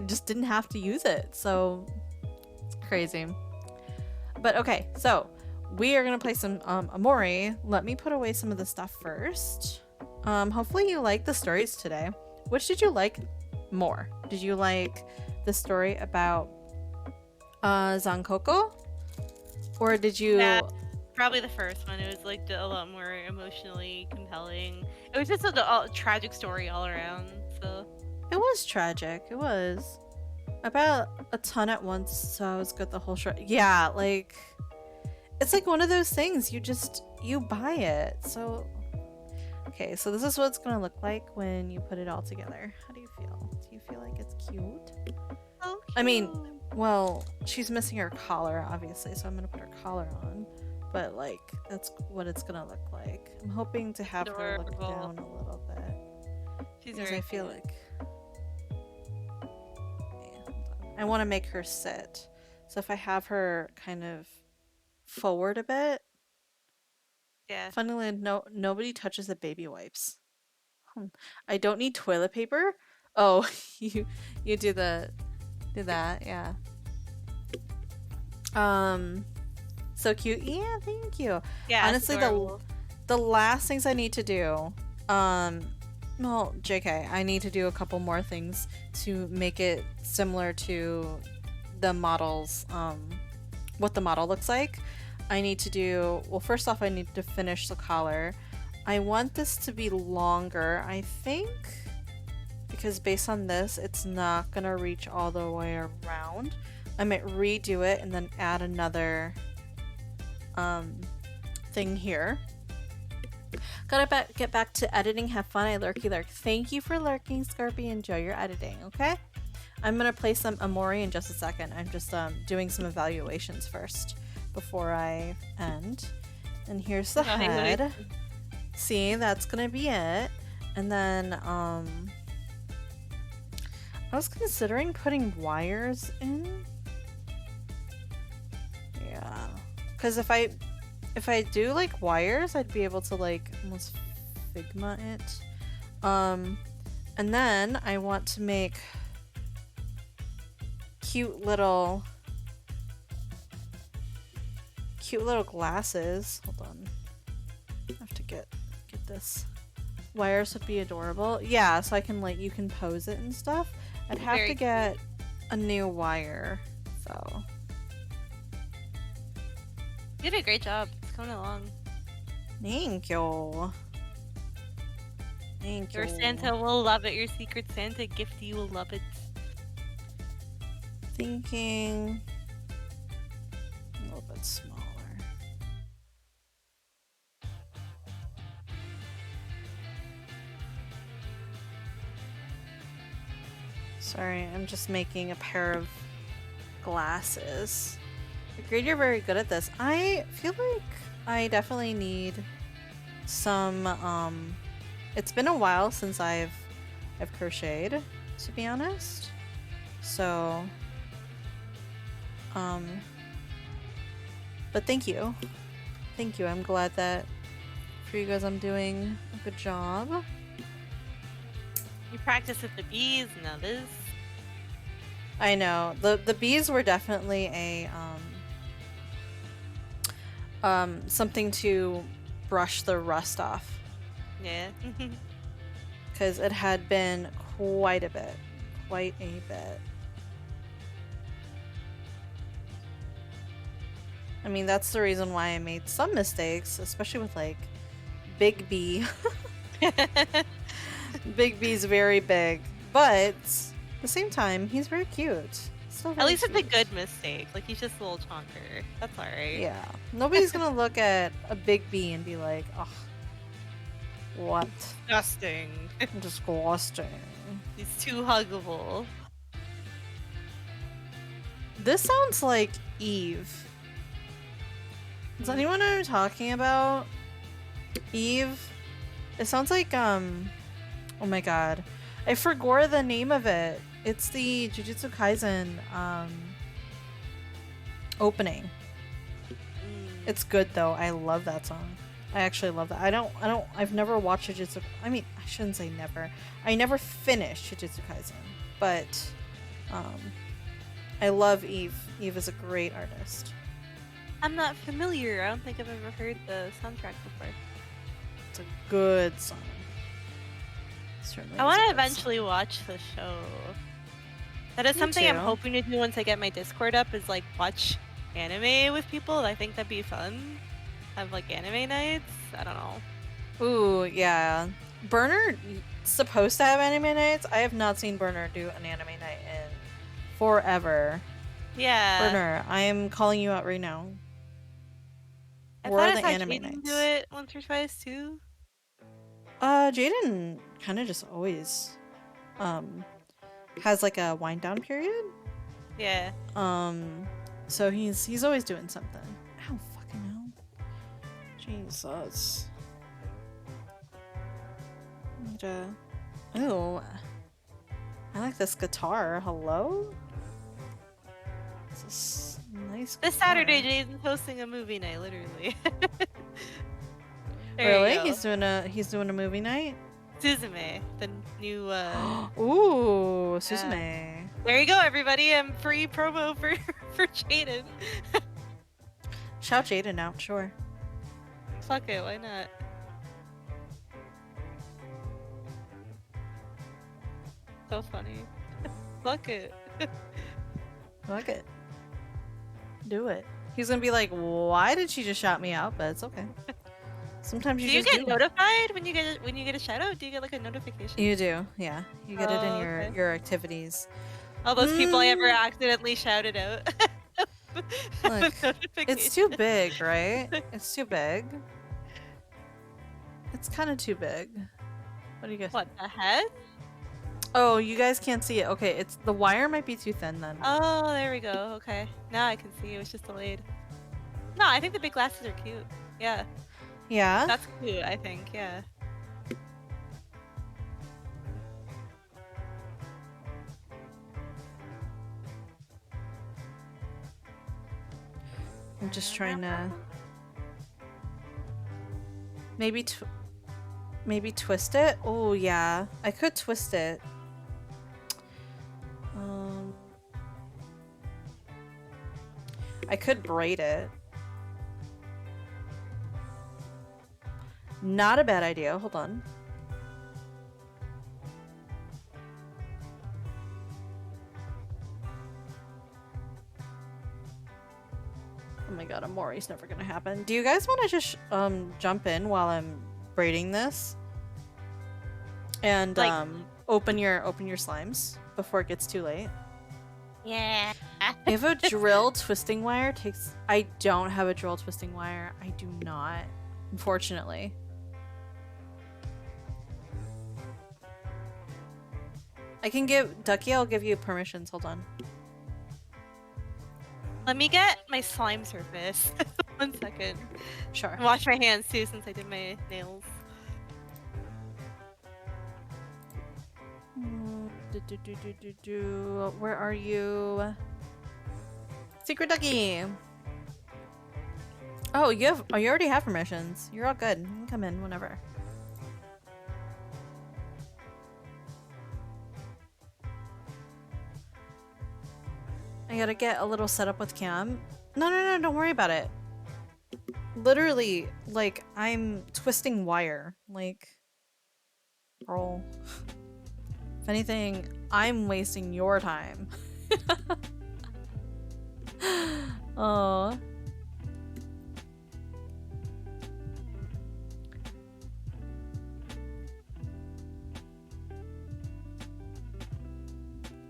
just didn't have to use it, so it's crazy. But okay, so we are gonna play some Amori. Let me put away some of the stuff first. Hopefully you like the stories today. Which did you like more? Did you like the story about Zankoko, or did you? Yeah, probably the first one. It was like a lot more emotionally compelling. It was just a tragic story all around. So it was tragic. It was about a ton at once. So I was good the whole show. Yeah, like it's like one of those things. You buy it. So okay, so this is what it's gonna look like when you put it all together. How do you feel? Do you feel like it's cute? Oh, cute. I mean, well, she's missing her collar, obviously, so I'm gonna put her collar on. But like, that's what it's gonna look like. I'm hoping to have her look down a little bit. Because I feel like I want to make her sit. So if I have her kind of forward a bit. Yeah. Funnily, nobody touches the baby wipes. I don't need toilet paper. Oh, you do that, yeah. So cute. Yeah, thank you. Yeah. Honestly, the last things I need to do, well, JK, I need to do a couple more things to make it similar to the models, what the model looks like. I need to do, well, first off, I need to finish the collar. I want this to be longer, I think, because based on this, it's not gonna reach all the way around. I might redo it and then add another thing here. Gotta get back to editing. Have fun. I lurky lurk. Thank you for lurking, Scarpy. Enjoy your editing, okay? I'm gonna play some Amori in just a second. I'm just doing some evaluations first before I end. And here's the head. See, that's gonna be it. And then I was considering putting wires in. Yeah, because if I do like wires, I'd be able to like almost Figma it. And then I want to make cute little glasses. Hold on, I have to get this. Wires would be adorable. Yeah, so I can like, you can pose it and stuff. I'd have to get a new wire, so. You did a great job. It's coming along. Thank you. Thank you. Your Santa will love it. Your Secret Santa gift, you will love it. Thinking a little bit smaller. Sorry, I'm just making a pair of glasses. Agreed, you're very good at this. I feel like I definitely need some, it's been a while since I've crocheted, to be honest. So, but thank you. Thank you. I'm glad that for you guys I'm doing a good job. You practice with the bees, now this. I know. The bees were definitely a something to brush the rust off. Yeah. Because it had been quite a bit. I mean, that's the reason why I made some mistakes, especially with like Big B. Big B's very big, but at the same time, he's very cute. Still very At least cute. it's a good mistake. Like, he's just a little chonker. That's alright. Yeah. Nobody's gonna look at a Big B and be like, oh, what? Disgusting. Disgusting. He's too huggable. This sounds like Eve. Does anyone know what I'm talking about? Eve? It sounds like, oh my god. I forgot the name of it. It's the Jujutsu Kaisen, opening. It's good though. I love that song. I actually love that. I've never watched Jujutsu. I mean, I shouldn't say never. I never finished Jujutsu Kaisen, but I love Eve. Eve is a great artist. I'm not familiar. I don't think I've ever heard the soundtrack before. It's a good song. I want to eventually watch the show. That is Me something I'm too. hoping to do once I get my Discord up, is like watch anime with people. I think that'd be fun. Have like anime nights. I don't know. Ooh, yeah. Burner supposed to have anime nights. I have not seen Burner do an anime night in forever. Yeah. Burner, I am calling you out right now. I Where are thought the I saw anime Jaden nights? do it once or twice too. Jaden kind of just always has like a wind down period. Yeah. So he's always doing something. I don't fucking know. Jesus. Ooh. I like this guitar. Hello? This is nice. This guitar. Saturday, Jaden's hosting a movie night, literally. There Really? you go. He's doing a movie night? Suzume, the new Ooh, Suzume. There you go, everybody. I'm free promo for for Jaden. Shout Jaden out, sure. Fuck it, why not? So funny. Fuck it. Fuck it. Do it. He's gonna be like, why did she just shout me out? But it's okay. Sometimes you Do you just get notified when you get a shout out? Do you get like a notification? You do, yeah. You get it in Oh, your okay. your activities. All those people I ever Mm. accidentally shouted out. Look, it's too Notification. big, right? It's too big. It's kind of too big. What do you guys? What the heck? Oh, you guys can't see it. Okay, it's the wire might be too thin then. Oh, there we go. Okay, now I can see. It was just delayed. No, I think the big glasses are cute. Yeah, Yeah. that's cute. I think. Yeah. I'm just trying to maybe twist it. Oh yeah, I could twist it. I could braid it. Not a bad idea. Hold on. Oh my god, Amori's never gonna happen. Do you guys want to just jump in while I'm braiding this? And Like- open your slimes before it gets too late. Yeah. If a drill twisting wire takes... I don't have a drill twisting wire. I do not, unfortunately. I can give... Duckie, I'll give you permissions. Hold on. Let me get my slime surface. 1 second. Sure. Wash my hands too since I did my nails. Where are you? Secret Duckie! Oh, you already have permissions. You're all good. You can come in whenever. I gotta get a little setup with Cam. No, don't worry about it. Literally, like, I'm twisting wire. Like, girl. If anything, I'm wasting your time. Oh.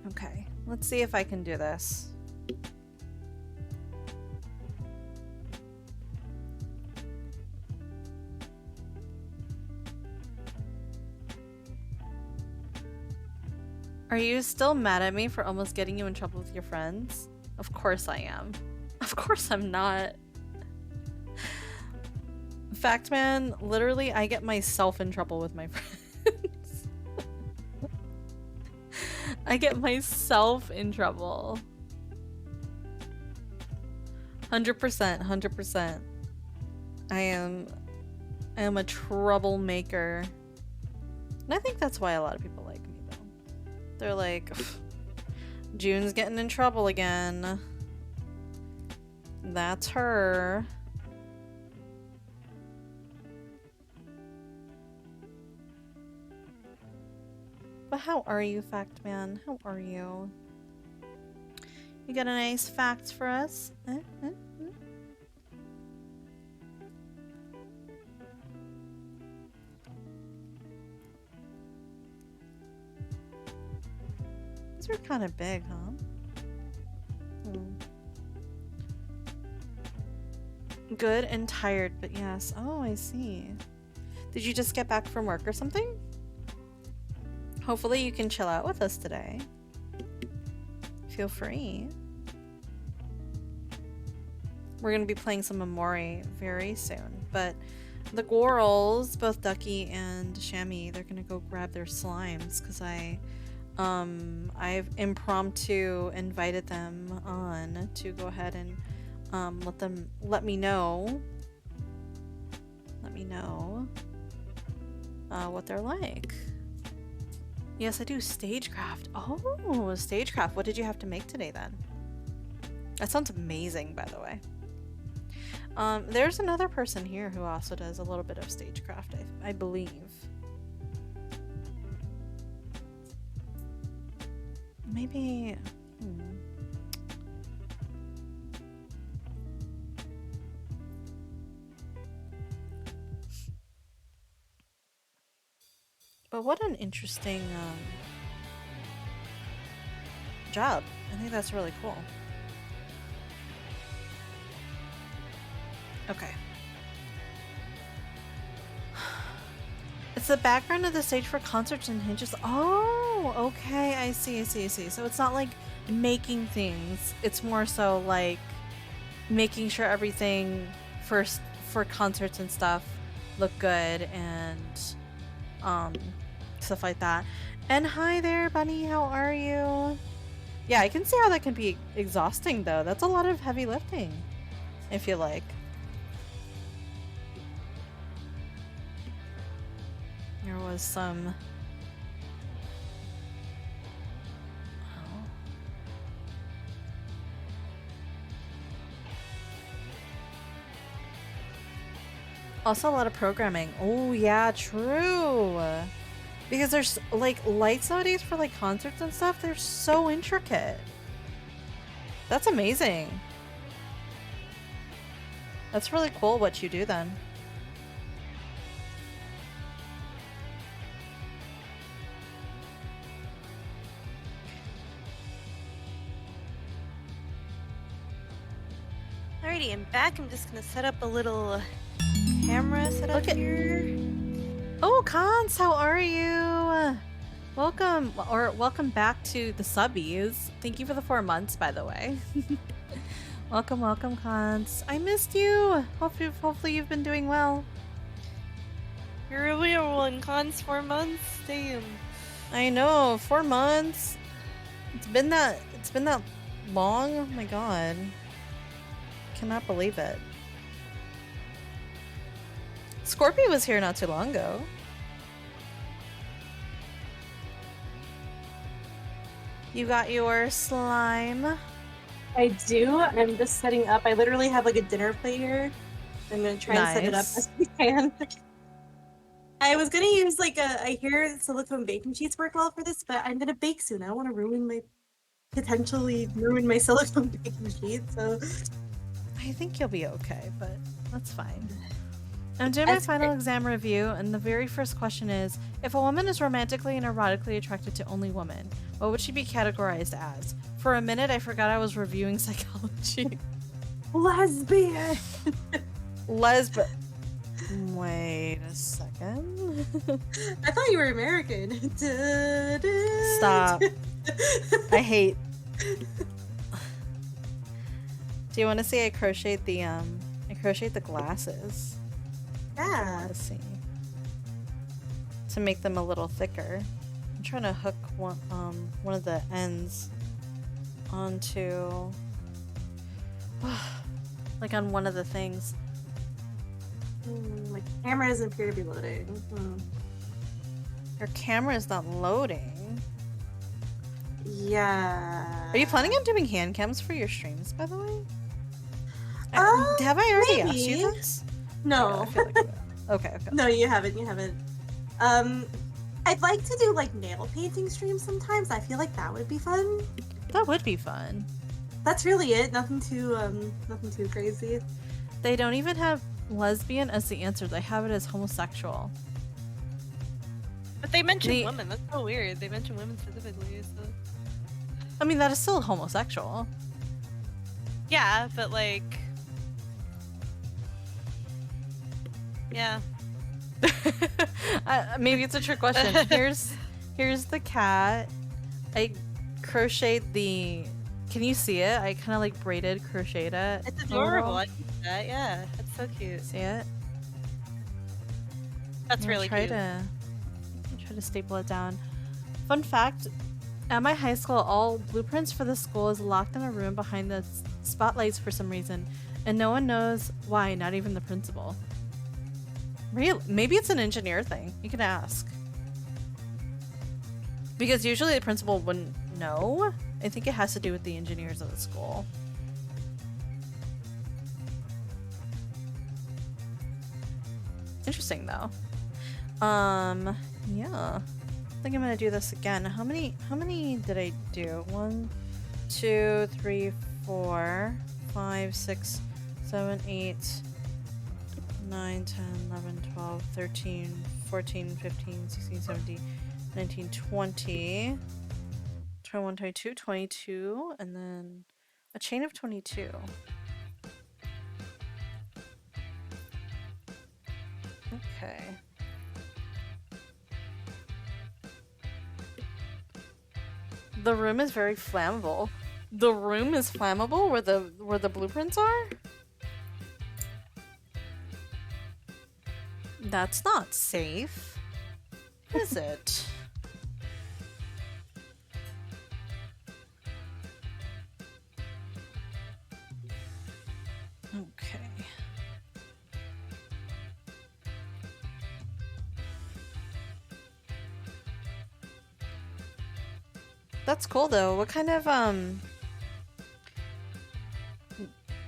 Okay, let's see if I can do this. Are you still mad at me for almost getting you in trouble with your friends? Of course I am. Of course I'm not. Fact man, literally I get myself in trouble with my friends. I get myself in trouble. 100%, 100%. I am a troublemaker. And I think that's why a lot of people like me though. They're like, Jun's getting in trouble again. That's her. But how are you, Fact Man? How are you? You got a nice fact for us? These are kind of big, huh? Good and tired, but yes. Oh, I see. Did you just get back from work or something? Hopefully you can chill out with us today. Feel free. We're going to be playing some Amori very soon, but the girls, both Duckie and Shami, they're going to go grab their slimes because I've impromptu invited them on to go ahead and let me know what they're like. Yes, I do stagecraft. Oh, stagecraft. What did you have to make today then? That sounds amazing, by the way. There's another person here who also does a little bit of stagecraft, I believe. Maybe... But what an interesting job. I think that's really cool. Okay. It's the background of the stage for concerts and hinges. Oh, okay. I see. So it's not like making things. It's more so like making sure everything for concerts and stuff look good and stuff like that. And hi there, Bunny. How are you? Yeah, I can see how that can be exhausting though. That's a lot of heavy lifting, I feel like. There was some... Oh. Also a lot of programming. Oh yeah, true. Because there's like lights nowadays for like concerts and stuff. They're so intricate. That's amazing. That's really cool what you do then. Alrighty, I'm back. I'm just gonna set up a little camera setup here. Oh, Cons, how are you? Welcome, or welcome back to the subbies. Thank you for the 4 months, by the way. welcome, Cons. I missed you. Hopefully you've been doing well. You're a real one, Cons. 4 months. Damn. I know, 4 months. It's been that long. Oh my god. Cannot believe it. Scorpio was here not too long ago. You got your slime. I do. I'm just setting up. I literally have like a dinner plate here. I'm gonna try and set it up as we can. I was gonna use like I hear silicone baking sheets work well for this, but I'm gonna bake soon. I don't want to potentially ruin my silicone baking sheet. So I think you'll be okay, but that's fine. I'm doing my final exam review, and the very first question is, if a woman is romantically and erotically attracted to only women, what would she be categorized as? For a minute, I forgot I was reviewing psychology. Lesbian! Wait a second. I thought you were American. Stop. I hate... Do you want to see I crocheted the glasses? Yeah. Let's see. To make them a little thicker. I'm trying to hook one of the ends onto like on one of the things. My camera doesn't appear to be loading. Your camera is not loading. Yeah. Are you planning on doing hand cams for your streams, by the way? Have I already asked you this? No. I feel like okay. No, you haven't. I'd like to do like nail painting streams sometimes. I feel like that would be fun. That would be fun. That's really it. Nothing too crazy. They don't even have lesbian as the answer. They have it as homosexual. But they mentioned women. That's so weird. They mentioned women specifically. So. I mean, that is still homosexual. Yeah, but like... Yeah. Maybe it's a trick question. Here's the cat. I crocheted the... Can you see it? I kind of like crocheted it. It's adorable. I see that. Yeah, that's so cute. See it? That's really cute. Try to staple it down. Fun fact: at my high school, all blueprints for the school is locked in a room behind the spotlights for some reason, and no one knows why. Not even the principal. Really? Maybe it's an engineer thing. You can ask. Because usually the principal wouldn't know. I think it has to do with the engineers of the school. Interesting though. Yeah. I think I'm gonna do this again. How many did I do? 1, 2, 3, 4, 5, 6, 7, 8, 9, 10, 11, 12, 13, 14, 15, 16, 17, 19, 20, 21, 22, 22, and then a chain of 22. Okay. The room is very flammable. The room is flammable where the blueprints are? That's not safe. Is it? Okay. That's cool though. What kind of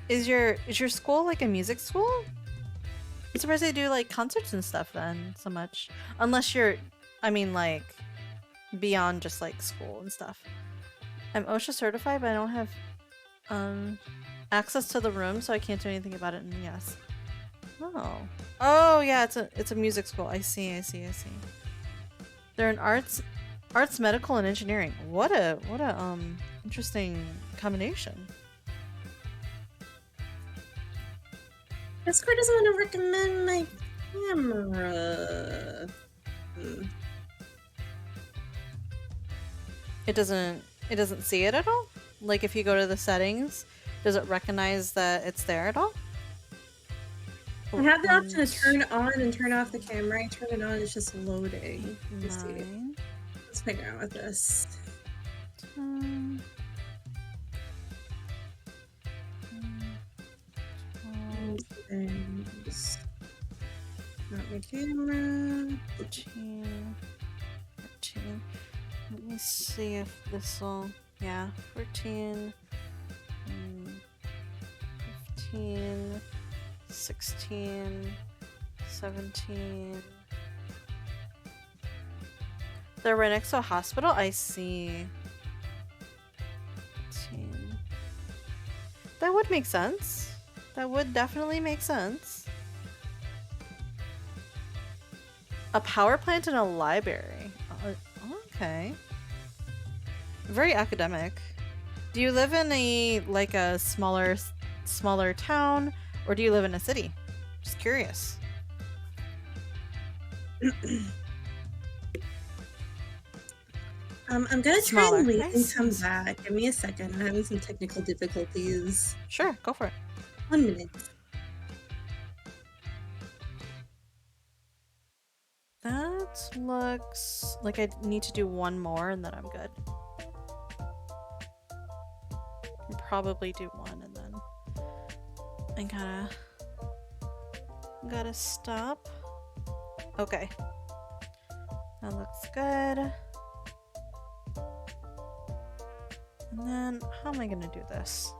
is your school like a music school? I'm surprised they do like concerts and stuff then so much. Unless you're I mean like beyond just like school and stuff. I'm OSHA certified but I don't have access to the room so I can't do anything about it and yes. Oh. Oh yeah, it's a music school. I see. They're in arts, medical, and engineering. What a interesting combination. Discord doesn't want to recommend my camera. It doesn't see it at all? Like if you go to the settings, does it recognize that it's there at all? I have the option to turn on and turn off the camera. I turn it on, it's just loading. Let's see. Let's play around with this. Not my camera. 14. Let me see if this will. Yeah, 14, 15, 16, 17. They're right next to a hospital? I see. 15. That would make sense. That would definitely make sense. A power plant and a library. Okay. Very academic. Do you live in a like a smaller town or do you live in a city? Just curious. I'm gonna try Smaller. and leave Nice. and come back. Give me a second. I'm having some technical difficulties. Sure, go for it. 1 minute. That looks like I need to do one more and then I'm good. I'll probably do one and then I gotta stop. Okay. That looks good. And then how am I gonna do this?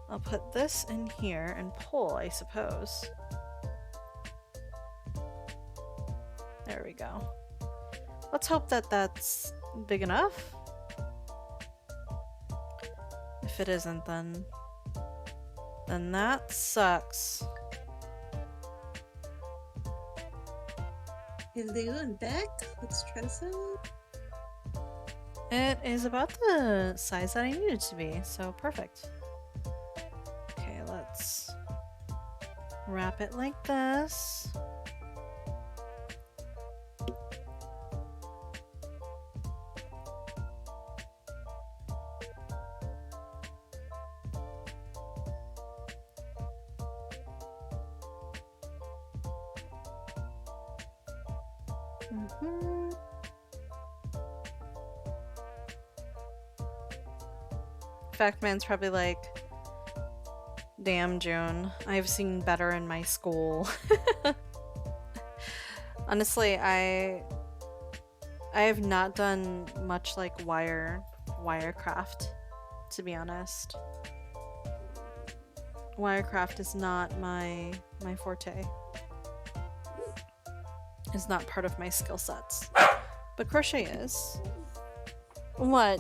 I'll put this in here and pull, I suppose. There we go. Let's hope that that's big enough. If it isn't, then that sucks. Hello, I'm back. Let's try this out. It is about the size that I need it to be, so perfect. Okay, let's wrap it like this. Factman's probably like, damn, June, I've seen better in my school. Honestly, I have not done much like wirecraft, to be honest. Wirecraft is not my forte. It's not part of my skill sets. But crochet is. What?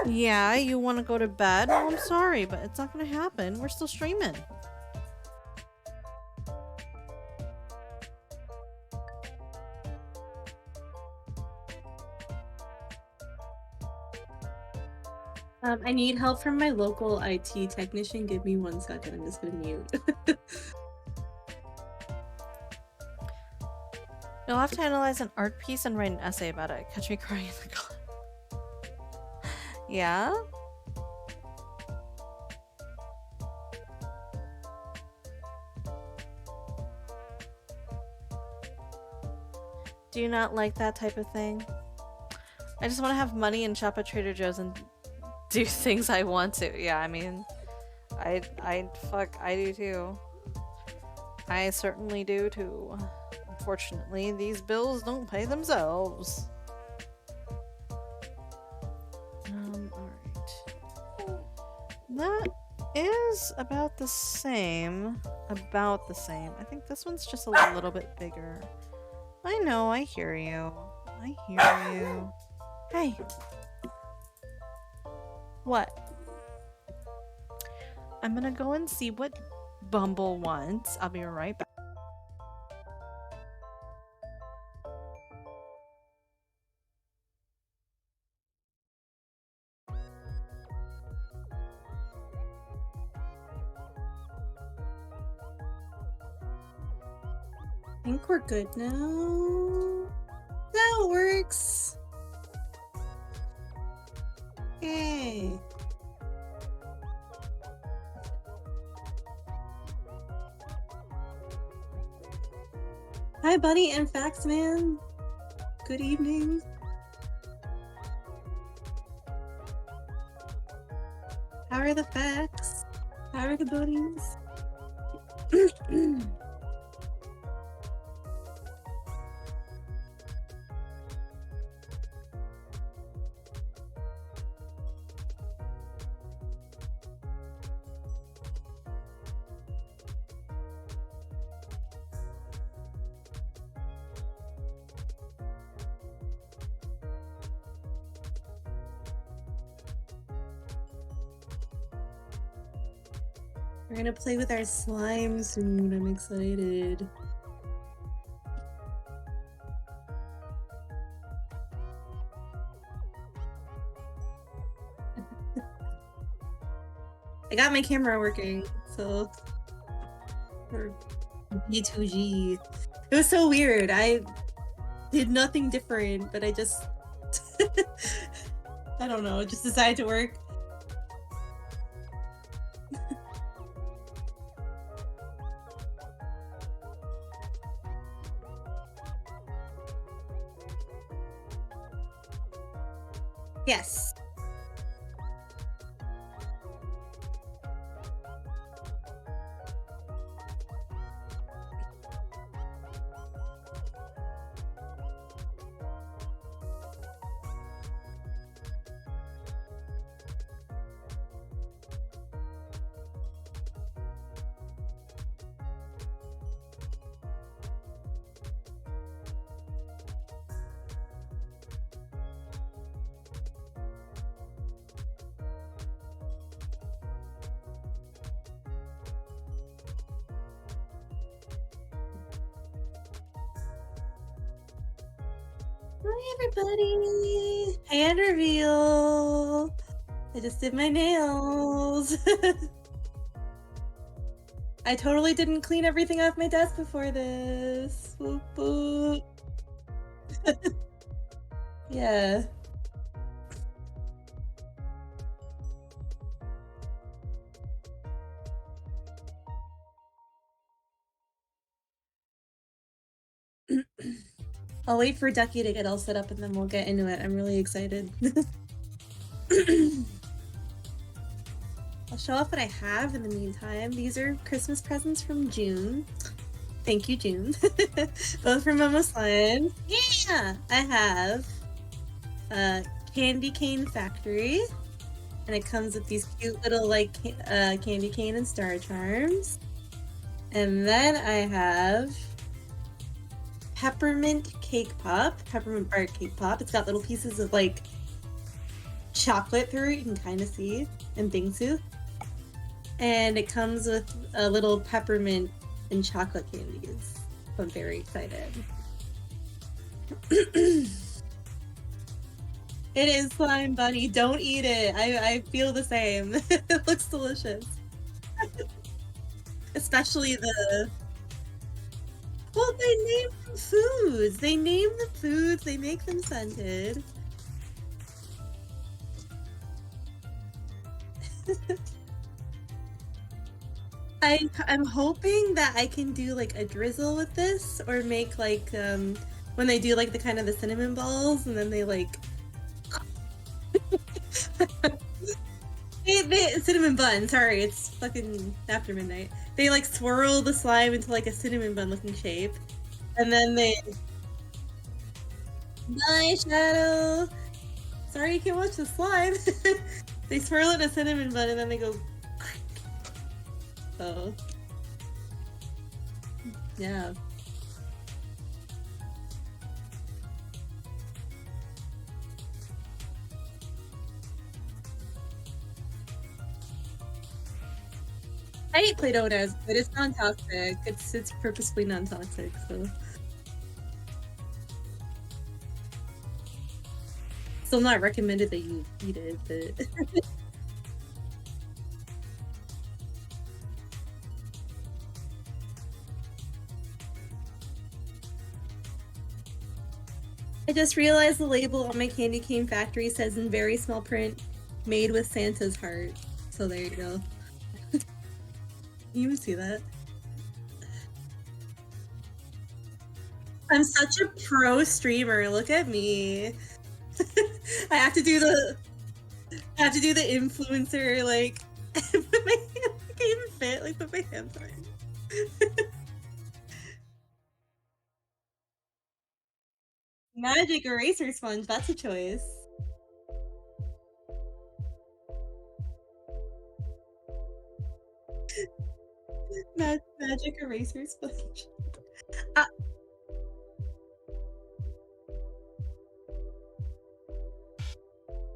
Yeah, you want to go to bed? Oh, I'm sorry, but it's not going to happen. We're still streaming. I need help from my local IT technician. Give me 1 second. I'm just gonna mute. You'll have to analyze an art piece and write an essay about it. Catch me crying in the class. Yeah? Do you not like that type of thing? I just want to have money and shop at Trader Joe's and do things I want to. Yeah, I mean, I do too. I certainly do too. Unfortunately, these bills don't pay themselves. Alright. That is about the same. About the same. I think this one's just a little bit bigger. I know, I hear you. I hear you. Hey. What? I'm gonna go and see what Bumble wants. I'll be right back. I think we're good now. That works. Yay. Hi, Bunny and Faxman. Good evening. How are the facts? How are the bunnies? We're gonna play with our slime soon. I'm excited. I got my camera working, so for B2G. It was so weird. I did nothing different, but I just I don't know, just decided to work. Yes. Hi everybody! Hand reveal! I just did my nails! I totally didn't clean everything off my desk before this. Boop, boop. Yeah. I'll wait for Duckie to get all set up and then we'll get into it. I'm really excited. I'll show off what I have in the meantime. These are Christmas presents from Jun. Thank you, Jun. Both from Mama Slime. Yeah! I have Candy Cane Factory. And it comes with these cute little like candy cane and star charms. And then I have Peppermint Cake Pop, Peppermint Bark Cake Pop. It's got little pieces of like chocolate through it, you can kind of see, and bingsu. And it comes with a little peppermint and chocolate candies. So I'm very excited. It is slime bunny. Don't eat it. I feel the same. It looks delicious. Especially the... Well, they name them foods. They name the foods. They make them scented. I'm hoping that I can do like a drizzle with this, or make like when they do like the kind of the cinnamon balls, and then they like they cinnamon bun. Sorry, it's fucking after midnight. They like swirl the slime into like a cinnamon bun looking shape, and then they. Bye, Shadow. Sorry you can't watch the slime. They swirl it in a cinnamon bun, and then they go. Oh. Yeah. I eat Play-Doh, but it's non-toxic. It's purposefully non-toxic, so. Still not recommended that you eat it, but. I just realized the label on my candy cane factory says in very small print, made with Santa's heart. So there you go. You would see that. I'm such a pro streamer. Look at me. I have to do the influencer, like, put my hand, I can't even fit, like, put my hands on. Magic eraser sponge, that's a choice. Magic eraser sponge.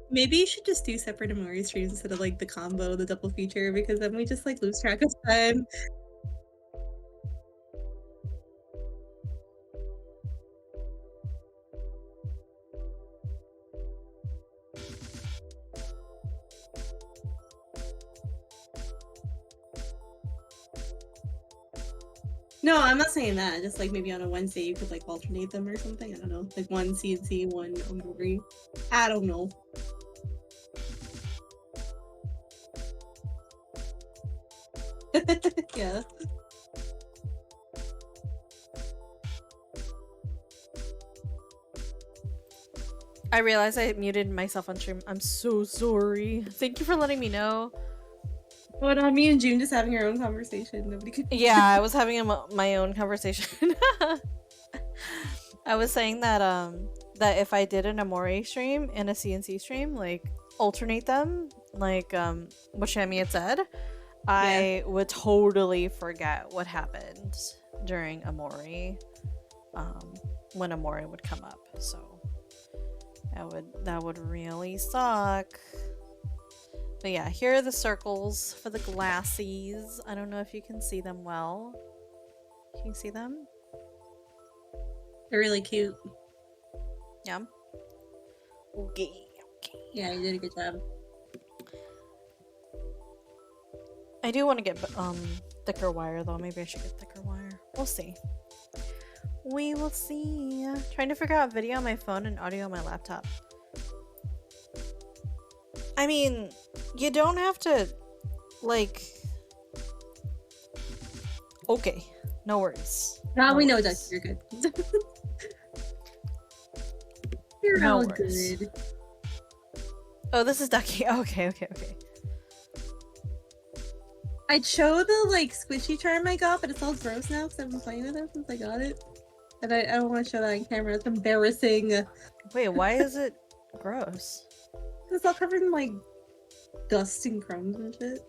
Maybe you should just do separate Amori streams instead of like the combo, the double feature, because then we just like lose track of time. No, I'm not saying that. Just like maybe on a Wednesday you could like alternate them or something. I don't know. Like one CNC, one Omori. I don't know. Yeah. I realized I muted myself on stream. I'm so sorry. Thank you for letting me know. What on me and June just having our own conversation. Nobody could. Yeah, I was having my own conversation. I was saying that that if I did an Amore stream and a CNC stream, like alternate them, like what Shami had said, I would totally forget what happened during Amore, when Amore would come up. So that would really suck. But yeah, here are the circles for the glassies. I don't know if you can see them well. Can you see them? They're really cute. Yeah. Okay. Yeah, you did a good job. I do want to get thicker wire though. Maybe I should get thicker wire. We'll see. We will see. Trying to figure out video on my phone and audio on my laptop. I mean, you don't have to, like... Okay, no worries. Now we know, Duckie, you're good. You're No all worries. good. Oh, this is Duckie. Okay. I'd show the, like, squishy charm I got, but it's all gross now because I've been playing with it since I got it. And I don't want to show that on camera. It's embarrassing. Wait, why is it gross? It's all covered in, like, dust and crumbs and shit.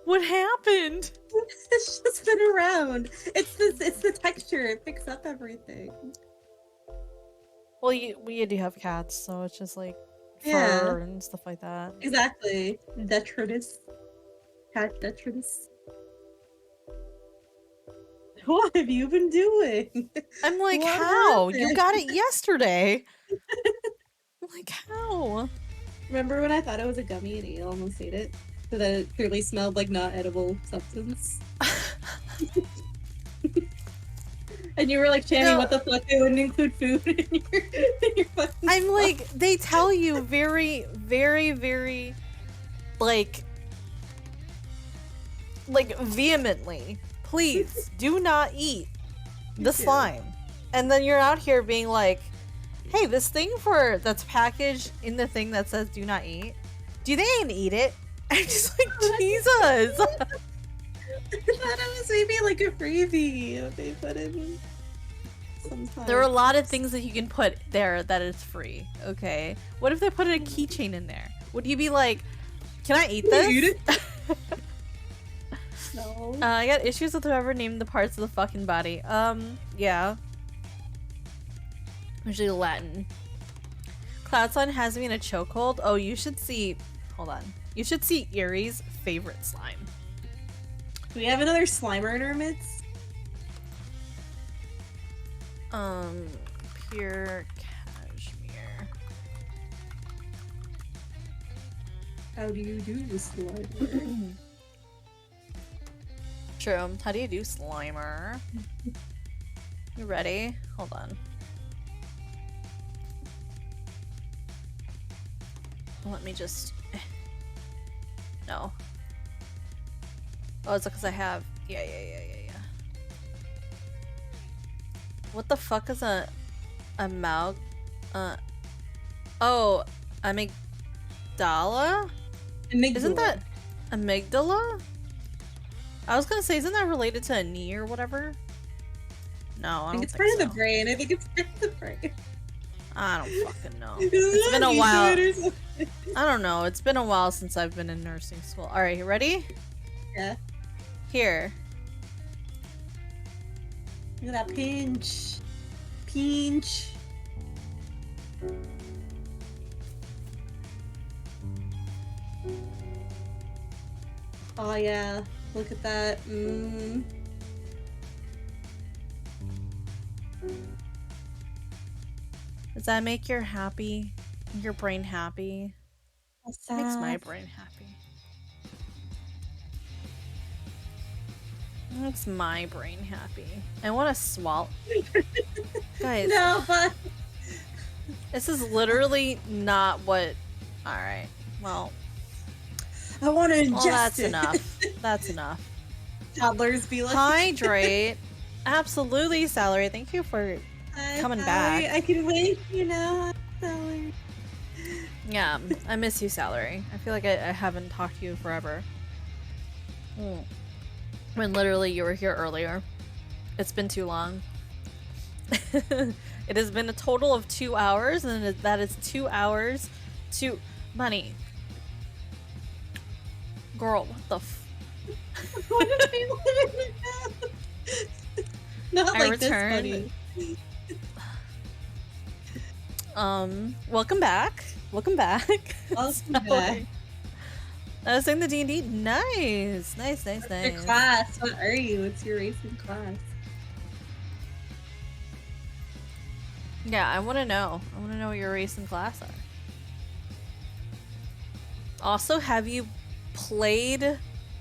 What happened? It's just been around. It's the texture. It picks up everything. Well, we do have cats, so it's just like fur Yeah. and stuff like that. Exactly. Detritus. Cat detritus. What have you been doing? I'm like, What how? You happened? got it yesterday. Like, how? Remember when I thought it was a gummy and I almost ate it? So that it clearly smelled like not edible substance. And you were like, Shami, No. what the fuck? They wouldn't include food in your fucking I'm stuff. like, they tell you very, very, very, like vehemently, please do not eat the slime. And then you're out here being like, hey, this thing that's packaged in the thing that says do not eat, do they even eat it? I'm just like, Jesus. I thought it was maybe like a freebie that they put in sometimes. There are a lot of things that you can put there that is free, okay? What if they put a keychain in there? Would you be like, can I eat this? Eat it? No. I got issues with whoever named the parts of the fucking body. Yeah. Usually Latin. Cloudslime has me in a chokehold. Oh, you should see... Hold on. You should see Erie's favorite slime. Do we have another Slimer in our midst? Pure cashmere. How do you do this Slimer? True. How do you do Slimer? You ready? Hold on. Let me just... No. Oh, it's because I have... Yeah. What the fuck is a mouth? Oh, amygdala? Isn't that amygdala? I was gonna say, isn't that related to a knee or whatever? No, I don't think it's think part so. of the brain. I think it's part of the brain. I don't fucking know. It's been a while. I don't know. It's been a while since I've been in nursing school. Alright, you ready? Yeah. Here. Look at that pinch. Pinch. Oh yeah. Look at that. Does that make your brain happy? What's Makes my that? brain happy. Makes my brain happy. I want to swallow. Guys, No, but this is literally not what. Alright, well. I want to ingest Well, that's it. enough. That's enough. Toddlers be like, Hydrate. Absolutely, Salary. Thank you for coming back. I can wait, you know. Salary. Yeah, I miss you, Salary. I feel like I haven't talked to you forever. When literally you were here earlier. It's been too long. It has been a total of 2 hours, and that is 2 hours to... Money. Girl, what the f... Why did I live in that? Not I like this returned. funny. Welcome back. Welcome back. Welcome back. I was saying the D&D. Nice. Nice. Your class. What are you? What's your race in class? Yeah, I want to know. I want to know what your race and class are. Also, have you played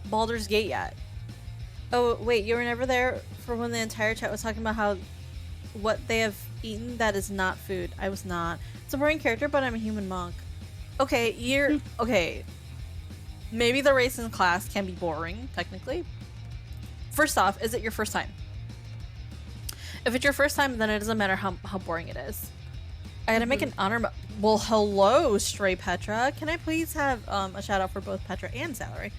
Baldur's Gate yet? Oh, wait, you were never there for when the entire chat was talking about how what they have eaten that is not food. I was not. It's a boring character, but I'm a human monk. Okay, okay. Maybe the race and class can be boring, technically. First off, is it your first time? If it's your first time, then it doesn't matter how boring it is. I gotta make an honor. Well, hello, Stray Petra. Can I please have a shout out for both Petra and Salary?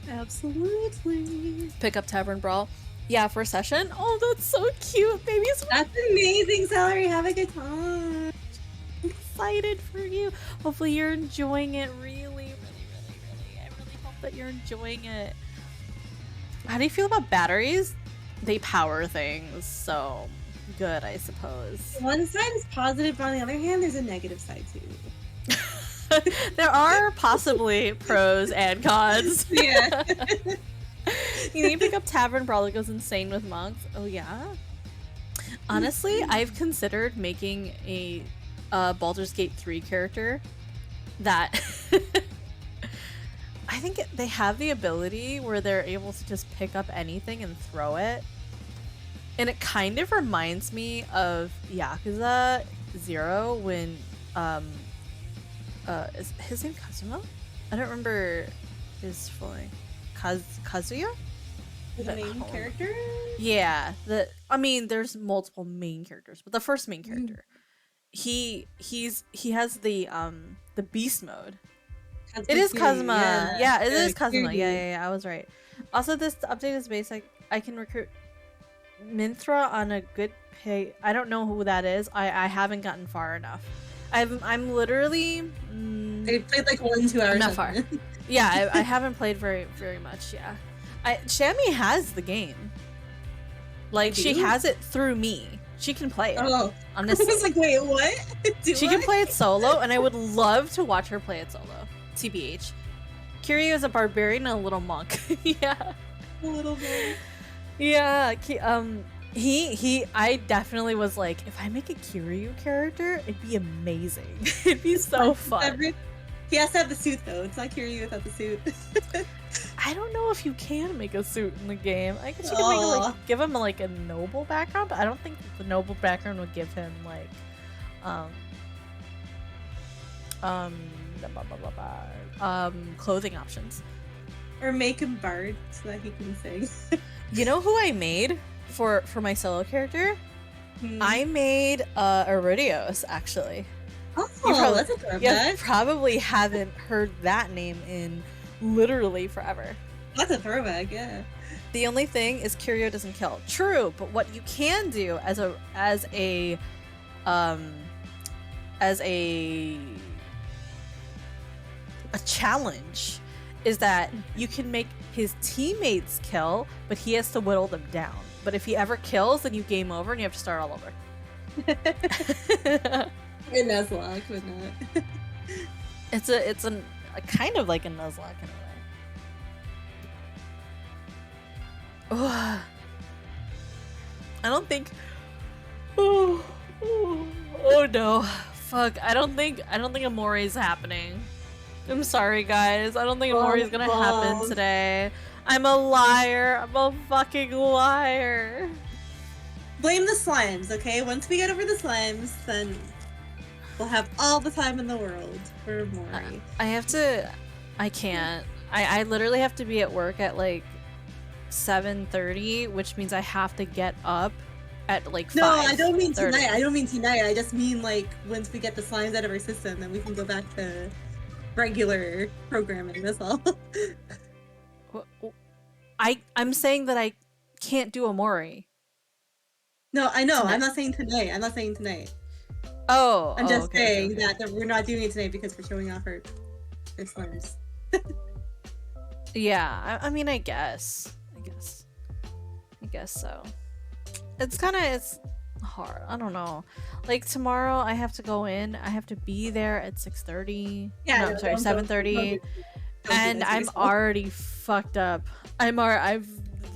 Absolutely. Pick up Tavern Brawl. Yeah, for a session. Oh, that's so cute, baby. That's amazing, Salary. Have a good time. I'm excited for you. Hopefully, you're enjoying it. Really. I really hope that you're enjoying it. How do you feel about batteries? They power things, so good, I suppose. One side is positive, but on the other hand, there's a negative side too. There are possibly pros and cons. Yeah. You need to pick up Tavern Brawl that goes insane with monks. Oh yeah? Honestly, I've considered making a Baldur's Gate 3 character that I think they have the ability where they're able to just pick up anything and throw it. And it kind of reminds me of Yakuza 0 when is his name Kazuma? I don't remember his full name. Kazuya? The main character? Yeah, I mean there's multiple main characters, but the first main character. He has the beast mode. It is Kazuma. Yeah, it is Kazuma. Yeah, I was right. Also, this update is basic. I can recruit Minthra on a good pay. I don't know who that is. I haven't gotten far enough. I'm literally. I played like 1-2 hours. Not far. Yeah, I haven't played very much. Yeah, Shami has the game. Like she has it through me. She can play it. Oh, on this. I was like, wait, what? Can play it solo, and I would love to watch her play it solo. TBH. Kiryu is a barbarian and a little monk. Yeah. A little bit. Yeah. I definitely was like, if I make a Kiryu character, it'd be amazing. It'd be so fun. He has to have the suit though. It's not Kiryu without the suit. I don't know if you can make a suit in the game. I guess you can give him like a noble background, but I don't think the noble background would give him like clothing options. Or make him bard so that he can sing. You know who I made for my solo character? I made Iridios, actually. Oh, that's a throwback. You probably haven't heard that name in literally forever. That's a throwback, yeah. The only thing is Kiryu doesn't kill. True, but what you can do as a challenge is that you can make his teammates kill, but he has to whittle them down. But if he ever kills, then you game over and you have to start all over. A Nuzlocke, but not. It's a kind of like a Nuzlocke in a way. I don't think. Oh no! Fuck! I don't think Amore is happening. I'm sorry, guys. I don't think Amore is gonna happen today. I'm a liar. I'm a fucking liar. Blame the slimes, okay? Once we get over the slimes, then we'll have all the time in the world for Mori. I can't. I literally have to be at work at like 7:30, which means I have to get up at like 5. No, I don't mean tonight. I just mean like once we get the slimes out of our system, then we can go back to regular programming. That's all. I'm saying that I can't do Amori. No, I know. Tonight. I'm not saying tonight. Oh, I'm just okay, saying okay. that we're not doing it tonight because we're showing off our slimes. Yeah, I mean, I guess so. It's hard. I don't know. Like tomorrow, I have to go in. I have to be there at 6:30. Yeah, no, I'm sorry, 7:30. And I'm already fucked up. I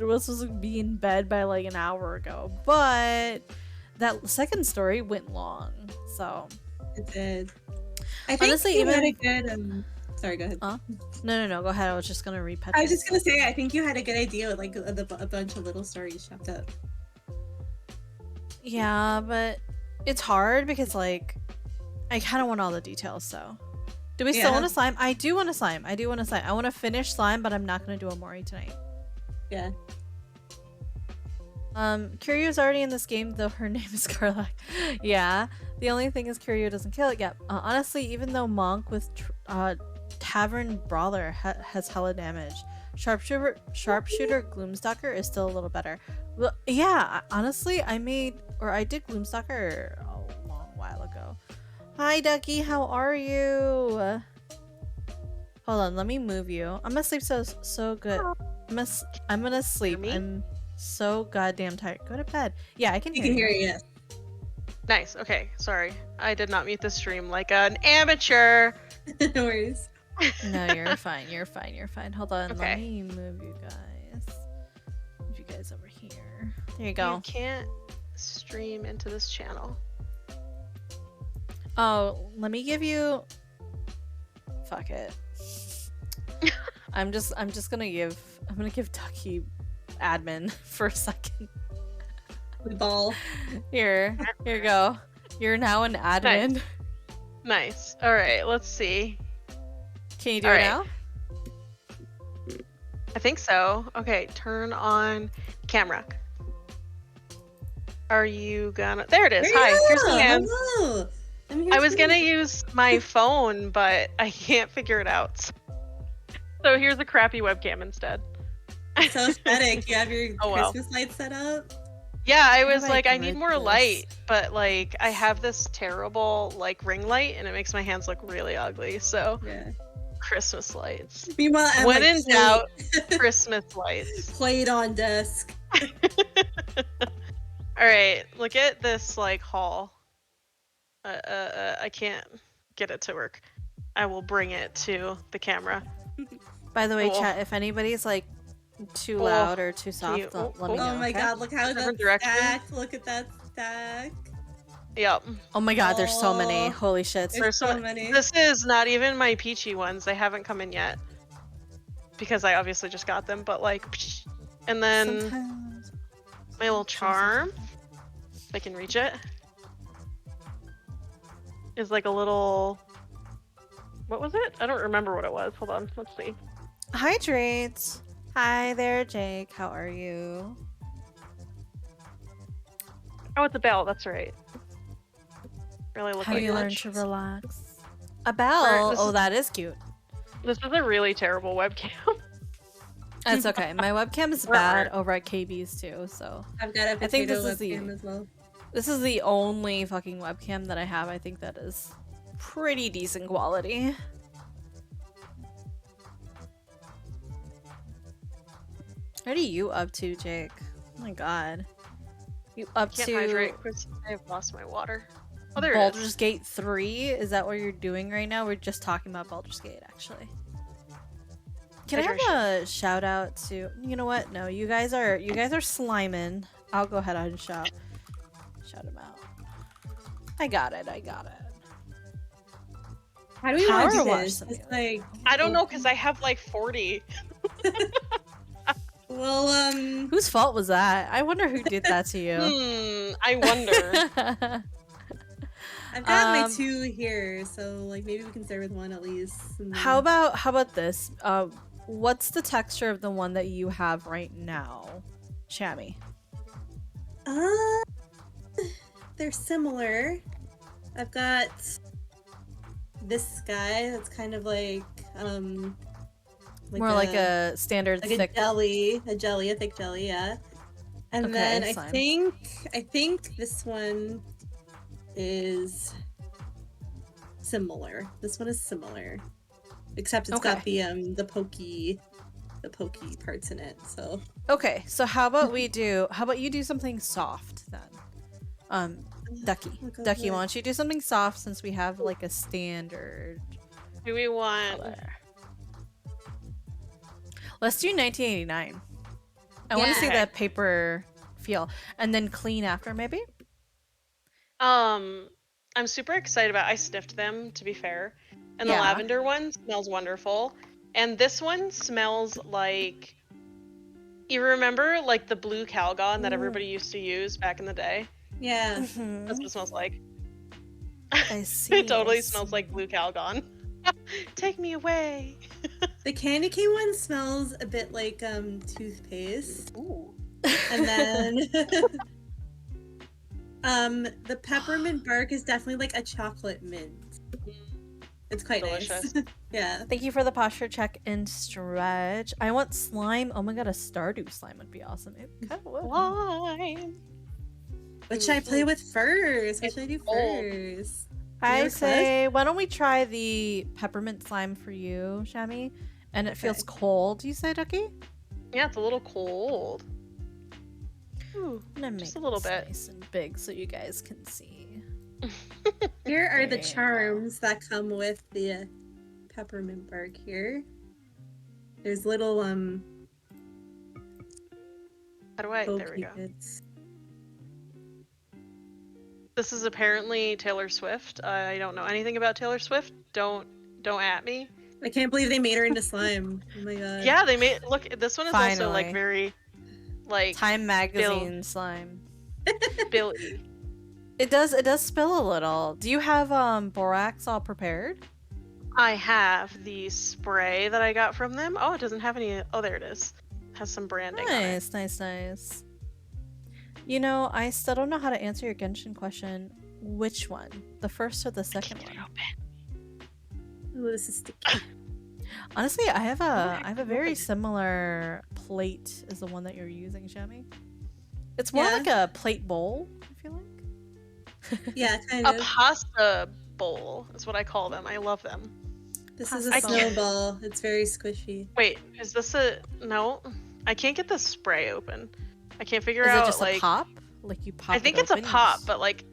was supposed to be in bed by like an hour ago, but that second story went long, so it did. I think honestly, you even had a good. Sorry, go ahead. No, go ahead. I was just gonna repeat. I was just gonna say, I think you had a good idea with like a bunch of little stories chopped up. Yeah, but it's hard because like I kind of want all the details. So, do we still want a slime? I do want a slime. I want to finish slime, but I'm not gonna do a Mori tonight. Yeah. Kiryu's already in this game, though her name is Karlak. Yeah. The only thing is Kiryu doesn't kill it yet. Honestly, even though Monk with Tavern Brawler has hella damage, Sharpshooter Gloomstalker is still a little better. Well, yeah, honestly, I did Gloomstalker a long while ago. Hi, Duckie, how are you? Hold on, let me move you. I'm gonna sleep so good. I'm gonna sleep. I'm so goddamn tired. Go to bed. Yeah, I can hear you. You can hear you, yes. Nice. Okay, sorry. I did not mute the stream like an amateur. No worries. No, you're fine. You're fine. Hold on. Okay. Let me move you guys. Move you guys over here. There you go. You can't stream into this channel. Oh, let me give you. Fuck it. I'm gonna give Duckie admin for a second. We ball. Here you go. You're now an admin. Nice. All right, let's see. Can you do All it right. now? I think so. Okay, turn on camera. Are you gonna? There it is. There Hi, you here's go. the hand. Hello. I'm here I was too. gonna use my phone, but I can't figure it out. So here's a crappy webcam instead. So aesthetic. You have your Oh, well. Christmas lights set up. Yeah, I How was do I like, I need grid more this? light, but like I have this terrible like ring light, and it makes my hands look really ugly. So Yeah. Christmas lights. Meanwhile, I'm When like in doubt, Christmas lights. played on desk. All right, look at this like haul. I can't get it to work. I will bring it to the camera. By the way, Oh. chat, if anybody's like too Oh, loud or too can you- soft, let me oh. know. Oh my okay? god, look how Different that's direction? stacked. Look at that stack. Yep. Oh my god, there's so many. Oh. Holy shit. There's so many. This is not even my peachy ones. They haven't come in yet. Because I obviously just got them, but like, psh. And then Sometimes. my little charm, if I can reach it, is like a little, what was it? I don't remember what it was. Hold on, let's see. Hydrate. Hi there, Jake. How are you? Oh, it's a bell, that's right. Really look How do like you learn much. to relax? A bell. this Oh, is- that is cute. This is a really terrible webcam. That's okay. My webcam is bad over at KB's too, so I've got a I think potato this is the webcam as well. this is the only fucking webcam that I have. I think that is pretty decent quality. What are you up to, Jake? Oh my god. You up Can't to hydrate because I have lost my water. Oh, there it Baldur's is. Gate 3? Is that what you're doing right now? We're just talking about Baldur's Gate, actually. Can I have a shout out to? You know what? No, you guys are sliming. I'll go ahead and shout them out. I got it. How do we want to do Power this? wash It's like I don't know because I have like 40. well, Whose fault was that? I wonder who did that to you. I wonder. I've got my two here, so like maybe we can start with one at least. and How then- about this? What's the texture of the one that you have right now, Shami? They're similar. I've got this guy that's kind of like More like a standard like thick. a thick jelly, yeah. And Okay, then I slime. think this one is similar. This one is similar, except it's got the pokey parts in it. So Okay, so how about you do something soft then? Duckie. go Duckie, for why it. don't you do something soft since we have like a standard Do we want? color? Let's do 1989. I want to see Yeah. that paper feel, and then clean after maybe. I'm super excited about. I sniffed them, to be fair, and Yeah. the lavender one smells wonderful, and this one smells like. You remember like the blue Calgon that everybody used to use back in the day? yeah, That's what it smells like. I see. It totally smells like blue Calgon. Take me away. the candy cane one smells a bit like toothpaste. Ooh. And then the peppermint bark is definitely like a chocolate mint. It's quite Delicious. nice. Yeah. Thank you for the posture check and stretch. I want slime. Oh my god, a Stardew slime would be awesome. It kind of would. Slime. What should I play with first? What It's should I do cold. first? I Your say, why don't we try the peppermint slime for you, Shami? And it feels cold, you say, Duckie? Yeah, it's a little cold. Ooh, I'm gonna just make a little this bit. nice and big so you guys can see. Here are the There you go. charms that come with the peppermint bark here. There's little How do I? There we pokey go. bits. This is apparently Taylor Swift. I don't know anything about Taylor Swift. Don't at me. I can't believe they made her into slime. Oh my god. Yeah, they made look. This one is also like Finally. very, like Time magazine slime. Billy. It does spill a little. Do you have borax all prepared? I have the spray that I got from them. Oh, it doesn't have any. Oh, there it is. It has some branding on it. Nice. You know, I still don't know how to answer your Genshin question. Which one? The first or the second one? Oh, this is sticky. Honestly, I have a very similar plate as the one that you're using, Shami. It's more like a plate bowl, I feel like. Yeah, kind A of. pasta bowl is what I call them. I love them. This is a snowball. It's very squishy. Wait, is this a no? I can't get the spray open. I can't figure Is out it just like a pop? Like you pop I think it it's a open, pop, but like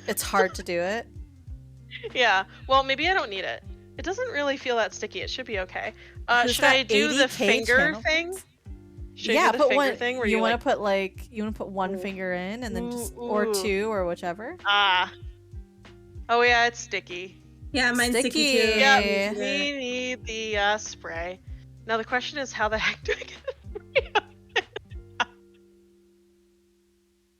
it's hard to do it. yeah. Well, maybe I don't need it. It doesn't really feel that sticky. It should be okay. Who's Should got I do the 80K finger channel thing? points? Should Yeah, I do the put finger one. thing where You want like to put like you want to put one finger in and then just or two or whichever. Ah. Oh yeah, it's sticky. Yeah, mine's sticky too. Yeah, we need the spray. Now the question is, how the heck do I get it?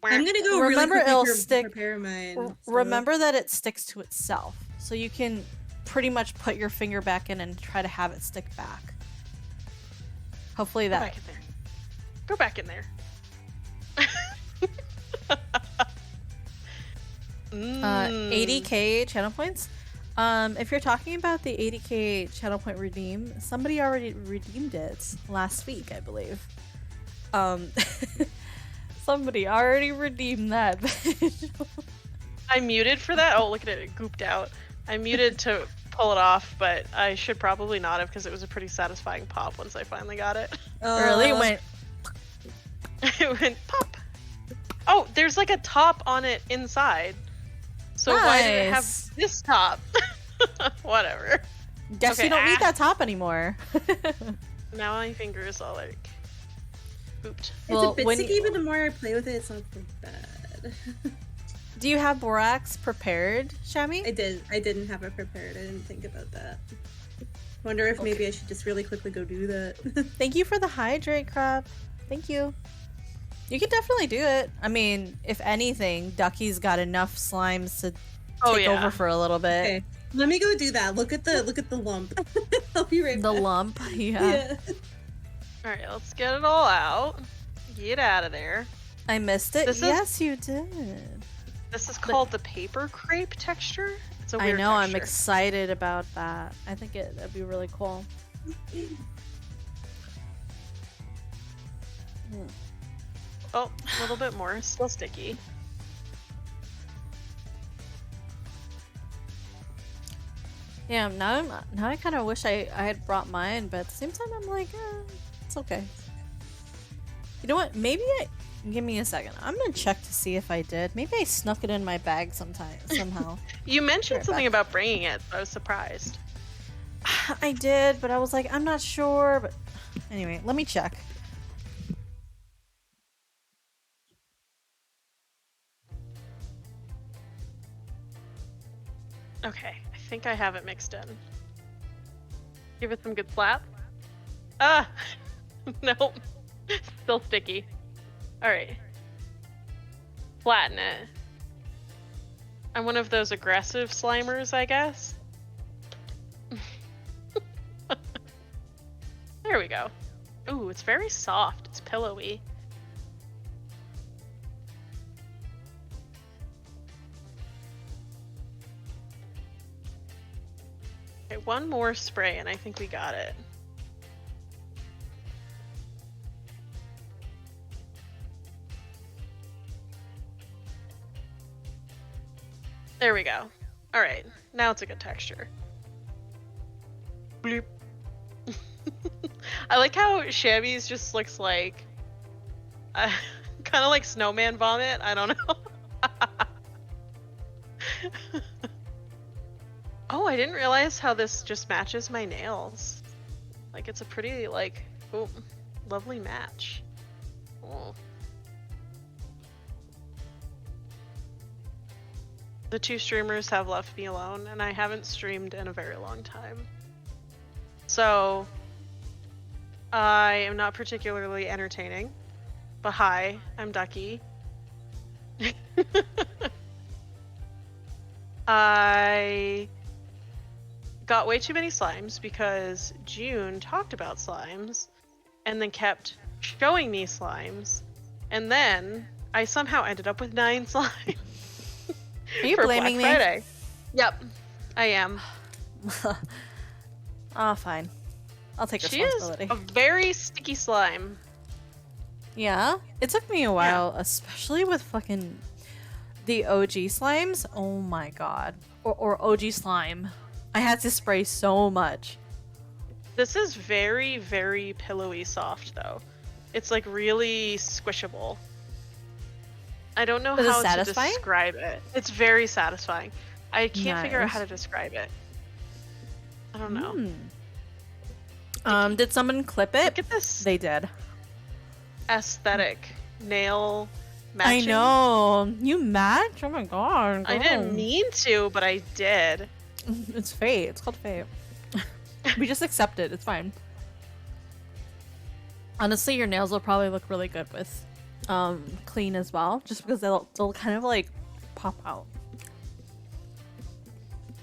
I'm gonna go Remember, really it'll quickly stick. prepare mine. so- Remember that it sticks to itself, so you can pretty much put your finger back in and try to have it stick back. Hopefully Go that. back in there. Go back in there. 80K channel points. If you're talking about the 80K channel point redeem, somebody already redeemed it last week, I believe. Somebody already redeemed that. I muted for that. Oh, look at it. It gooped out. I muted to pull it off, but I should probably not have because it was a pretty satisfying pop once I finally got it. Really went. It went pop. Oh, there's like a top on it inside. So why did it have Nice. this top? Whatever. Guess you don't need that top anymore. Now my finger is all like pooped. It's a bit sticky, but the more I play with it, it's not so bad. Do you have borax prepared, Shami? I did. I didn't have it prepared. I didn't think about that. Wonder if maybe I should just really quickly go do that. Thank you for the hydrate, crap. Thank you. You can definitely do it. I mean, if anything, Duckie's got enough slimes to take over for a little bit. Okay, let me go do that. Look at the lump. I'll be right back. The lump, yeah. All right, let's get it all out. Get out of there. I missed it. This is- Yes, you did. This is called the paper crepe texture. It's a I weird know. I'm texture. excited about that. I think that'd be really cool. Oh, a little bit more. Still sticky. Yeah. Now I kind of wish I had brought mine, but at the same time, I'm like, it's okay. You know what? Maybe give me a second. I'm gonna check to see if I did. Maybe I snuck it in my bag somehow. You mentioned Right something back. about bringing it. I was surprised. I did, but I was like, I'm not sure. But anyway, let me check. Okay, I think I have it mixed in. Give it some good slap. Ah! Nope. Still sticky. Alright. Flatten it. I'm one of those aggressive slimers, I guess. There we go. Ooh, it's very soft. It's pillowy. Okay, one more spray and I think we got it. There we go. Alright, now it's a good texture. Bloop. I like how Shami's just looks like kind of like snowman vomit. I don't know. Oh, I didn't realize how this just matches my nails. Like it's a pretty lovely match. Oh. The 2 streamers have left me alone, and I haven't streamed in a very long time. So, I am not particularly entertaining. But hi, I'm Duckie. I got way too many slimes because June talked about slimes and then kept showing me slimes, and then I somehow ended up with 9 slimes. Are you for blaming Black me? Friday. Yep, I am. Oh, fine. I'll take She is responsibility. a very sticky slime. Yeah, it took me a while, especially with fucking the OG slimes. Oh my god. Or OG slime. I had to spray so much. This is very, very pillowy soft, though. It's like really squishable. I don't know Is it how to satisfying? describe it. It's very satisfying. I can't figure out Nice. how to describe it. I don't know. Did someone clip it? Look at this They did. aesthetic nail I matching. know. You match? Oh my god. I didn't mean to, but I did. It's fate. It's called fate. We just accept it. It's fine. Honestly, your nails will probably look really good with clean as well, just because they'll kind of like pop out.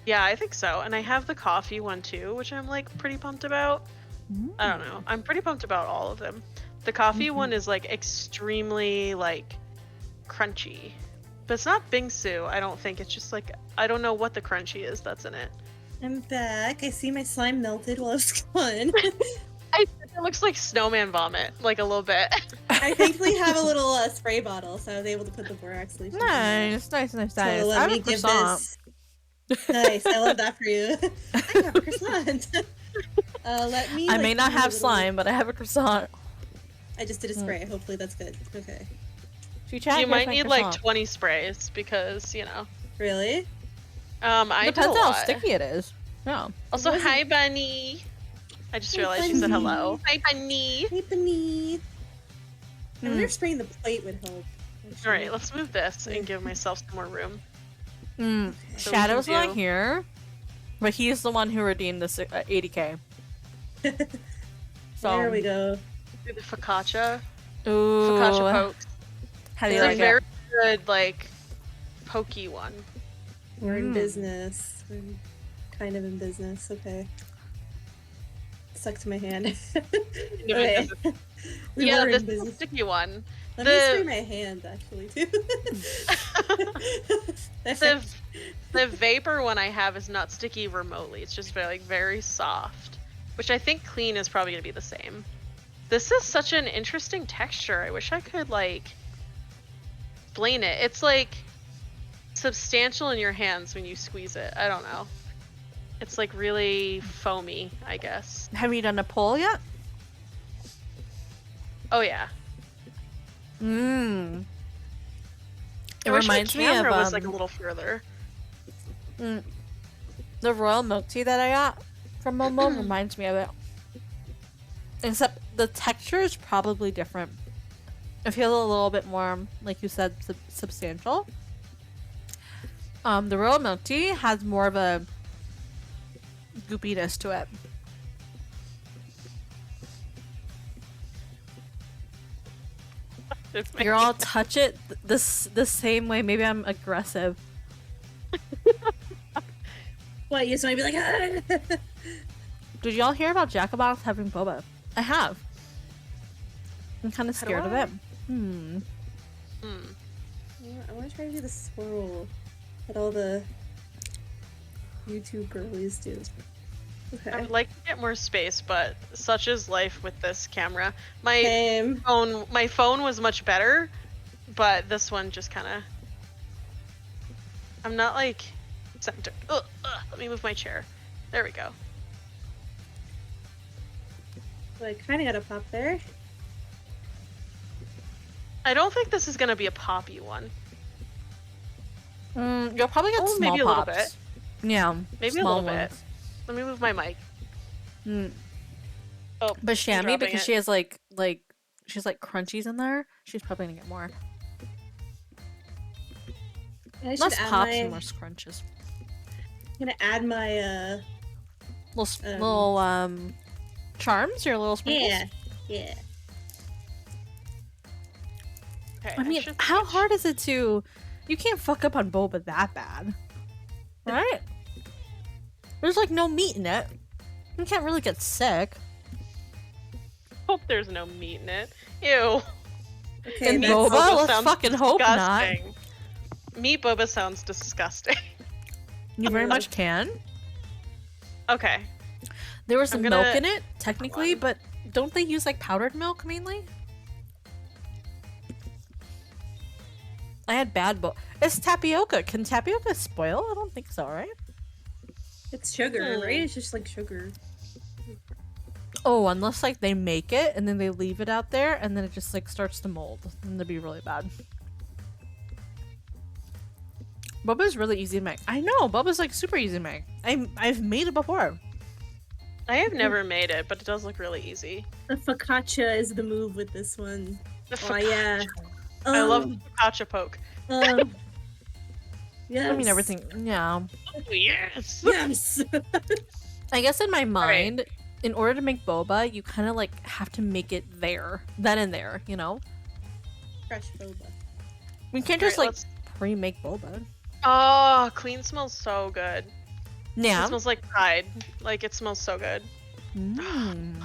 Yeah, I think so. And I have the coffee one too, which I'm like pretty pumped about. I don't know. I'm pretty pumped about all of them. The coffee one is like extremely like crunchy. But it's not bingsu, I don't think. It's just like I don't know what the crunchy is that's in it. I'm back. I see my slime melted while I was gone. It looks like snowman vomit, like a little bit. I thankfully have a little spray bottle, so I was able to put the borax leaf in there. Nice. So I let have me a give croissant. this. Nice, I love that for you. I have a croissant. Let me. I like, may not do a have little- slime, but I have a croissant. I just did a spray. Hopefully that's good. Okay. You might need like 20 sprays because, you know. Really? I did a Depends how lot. sticky it is. Yeah. Also, hi, Bunny. I just realized you said hello. Hi, Bunny. Hey, Bunny. I wonder if spraying the plate would help. All right, let's move this and give myself some more room. So we Shadow's can not do- here, but he's the one who redeemed this 80k. So There we go. Do the focaccia. Ooh. Focaccia pokes. How do you It's a like very it? good, like, pokey one. We're in business. We're kind of in business. Okay. Stuck to my hand. Okay. We Yeah, were this in is a business. sticky one. Let me spray my hand actually too. The vapor one I have is not sticky remotely. It's just very soft, which I think clean is probably gonna be the same. This is such an interesting texture. I wish I could like explain it. It's like substantial in your hands when you squeeze it. I don't know. It's like really foamy, I guess. Have you done a poll yet? Oh yeah. Mmm. I It wish my reminds me of camera was like a little further. the royal milk tea that I got from Momo reminds me of it. Except the texture is probably different. It feels a little bit more, like you said, substantial. The royal milk tea has more of a goopiness to it. You're all touch it the same way. Maybe I'm aggressive. What, you just want to be like, ah! Did y'all hear about Jacobox having boba? I have. I'm kind of scared of it. I want to try to do the swirl that all the YouTube girlies do. Okay. I would like to get more space, but such is life with this camera. Same. My phone was much better, but this one just kind of. I'm not like centered. Let me move my chair. There we go. So I kind of got a pop there. I don't think this is gonna be a poppy one. You'll probably get small maybe a little pops. bit. Yeah, Maybe a small little bit. ones. Let me move my mic. Oh, But I'm Shami, dropping because it. she has she's like crunchies in there, she's probably gonna get more. I should Let's add pop my. some more scrunches. I'm gonna add my Little charms, your little sprinkles. yeah. Okay, I mean, should how switch. hard is it to? You can't fuck up on boba that bad, right? There's like no meat in it. You can't really get sick. Hope there's no meat in it. Ew. Okay, In that's- boba, let's sounds fucking hope not. disgusting. Meat boba sounds disgusting. You very much can. Okay. There was some I'm gonna- milk in it, technically, but don't they use like powdered milk mainly? I had bad It's tapioca. Can tapioca spoil? I don't think so, right? It's sugar, right? It's just like sugar. Oh, unless like they make it and then they leave it out there and then it just like starts to mold. Then that'd be really bad. Boba's really easy to make. I know, Boba's like super easy to make. I've made it before. I have never made it, but it does look really easy. The focaccia is the move with this one. The Oh yeah. I love focaccia poke. Yes. I mean everything. Yeah. Oh, yes. Yes. I guess in my mind, in order to make boba, you kind of like have to make it there, then and there. You know. Fresh boba. We can't just like pre-make boba. Oh, clean smells so good. Yeah. It smells like Tide. Like, it smells so good. Mm.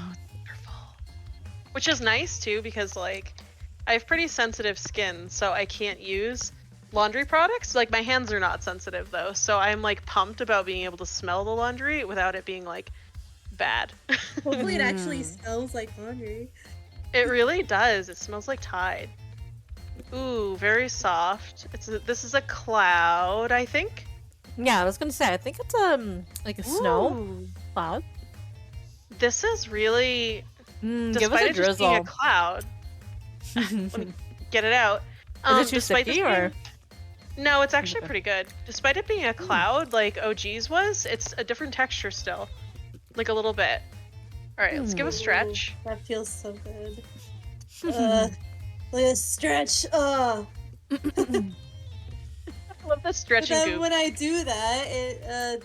Which is nice, too, because, like, I have pretty sensitive skin, so I can't use laundry products. Like, my hands are not sensitive, though, so I'm, like, pumped about being able to smell the laundry without it being, like, bad. Hopefully it actually smells like laundry. It really does. It smells like Tide. Ooh, very soft. This is a cloud, I think. Yeah, I was gonna say. I think it's like a snow cloud. This is really. Give us despite a it just being a drizzle. cloud. Let me get it out. Is it too despite sticky this or? being- No, it's actually pretty good. Despite it being a cloud, like OG's was, it's a different texture still. Like a little bit. Alright, let's give a stretch. Ooh, that feels so good. Look at stretch. I love the But stretching then goop. when I do that, it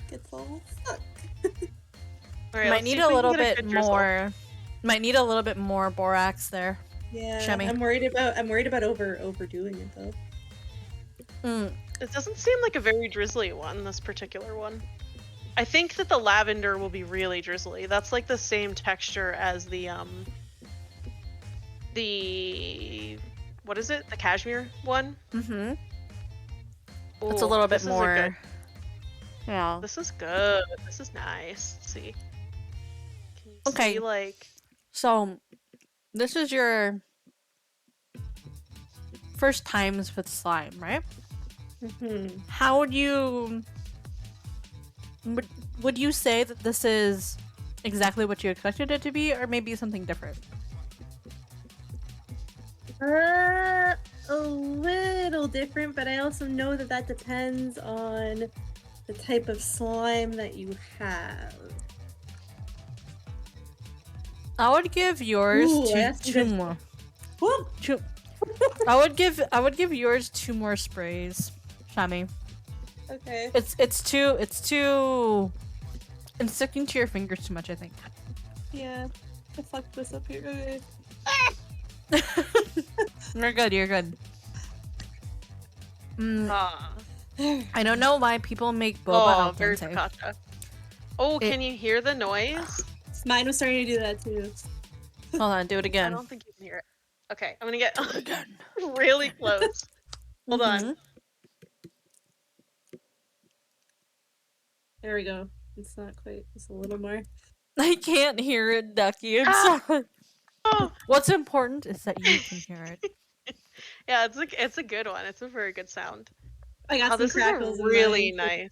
gets all stuck. Alright, Might let's see need if a we can little get a bit good drizzle. more. Might need a little bit more borax there. Yeah, Shami. I'm worried about overdoing it though. It doesn't seem like a very drizzly one, this particular one. I think that the lavender will be really drizzly. That's like the same texture as the what is it? The cashmere one? Mm-hmm. Ooh, It's a little bit this is more. good- Yeah. This is good. This is nice. Let's see. Can you Okay. see, like... So, this is your first times with slime, right? How would you would you say that this is exactly what you expected it to be, or maybe something different? A little different, but I also know that depends on the type of slime that you have. I would give yours Ooh, two that's good. more. Whoop. Two. I would give yours 2 more sprays, Shami. Okay. It's too. It's sticking to your fingers too much, I think. Yeah. I fucked this up here. Okay. You're good. You're good. Ah. I don't know why people make boba Oh, al very dente. focaccia. Oh, can you hear the noise? Mine was starting to do that too. Hold on, do it I again. don't think you can hear it. Okay, I'm gonna get really close. Hold on. There we go. It's not quite. It's a little more. I can't hear it, Duckie. I'm sorry. What's important is that you can hear it. Yeah, it's a good one. It's a very good sound. I got some This is crackles a in really mine. nice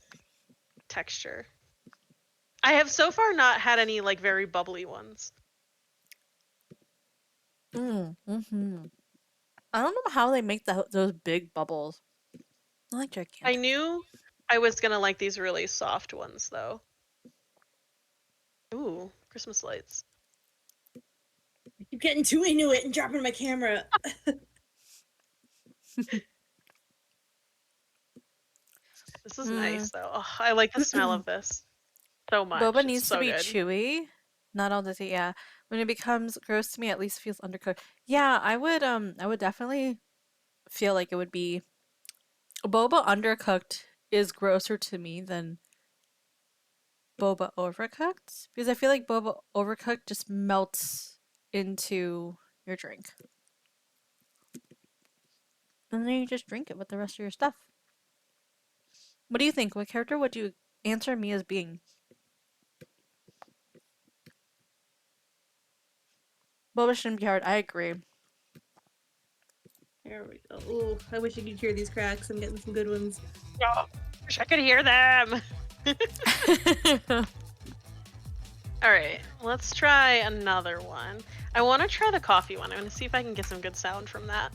texture. I have so far not had any like very bubbly ones. Mm-hmm. I don't know how they make those big bubbles. I like gigantic. I knew I was gonna like these really soft ones though. Ooh, Christmas lights. I keep getting too into it and dropping my camera. This is nice though. Oh, I like the smell of this so much. Boba It's needs to so be good. chewy, not all the tea. Yeah, when it becomes gross to me, at least it feels undercooked. Yeah, I would definitely feel like it would be boba undercooked is grosser to me than boba overcooked because I feel like boba overcooked just melts into your drink. And then you just drink it with the rest of your stuff. What do you think? What character would you answer me as being? Boba shouldn't be hard. I agree. There we go. Ooh, I wish you could hear these cracks. I'm getting some good ones. Oh, wish I could hear them. All right, let's try another one. I want to try the coffee one. I want to see if I can get some good sound from that.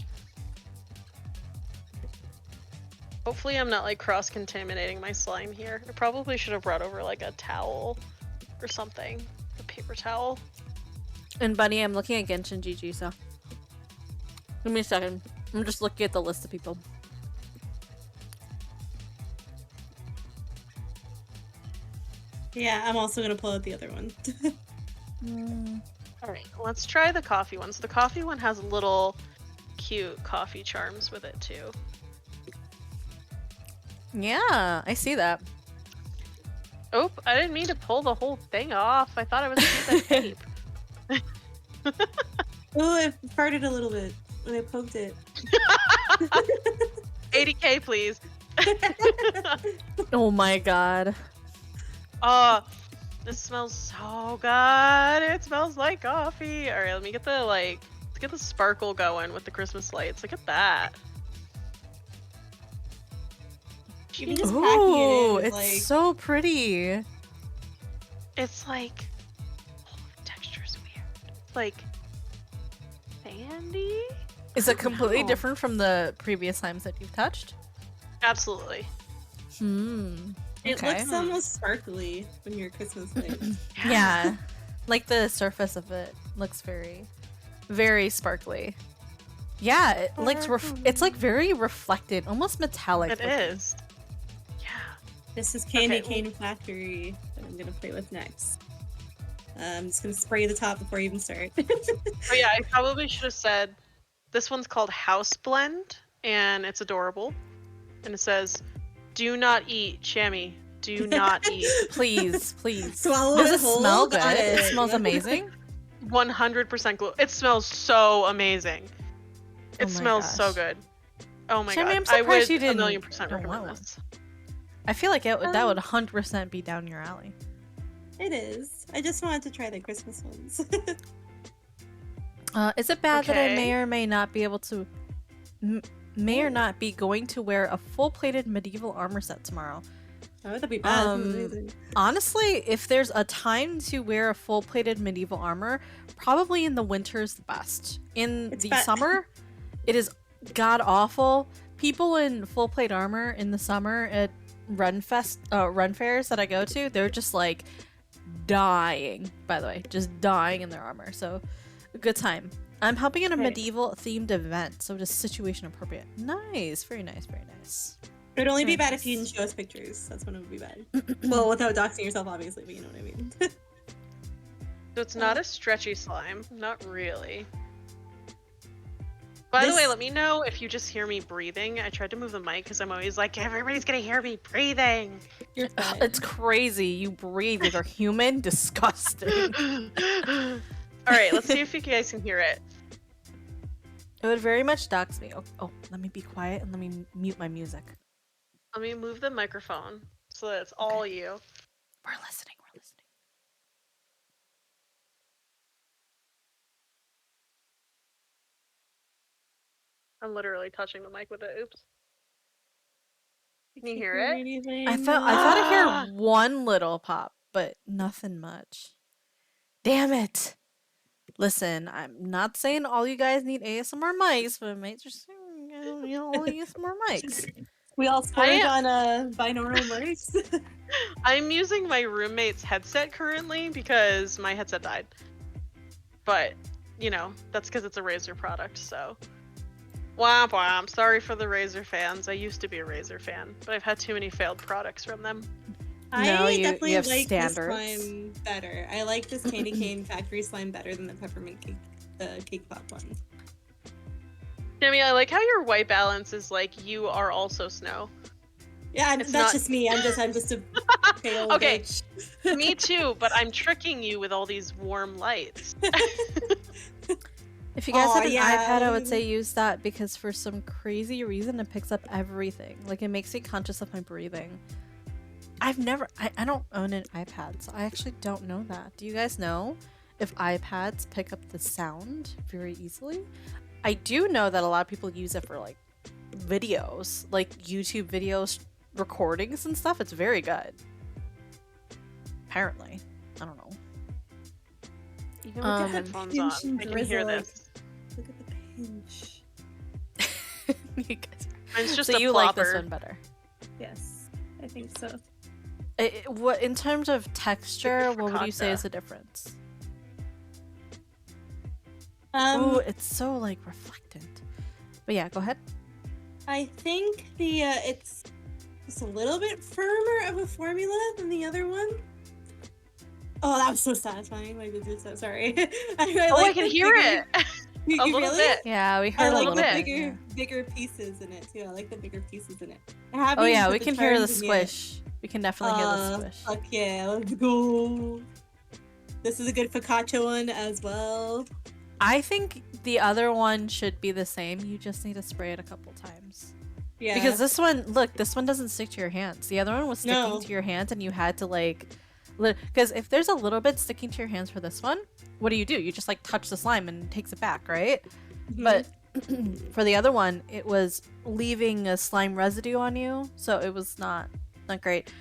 Hopefully I'm not like cross-contaminating my slime here. I probably should have brought over like a towel or something. A paper towel. And Bunny, I'm looking at Genshin GG, so give me a second. I'm just looking at the list of people. Yeah, I'm also gonna pull out the other one. All right, let's try the coffee one. So the coffee one has little cute coffee charms with it too. Yeah, I see that. Oh, I didn't mean to pull the whole thing off. I thought I was gonna use that tape. Oh, I farted a little bit when I poked it. 80K, please. Oh my god. Oh, this smells so good. It smells like coffee. All right, let me get the let's get the sparkle going with the Christmas lights. Look at that. Even just packing Ooh, it in, it's like... so pretty. It's like, oh, the texture's weird. It's like sandy. Is it completely know. different from the previous times that you've touched? Absolutely. It Okay. looks almost sparkly when you're Christmas lights. Yeah. Like the surface of it looks very, very sparkly. Yeah, it looks it's like very reflected, almost metallic. It is. Yeah. This is Candy Cane Factory that I'm gonna play with next. I'm just gonna spray the top before you even start. Oh yeah, I probably should have said this one's called House Blend, and it's adorable. And it says, "Do not eat, Shami. Do not eat." Please, please. Swallow Does it it whole, smell good? got It it. smells amazing. 100% glue. It smells so amazing. It Oh my smells so gosh. good. Oh my Shami, god. I'm I surprised would you didn't 1,000,000% don't recommend want one. this. I feel like that would 100% be down your alley. It is. I just wanted to try the Christmas ones. Is it bad that I Okay. may or may not be able to, may or not be going to wear a full-plated medieval armor set tomorrow? Oh, that'd be bad. Honestly, if there's a time to wear a full-plated medieval armor, probably in the winter is the best. In It's the bad. summer, it is god awful. People in full plate armor in the summer at run fairs that I go to, they're just like dying. By the way, just dying in their armor. So, a good time. I'm helping in a Right. medieval themed event, so just situation appropriate. Nice, very nice, very nice. It would only be Very bad if you nice. didn't show us pictures. That's when it would be bad. Well, without doxing yourself, obviously, but you know what I mean. So it's not a stretchy slime. Not really. By the way, This- let me know if you just hear me breathing. I tried to move the mic because I'm always like, everybody's gonna hear me breathing. You're fine. It's crazy. You breathe like a human. Disgusting. All right, let's see if you guys can hear it. It would very much dox me. Oh, let me be quiet and let me mute my music. Let me move the microphone so that it's all you. We're listening. We're listening. I'm literally touching the mic with it. Oops. Can you hear Can't it? anything. I thought I hear one little pop, but nothing much. Damn it! Listen, I'm not saying all you guys need ASMR mics, but it might just all ASMR mics. We all splurge I- on binaural mics. I'm using my roommate's headset currently because my headset died. But, you know, that's because it's a Razer product, so. Womp womp. Sorry for the Razer fans. I used to be a Razer fan, but I've had too many failed products from them. No, I you definitely have like standards. this slime better. I like this candy cane factory slime better than the peppermint cake, the cake pop one. Shami, I like how your white balance is like you are also snow. Yeah, It's that's not- just me. I'm just a pale Okay. bitch. Me too, but I'm tricking you with all these warm lights. If you guys Aw, had an yeah. iPad, I would say use that because for some crazy reason it picks up everything. Like it makes me conscious of my breathing. I don't own an iPad, so I actually don't know that. Do you guys know if iPads pick up the sound very easily? I do know that a lot of people use it for like videos, like YouTube videos, recordings and stuff. It's very good. Apparently. I don't know. Even with the headphones on, pinch and I can hear drizzle, this. Look at the pinch. You guys- It's just so a you like this plopper. one better. Yes, I think so. What in terms of texture, Like what would you say focaccia. is the difference? Um, Ooh, it's so like reflectant. But yeah, go ahead. I think the it's a little bit firmer of a formula than the other one. Oh, that was so satisfying. My goodness, so sorry. I Oh, I like can the hear bigger- it. You A little really? bit. Yeah, we I heard a like little the bit. bigger, yeah. bigger pieces in it too. I like the bigger pieces in it. I haven't Oh even yeah, put we the can hear the charms in yet. squish. We can definitely hear the squish. Fuck yeah, let's go. This is a good focaccia one as well. I think the other one should be the same. You just need to spray it a couple times. Yeah. Because this one, look, this one doesn't stick to your hands. The other one was sticking No. to your hands, and you had to like, because if there's a little bit sticking to your hands for this one, what do? You just like touch the slime and it takes it back, right? Mhm. But for the other one, it was leaving a slime residue on you, so it was not great.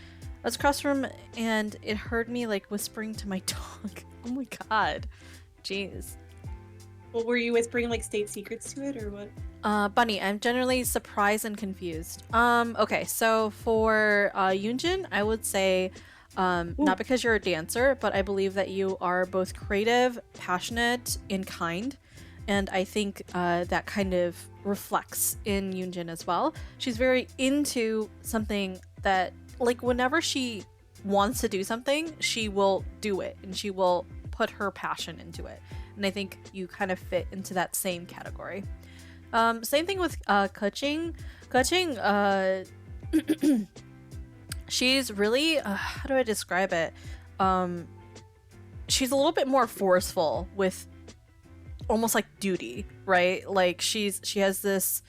I was across from, and it heard me like whispering to my dog. Oh my god, jeez. What were you whispering, like state secrets to it or what? Bunny, I'm generally surprised and confused. Okay, so for Yunjin, I would say, not because you're a dancer, but I believe that you are both creative, passionate, and kind. And I think that kind of reflects in Yunjin as well. She's very into something that, like, whenever she wants to do something, she will do it and she will put her passion into it. And I think you kind of fit into that same category. Same thing with Kuching. Kuching, she's really, how do I describe it? She's a little bit more forceful with almost like duty, right? Like she has this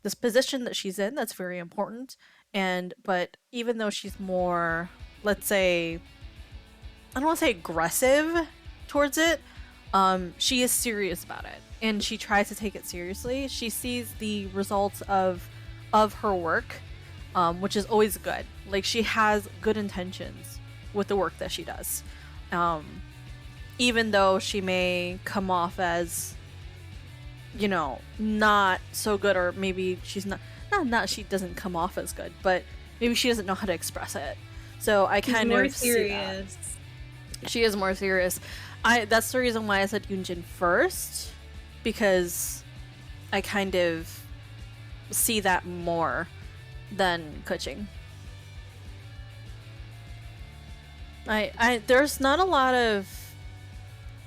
this position that she's in that's very important, but even though she's more, let's say, I don't want to say aggressive towards it, she is serious about it and she tries to take it seriously. She sees the results of her work, which is always good. Like she has good intentions with the work that she does, even though she may come off as, you know, not so good, or maybe she's not she doesn't come off as good, but maybe she doesn't know how to express it. So I kind more of serious. see that. She is more serious. That's the reason why I said Yunjin first, because I kind of see that more than Kuching. There's not a lot of,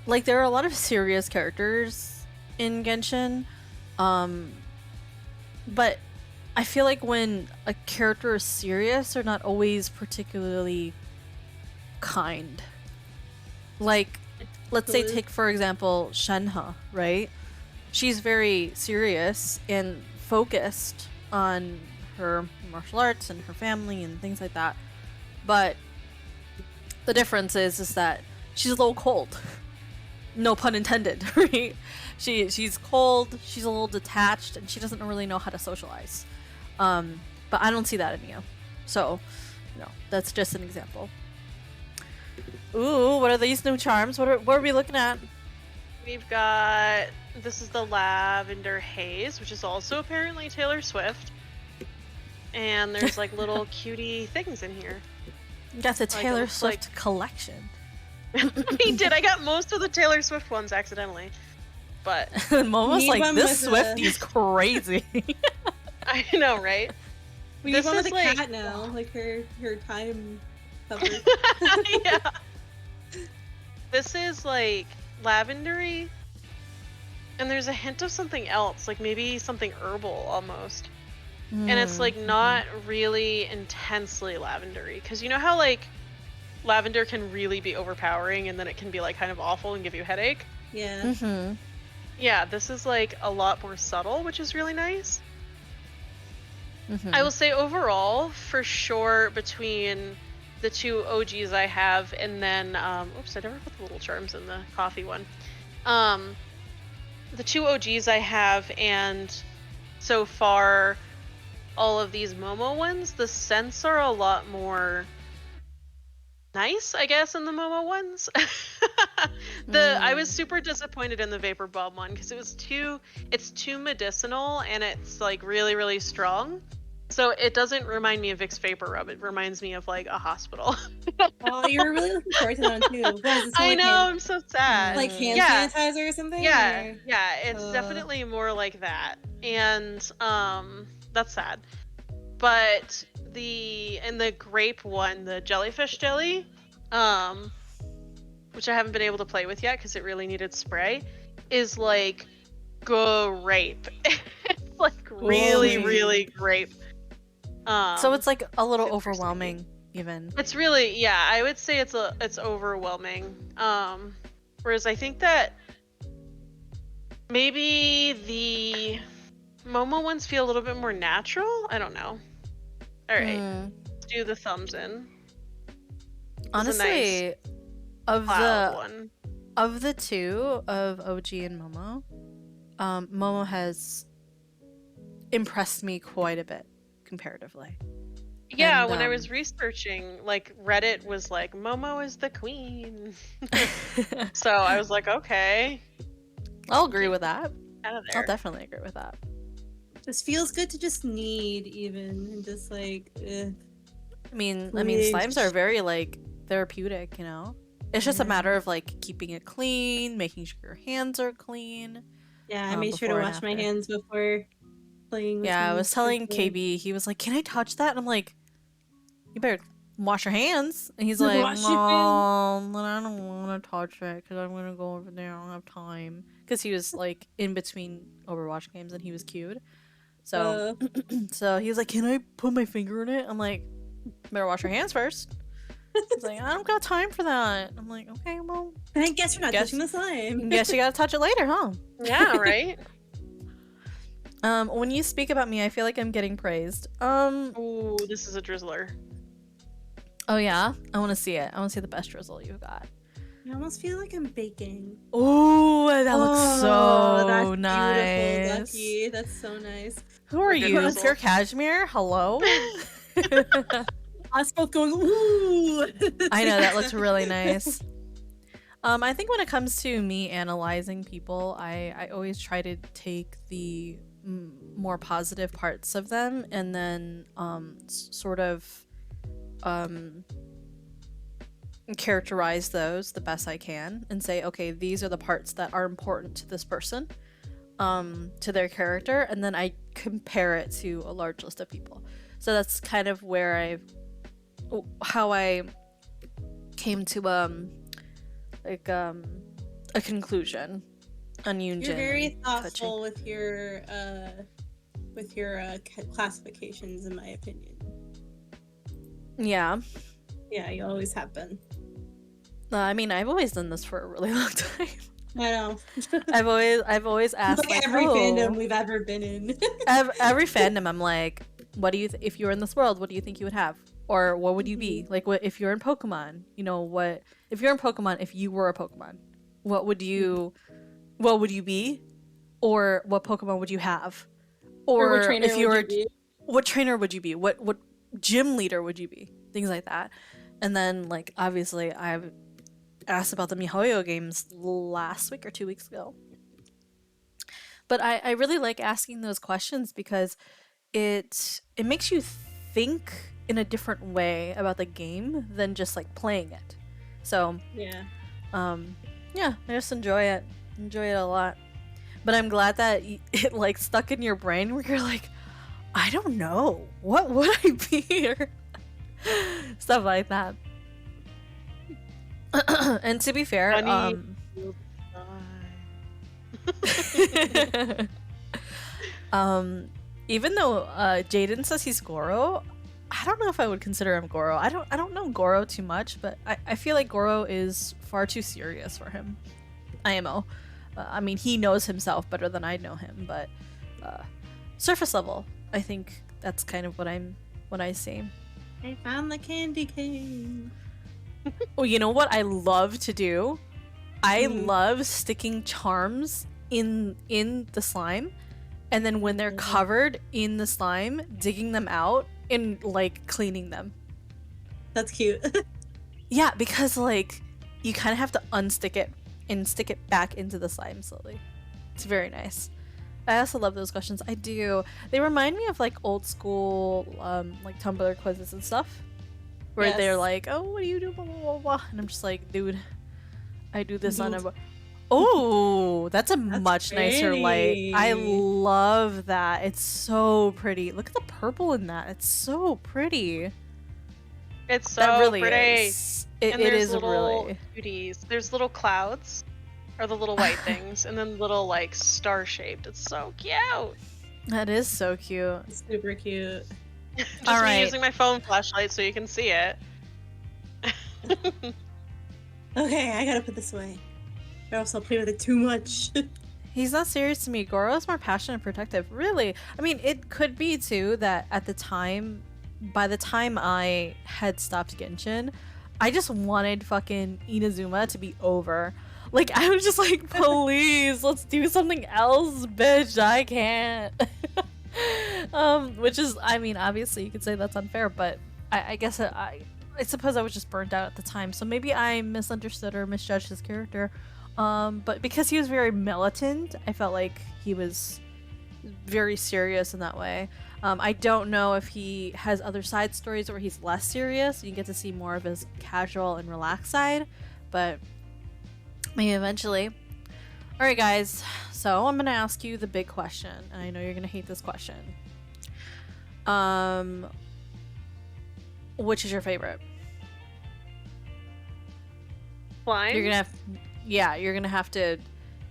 like, there are a lot of serious characters in Genshin, but I feel like when a character is serious, they're not always particularly kind. Like, let's say, take for example Shenhe, right? She's very serious and focused on her martial arts and her family and things like that, but the difference is that she's a little cold. No pun intended, right? She's cold, she's a little detached, and she doesn't really know how to socialize. But I don't see that in you. So, you know, that's just an example. Ooh, what are these new charms? What are we looking at? We've got, this is the Lavender Haze, which is also apparently Taylor Swift. And there's like little cutie things in here. That's a Like, it Taylor looks Swift collection. I did. I got most of the Taylor Swift ones accidentally. but Momo's Need like, one this with Swifty's crazy. I know, right? We This need one with is a like- cat now, like her time covered. Yeah. This is like lavendery, and there's a hint of something else, like maybe something herbal almost. And it's like not really intensely lavendery, because you know how like lavender can really be overpowering and then it can be like kind of awful and give you a headache? Yeah. Mm-hmm. Yeah, this is like a lot more subtle, which is really nice. Mm-hmm. I will say overall, for sure, between the two OGs I have and then oops, I never put the little charms in the coffee one. The two OGs I have and so far all of these Momo ones, the scents are a lot more nice, I guess, in the Momo ones. I was super disappointed in the Vapor Bomb one because it's too medicinal and it's like really, really strong. So it doesn't remind me of Vicks Vapor Rub. It reminds me of like a hospital. Oh, you were really looking forward to that one too. What is it, I like know, I'm so sad. like hand Yeah. sanitizer or something? Yeah, or- yeah, it's definitely more like that. And that's sad. But the grape one, the jellyfish jelly, which I haven't been able to play with yet because it really needed spray, is like grape. It's like really, really grape. So it's like a little super overwhelming, even. It's really, yeah, I would say it's overwhelming. Whereas I think that maybe the Momo ones feel a little bit more natural. I don't know. All right, let's do the thumbs in. Honestly, of cloud the one. of the two of OG and Momo, Momo has impressed me quite a bit comparatively. Yeah, And, when I was researching, like Reddit was like, Momo is the queen. So I was like, okay. I'll agree with that. Out of I'll there. definitely agree with that. Just feels good to just need even and just like I mean, Please. slimes are very like therapeutic, you know. It's just a matter of like keeping it clean, making sure your hands are clean. yeah, I made sure to before and wash my after. hands before playing with Yeah, I these was telling people. KB, he was like, "Can I touch that?" And I'm like, "You better wash your hands." And he's like, Wash your "No, but I don't want to touch it because I'm gonna go over there. I don't have time." Because he was like in between Overwatch games and he was queued. So, so he was like, "Can I put my finger in it?" I'm like, "Better wash your hands first." He's like, "I don't got time for that." I'm like, "Okay, well, I guess you're not Guess- touching the slime. guess you gotta touch it later, huh?" Yeah, right? When you speak about me, I feel like I'm getting praised. Ooh, this is a drizzler. Oh yeah, I want to see it. I want to see the best drizzle you got. I almost feel like I'm baking. Ooh, that looks so that's nice. beautiful, Duckie. That's so nice. Who are Good you? drizzle. Pure Cashmere? Hello? Us both going, ooh! I know, that looks really nice. I think when it comes to me analyzing people, I always try to take the more positive parts of them and then sort of characterize those the best I can and say, okay, these are the parts that are important to this person, to their character, and then I compare it to a large list of people. So that's kind of where how I came to a conclusion on Yun. You're very and thoughtful with your classifications, in my opinion. Yeah. Yeah, you always have been. I mean, I've always done this for a really long time. I know. I've always asked like like, every oh, fandom we've ever been in. every fandom, I'm like, what do you if you were in this world, what do you think you would have, or what would you be like? What if you're in Pokemon? You know, what if you're in Pokemon? If you were a Pokemon, what would you be, or what Pokemon would you have, or what trainer if you would were, you be? what trainer would you be? What gym leader would you be? Things like that. And then like obviously I've asked about the MiHoYo games last week or 2 weeks ago. But I really like asking those questions because it makes you think in a different way about the game than just like playing it. So Yeah. yeah, I just enjoy it a lot. But I'm glad that it like stuck in your brain where you're like, I don't know. What would I be here? Stuff like that. And to be fair, even though Jaden says he's Goro, I don't know if I would consider him Goro. I don't know Goro too much, but I feel like Goro is far too serious for him. IMO. I mean, he knows himself better than I know him, but surface level, I think that's kind of what I see. I found the candy cane. Oh, you know what I love to do? I love sticking charms in the slime, and then when they're covered in the slime, digging them out and like cleaning them. That's cute. Yeah, because like you kind of have to unstick it and stick it back into the slime slowly. It's very nice. I also love those questions. I do. They remind me of like old school like Tumblr quizzes and stuff. Where they're like, oh, what do you do? Blah, blah, blah, blah. And I'm just like, dude, I do this on a... Oh, that's much nicer light. I love that. It's so pretty. Look at the purple in that. It's so pretty. It's so that really pretty. Is. It is really. Cuties. There's little clouds, or the little white things, and then little like star shaped. It's so cute. That is so cute. It's super cute. Just All me using my phone flashlight so you can see it. Okay, I gotta put this away. Or else I'll play with it too much. He's not serious to me. Goro is more passionate and protective. Really? I mean, it could be too that at the time, by the time I had stopped Genshin, I just wanted fucking Inazuma to be over. Like, I was just like, please, let's do something else, bitch. I can't. Which is, I mean, obviously you could say that's unfair, but I guess I suppose I was just burnt out at the time, so maybe I misunderstood or misjudged his character. But because he was very militant, I felt like he was very serious in that way. I don't know if he has other side stories where he's less serious. You get to see more of his casual and relaxed side, but maybe eventually. All right, guys. So I'm gonna ask you the big question, and I know you're gonna hate this question. Which is your favorite? Slime? You're gonna have to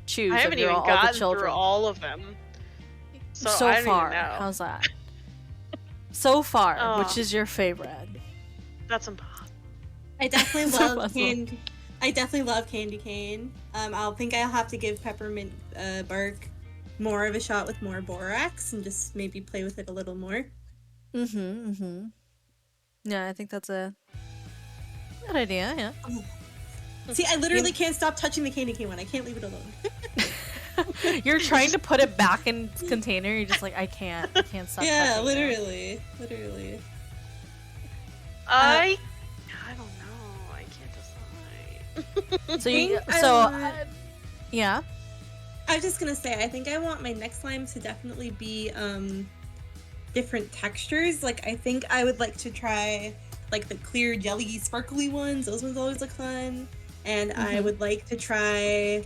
choose. I haven't even gotten through all of them. So I don't far, even know. how's that? So far, which is your favorite? That's impossible. I definitely love candy. I definitely love candy cane. I'll have to give peppermint bark more of a shot with more borax and just maybe play with it a little more. Yeah, I think that's a good idea. Yeah. See, I literally can't stop touching the candy cane one. I can't leave it alone. You're trying to put it back in its container. You're just like, I can't stop. Yeah, literally. I don't know. I can't decide. Yeah. I was just gonna say, I think I want my next slime to definitely be different textures. Like, I think I would like to try like the clear jelly sparkly ones. Those ones always look fun. And I would like to try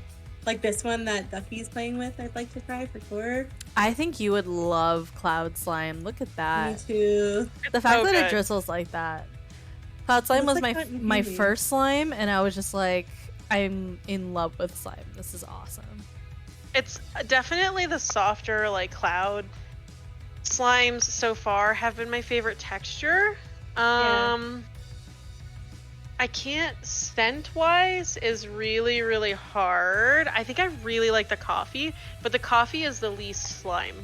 like this one that Duckie's playing with. I'd like to try for sure. I think you would love cloud slime. Look at that. Me too. The fact that it drizzles like that. Cloud slime was my first slime, and I was just like, I'm in love with slime. This is awesome. It's definitely the softer, like, cloud slimes so far have been my favorite texture. I can't, scent-wise is really, really hard. I think I really like the coffee, but the coffee is the least slime.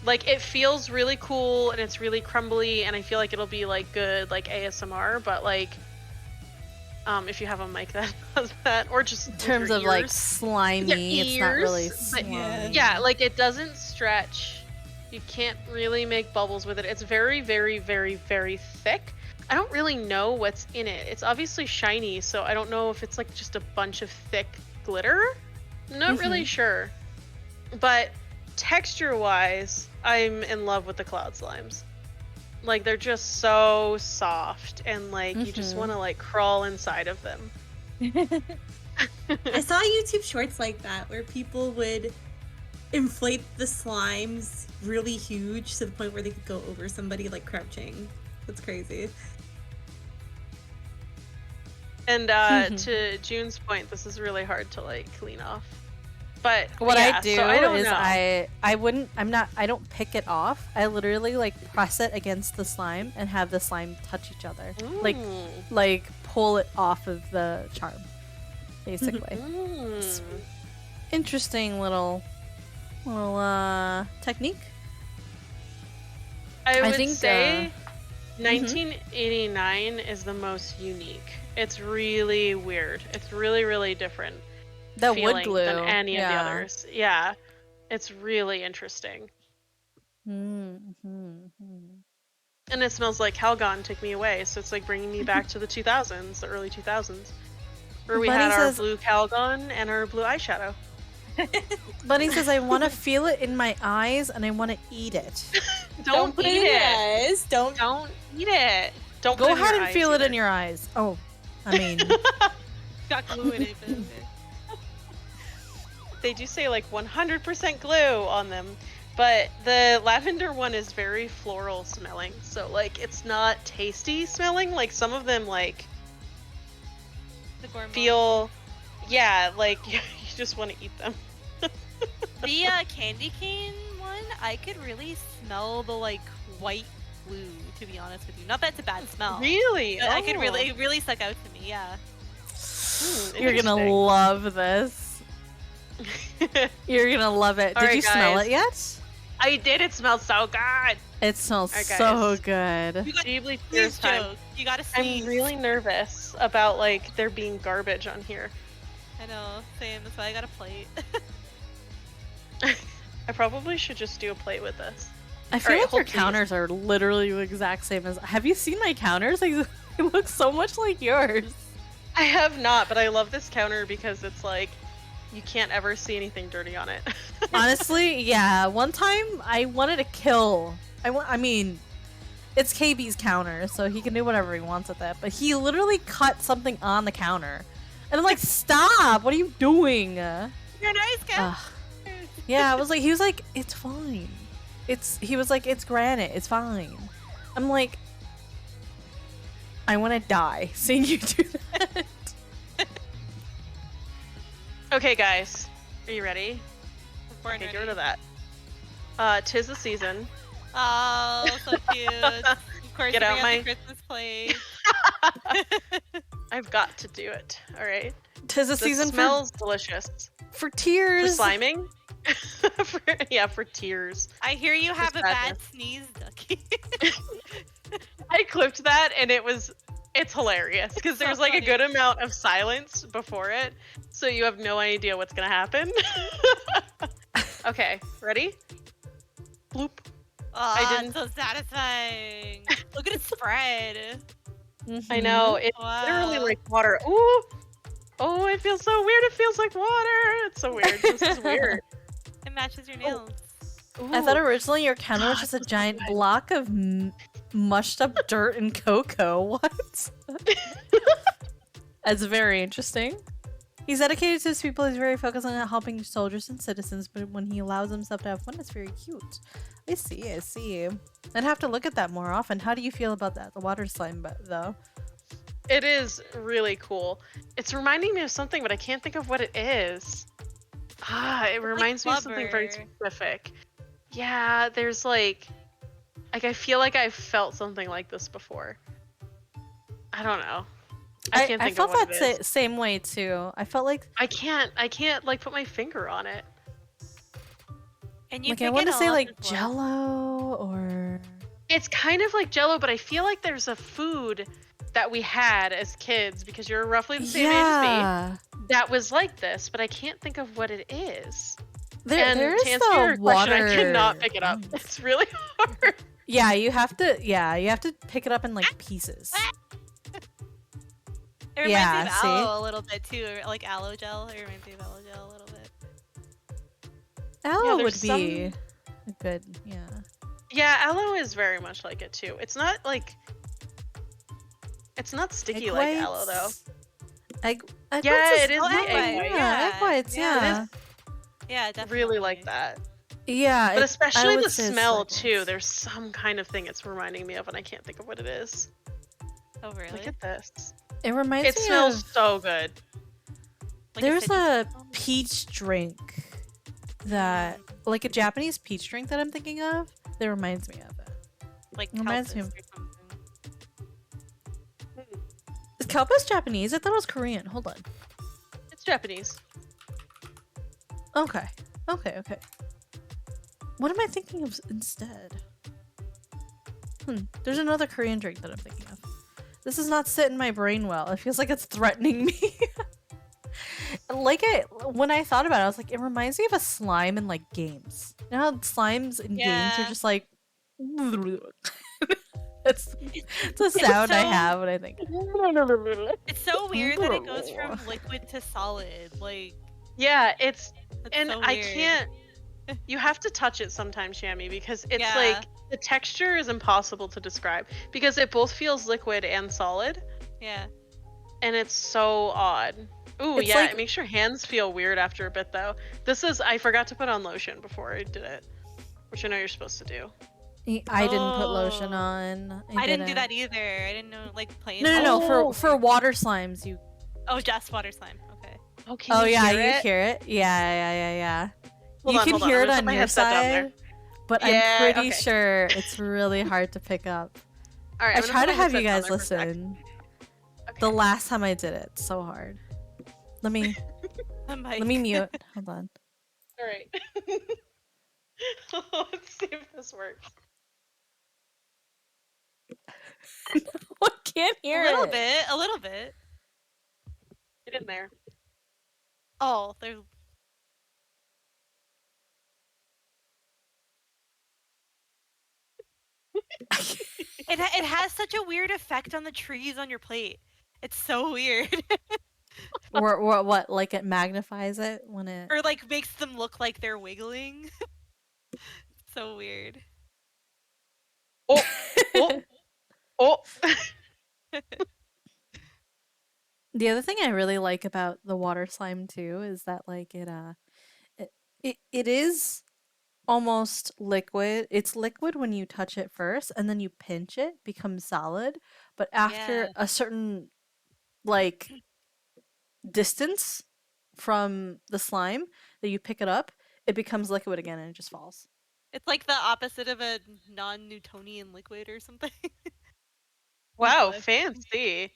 Like, it feels really cool, and it's really crumbly, and I feel like it'll be, like, good, like, ASMR, but, like, if you have a mic that does that, or just in terms of, like, slimy, it's not really slimy. Yeah, like, it doesn't stretch. You can't really make bubbles with it. It's very, very, very, very thick. I don't really know what's in it. It's obviously shiny, so I don't know if it's like just a bunch of thick glitter. I'm not really sure. But texture-wise, I'm in love with the cloud slimes. Like, they're just so soft, and like you just want to like crawl inside of them. I saw YouTube shorts like that where people would inflate the slimes really huge to the point where they could go over somebody like crouching. That's crazy. And to June's point, this is really hard to like clean off. But What yeah, I do so I don't is know. I don't pick it off. I literally like press it against the slime and have the slime touch each other. Like pull it off of the charm, basically. It's interesting little technique. I would think, say 1989 is the most unique. It's really weird. It's really, really different. That wood glue than any of the others. Yeah, it's really interesting. Mm-hmm. And it smells like Calgon took me away, so it's like bringing me back to the 2000s, the early 2000s, where we had our blue Calgon and our blue eyeshadow. Bunny says, I want to feel it in my eyes and I want to eat it. Don't put eat it in your it. eyes. Don't eat it. Don't Go put it in ahead your and eyes feel it either. in your eyes. Oh, I mean, Got glue in it. But okay. They do say like 100% glue on them, but the lavender one is very floral smelling, so like it's not tasty smelling. Like some of them like The gourmand. feel, yeah, like you just want to eat them. The candy cane one, I could really smell the like white glue. To be honest with you, not that it's a bad smell. Really? But I could Oh. really, it really stuck out to me. Yeah. you're gonna Interesting. love this. You're gonna love it. Did Alright, you smell guys. it yet? I did. It smells so good. It smells Alright, so guys. good. You got Deeply sneeze tears time. joke. You gotta sneeze. I'm really nervous about like there being garbage on here. I know. Same. That's why I got a plate. I probably should just do a plate with this. I feel Alright, like your hold please. counters are literally the exact same as. Have you seen my counters? Like, they look so much like yours. I have not, but I love this counter because it's like you can't ever see anything dirty on it. Honestly, yeah. One time I wanted to kill. I mean, it's KB's counter, so he can do whatever he wants with that. But he literally cut something on the counter, and I'm like, "Stop! What are you doing?" You're a nice guy. Ugh. Yeah, I was like, he was like, "It's fine." He was like, "It's granite. It's fine." I'm like, I want to die seeing you do that. Okay, guys, are you ready? Born Okay, ready. get rid of that. 'Tis the season. Oh, so cute. Of course, Get you out bring my- the Christmas plate. I've got to do it. All right. 'Tis the This season smells delicious. for For tears. sliming. for tears. I hear you have a bad sadness. sneeze, Duckie. I clipped that and it's hilarious because so there's like funny. a good amount of silence before it, so you have no idea what's gonna happen. Okay, ready? Bloop. Oh, I didn't- so satisfying. Look at it spread. I know, it's literally Wow. like water. Ooh! Oh, it feels so weird. It feels like water. It's so weird. This is weird. It matches your nails. I thought Ooh. originally your counter was just a giant block of mushed up dirt and cocoa. What? That's very interesting. He's dedicated to his people. He's very focused on helping soldiers and citizens, but when he allows himself to have fun, it's very cute. I see, I see. I'd have to look at that more often. How do you feel about that? The water slime, though? It is really cool. It's reminding me of something, but I can't think of what it is. It reminds me of something very blubber. specific. Yeah, there's like I feel like I've felt something like this before. I don't know. I can't think felt of what that it is. same way too. I felt like I can't like put my finger on it. And you like I pick want it to say all like as well. Jello or It's kind of like Jello, but I feel like there's a food that we had as kids because you're roughly the same age as me. That was like this, but I can't think of what it is. And there's to answer the your question, I water. cannot pick it up. It's really hard. Yeah, you have to pick it up in like pieces. It reminds Yeah, me of see? aloe a little bit too, or like aloe gel. It reminds me of aloe gel a little bit. Aloe would there's be good. Yeah. Yeah, aloe is very much like it too. It's not like it's not sticky Egg like aloe though. whites? Egg Yeah, whites it is the egg white. Yeah, egg whites. Yeah, Yeah. Yeah, definitely. Really like that. Yeah, But I especially would the say it's smell fragrance. too. There's some kind of thing it's reminding me of, and I can't think of what it is. Oh, really? Look at this. It reminds It me smells of so good. Like there's a citrus peach drink that like a Japanese peach drink that I'm thinking of that reminds me of it. like It reminds me Calpis of or something. Is Kalpa's Japanese? I thought it was Korean. Hold on. It's Japanese. Okay. Okay. What am I thinking of instead? There's another Korean drink that I'm thinking of. This does not sit in my brain well. It feels like it's threatening me. When I thought about it, I was like, it reminds me of a slime in like games. You know how slimes in games are just like it's a sound I have when I think. It's so weird that it goes from liquid to solid. Like, Yeah, that's and so I weird. can't. You have to touch it sometimes, Shami, because it's Yeah. like the texture is impossible to describe because it both feels liquid and solid, Yeah. and it's so odd. Ooh, It's yeah, like- it makes your hands feel weird after a bit though. I forgot to put on lotion before I did it, which I know you're supposed to do. I didn't put lotion Oh. on. I didn't do that either. I didn't know, like, plain. No. For water slimes, you. Oh, just water slime. Okay. Oh, can you yeah, hear you it? hear it. Yeah. Hold You on, can hold on. hear I'm it gonna put on my your headset down there. side, but Yeah, I'm pretty okay. sure it's really hard to pick up. All right, I I'm gonna try put to my have you headset guys down there for a sec. listen. The last time I did it, so hard. Let me mute. Hold on. All right. Let's see if this works. I can't hear A little it. bit. A little bit. Get in there. Oh, there's. It has such a weird effect on the trees on your plate. It's so weird. Or what? Like it magnifies it when it. Or like makes them look like they're wiggling. So weird. Oh. The other thing I really like about the water slime too is that like it is almost liquid. It's liquid when you touch it first, and then you pinch it, becomes solid. But after Yeah. a certain like distance from the slime that you pick it up, it becomes liquid again and it just falls. It's like the opposite of a non-Newtonian liquid or something. Wow, fancy.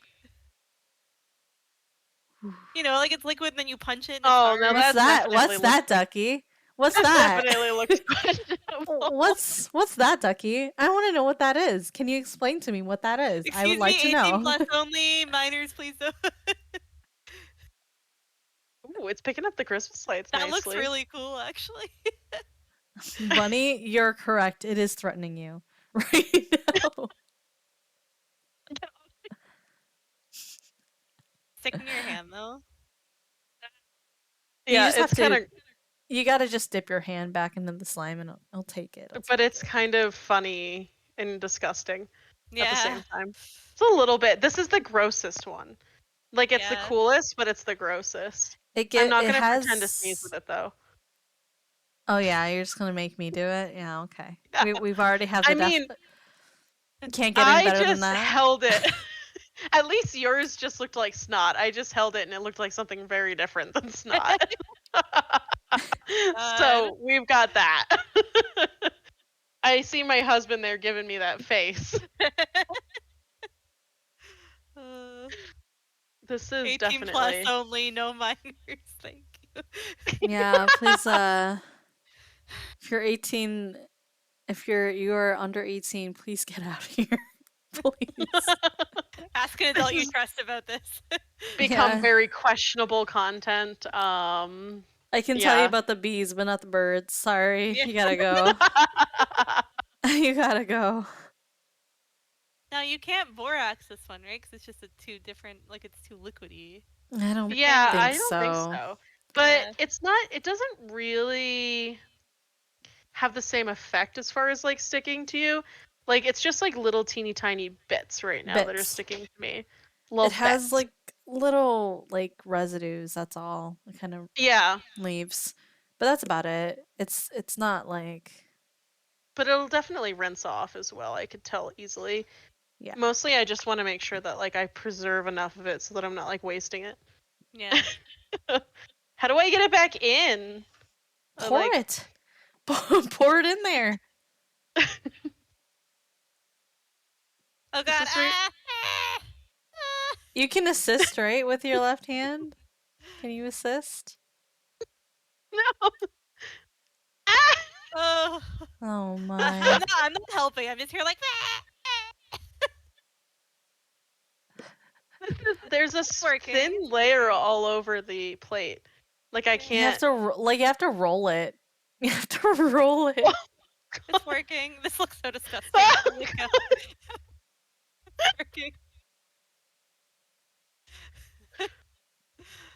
You know, like it's liquid and then you punch it. And Oh, it's no, hard. What's that? definitely What's looks that, like- Duckie? What's That that? definitely looks questionable. What's that, Duckie? I want to know what that is. Can you explain to me what that is? I would Excuse like me, to 18 know. plus only. Minors, please don't. Ooh, it's picking up the Christmas lights That nicely. looks really cool, actually. Bunny, you're correct. It is threatening you right now. Stick in your hand, though. You Yeah, just have it's kind of. You gotta just dip your hand back into the slime and it'll take it. But it's kind of funny and disgusting at the Yeah. same time. It's a little bit. This is the grossest one. Like it's the Yeah. coolest, but it's the grossest. It I'm not it gonna has... pretend to sneeze with it though. Oh yeah, you're just gonna make me do it? Yeah, okay. We've already had the I mean, Can't get any I better than just that. held it. At least yours just looked like snot. I just held it and it looked like something very different than snot. So we've got that. I see my husband there giving me that face. This is 18 definitely plus only, no minors. Thank you. Yeah, please if you're 18, if you're under 18, please get out of here. Please. Ask an adult you trust about this. become Yeah. very questionable content. I can tell you about the bees, but not the birds. Sorry. Yeah. You gotta go. You gotta go. Now you can't borax this one, right? Because it's just a too different, like it's too liquidy. I don't Yeah, think I don't so. think so. But it's not. It doesn't really have the same effect as far as like sticking to you. Like it's just like little teeny tiny bits right now that are Bits. sticking to me. Little It has bits. like little like residues, that's all. It kind of Yeah. leaves. But that's about it. It's not like But it'll definitely rinse off as well. I could tell easily. yeah. Mostly, I just want to make sure that like I preserve enough of it so that I'm not like wasting it. Yeah. How do I get it back in? Pour it. Pour it in there. Oh god. Is this where- You can assist, right, with your left hand? Can you assist? No. Ah! Oh. Oh my. I'm not helping. I'm just here like. There's a thin layer all over the plate. Like I can't. You have to roll it. You have to roll it. It's working. This looks so disgusting. Oh my God. It's working.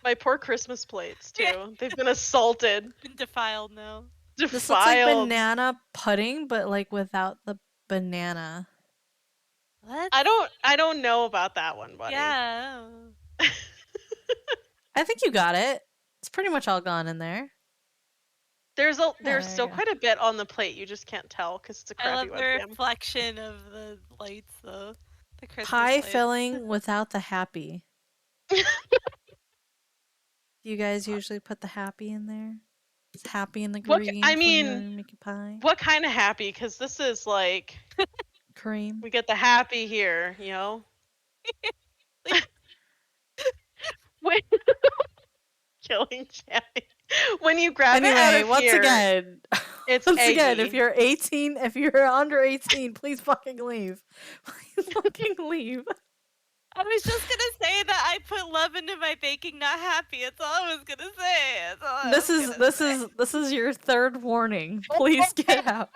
My poor Christmas plates too. They've been assaulted. Been defiled now. This looks like banana pudding, but like without the banana. What? I don't know about that one, buddy. Yeah. I think you got it. It's pretty much all gone in there. There's there still you go. quite a bit on the plate. You just can't tell because it's a I crappy love the webcam. reflection of the lights, though. The Christmas Pie lights. filling without the happy. Do you guys usually put the happy in there? It's happy in the green. I when mean, you're making pie. What kind of happy? Because this is like cream. We get the happy here, you know. Wait. Killing Shami. When you grab it out of once here, again, it's once eggy. again, if you're 18, if you're under 18, please fucking leave. Please fucking leave. I was just gonna say that I put love into my baking, not happy. That's all I was gonna say. That's all I This is your third warning. Please get out.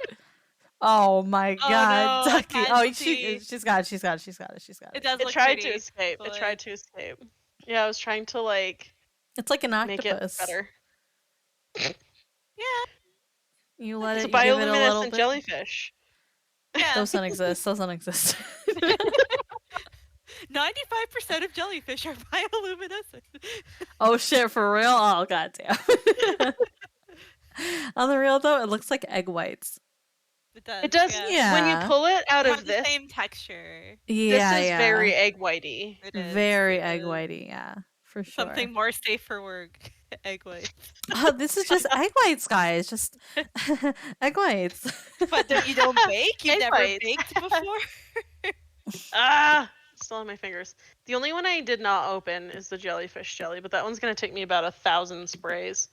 Oh my god, no, Duckie. Oh, casualty. she's got it. She's got it. She's got it. She's got it. It does It look tried pretty, to escape. but- It tried to escape. Yeah, I was trying to like It's like an make it octopus. better. Yeah. You let It's it. a You give it a little bioluminescent bit. jellyfish. Yeah. Those don't exist. Those don't exist. 95% of jellyfish are bioluminescent. Oh shit, for real? Oh goddamn. On the real though, it looks like egg whites. It does. It does. Yeah. When you pull it out They of have this, the same texture. Yeah, this is very egg whitey. It is. very it egg is. whitey. Yeah, for sure. Something more safe for work. Egg white. Oh, this is just egg whites, guys. Just egg whites. But you don't bake? You've Egg never whites. baked before? Still on my fingers. The only one I did not open is the jellyfish jelly, but that one's gonna take me about 1,000 sprays.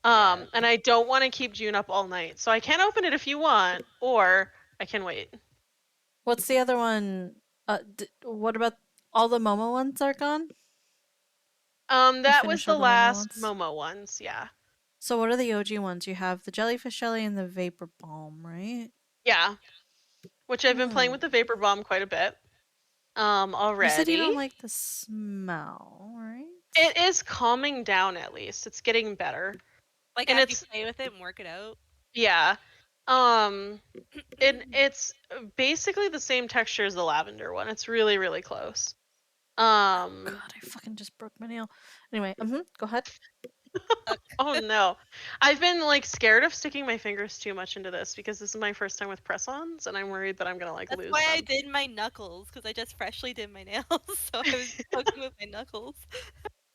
And I don't want to keep June up all night, so I can open it if you want, or I can wait. What's the other one? What about all the Momo ones are gone? That was finished all the the Momo last ones? Momo ones, yeah. So what are the OG ones? You have the jellyfish jelly and the vapor balm, right? Yeah. Which I've been playing with the Vapor Bomb quite a bit. Already. You said you don't like the smell, right? It is calming down at least. It's getting better. Like, And as it's you play with it and work it out? yeah. It's basically the same texture as the lavender one. It's really, really close. God, I fucking just broke my nail. Anyway, go ahead. Oh no. I've been like scared of sticking my fingers too much into this because this is my first time with press-ons and I'm worried that I'm gonna like That's lose why them. I did my knuckles, because I just freshly did my nails, so I was poking with my knuckles.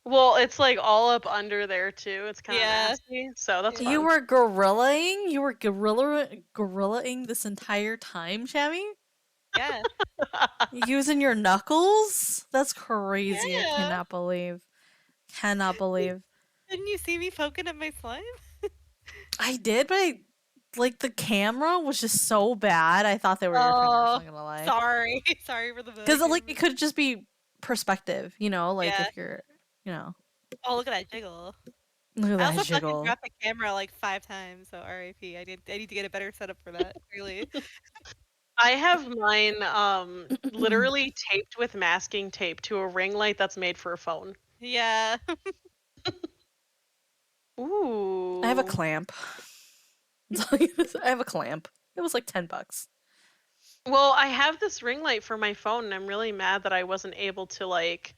Well, it's like all up under there too. It's kind of Yeah. nasty. So that's You fun. were gorillaing? You were gorillaing this entire time, Shami? Yeah. Using your knuckles? That's crazy. I Yeah. cannot believe. Cannot believe. Didn't you see me poking at my slime? I did, but like the camera was just so bad. I thought they were your fingers. I'm not gonna lie. Sorry. Sorry for the Because like it could just be perspective, you know, like Yeah. if you're, you know. Oh, look at that jiggle. Look at I that also fucking jiggle. dropped the camera like 5 times, so RIP. I need to get a better setup for that, really. I have mine literally taped with masking tape to a ring light that's made for a phone. Yeah. Ooh. I have a clamp. I have a clamp. It was like $10. Well, I have this ring light for my phone and I'm really mad that I wasn't able to like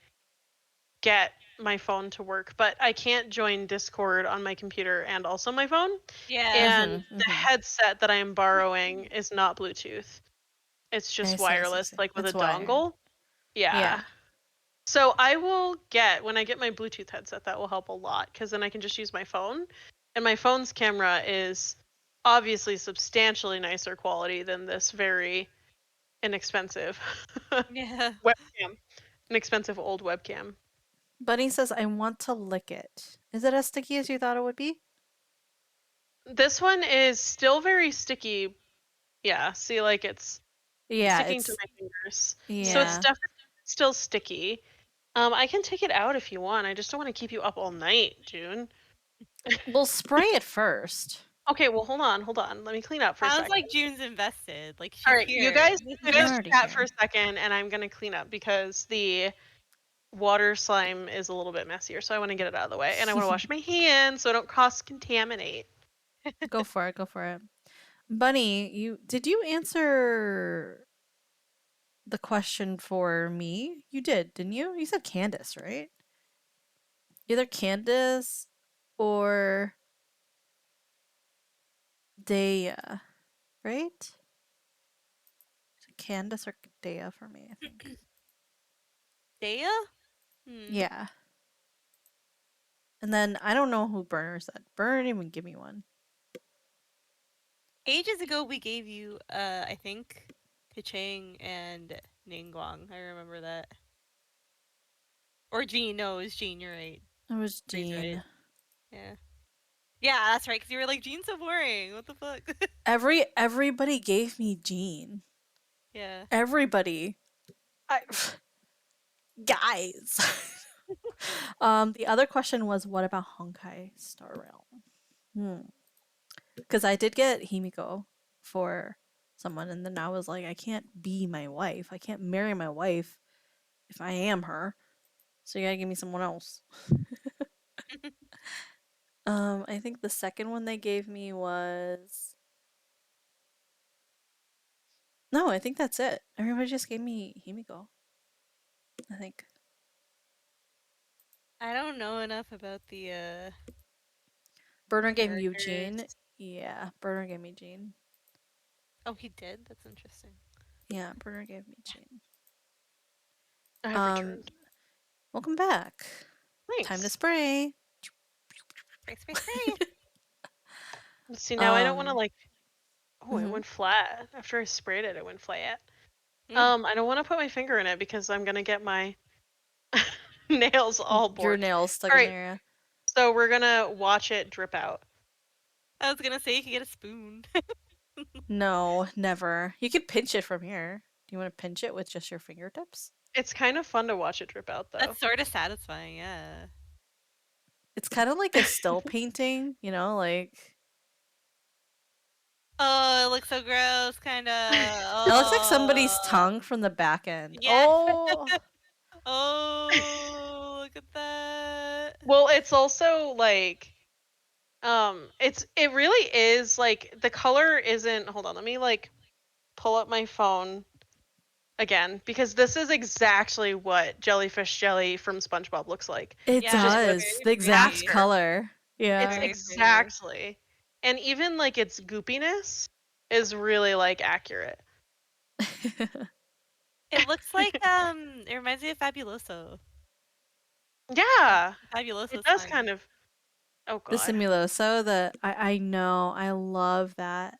get my phone to work, but I can't join Discord on my computer and also my phone. Yeah. And the headset that I am borrowing is not Bluetooth. It's I just see, I see, I wireless, see. like with a That's why. dongle. Yeah. Yeah. So when I get my Bluetooth headset, that will help a lot because then I can just use my phone. And my phone's camera is obviously substantially nicer quality than this very inexpensive Yeah. webcam. An expensive old webcam. Bunny says, I want to lick it. Is it as sticky as you thought it would be? This one is still very sticky. Yeah, see, like it's Yeah, sticking to it's my fingers. So it's yeah. definitely still sticky. I can take it out if you want. I just don't want to keep you up all night, June. We'll spray it first. Okay, well, hold on. Let me clean up for a Sounds second. like June's invested. Like she's All right, here. you guys I'm already chat for here. a second, and I'm gonna clean up because the water slime is a little bit messier, so I want to get it out of the way, and I want to wash my hands so I don't cross contaminate. Go for it. Go for it. Bunny, did you answer the question for me? You did, didn't you? You said Candace, right? Either Candace or Dea, right? Candace or Dea for me, I think. Dea? Yeah. And then I don't know who Burner said. Burner didn't even give me one. Ages ago, we gave you, I think, Kachang and Ningguang. I remember that. Or Jean. No, it was Jean. You're right. It was Bree's right. Jean. Yeah. Yeah, that's right. Because you were like, Jean's so boring. What the fuck? Everybody gave me Jean. Yeah. Everybody. Guys. The other question was, what about Honkai Star Realm? Because I did get Himiko for someone, and then I was like, I can't be my wife. I can't marry my wife if I am her. So you gotta give me someone else. I think the second one they gave me was no, I think that's it. Everybody just gave me Himiko. I think. I don't know enough about the Burner gave me characters. Eugene. Yeah, Burner gave me Jean. Oh, he did? That's interesting. Yeah, Burner gave me Jean. I have returned. Welcome back. Thanks. Time to spray. Spray. Let's see, now I don't want to like. Oh, it mhm. went flat. After I sprayed it, it went flat. Mm. I don't want to put my finger in it because I'm gonna get my nails all bored. Your nails stuck All in right, there. so we're gonna watch it drip out. I was gonna say you could get a spoon. No, never. You could pinch it from here. Do you want to pinch it with just your fingertips? It's kind of fun to watch it drip out, though. That's sort of satisfying, yeah. It's kind of like a still painting, you know, like. Oh, it looks so gross, kind of. Oh. It looks like somebody's tongue from the back end. Yeah. Oh. Oh, look at that. Well, it's also like, it really is like the color isn't. Hold on, let me like pull up my phone again because this is exactly what jellyfish jelly from SpongeBob looks like. It Yeah, does. very The exact pretty. color. Yeah. It's Very exactly, and even like its goopiness is really like accurate. It looks like it reminds me of Fabuloso. Yeah, Fabuloso. it does kind of. Oh god. The Simuloso, I know, I love that.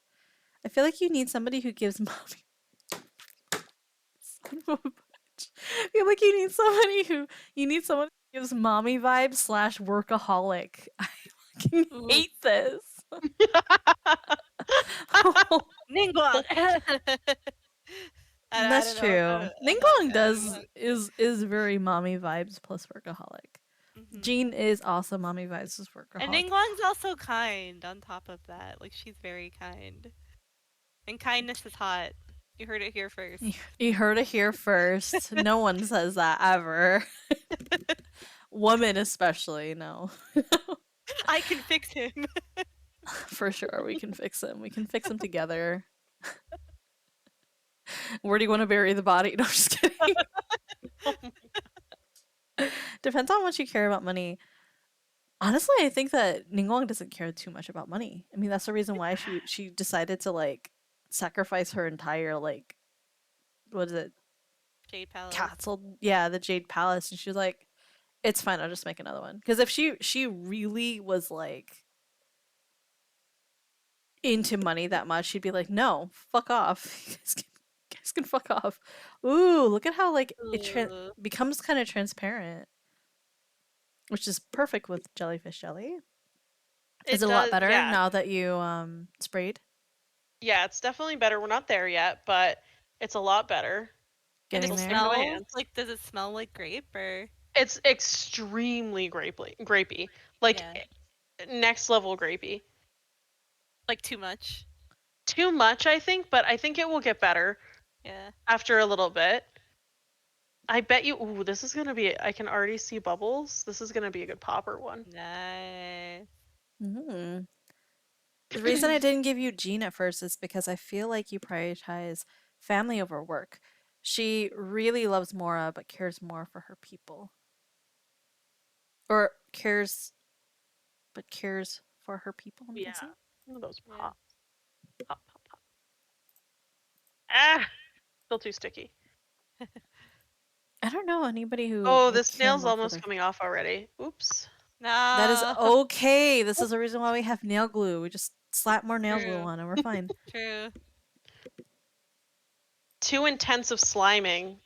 I feel like you need somebody who gives mommy. Son of a bitch. I feel like you need someone who gives mommy vibes / workaholic. I fucking hate this. Ningguang. That's true. Ningguang is very mommy vibes plus workaholic. Jean is also mommy vibes plus workaholic. And Ningguang's also kind on top of that. Like, she's very kind. And kindness is hot. You heard it here first. You heard it here first. No one says that ever. Women especially, no. I can fix him. For sure, we can fix him. We can fix him together. Where do you want to bury the body? No, I'm just kidding. Depends on how much you care about money. Honestly, I think that Ningguang doesn't care too much about money. I mean, that's the reason why she decided to like sacrifice her entire like what is it Jade Palace. castle? Yeah, the Jade Palace, and she was like, "It's fine. I'll just make another one." Because if she really was like into money that much, she'd be like, "No, fuck off. You guys can fuck off." Ooh, look at how like Ooh. becomes kind of transparent, which is perfect with jellyfish jelly. Is It it a lot does, better yeah. now that you sprayed? Yeah, it's definitely better. We're not there yet, but it's a lot better. And Getting it Still sticking to there? my smells hands. like, does it smell like grape or? It's extremely grapey. Like Yeah. next level grapey. Like too much? Too much, I think, but I think it will get better Yeah. after a little bit. I bet you. Ooh, this is gonna be. I can already see bubbles. This is gonna be a good popper one. Nice. Mm. The reason I didn't give you Jean at first is because I feel like you prioritize family over work. She really loves Mora, but cares more for her people. Or cares for her people, I'm Yeah, guessing. one of those Yeah. pop, pop, pop, pop. Ah, still too sticky. I don't know anybody who Oh, would this care nail's more for almost their. coming off already. Oops. That is No. okay. This is the reason why we have nail glue. We just slap more nail glue True. on and we're fine. True. Too intensive sliming.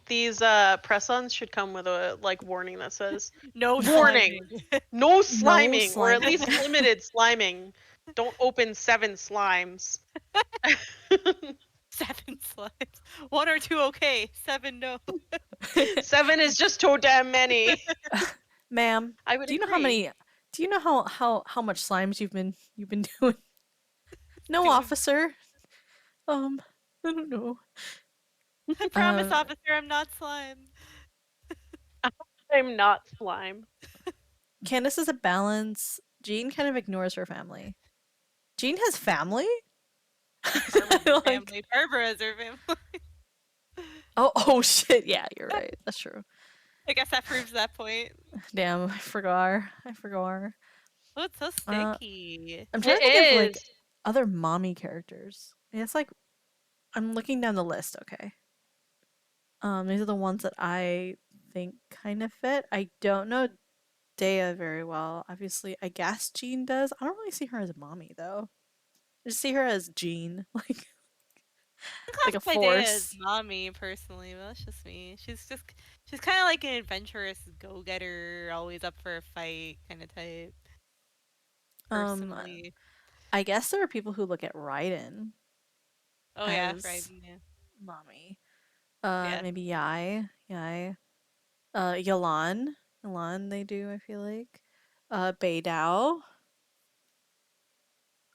These press-ons should come with a like warning that says No warning, sliding. no No sliming, or at least sliming. limited sliming. Don't open 7 slimes. 7 slides. 1 or 2 okay. 7 no. 7 is just too damn many. Ma'am, I would do you know how agree. many do you know how much slimes you've been doing? No, Doing. officer. I don't know. I promise, Um, officer, I'm not slime. I'm not slime. Candace is a balance. Jean kind of ignores her family. Jean has family? Barbara's her Like, family. Barbara's her family. oh shit, yeah, you're right. That's true. I guess that proves that point. Damn, I forgot. I forgot. Oh, it's so Uh, sticky. I'm trying to It think of like is. other mommy characters. It's like I'm looking down the list, okay. These are the ones that I think kind of fit. I don't know Dea very well. Obviously, I guess Jean does. I don't really see her as a mommy though. I just see her as Jean, I like a classify Data as force. mommy personally, but that's just me. She's kind of like an adventurous go-getter, always up for a fight kind of type. Um, Personally. I guess there are people who look at Raiden Oh yeah, right. as Yeah. mommy. Yeah. Maybe Yai. Yalan. Yalan they do, I feel like. Beidao.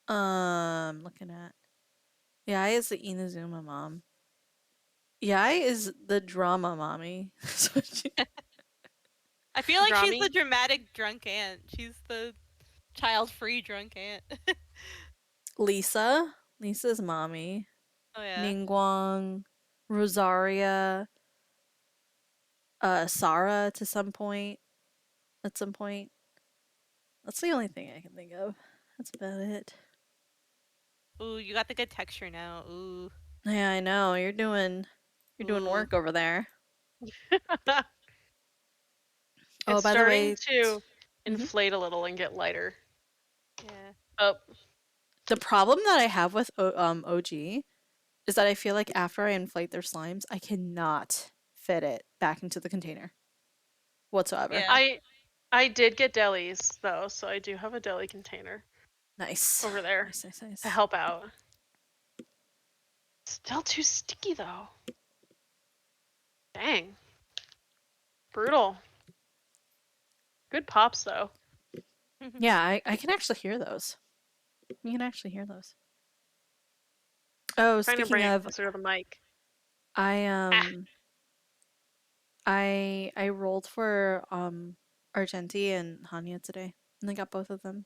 Looking at Yai is the Inazuma mom. Yai is the drama mommy. I feel like she's Drummy? the dramatic drunk aunt. She's the child-free drunk aunt. Lisa's mommy. Oh yeah. Ningguang, Rosaria, Sarah to some point. At some point. That's the only thing I can think of. That's about it. Ooh, you got the good texture now. Ooh. Yeah, I know. You're doing Ooh. work over there. Oh, It's by the starting way, to mhm. inflate a little and get lighter. Yeah. Oh, The problem that I have with OG is that I feel like after I inflate their slimes, I cannot fit it back into the container whatsoever. Yeah. I did get delis though, so I do have a deli container Nice. over there Nice. to help out. Still too sticky though. Dang. Brutal. Good pops though. Yeah, I can actually hear those. You can actually hear those. Oh, Trying to speaking bring it of, closer to the mic. I Ah. I rolled for Argenti and Hanya today, and I got both of them.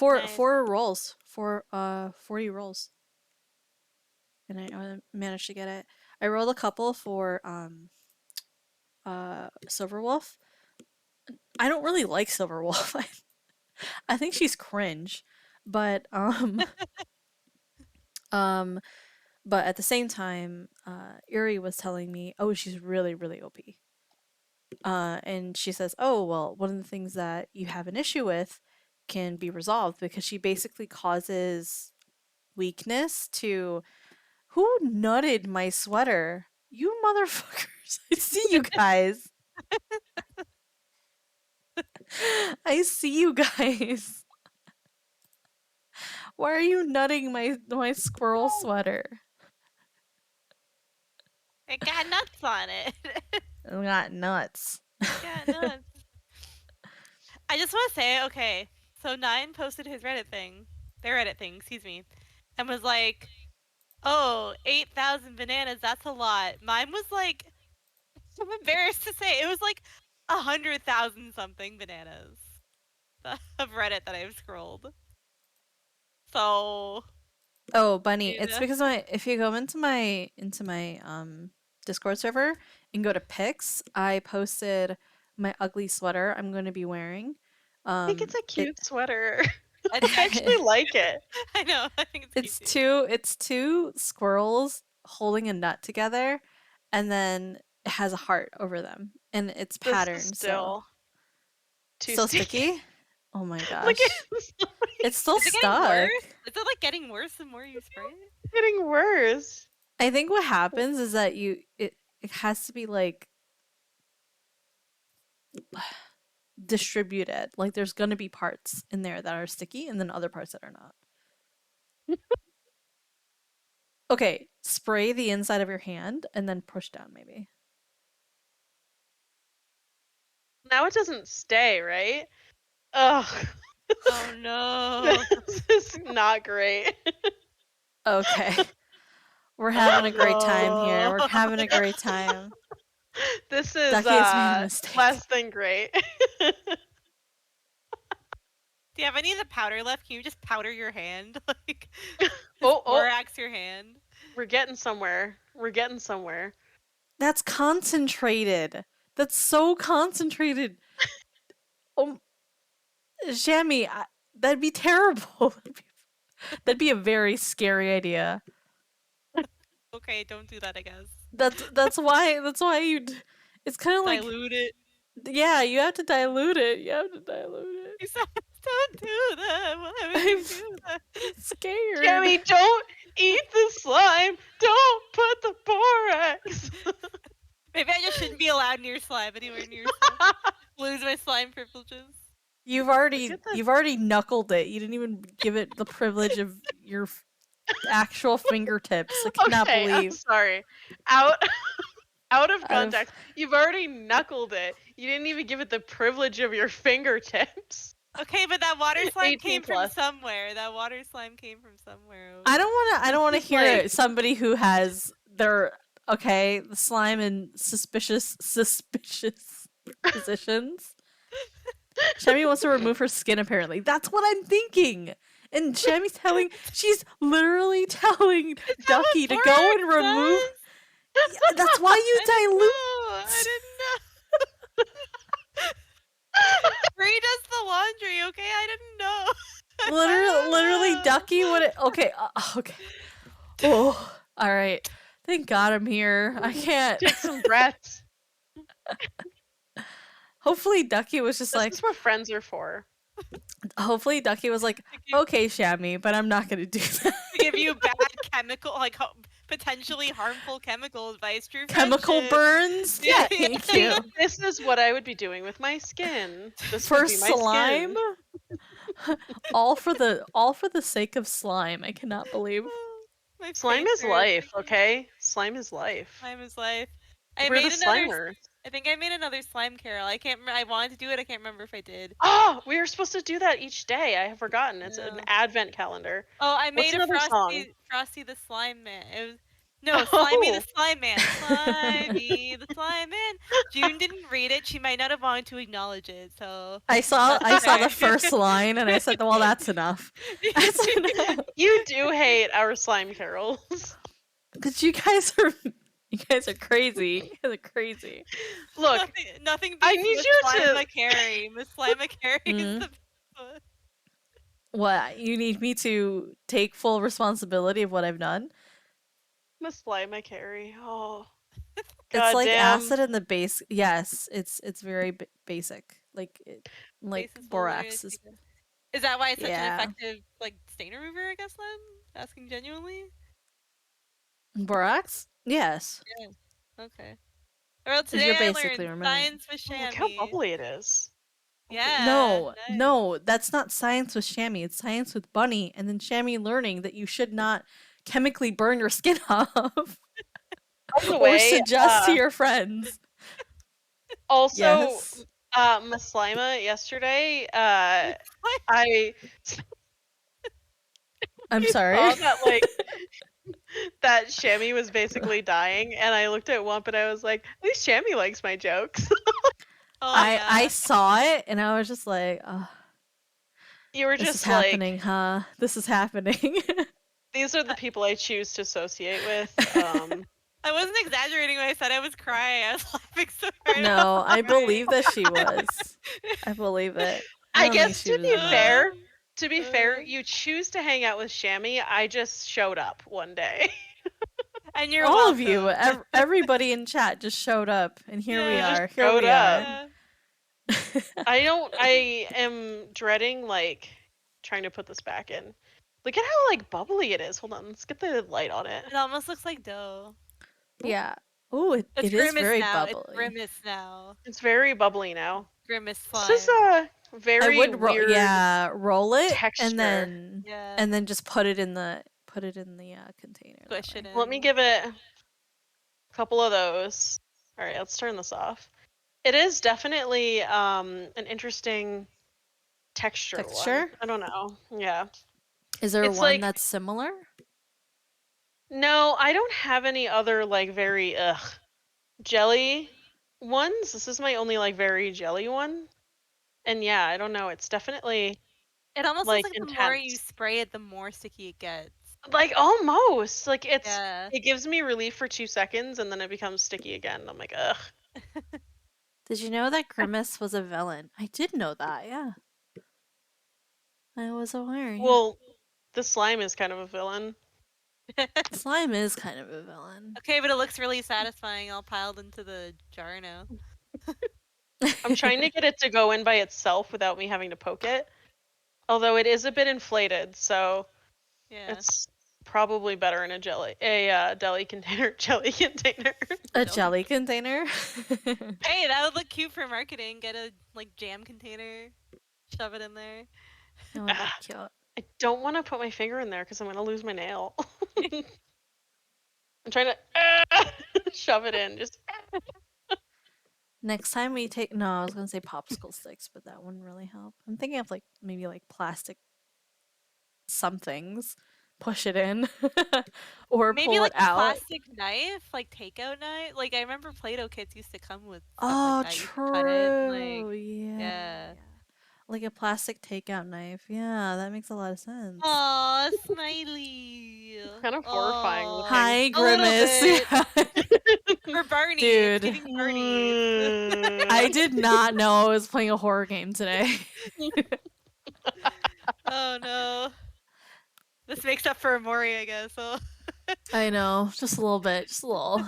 Nice. Four rolls, 40 rolls, and I managed to get it. I rolled a couple for Silverwolf, I don't really like Silverwolf. I think she's cringe, but um, but at the same time, Erie was telling me, oh, she's really really OP. And she says, oh well, one of the things that you have an issue with can be resolved because she basically causes weakness to who nutted my sweater? You motherfuckers! I see you guys. I see you guys. Why are you nutting my squirrel sweater? It got nuts on it. I got nuts. Got nuts. I just want to say, okay, so Nine posted his Reddit thing, their Reddit thing, excuse me, and was like, oh, 8,000 bananas, that's a lot. Mine was like, I'm embarrassed to say, it was like 100,000 something bananas of Reddit that I've scrolled. So. Oh, Bunny, Yeah. it's because if you go into my Discord server and go to pics, I posted my ugly sweater I'm going to be wearing. I think it's a cute sweater. I actually like it. I know. I think it's cute. It's two squirrels holding a nut together, and then it has a heart over them, and it's This is patterned. still too so sticky. sticky. Oh my gosh! Look at it's still Is it getting stuck. worse? Is it like getting worse the more you spray it? Getting worse. I think what happens is that it has to be like distributed. Like there's gonna be parts in there that are sticky and then other parts that are not. Okay, spray the inside of your hand and then push down maybe. Now it doesn't stay, right? Ugh. Oh no. This is not great. Okay. We're having a great time here. We're having a great time. This is Duckie has made a mistake. less than great. Do you have any of the powder left? Can you just powder your hand? Like, borax your hand? We're getting somewhere. We're getting somewhere. That's concentrated. That's so concentrated. Oh, Shami, that'd be terrible. That'd be a very scary idea. Okay, don't do that, I guess. That's why you. It's kind of like dilute it. Yeah, you have to dilute it. You have to dilute it. You said, don't do that. Why would you do that? I'm scared. Jamie, don't eat the slime. Don't put the borax. Maybe I just shouldn't be allowed near slime, anywhere near slime. Lose my slime privileges. You've already knuckled it. You didn't even give it the privilege of your actual fingertips. I cannot Okay, believe. I'm sorry. Out of context. You've already knuckled it. You didn't even give it the privilege of your fingertips. Okay, but that water slime 18 came plus. from somewhere. That water slime came from somewhere. I don't want to hear like- somebody who has their the slime in suspicious positions. Shami wants to remove her skin apparently. That's what I'm thinking. And Shami's she's literally telling Duckie to go and remove. Yeah, that's why you dilute. I didn't know. Bree does the laundry, okay? I didn't know. Literally, Duckie would. Okay, okay. Oh, all right. Thank God I'm here. I can't. Take some breaths. Hopefully, Duckie was just This is what friends are for. Hopefully, Duckie was like, okay, Shami, but I'm not gonna do that. Give you bad chemical, like potentially harmful chemical advice. True Chemical friendship. burns? Yeah, thank you. This is what I would be doing with my skin. This For would be my slime? skin. all for the sake of slime. I cannot believe. My Slime is favorite. life, okay? Slime is life. Slime is life. We're the Slimers. I think I made another slime carol. I can't. I wanted to do it. I can't remember if I did. Oh, we were supposed to do that each day. I have forgotten. It's an advent calendar. Oh, I made What's a another song? Frosty the Slime Man. It was no Slimy the Slime Man. Slimy the Slime Man. June didn't read it. She might not have wanted to acknowledge it. So I saw okay. the first line and I said, well, that's enough. That's enough. You do hate our slime carols. Because you guys You guys are crazy. You guys are crazy. Look, nothing beats I need Miss you Slima to. Carey. Miss Slima Carey is Mm. the best one. What? You need me to take full responsibility of what I've done? Miss Slima Carey. Oh. It's like Goddamn. acid in the base. Yes, it's very basic. Like Basis borax hilarious. is. Is that why it's such an Yeah. effective like stain remover? I guess then asking genuinely. Borax? Yes. Yeah. Okay. Well, 'Cause today you're I basically learned removing. science with Oh, look how Shami. bubbly it is. Yeah. No, nice. no, that's not science with Shami. It's science with Bunny, and then Shami learning that you should not chemically burn your skin off By the or way, suggest to your friends. also, Yes. Miss Slima, yesterday, I I'm I sorry. saw that like that Shami was basically dying, and I looked at Wump and I was like, at least Shami likes my jokes. Oh I yeah. saw it and I was just like, oh, You were this is just like, happening, huh? This is happening. these are the people I choose to associate with. I wasn't exaggerating when I said I was crying. I was laughing so hard. No, I believe that she was. I believe it. I I don't think guess she to was be not. fair, you choose to hang out with Shami. I just showed up one day. And you're All welcome. of you, everybody in chat just showed up, and here we You just are. Here showed we up. are. I am dreading like trying to put this back in. Look at how like bubbly it is. Hold on, let's get the light on it. It almost looks like dough. Yeah. Oh, It's it is grimace very now. It's bubbly. grimace now. It's very bubbly now. Grimace slime. This is a I very would weird roll it texture. and then just put it in the container. that Squish it way. in. Let me give it a couple of those. All right, let's turn this off. It is definitely an interesting texture. Texture? One. I don't know. Yeah. Is there It's one like that's similar? no, I don't have any other like very jelly ones. This is my only like very jelly one. And yeah, I don't know. It's definitely It almost like feels like the more you intense. spray it, the more sticky it gets. Like almost. Like Yeah. it gives me relief for 2 seconds and then it becomes sticky again. I'm like, ugh. Did you know that Grimace was a villain? I did know that, yeah. I was aware, yeah. Well, the slime is kind of a villain. Slime is kind of a villain. Okay, but it looks really satisfying all piled into the jar now. I'm trying to get it to go in by itself without me having to poke it. Although it is a bit inflated, so Yeah. it's probably better in a deli container, jelly container. A jelly container? Hey, that would look cute for marketing. Get a like jam container, shove it in there. Oh, that's cute. I don't want to put my finger in there because I'm gonna lose my nail. I'm trying to shove it in. Just Next time we take no, I was gonna say popsicle sticks, but that wouldn't really help. I'm thinking of like maybe like plastic somethings. Push it in. Or Maybe pull like it a out. plastic knife, like takeout knife. Like I remember Play-Doh kits used to come with stuff Oh, like that. You could cut it and, true. like, Yeah. yeah. Like a plastic takeout knife. Yeah, that makes a lot of sense. Aw, Smiley. kind of horrifying looking. Hi, A little Grimace. bit. Yeah. For Barney. Dude. It's giving Barney. I did not know I was playing a horror game today. Oh no. This makes up for Amori, I guess. So. I know, just a little bit, just a little.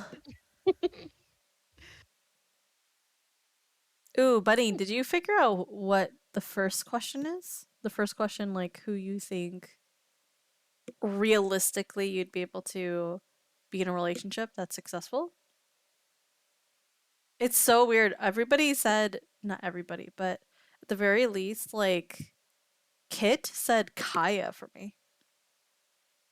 Ooh, Buddy, did you figure out what the first question is? The first question, like, who you think realistically you'd be able to be in a relationship that's successful? It's so weird. Everybody said, not everybody, but at the very least, like, Kit said Kaya for me.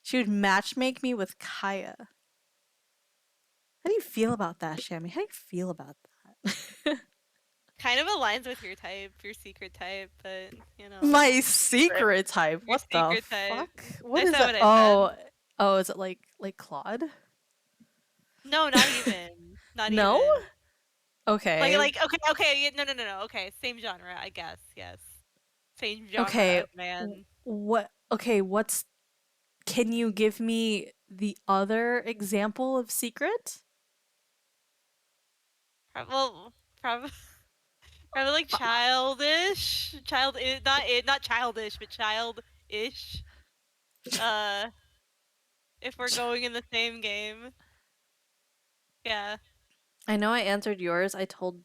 She would matchmake me with Kaya. How do you feel about that, Shami? How do you feel about that? Kind of aligns with your type, your secret type, but you know. My secret type. Your What the secret type. fuck? What That's is not that? what I Oh, said. oh, is it like Claude? No, not even. Not No? even. Okay. Like okay, no. Okay, same genre, I guess. Yes. Same genre Okay. of man. What? Okay. Can you give me the other example of secret? Well, probably like childish, not childish, but childish. If we're going in the same game, yeah. I know I answered yours. I told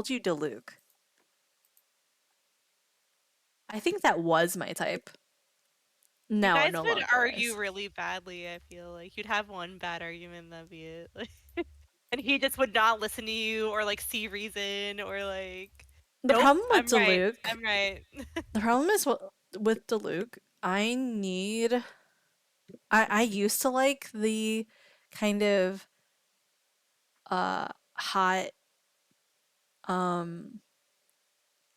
you Deluke. I think that was my type. You Now it guys no would longer argue is. really badly. I feel like you'd have one bad argument, that'd be it. And he just would not listen to you or like see reason or like, The nope, problem with I'm right. Deluke, I'm right. the problem is with Deluke, I used to like the kind of hot um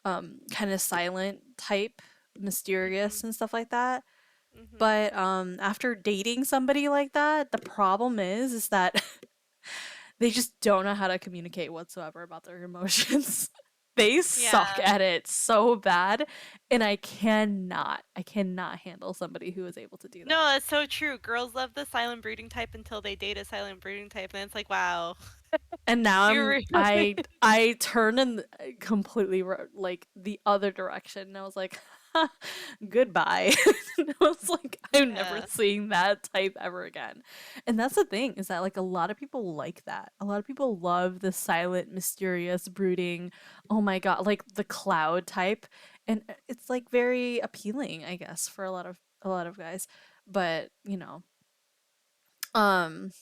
kind of silent type, mysterious and stuff like that. But after dating somebody like that, the problem is that they just don't know how to communicate whatsoever about their emotions. They suck Yeah. at it so bad, and I cannot handle somebody who is able to do that. No, that's so true. Girls love the silent brooding type until they date a silent brooding type, and it's like, wow. And now You're really I turn in completely like the other direction, and I was like, goodbye. I was like, I'm never Yeah. seeing that type ever again. And that's the thing, is that like a lot of people like that. A lot of people love the silent, mysterious, brooding, oh my god, like the cloud type, and it's like very appealing, I guess, for a lot of guys. But um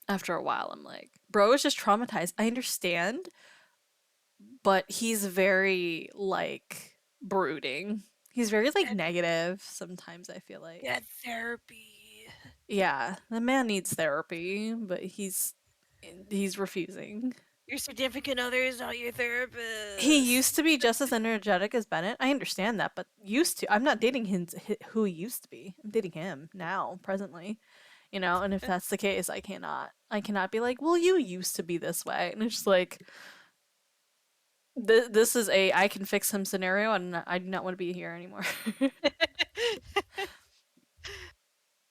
after a while I'm like, bro is just traumatized. I understand, but he's very like brooding. He's very like negative sometimes, I feel like. get therapy. Yeah, the man needs therapy, but he's refusing. Your significant other is not your therapist. He used to be just as energetic as Bennett. I understand that, but used to. I'm not dating him who he used to be. I'm dating him now, presently. And if that's the case, I cannot be like, well, you used to be this way. And it's just like, this is a I can fix him scenario, and I do not want to be here anymore.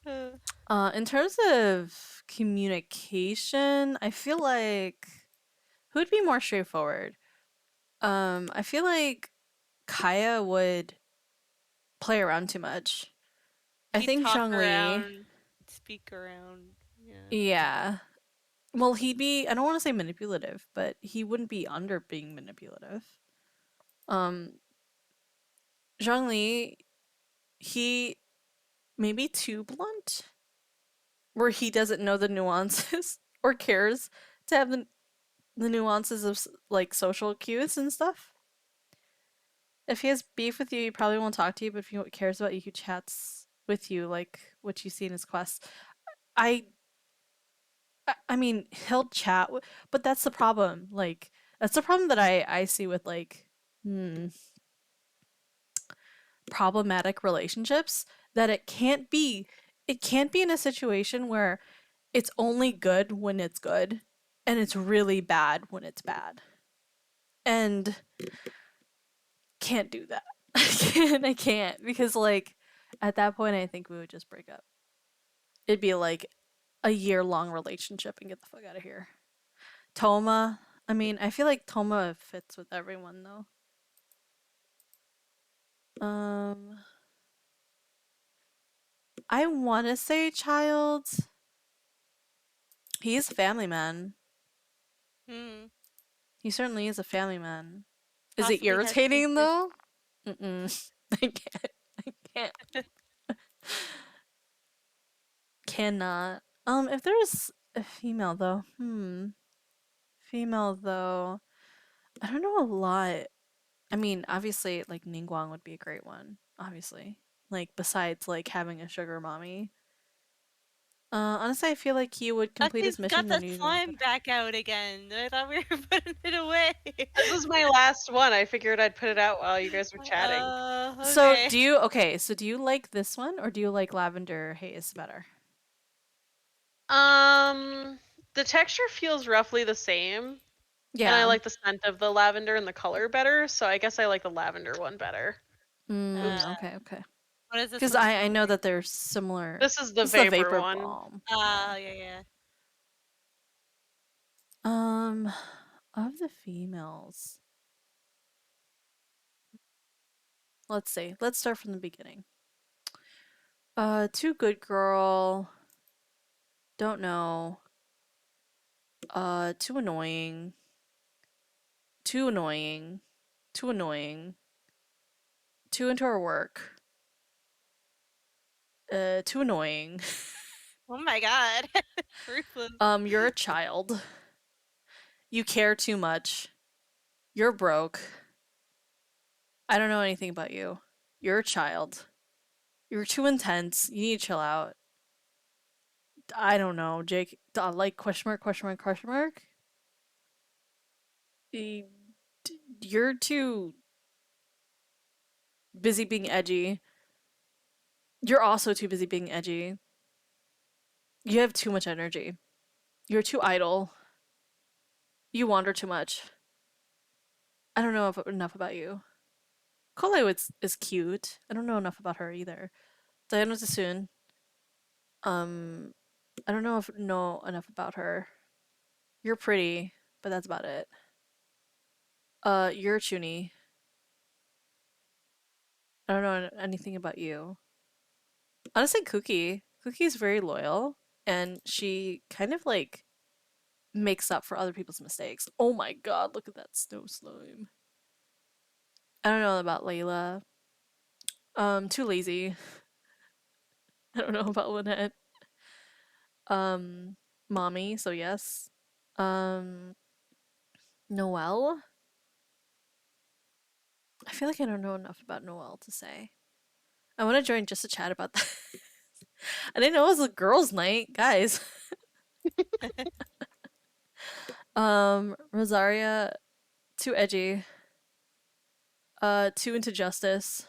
In terms of communication, I feel like who would be more straightforward? I feel like Kaya would play around too much. I He'd think talk Zhongli, around, speak around. Yeah. yeah. Well, he'd be, I don't want to say manipulative, but he wouldn't be under being manipulative. Um, Zhongli, he maybe too blunt, where he doesn't know the nuances or cares to have the nuances of like social cues and stuff. If he has beef with you, he probably won't talk to you, but if he cares about you, he chats with you, like what you see in his quests. I I mean, he'll chat, but that's the problem. Like, that's the problem that I see with like problematic relationships. That it can't be in a situation where it's only good when it's good, and it's really bad when it's bad, and can't do that. I can't because like at that point I think we would just break up. It'd be like a year-long relationship and get the fuck out of here. Toma. I mean, I feel like Toma fits with everyone though. I want to say child. He's a family man. He certainly is a family man. Is it Possibly has irritating secrets. though? Mm-mm. I can't. I can't. Cannot. If there's a female though, female though, I don't know a lot. I mean, obviously, like Ningguang would be a great one. Obviously, like besides like having a sugar mommy. Honestly, I feel like he would complete his Duckie's got mission. the Then he'd slime back out again. I thought we were putting it away. This was my last one. I figured I'd put it out while you guys were chatting. So Okay. do you like this one or do you like Lavender Haze better? The texture feels roughly the same. Yeah. And I like the scent of the lavender and the color better, so I guess I like the lavender one better. Okay. What is this? Because I know that they're similar. This is the It's vapor one. balm. Yeah. Um, Of the females. Let's see. Let's start from the beginning. Too good girl. Don't know. Too annoying. Too annoying. Too annoying. Too into her work. Too annoying. Oh my god. Ruthless. You're a child. You care too much. You're broke. I don't know anything about you. You're a child. You're too intense. You need to chill out. I don't know, Jake. Like question mark, question mark, question mark. You're too busy being edgy. You're also too busy being edgy. You have too much energy. You're too idle. You wander too much. I don't know enough about you. Kole is cute. I don't know enough about her either. Diana Sassoon. I don't know enough about her. You're pretty, but that's about it. You're a Chuni. I don't know anything about you. Honestly, Cookie. Cookie's very loyal, and she kind of like makes up for other people's mistakes. Oh my god, look at that snow slime. I don't know about Layla. Too lazy. I don't know about Lynette. Mommy, so yes. Um, Noelle. I feel like I don't know enough about Noelle to say. I want to join just to chat about that. I didn't know it was a girls' night, guys. Rosaria, too edgy. Too into justice.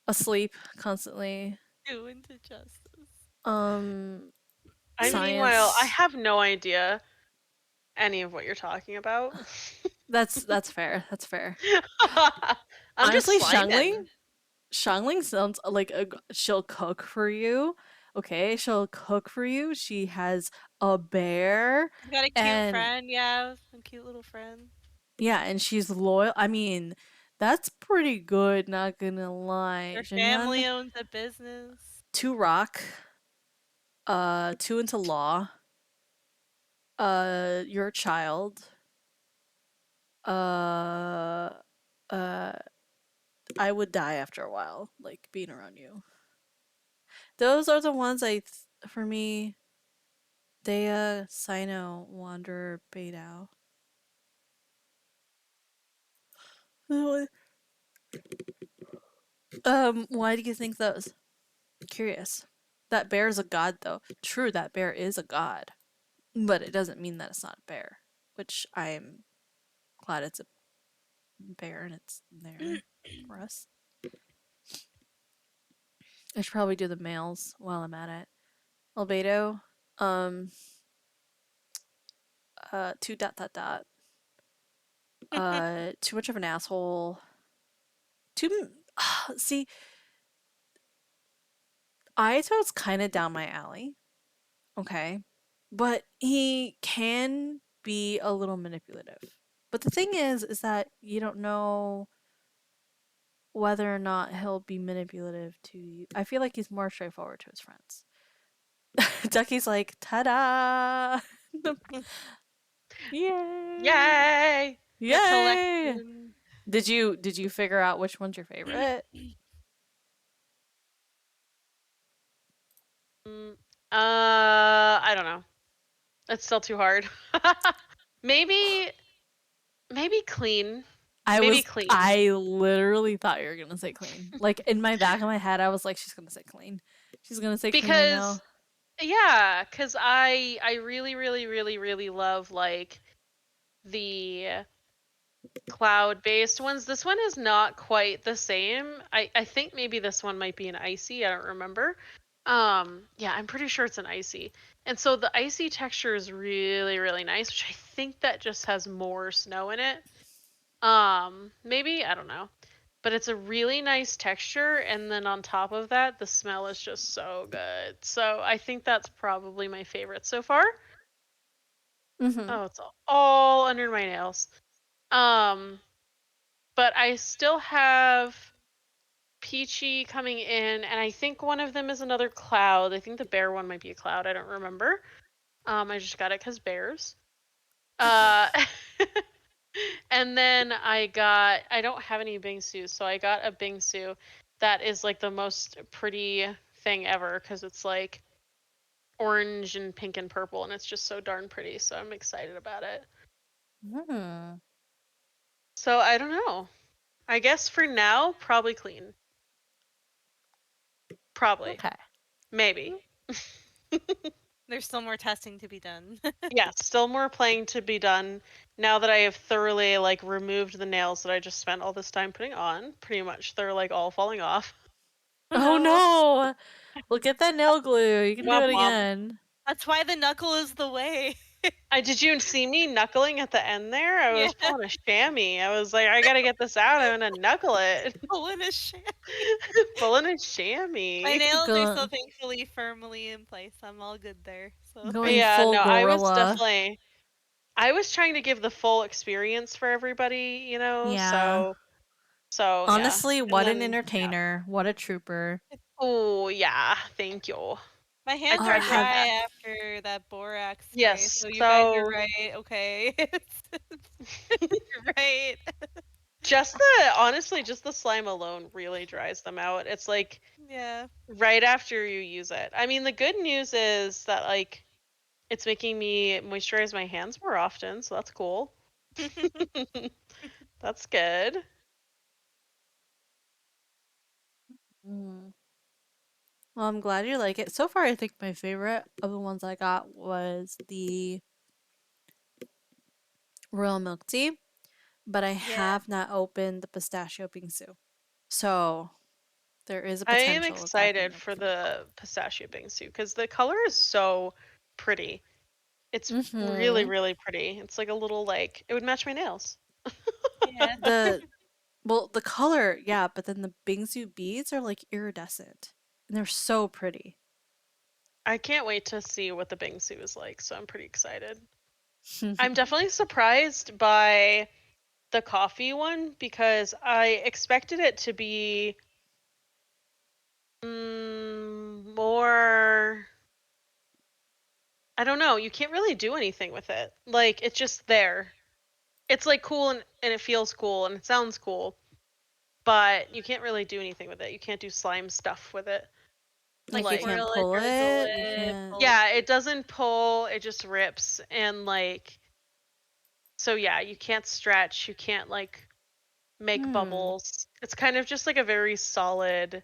Asleep constantly. Too into justice. Meanwhile, I Science. have no idea any of what you're talking about. That's fair. That's fair. I'm Honestly, just sliming. Shangling sounds like she'll cook for you. Okay, she'll cook for you. She has a bear You got a cute and friend, yeah, a cute little friend. yeah, and she's loyal. I mean, that's pretty good, not gonna Her lie. family Jinyan, owns a business. too rock, too into law. You're a child. Uh, uh, I would die after a while, like being around you. Those are the ones for me. Dea, Sino, Wanderer, Beidao. Why do you think those? Curious. That bear is a god, though. True, that bear is a god, but it doesn't mean that it's not a bear. Which I'm glad it's a bear and it's there for us. I should probably do the males while I'm at it. Albedo, um, two dot dot dot. Too much of an asshole. See, Aito's kind of down my alley. Okay. But he can be a little manipulative. But the thing is that you don't know whether or not he'll be manipulative to you. I feel like he's more straightforward to his friends. Duckie's like, ta-da! Yay! Yay! The Yay! collection. Did you figure out which one's your favorite? I don't know. It's still too hard. maybe clean. Clean. I literally thought you were gonna say clean. Like in my back of my head, I was like, she's gonna say clean. She's gonna say clean, I know. Yeah, because I really, really, really, really love like the cloud-based ones. This one is not quite the same. I think maybe this one might be an icy. I don't remember. Yeah, I'm pretty sure it's an icy. And so the icy texture is really, really nice, which I think that just has more snow in it. Maybe, I don't know. But it's a really nice texture, and then on top of that, the smell is just so good. So I think that's probably my favorite so far. Oh, it's all under my nails. But I still have Peachy coming in, and I think one of them is another cloud. I think the bear one might be a cloud. I don't remember. I just got it because bears. And then I don't have any bingsus, so I got a bingsu that is like the most pretty thing ever because it's like orange and pink and purple, and it's just so darn pretty. So I'm excited about it. Hmm. So I don't know. I guess for now, probably clean. Probably. Okay. Maybe. There's still more testing to be done. Yeah, still more playing to be done. Now that I have thoroughly like removed the nails that I just spent all this time putting on, pretty much they're like all falling off. Oh no! Well, get that nail glue. You can do Womp it womp. again. That's why the knuckle is the way. Did you see me knuckling at the end there? I was Yeah. pulling a chamois. I was like, I gotta get this out. I'm gonna knuckle it. Pulling a chamois. Pulling a chamois. My nails are Go- so thankfully firmly in place. I'm all good there. So Going Yeah, full no, gorilla. I was trying to give the full experience for everybody, you know, Yeah. so yeah. Honestly, And what an then entertainer. What a trooper. oh yeah, thank you. my hands are tried my dry best. after that borax spray, Yes, so you guys are so right. Okay. You're right. honestly, just the slime alone really dries them out. It's like Yeah. right after you use it. I mean, the good news is that like it's making me moisturize my hands more often, so that's cool. That's good. Mm. Well, I'm glad you like it. So far, I think my favorite of the ones I got was the royal milk tea, but I Yeah. have not opened the pistachio bingsu. So there is a I am potential of that being excited really for fun. the pistachio bingsu because the color is so pretty. It's really, Mm-hmm. really pretty. It's like a little like it would match my nails. Yeah. The color, yeah, but then the bingsu beads are like iridescent, and they're so pretty. I can't wait to see what the bingsu is like, so I'm pretty excited. I'm definitely surprised by the coffee one because I expected it to be more. I don't know. You can't really do anything with it. Like it's just there. It's like cool and it feels cool and it sounds cool, but you can't really do anything with it. You can't do slime stuff with it. Like you can't Swirl it, pull drizzle it. You it, can't. pull Yeah, it doesn't pull. It just rips and like so yeah, you can't stretch. You can't like make Hmm. bubbles. It's kind of just like a very solid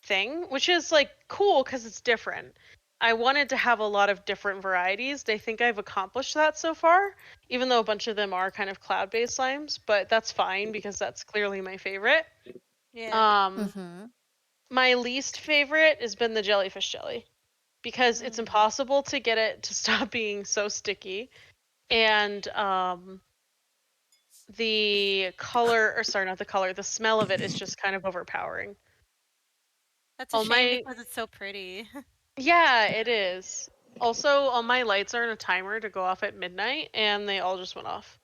thing, which is like cool because it's different. I wanted to have a lot of different varieties. I think I've accomplished that so far, even though a bunch of them are kind of cloud-based slimes, but that's fine because that's clearly my favorite. Yeah. Mm-hmm. My least favorite has been the jellyfish jelly because it's impossible to get it to stop being so sticky, and the color, or sorry, not the color, the smell of it is just kind of overpowering. That's a All shame my because it's so pretty. Yeah, it is. Also, all my lights are in a timer to go off at midnight, and they all just went off.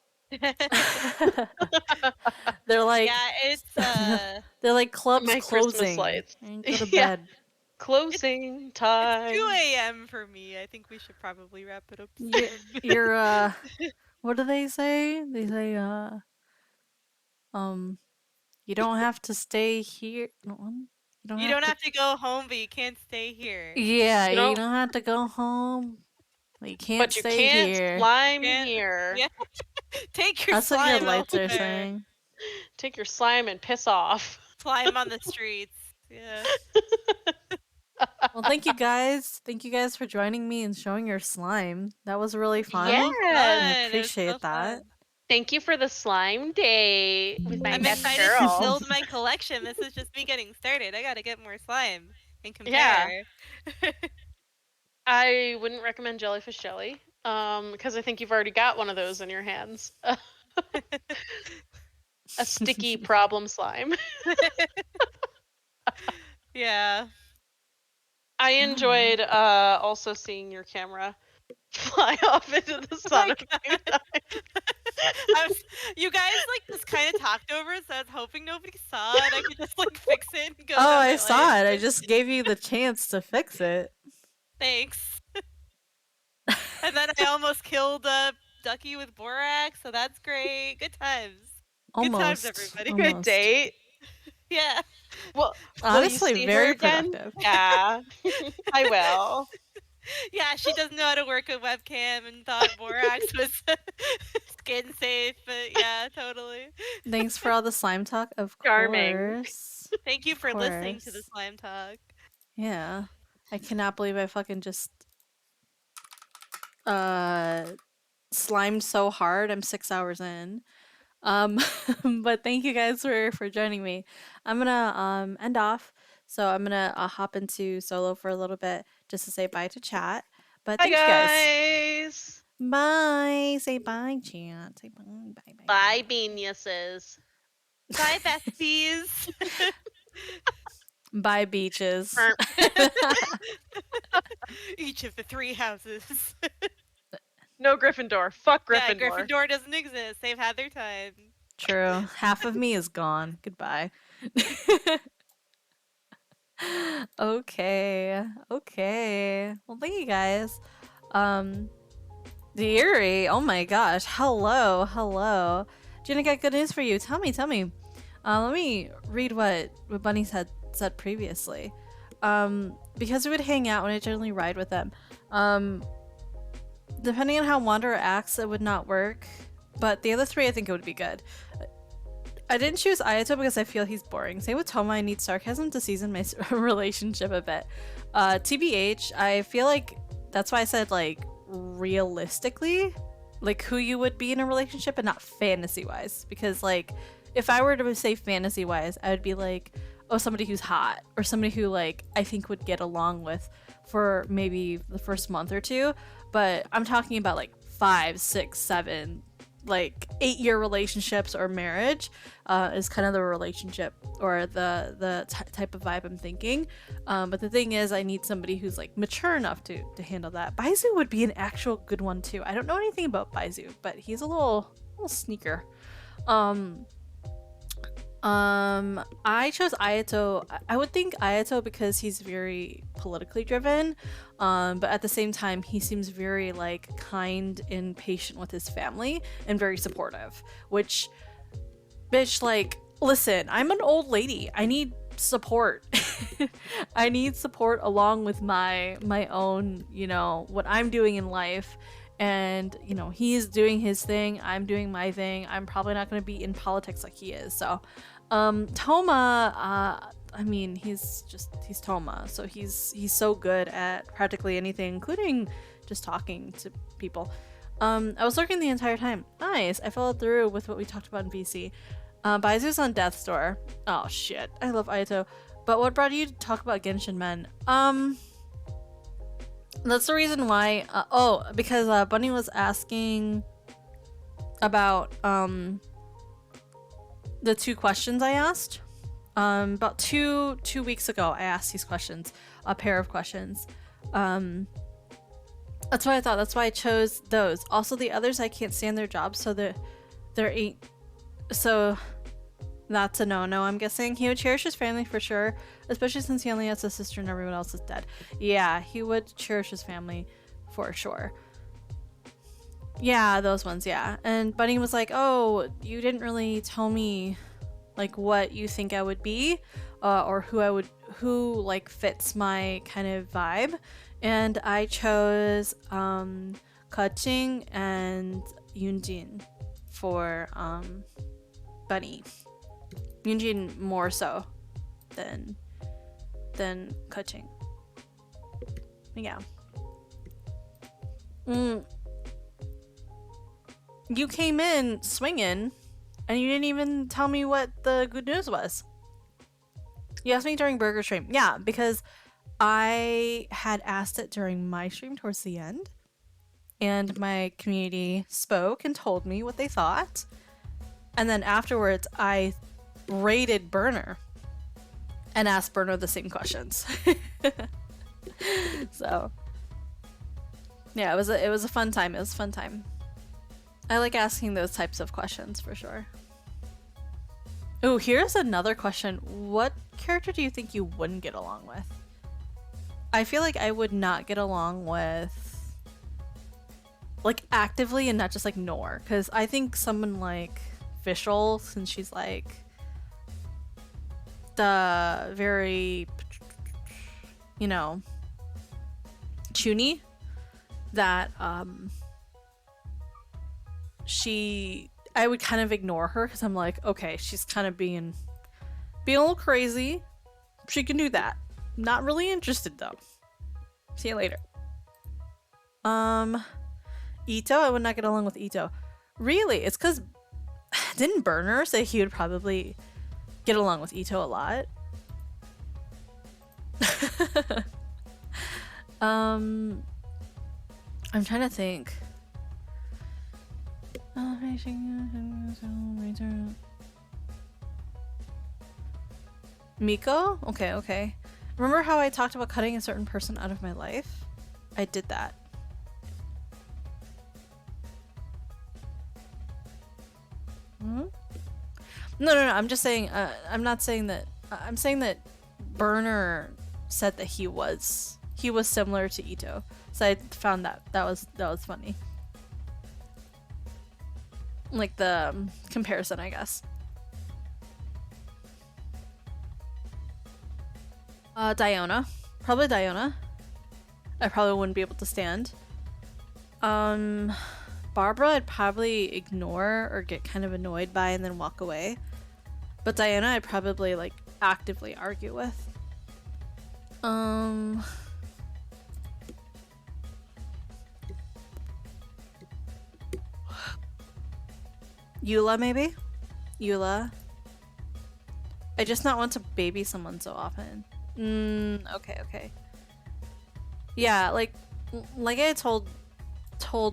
They're like Yeah, it's they're like clubs My Christmas closing. lights. And go to Yeah, bed. closing it's time. 2 a.m. for me. I think we should probably wrap it up You're, soon. you're what do they say? They say um you don't have to stay here. No, you don't You have don't to. have to go home, but you can't stay here. Yeah, You you don't, don't have to go home. But you can't but you stay can't here. slime Can't. here. Yeah. Take your That's what your slime lights are elsewhere. saying. Take your slime and piss off. Slime on the streets. Yeah. Well, thank you guys. Thank you guys for joining me and showing your slime. That was really fun. So Yes. I fun. It was so appreciate that. fun. Thank you for the slime day with my I'm best excited to girl. build my collection. This is just me getting started. I gotta get more slime and Yeah. compare. I wouldn't recommend jellyfish jelly, because I think you've already got one of those in your hands. A sticky problem slime. Yeah. I Alright. enjoyed also seeing your camera fly off into the sun a few times. You guys like just kind of talked over it, so I was hoping nobody saw it. I could just like fix it and go Oh, about I my saw life. it. I just gave you the chance to fix it. Thanks. And then I almost killed Duckie with borax, so that's great. Good times. Good times, Almost. everybody. Good Almost. date. Yeah. Well, will you Honestly, see her very again? productive. Yeah, I will. Yeah, she doesn't know how to work a webcam and thought borax was skin safe, but yeah, totally. Thanks for all the slime talk, of Charming. course. Thank you Of for listening to the course. slime talk. Yeah. I cannot believe I fucking just slimed so hard. I'm 6 hours in. But thank you guys for joining me. I'm gonna end off. So I'm gonna hop into solo for a little bit just to say bye to chat. But Hi thank you guys. guys. Bye. Say bye, chat. Say bye. Bye. Bye. Bye, geniuses. Bye, besties. Bye, beaches. Each of the 3 houses. No Gryffindor. Fuck Yeah, Gryffindor. Gryffindor doesn't exist. They've had their time. True. Half of me is gone. Goodbye. Okay. Okay. Well, thank you guys. Deary. Oh my gosh. Hello. Hello. Jen, I got good news for you. Tell me. Let me read what Bunny said previously. Because we would hang out when I generally ride with them. Depending on how Wanderer acts, it would not work. But the other 3, I think it would be good. I didn't choose Ayato because I feel he's boring. Same with Toma, I need sarcasm to season my relationship a bit. TBH, I feel like that's why I said, like, realistically, like, who you would be in a relationship and not fantasy-wise. Because, like, if I were to say fantasy-wise, I would be like, oh, somebody who's hot. Or somebody who, like, I think would get along with for maybe the first month or 2. But I'm talking about, like, 5, 6, 7... like 8-year relationships or marriage is kind of the relationship or the type of vibe I'm thinking. But the thing is, I need somebody who's like mature enough to handle that. Baizu would be an actual good one too. I don't know anything about Baizu, but he's a little sneaker. I chose Ayato. I would think Ayato because he's very politically driven, but at the same time he seems very like kind and patient with his family and very supportive, which, bitch, like, listen, I'm an old lady, I need support. I need support along with my own, you know, what I'm doing in life. And, you know, he's doing his thing, I'm doing my thing. I'm probably not going to be in politics like he is. So, Toma, I mean, he's Toma. So he's so good at practically anything, including just talking to people. I was lurking the entire time. Nice. I followed through with what we talked about in BC. Baizu's on Death's Door. Oh, shit. I love Ayato. But what brought you to talk about Genshin Men? That's the reason why. Because Bunny was asking about the 2 questions I asked. About two weeks ago, I asked these questions, a pair of questions. That's what I thought. That's why I chose those. Also, the others, I can't stand their jobs, so they're so that's a no-no, I'm guessing. He would cherish his family for sure, especially since he only has a sister and everyone else is dead. Yeah, he would cherish his family for sure. Yeah, those ones, yeah. And Bunny was like, oh, you didn't really tell me like what you think I would be, or who like fits my kind of vibe. And I chose Kaching and Yunjin for Bunny. Yunjin more so than Kaching. Yeah. You came in swinging, and you didn't even tell me what the good news was. You asked me during Burger Stream. Yeah, because I had asked it during my stream towards the end, and my community spoke and told me what they thought. And then afterwards, I raided Burner and asked Burner the same questions. So, Yeah, it was a fun time. It was a fun time. I like asking those types of questions for sure. Oh, here's another question. What character do you think you wouldn't get along with? I feel like I would not get along with, like, actively and not just like Nor, because I think someone like Vishal, since she's like the very, you know, chuny, that I would kind of ignore her because I'm like, okay, she's kind of being a little crazy. She can do that. Not really interested though. See you later. Ito, I would not get along with Ito. Really? It's because didn't Burner say he would probably get along with Ito a lot? I'm trying to think. Miko? Okay. Remember how I talked about cutting a certain person out of my life? I did that. Hmm? No. I'm just saying. I'm not saying that. I'm saying that Burner said that he was similar to Ito. So I found that was funny. Like the comparison, I guess. Diona. Probably Diona. I probably wouldn't be able to stand. Barbara I'd probably ignore or get kind of annoyed by and then walk away. But Diana I'd probably like actively argue with. Eula, maybe? Eula. I just not want to baby someone so often. Okay. Yeah, like I told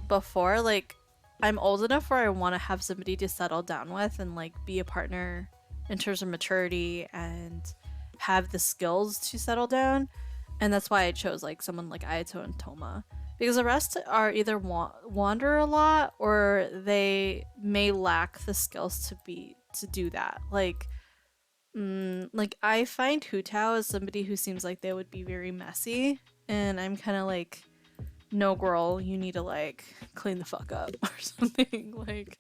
before, like I'm old enough where I want to have somebody to settle down with and like be a partner in terms of maturity and have the skills to settle down. And that's why I chose like someone like Ayato and Toma. Because the rest are either wander a lot or they may lack the skills to do that. Like I find Hu Tao as somebody who seems like they would be very messy, and I'm kind of like, no girl, you need to like clean the fuck up or something. Like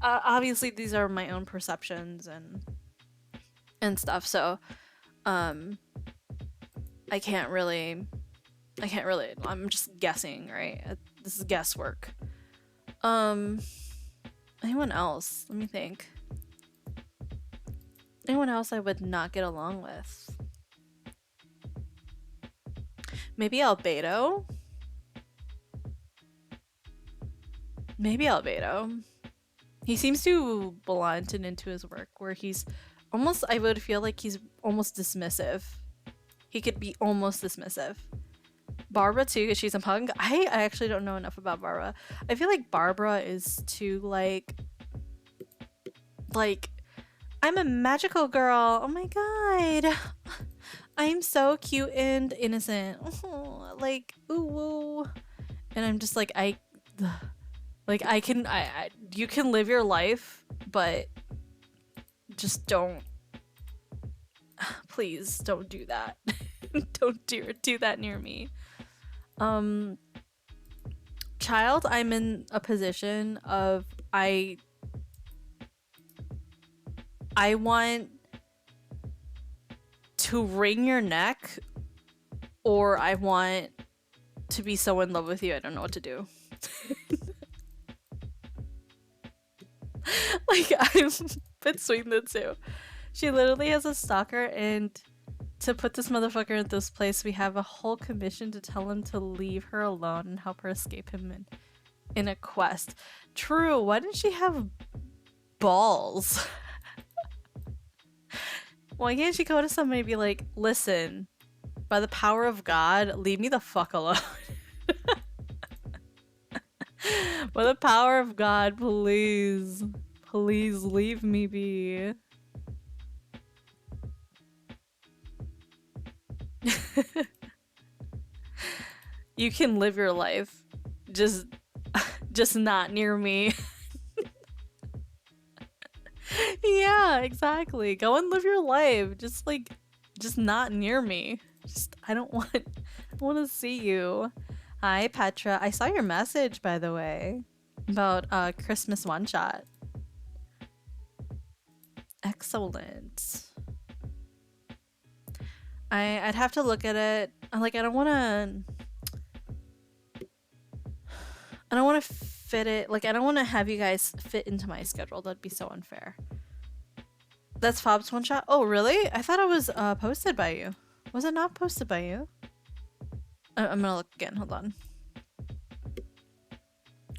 obviously these are my own perceptions and stuff, so I can't really, I'm just guessing, right? This is guesswork. Anyone else? Let me think. Anyone else I would not get along with? Maybe Albedo? He seems to blunt and into his work where he's almost, I would feel like he's almost dismissive. He could be almost dismissive. Barbara too, because she's a punk. I actually don't know enough about Barbara. I feel like Barbara is too like I'm a magical girl. Oh my god. I'm so cute and innocent. Oh, like ooh. And I'm just like you can live your life, but just don't, please don't do that. Don't do that near me. Child, I'm in a position of I want to wring your neck, or I want to be so in love with you I don't know what to do. Like, I'm between the two. She literally has a stalker, and to put this motherfucker in this place, we have a whole commission to tell him to leave her alone and help her escape him in a quest. True, why didn't she have balls? Why can't she go to somebody and be like, listen, by the power of God, leave me the fuck alone. By the power of God, please leave me be. You can live your life. Just not near me. Yeah, exactly. Go and live your life. Just not near me. I don't want to see you. Hi, Petra. I saw your message, by the way, about Christmas one shot. Excellent. I'd have to look at it. I don't want to fit it. I don't want to have you guys fit into my schedule. That'd be so unfair. That's Fob's one shot. Oh, really? I thought it was posted by you. Was it not posted by you? I'm gonna look again. Hold on.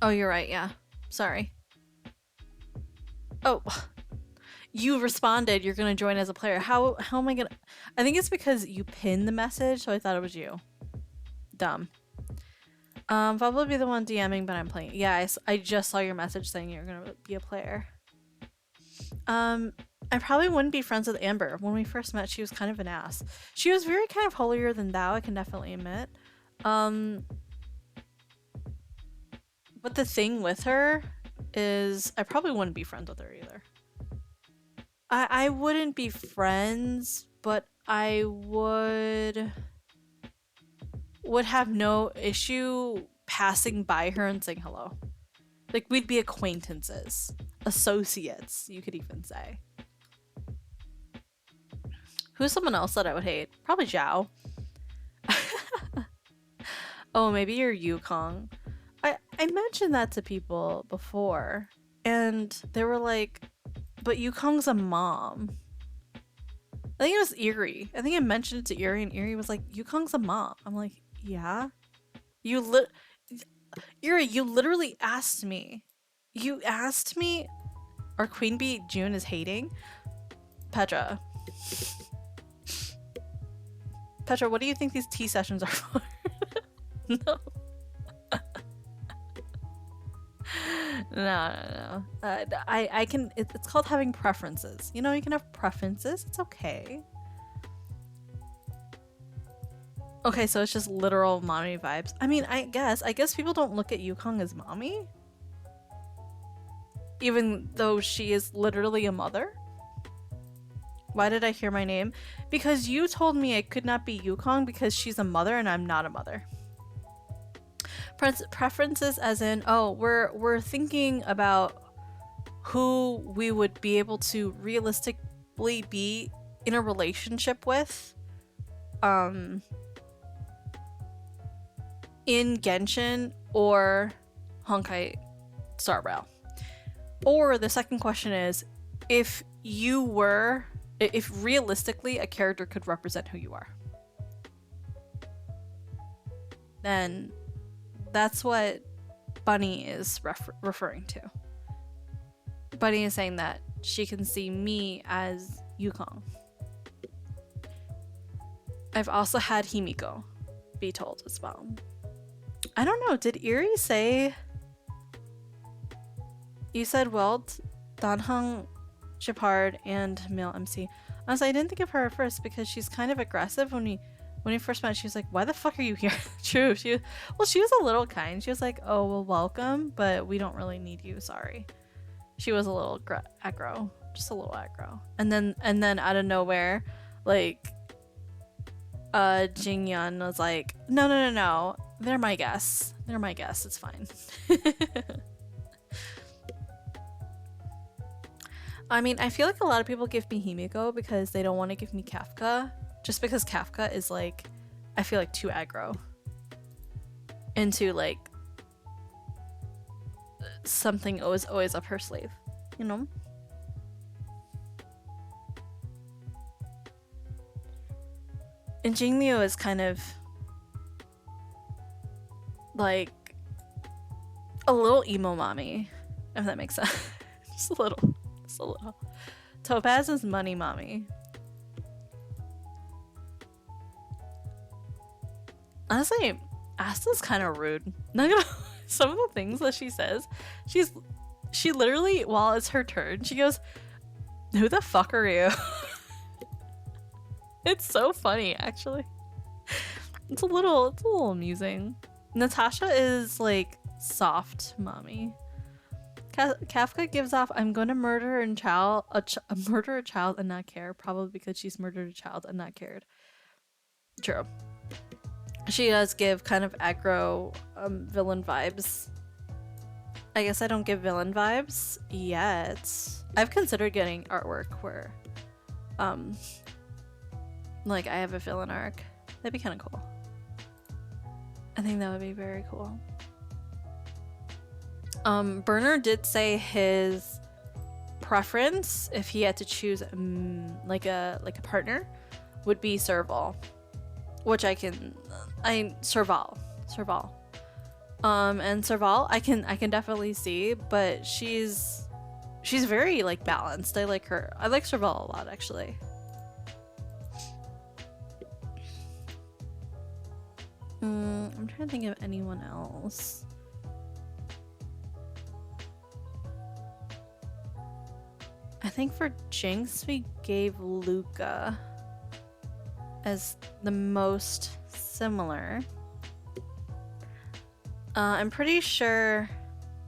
Oh, you're right. Yeah. Sorry. Oh, you responded. You're gonna join as a player. How am I gonna? I think it's because you pinned the message, so I thought it was you. Dumb. Fob will be the one DMing, but I'm playing. Yeah, I just saw your message saying you're gonna be a player. I probably wouldn't be friends with Amber. When we first met, she was kind of an ass. She was very kind of holier than thou, I can definitely admit. But the thing with her is I probably wouldn't be friends with her either. I wouldn't be friends, but I would have no issue passing by her and saying hello. We'd be acquaintances. Associates, you could even say. Who's someone else that I would hate? Probably Zhao. Oh, maybe you're Yukong. I mentioned that to people before, and they were like, but Yukong's a mom. I think it was Eerie. I think I mentioned it to Eerie, and Eerie was like, Yukong's a mom. I'm like, yeah? Eerie, you literally asked me. You asked me, or QBJun is hating? Petra. Petra, what do you think these tea sessions are for? No. No. I can. It's called having preferences. You know, you can have preferences. It's okay. Okay, so it's just literal mommy vibes. I mean, I guess people don't look at Yukong as mommy, even though she is literally a mother. Why did I hear my name? Because you told me I could not be Yukong because she's a mother and I'm not a mother. Preferences as in, oh, we're thinking about who we would be able to realistically be in a relationship with in Genshin or Honkai Star Rail. Or the second question is, if realistically a character could represent who you are, then that's what Bunny is referring to. Bunny is saying that she can see me as Yukong. I've also had Himiko be told as well. I don't know, did Eerie say... You said Welt, Danheng, Shepard, and male MC. Honestly, I didn't think of her at first because she's kind of aggressive. When we first met, she was like, why the fuck are you here? True. She was a little kind. She was like, oh, well, welcome, but we don't really need you. Sorry. She was a little aggro. Just a little aggro. And then out of nowhere, Jingyan was like, no. They're my guests. It's fine. I mean, I feel like a lot of people give me Himiko because they don't want to give me Kafka. Just because Kafka is I feel like too aggro. Into something always up her sleeve, you know? And Jingliu is kind of a little emo mommy, if that makes sense. Just a little. Topaz is money mommy. Honestly, Asta's kind of rude. Not gonna. Some of the things that she says, she literally, while it's her turn, she goes, "Who the fuck are you?" It's so funny, actually. It's a little amusing. Natasha is like soft mommy. Kafka gives off I'm going to murder and murder a child and not care, probably because she's murdered a child and not cared. True. She does give kind of aggro villain vibes. I guess I don't give villain vibes yet. I've considered getting artwork where like I have a villain arc. That'd be kind of cool. I think that would be very cool. Burner did say his preference, if he had to choose like a partner, would be Serval, which Serval. And Serval, I can definitely see, but she's very like balanced. I like her. I like Serval a lot, actually. I'm trying to think of anyone else. I think for Jinx, we gave Luca as the most similar. I'm pretty sure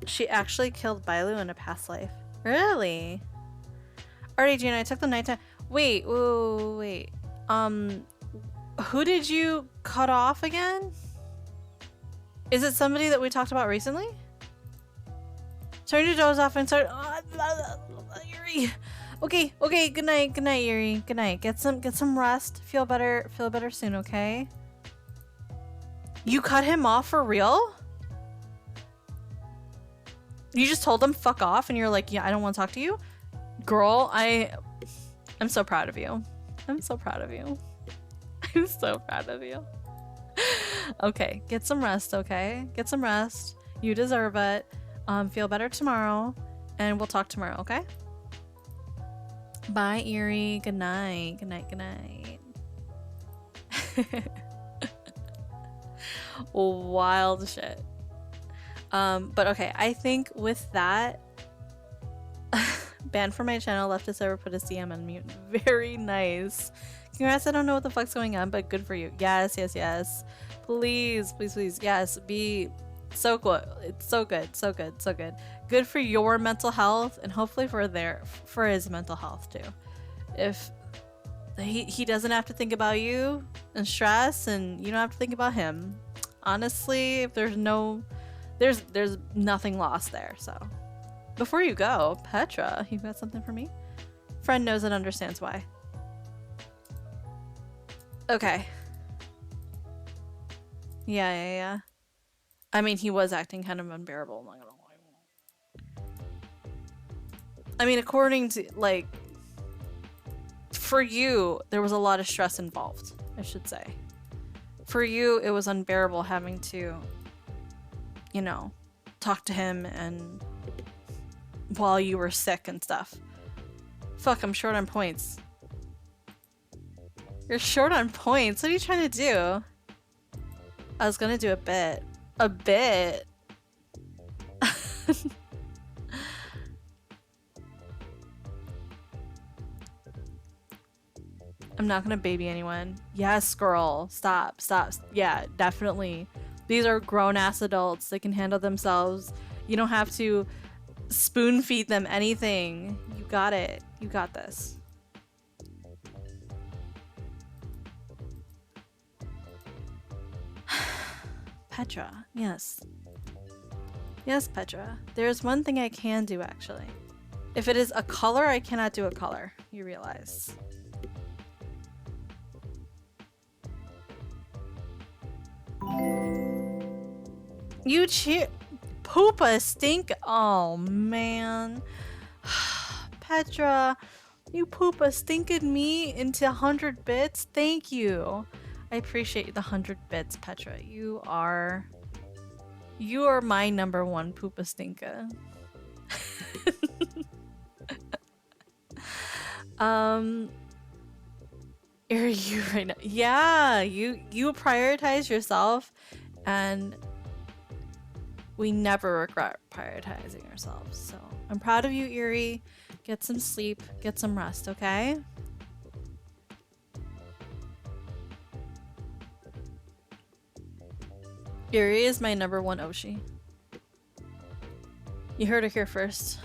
she actually killed Bailu in a past life. Really? Alright, Jun, I took the nighttime. Wait. Who did you cut off again? Is it somebody that we talked about recently? Turn your doors off and start. Yuri. Okay. Good night, Yuri. Good night. Get some rest. Feel better soon. Okay. You cut him off for real? You just told him fuck off, and you're like, yeah, I don't want to talk to you, girl. I'm so proud of you. I'm so proud of you. I'm so proud of you. Okay, get some rest. Okay, get some rest. You deserve it. Feel better tomorrow, and we'll talk tomorrow. Okay. Bye, Erie. Good night. Good night. Good night. Wild shit. But okay, I think with that, banned from my channel, left to server, put a CM on mute. Very nice. Congrats, I don't know what the fuck's going on, but good for you. Yes. Please. Yes, be so good. It's so good. Good for your mental health, and hopefully for his mental health too. If he doesn't have to think about you and stress, and you don't have to think about him. Honestly, if there's nothing lost there. So before you go, Petra, you got something for me? Friend knows and understands why. Okay. Yeah. I mean, he was acting kind of unbearable, I'm not gonna lie. I mean, according to, like, for you, there was a lot of stress involved, I should say. For you, it was unbearable having to, you know, talk to him and while you were sick and stuff. Fuck, I'm short on points. You're short on points? What are you trying to do? I was gonna do a bit. A bit? I'm not gonna baby anyone. Yes, girl. Stop. Yeah, definitely. These are grown-ass adults. They can handle themselves. You don't have to spoon feed them anything. You got it. You got this. Petra, yes. Yes, Petra. There's one thing I can do, actually. If it is a color, I cannot do a color. You realize. You Poopa stink. Oh, man. Petra, you Poopa stinking me into 100 bits. Thank you. I appreciate the 100 bits, Petra. You are my number one Poopa stinker. Are you right now? Yeah, you prioritize yourself, and we never regret prioritizing ourselves. So I'm proud of you, Eerie. Get some sleep, get some rest, okay? Yuri is my number one Oshi. You heard it here first.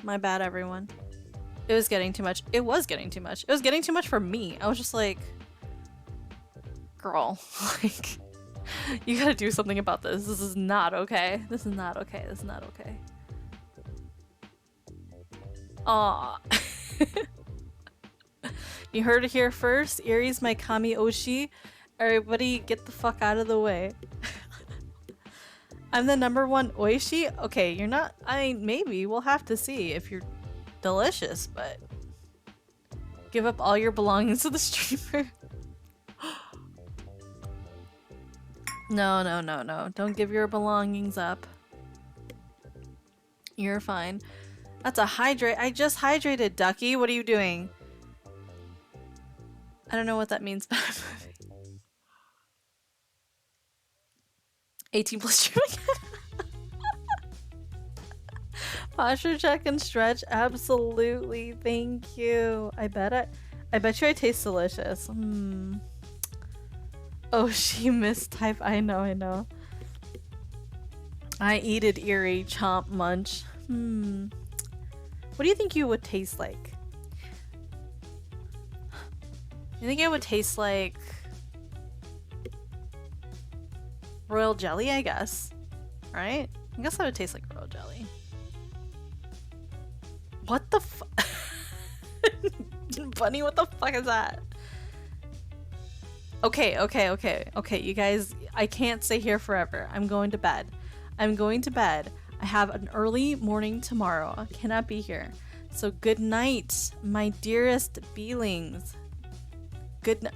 My bad, everyone. It was getting too much. It was getting too much. It was getting too much for me. I was just like, girl, like, you gotta do something about this. This is not okay. This is not okay. This is not okay. Aw. You heard it here first. Irie's my Kami Oshi. Everybody get the fuck out of the way. I'm the number one Oishi? Okay, you're not. I mean, maybe. We'll have to see if you're delicious, but give up all your belongings to the streamer. No, no, no, no. Don't give your belongings up. You're fine. That's a hydrate. I just hydrated, Duckie. What are you doing? I don't know what that means, but 18 plus streaming. Posture check and stretch. Absolutely. Thank you. I bet you I taste delicious. Oh, she mistype. I know, I know. I eat it, Irie. Chomp, munch. What do you think you would taste like? You think it would taste like royal jelly, I guess. Right? I guess that would taste like royal jelly. What the fuck? Bunny, what the fuck is that? Okay, you guys, I can't stay here forever. I'm going to bed. I'm going to bed. I have an early morning tomorrow. I cannot be here. So good night, my dearest beelings. Good night.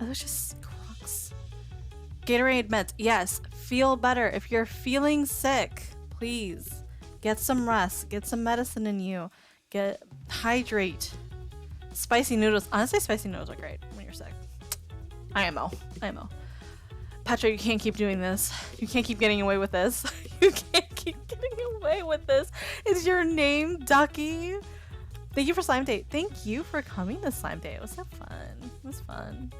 Are those just crocs? Gatorade meds. Yes, feel better. If you're feeling sick, please get some rest. Get some medicine in you. Hydrate. Spicy noodles. Honestly, spicy noodles are great when you're sick. IMO. Petra, you can't keep doing this. You can't keep getting away with this. You can't keep getting away with this. Is your name Duckie? Thank you for Slime Date. Thank you for coming to Slime Date. It was so fun. It was fun.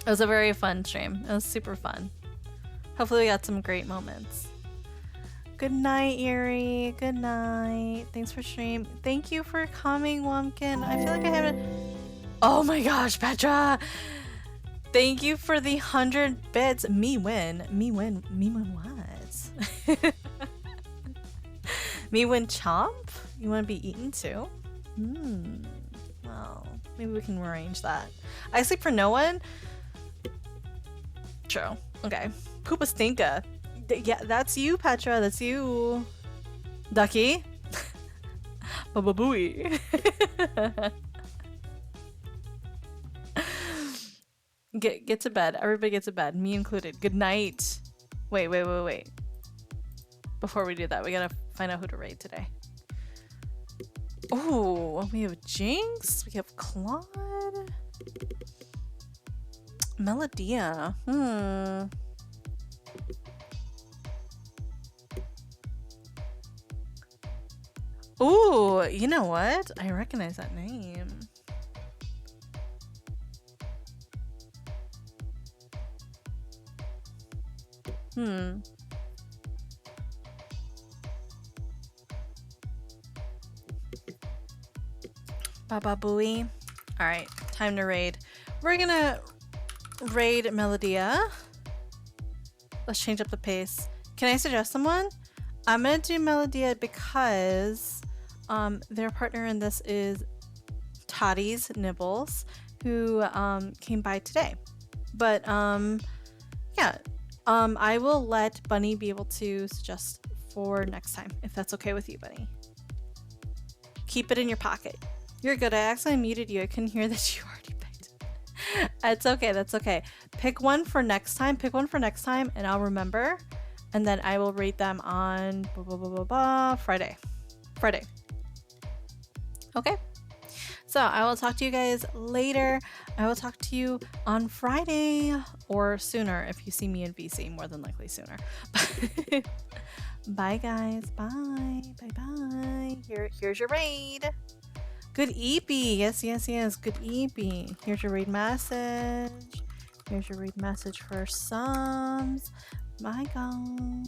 It was a very fun stream. It was super fun. Hopefully we got some great moments. Good night, Irie. Good night. Thanks for stream. Thank you for coming, Wumpkin. I feel like I haven't... Oh my gosh, Petra! Thank you for the 100 bits. Me win what? Me win chomp? You want to be eaten too? Well, maybe we can arrange that. I sleep for no one? True. Okay. Poopa stinka. Yeah, that's you, Petra. That's you. Duckie? Bababooey. Get to bed. Everybody get to bed. Me included. Good night. Wait. Before we do that, we gotta find out who to raid today. Oh, we have Jinx. We have Claude. Melodia. Ooh, you know what? I recognize that name. Baba Booey. Alright, time to raid. We're gonna raid Melodia. Let's change up the pace. Can I suggest someone? I'm gonna do Melodia because their partner in this is Toddy's Nibbles, who came by today. But yeah, I will let Bunny be able to suggest for next time, if that's okay with you, Bunny. Keep it in your pocket. You're good. I accidentally muted you. I couldn't hear that you already picked. It's okay. That's okay. Pick one for next time. Pick one for next time, and I'll remember. And then I will rate them on Friday. Okay? So I will talk to you guys later. I will talk to you on Friday or sooner if you see me in VC. More than likely sooner. Bye, guys. Bye. Bye. Here's your raid. Good EP. Yes. Good EP. Here's your raid message. Here's your read message for Sums. My God.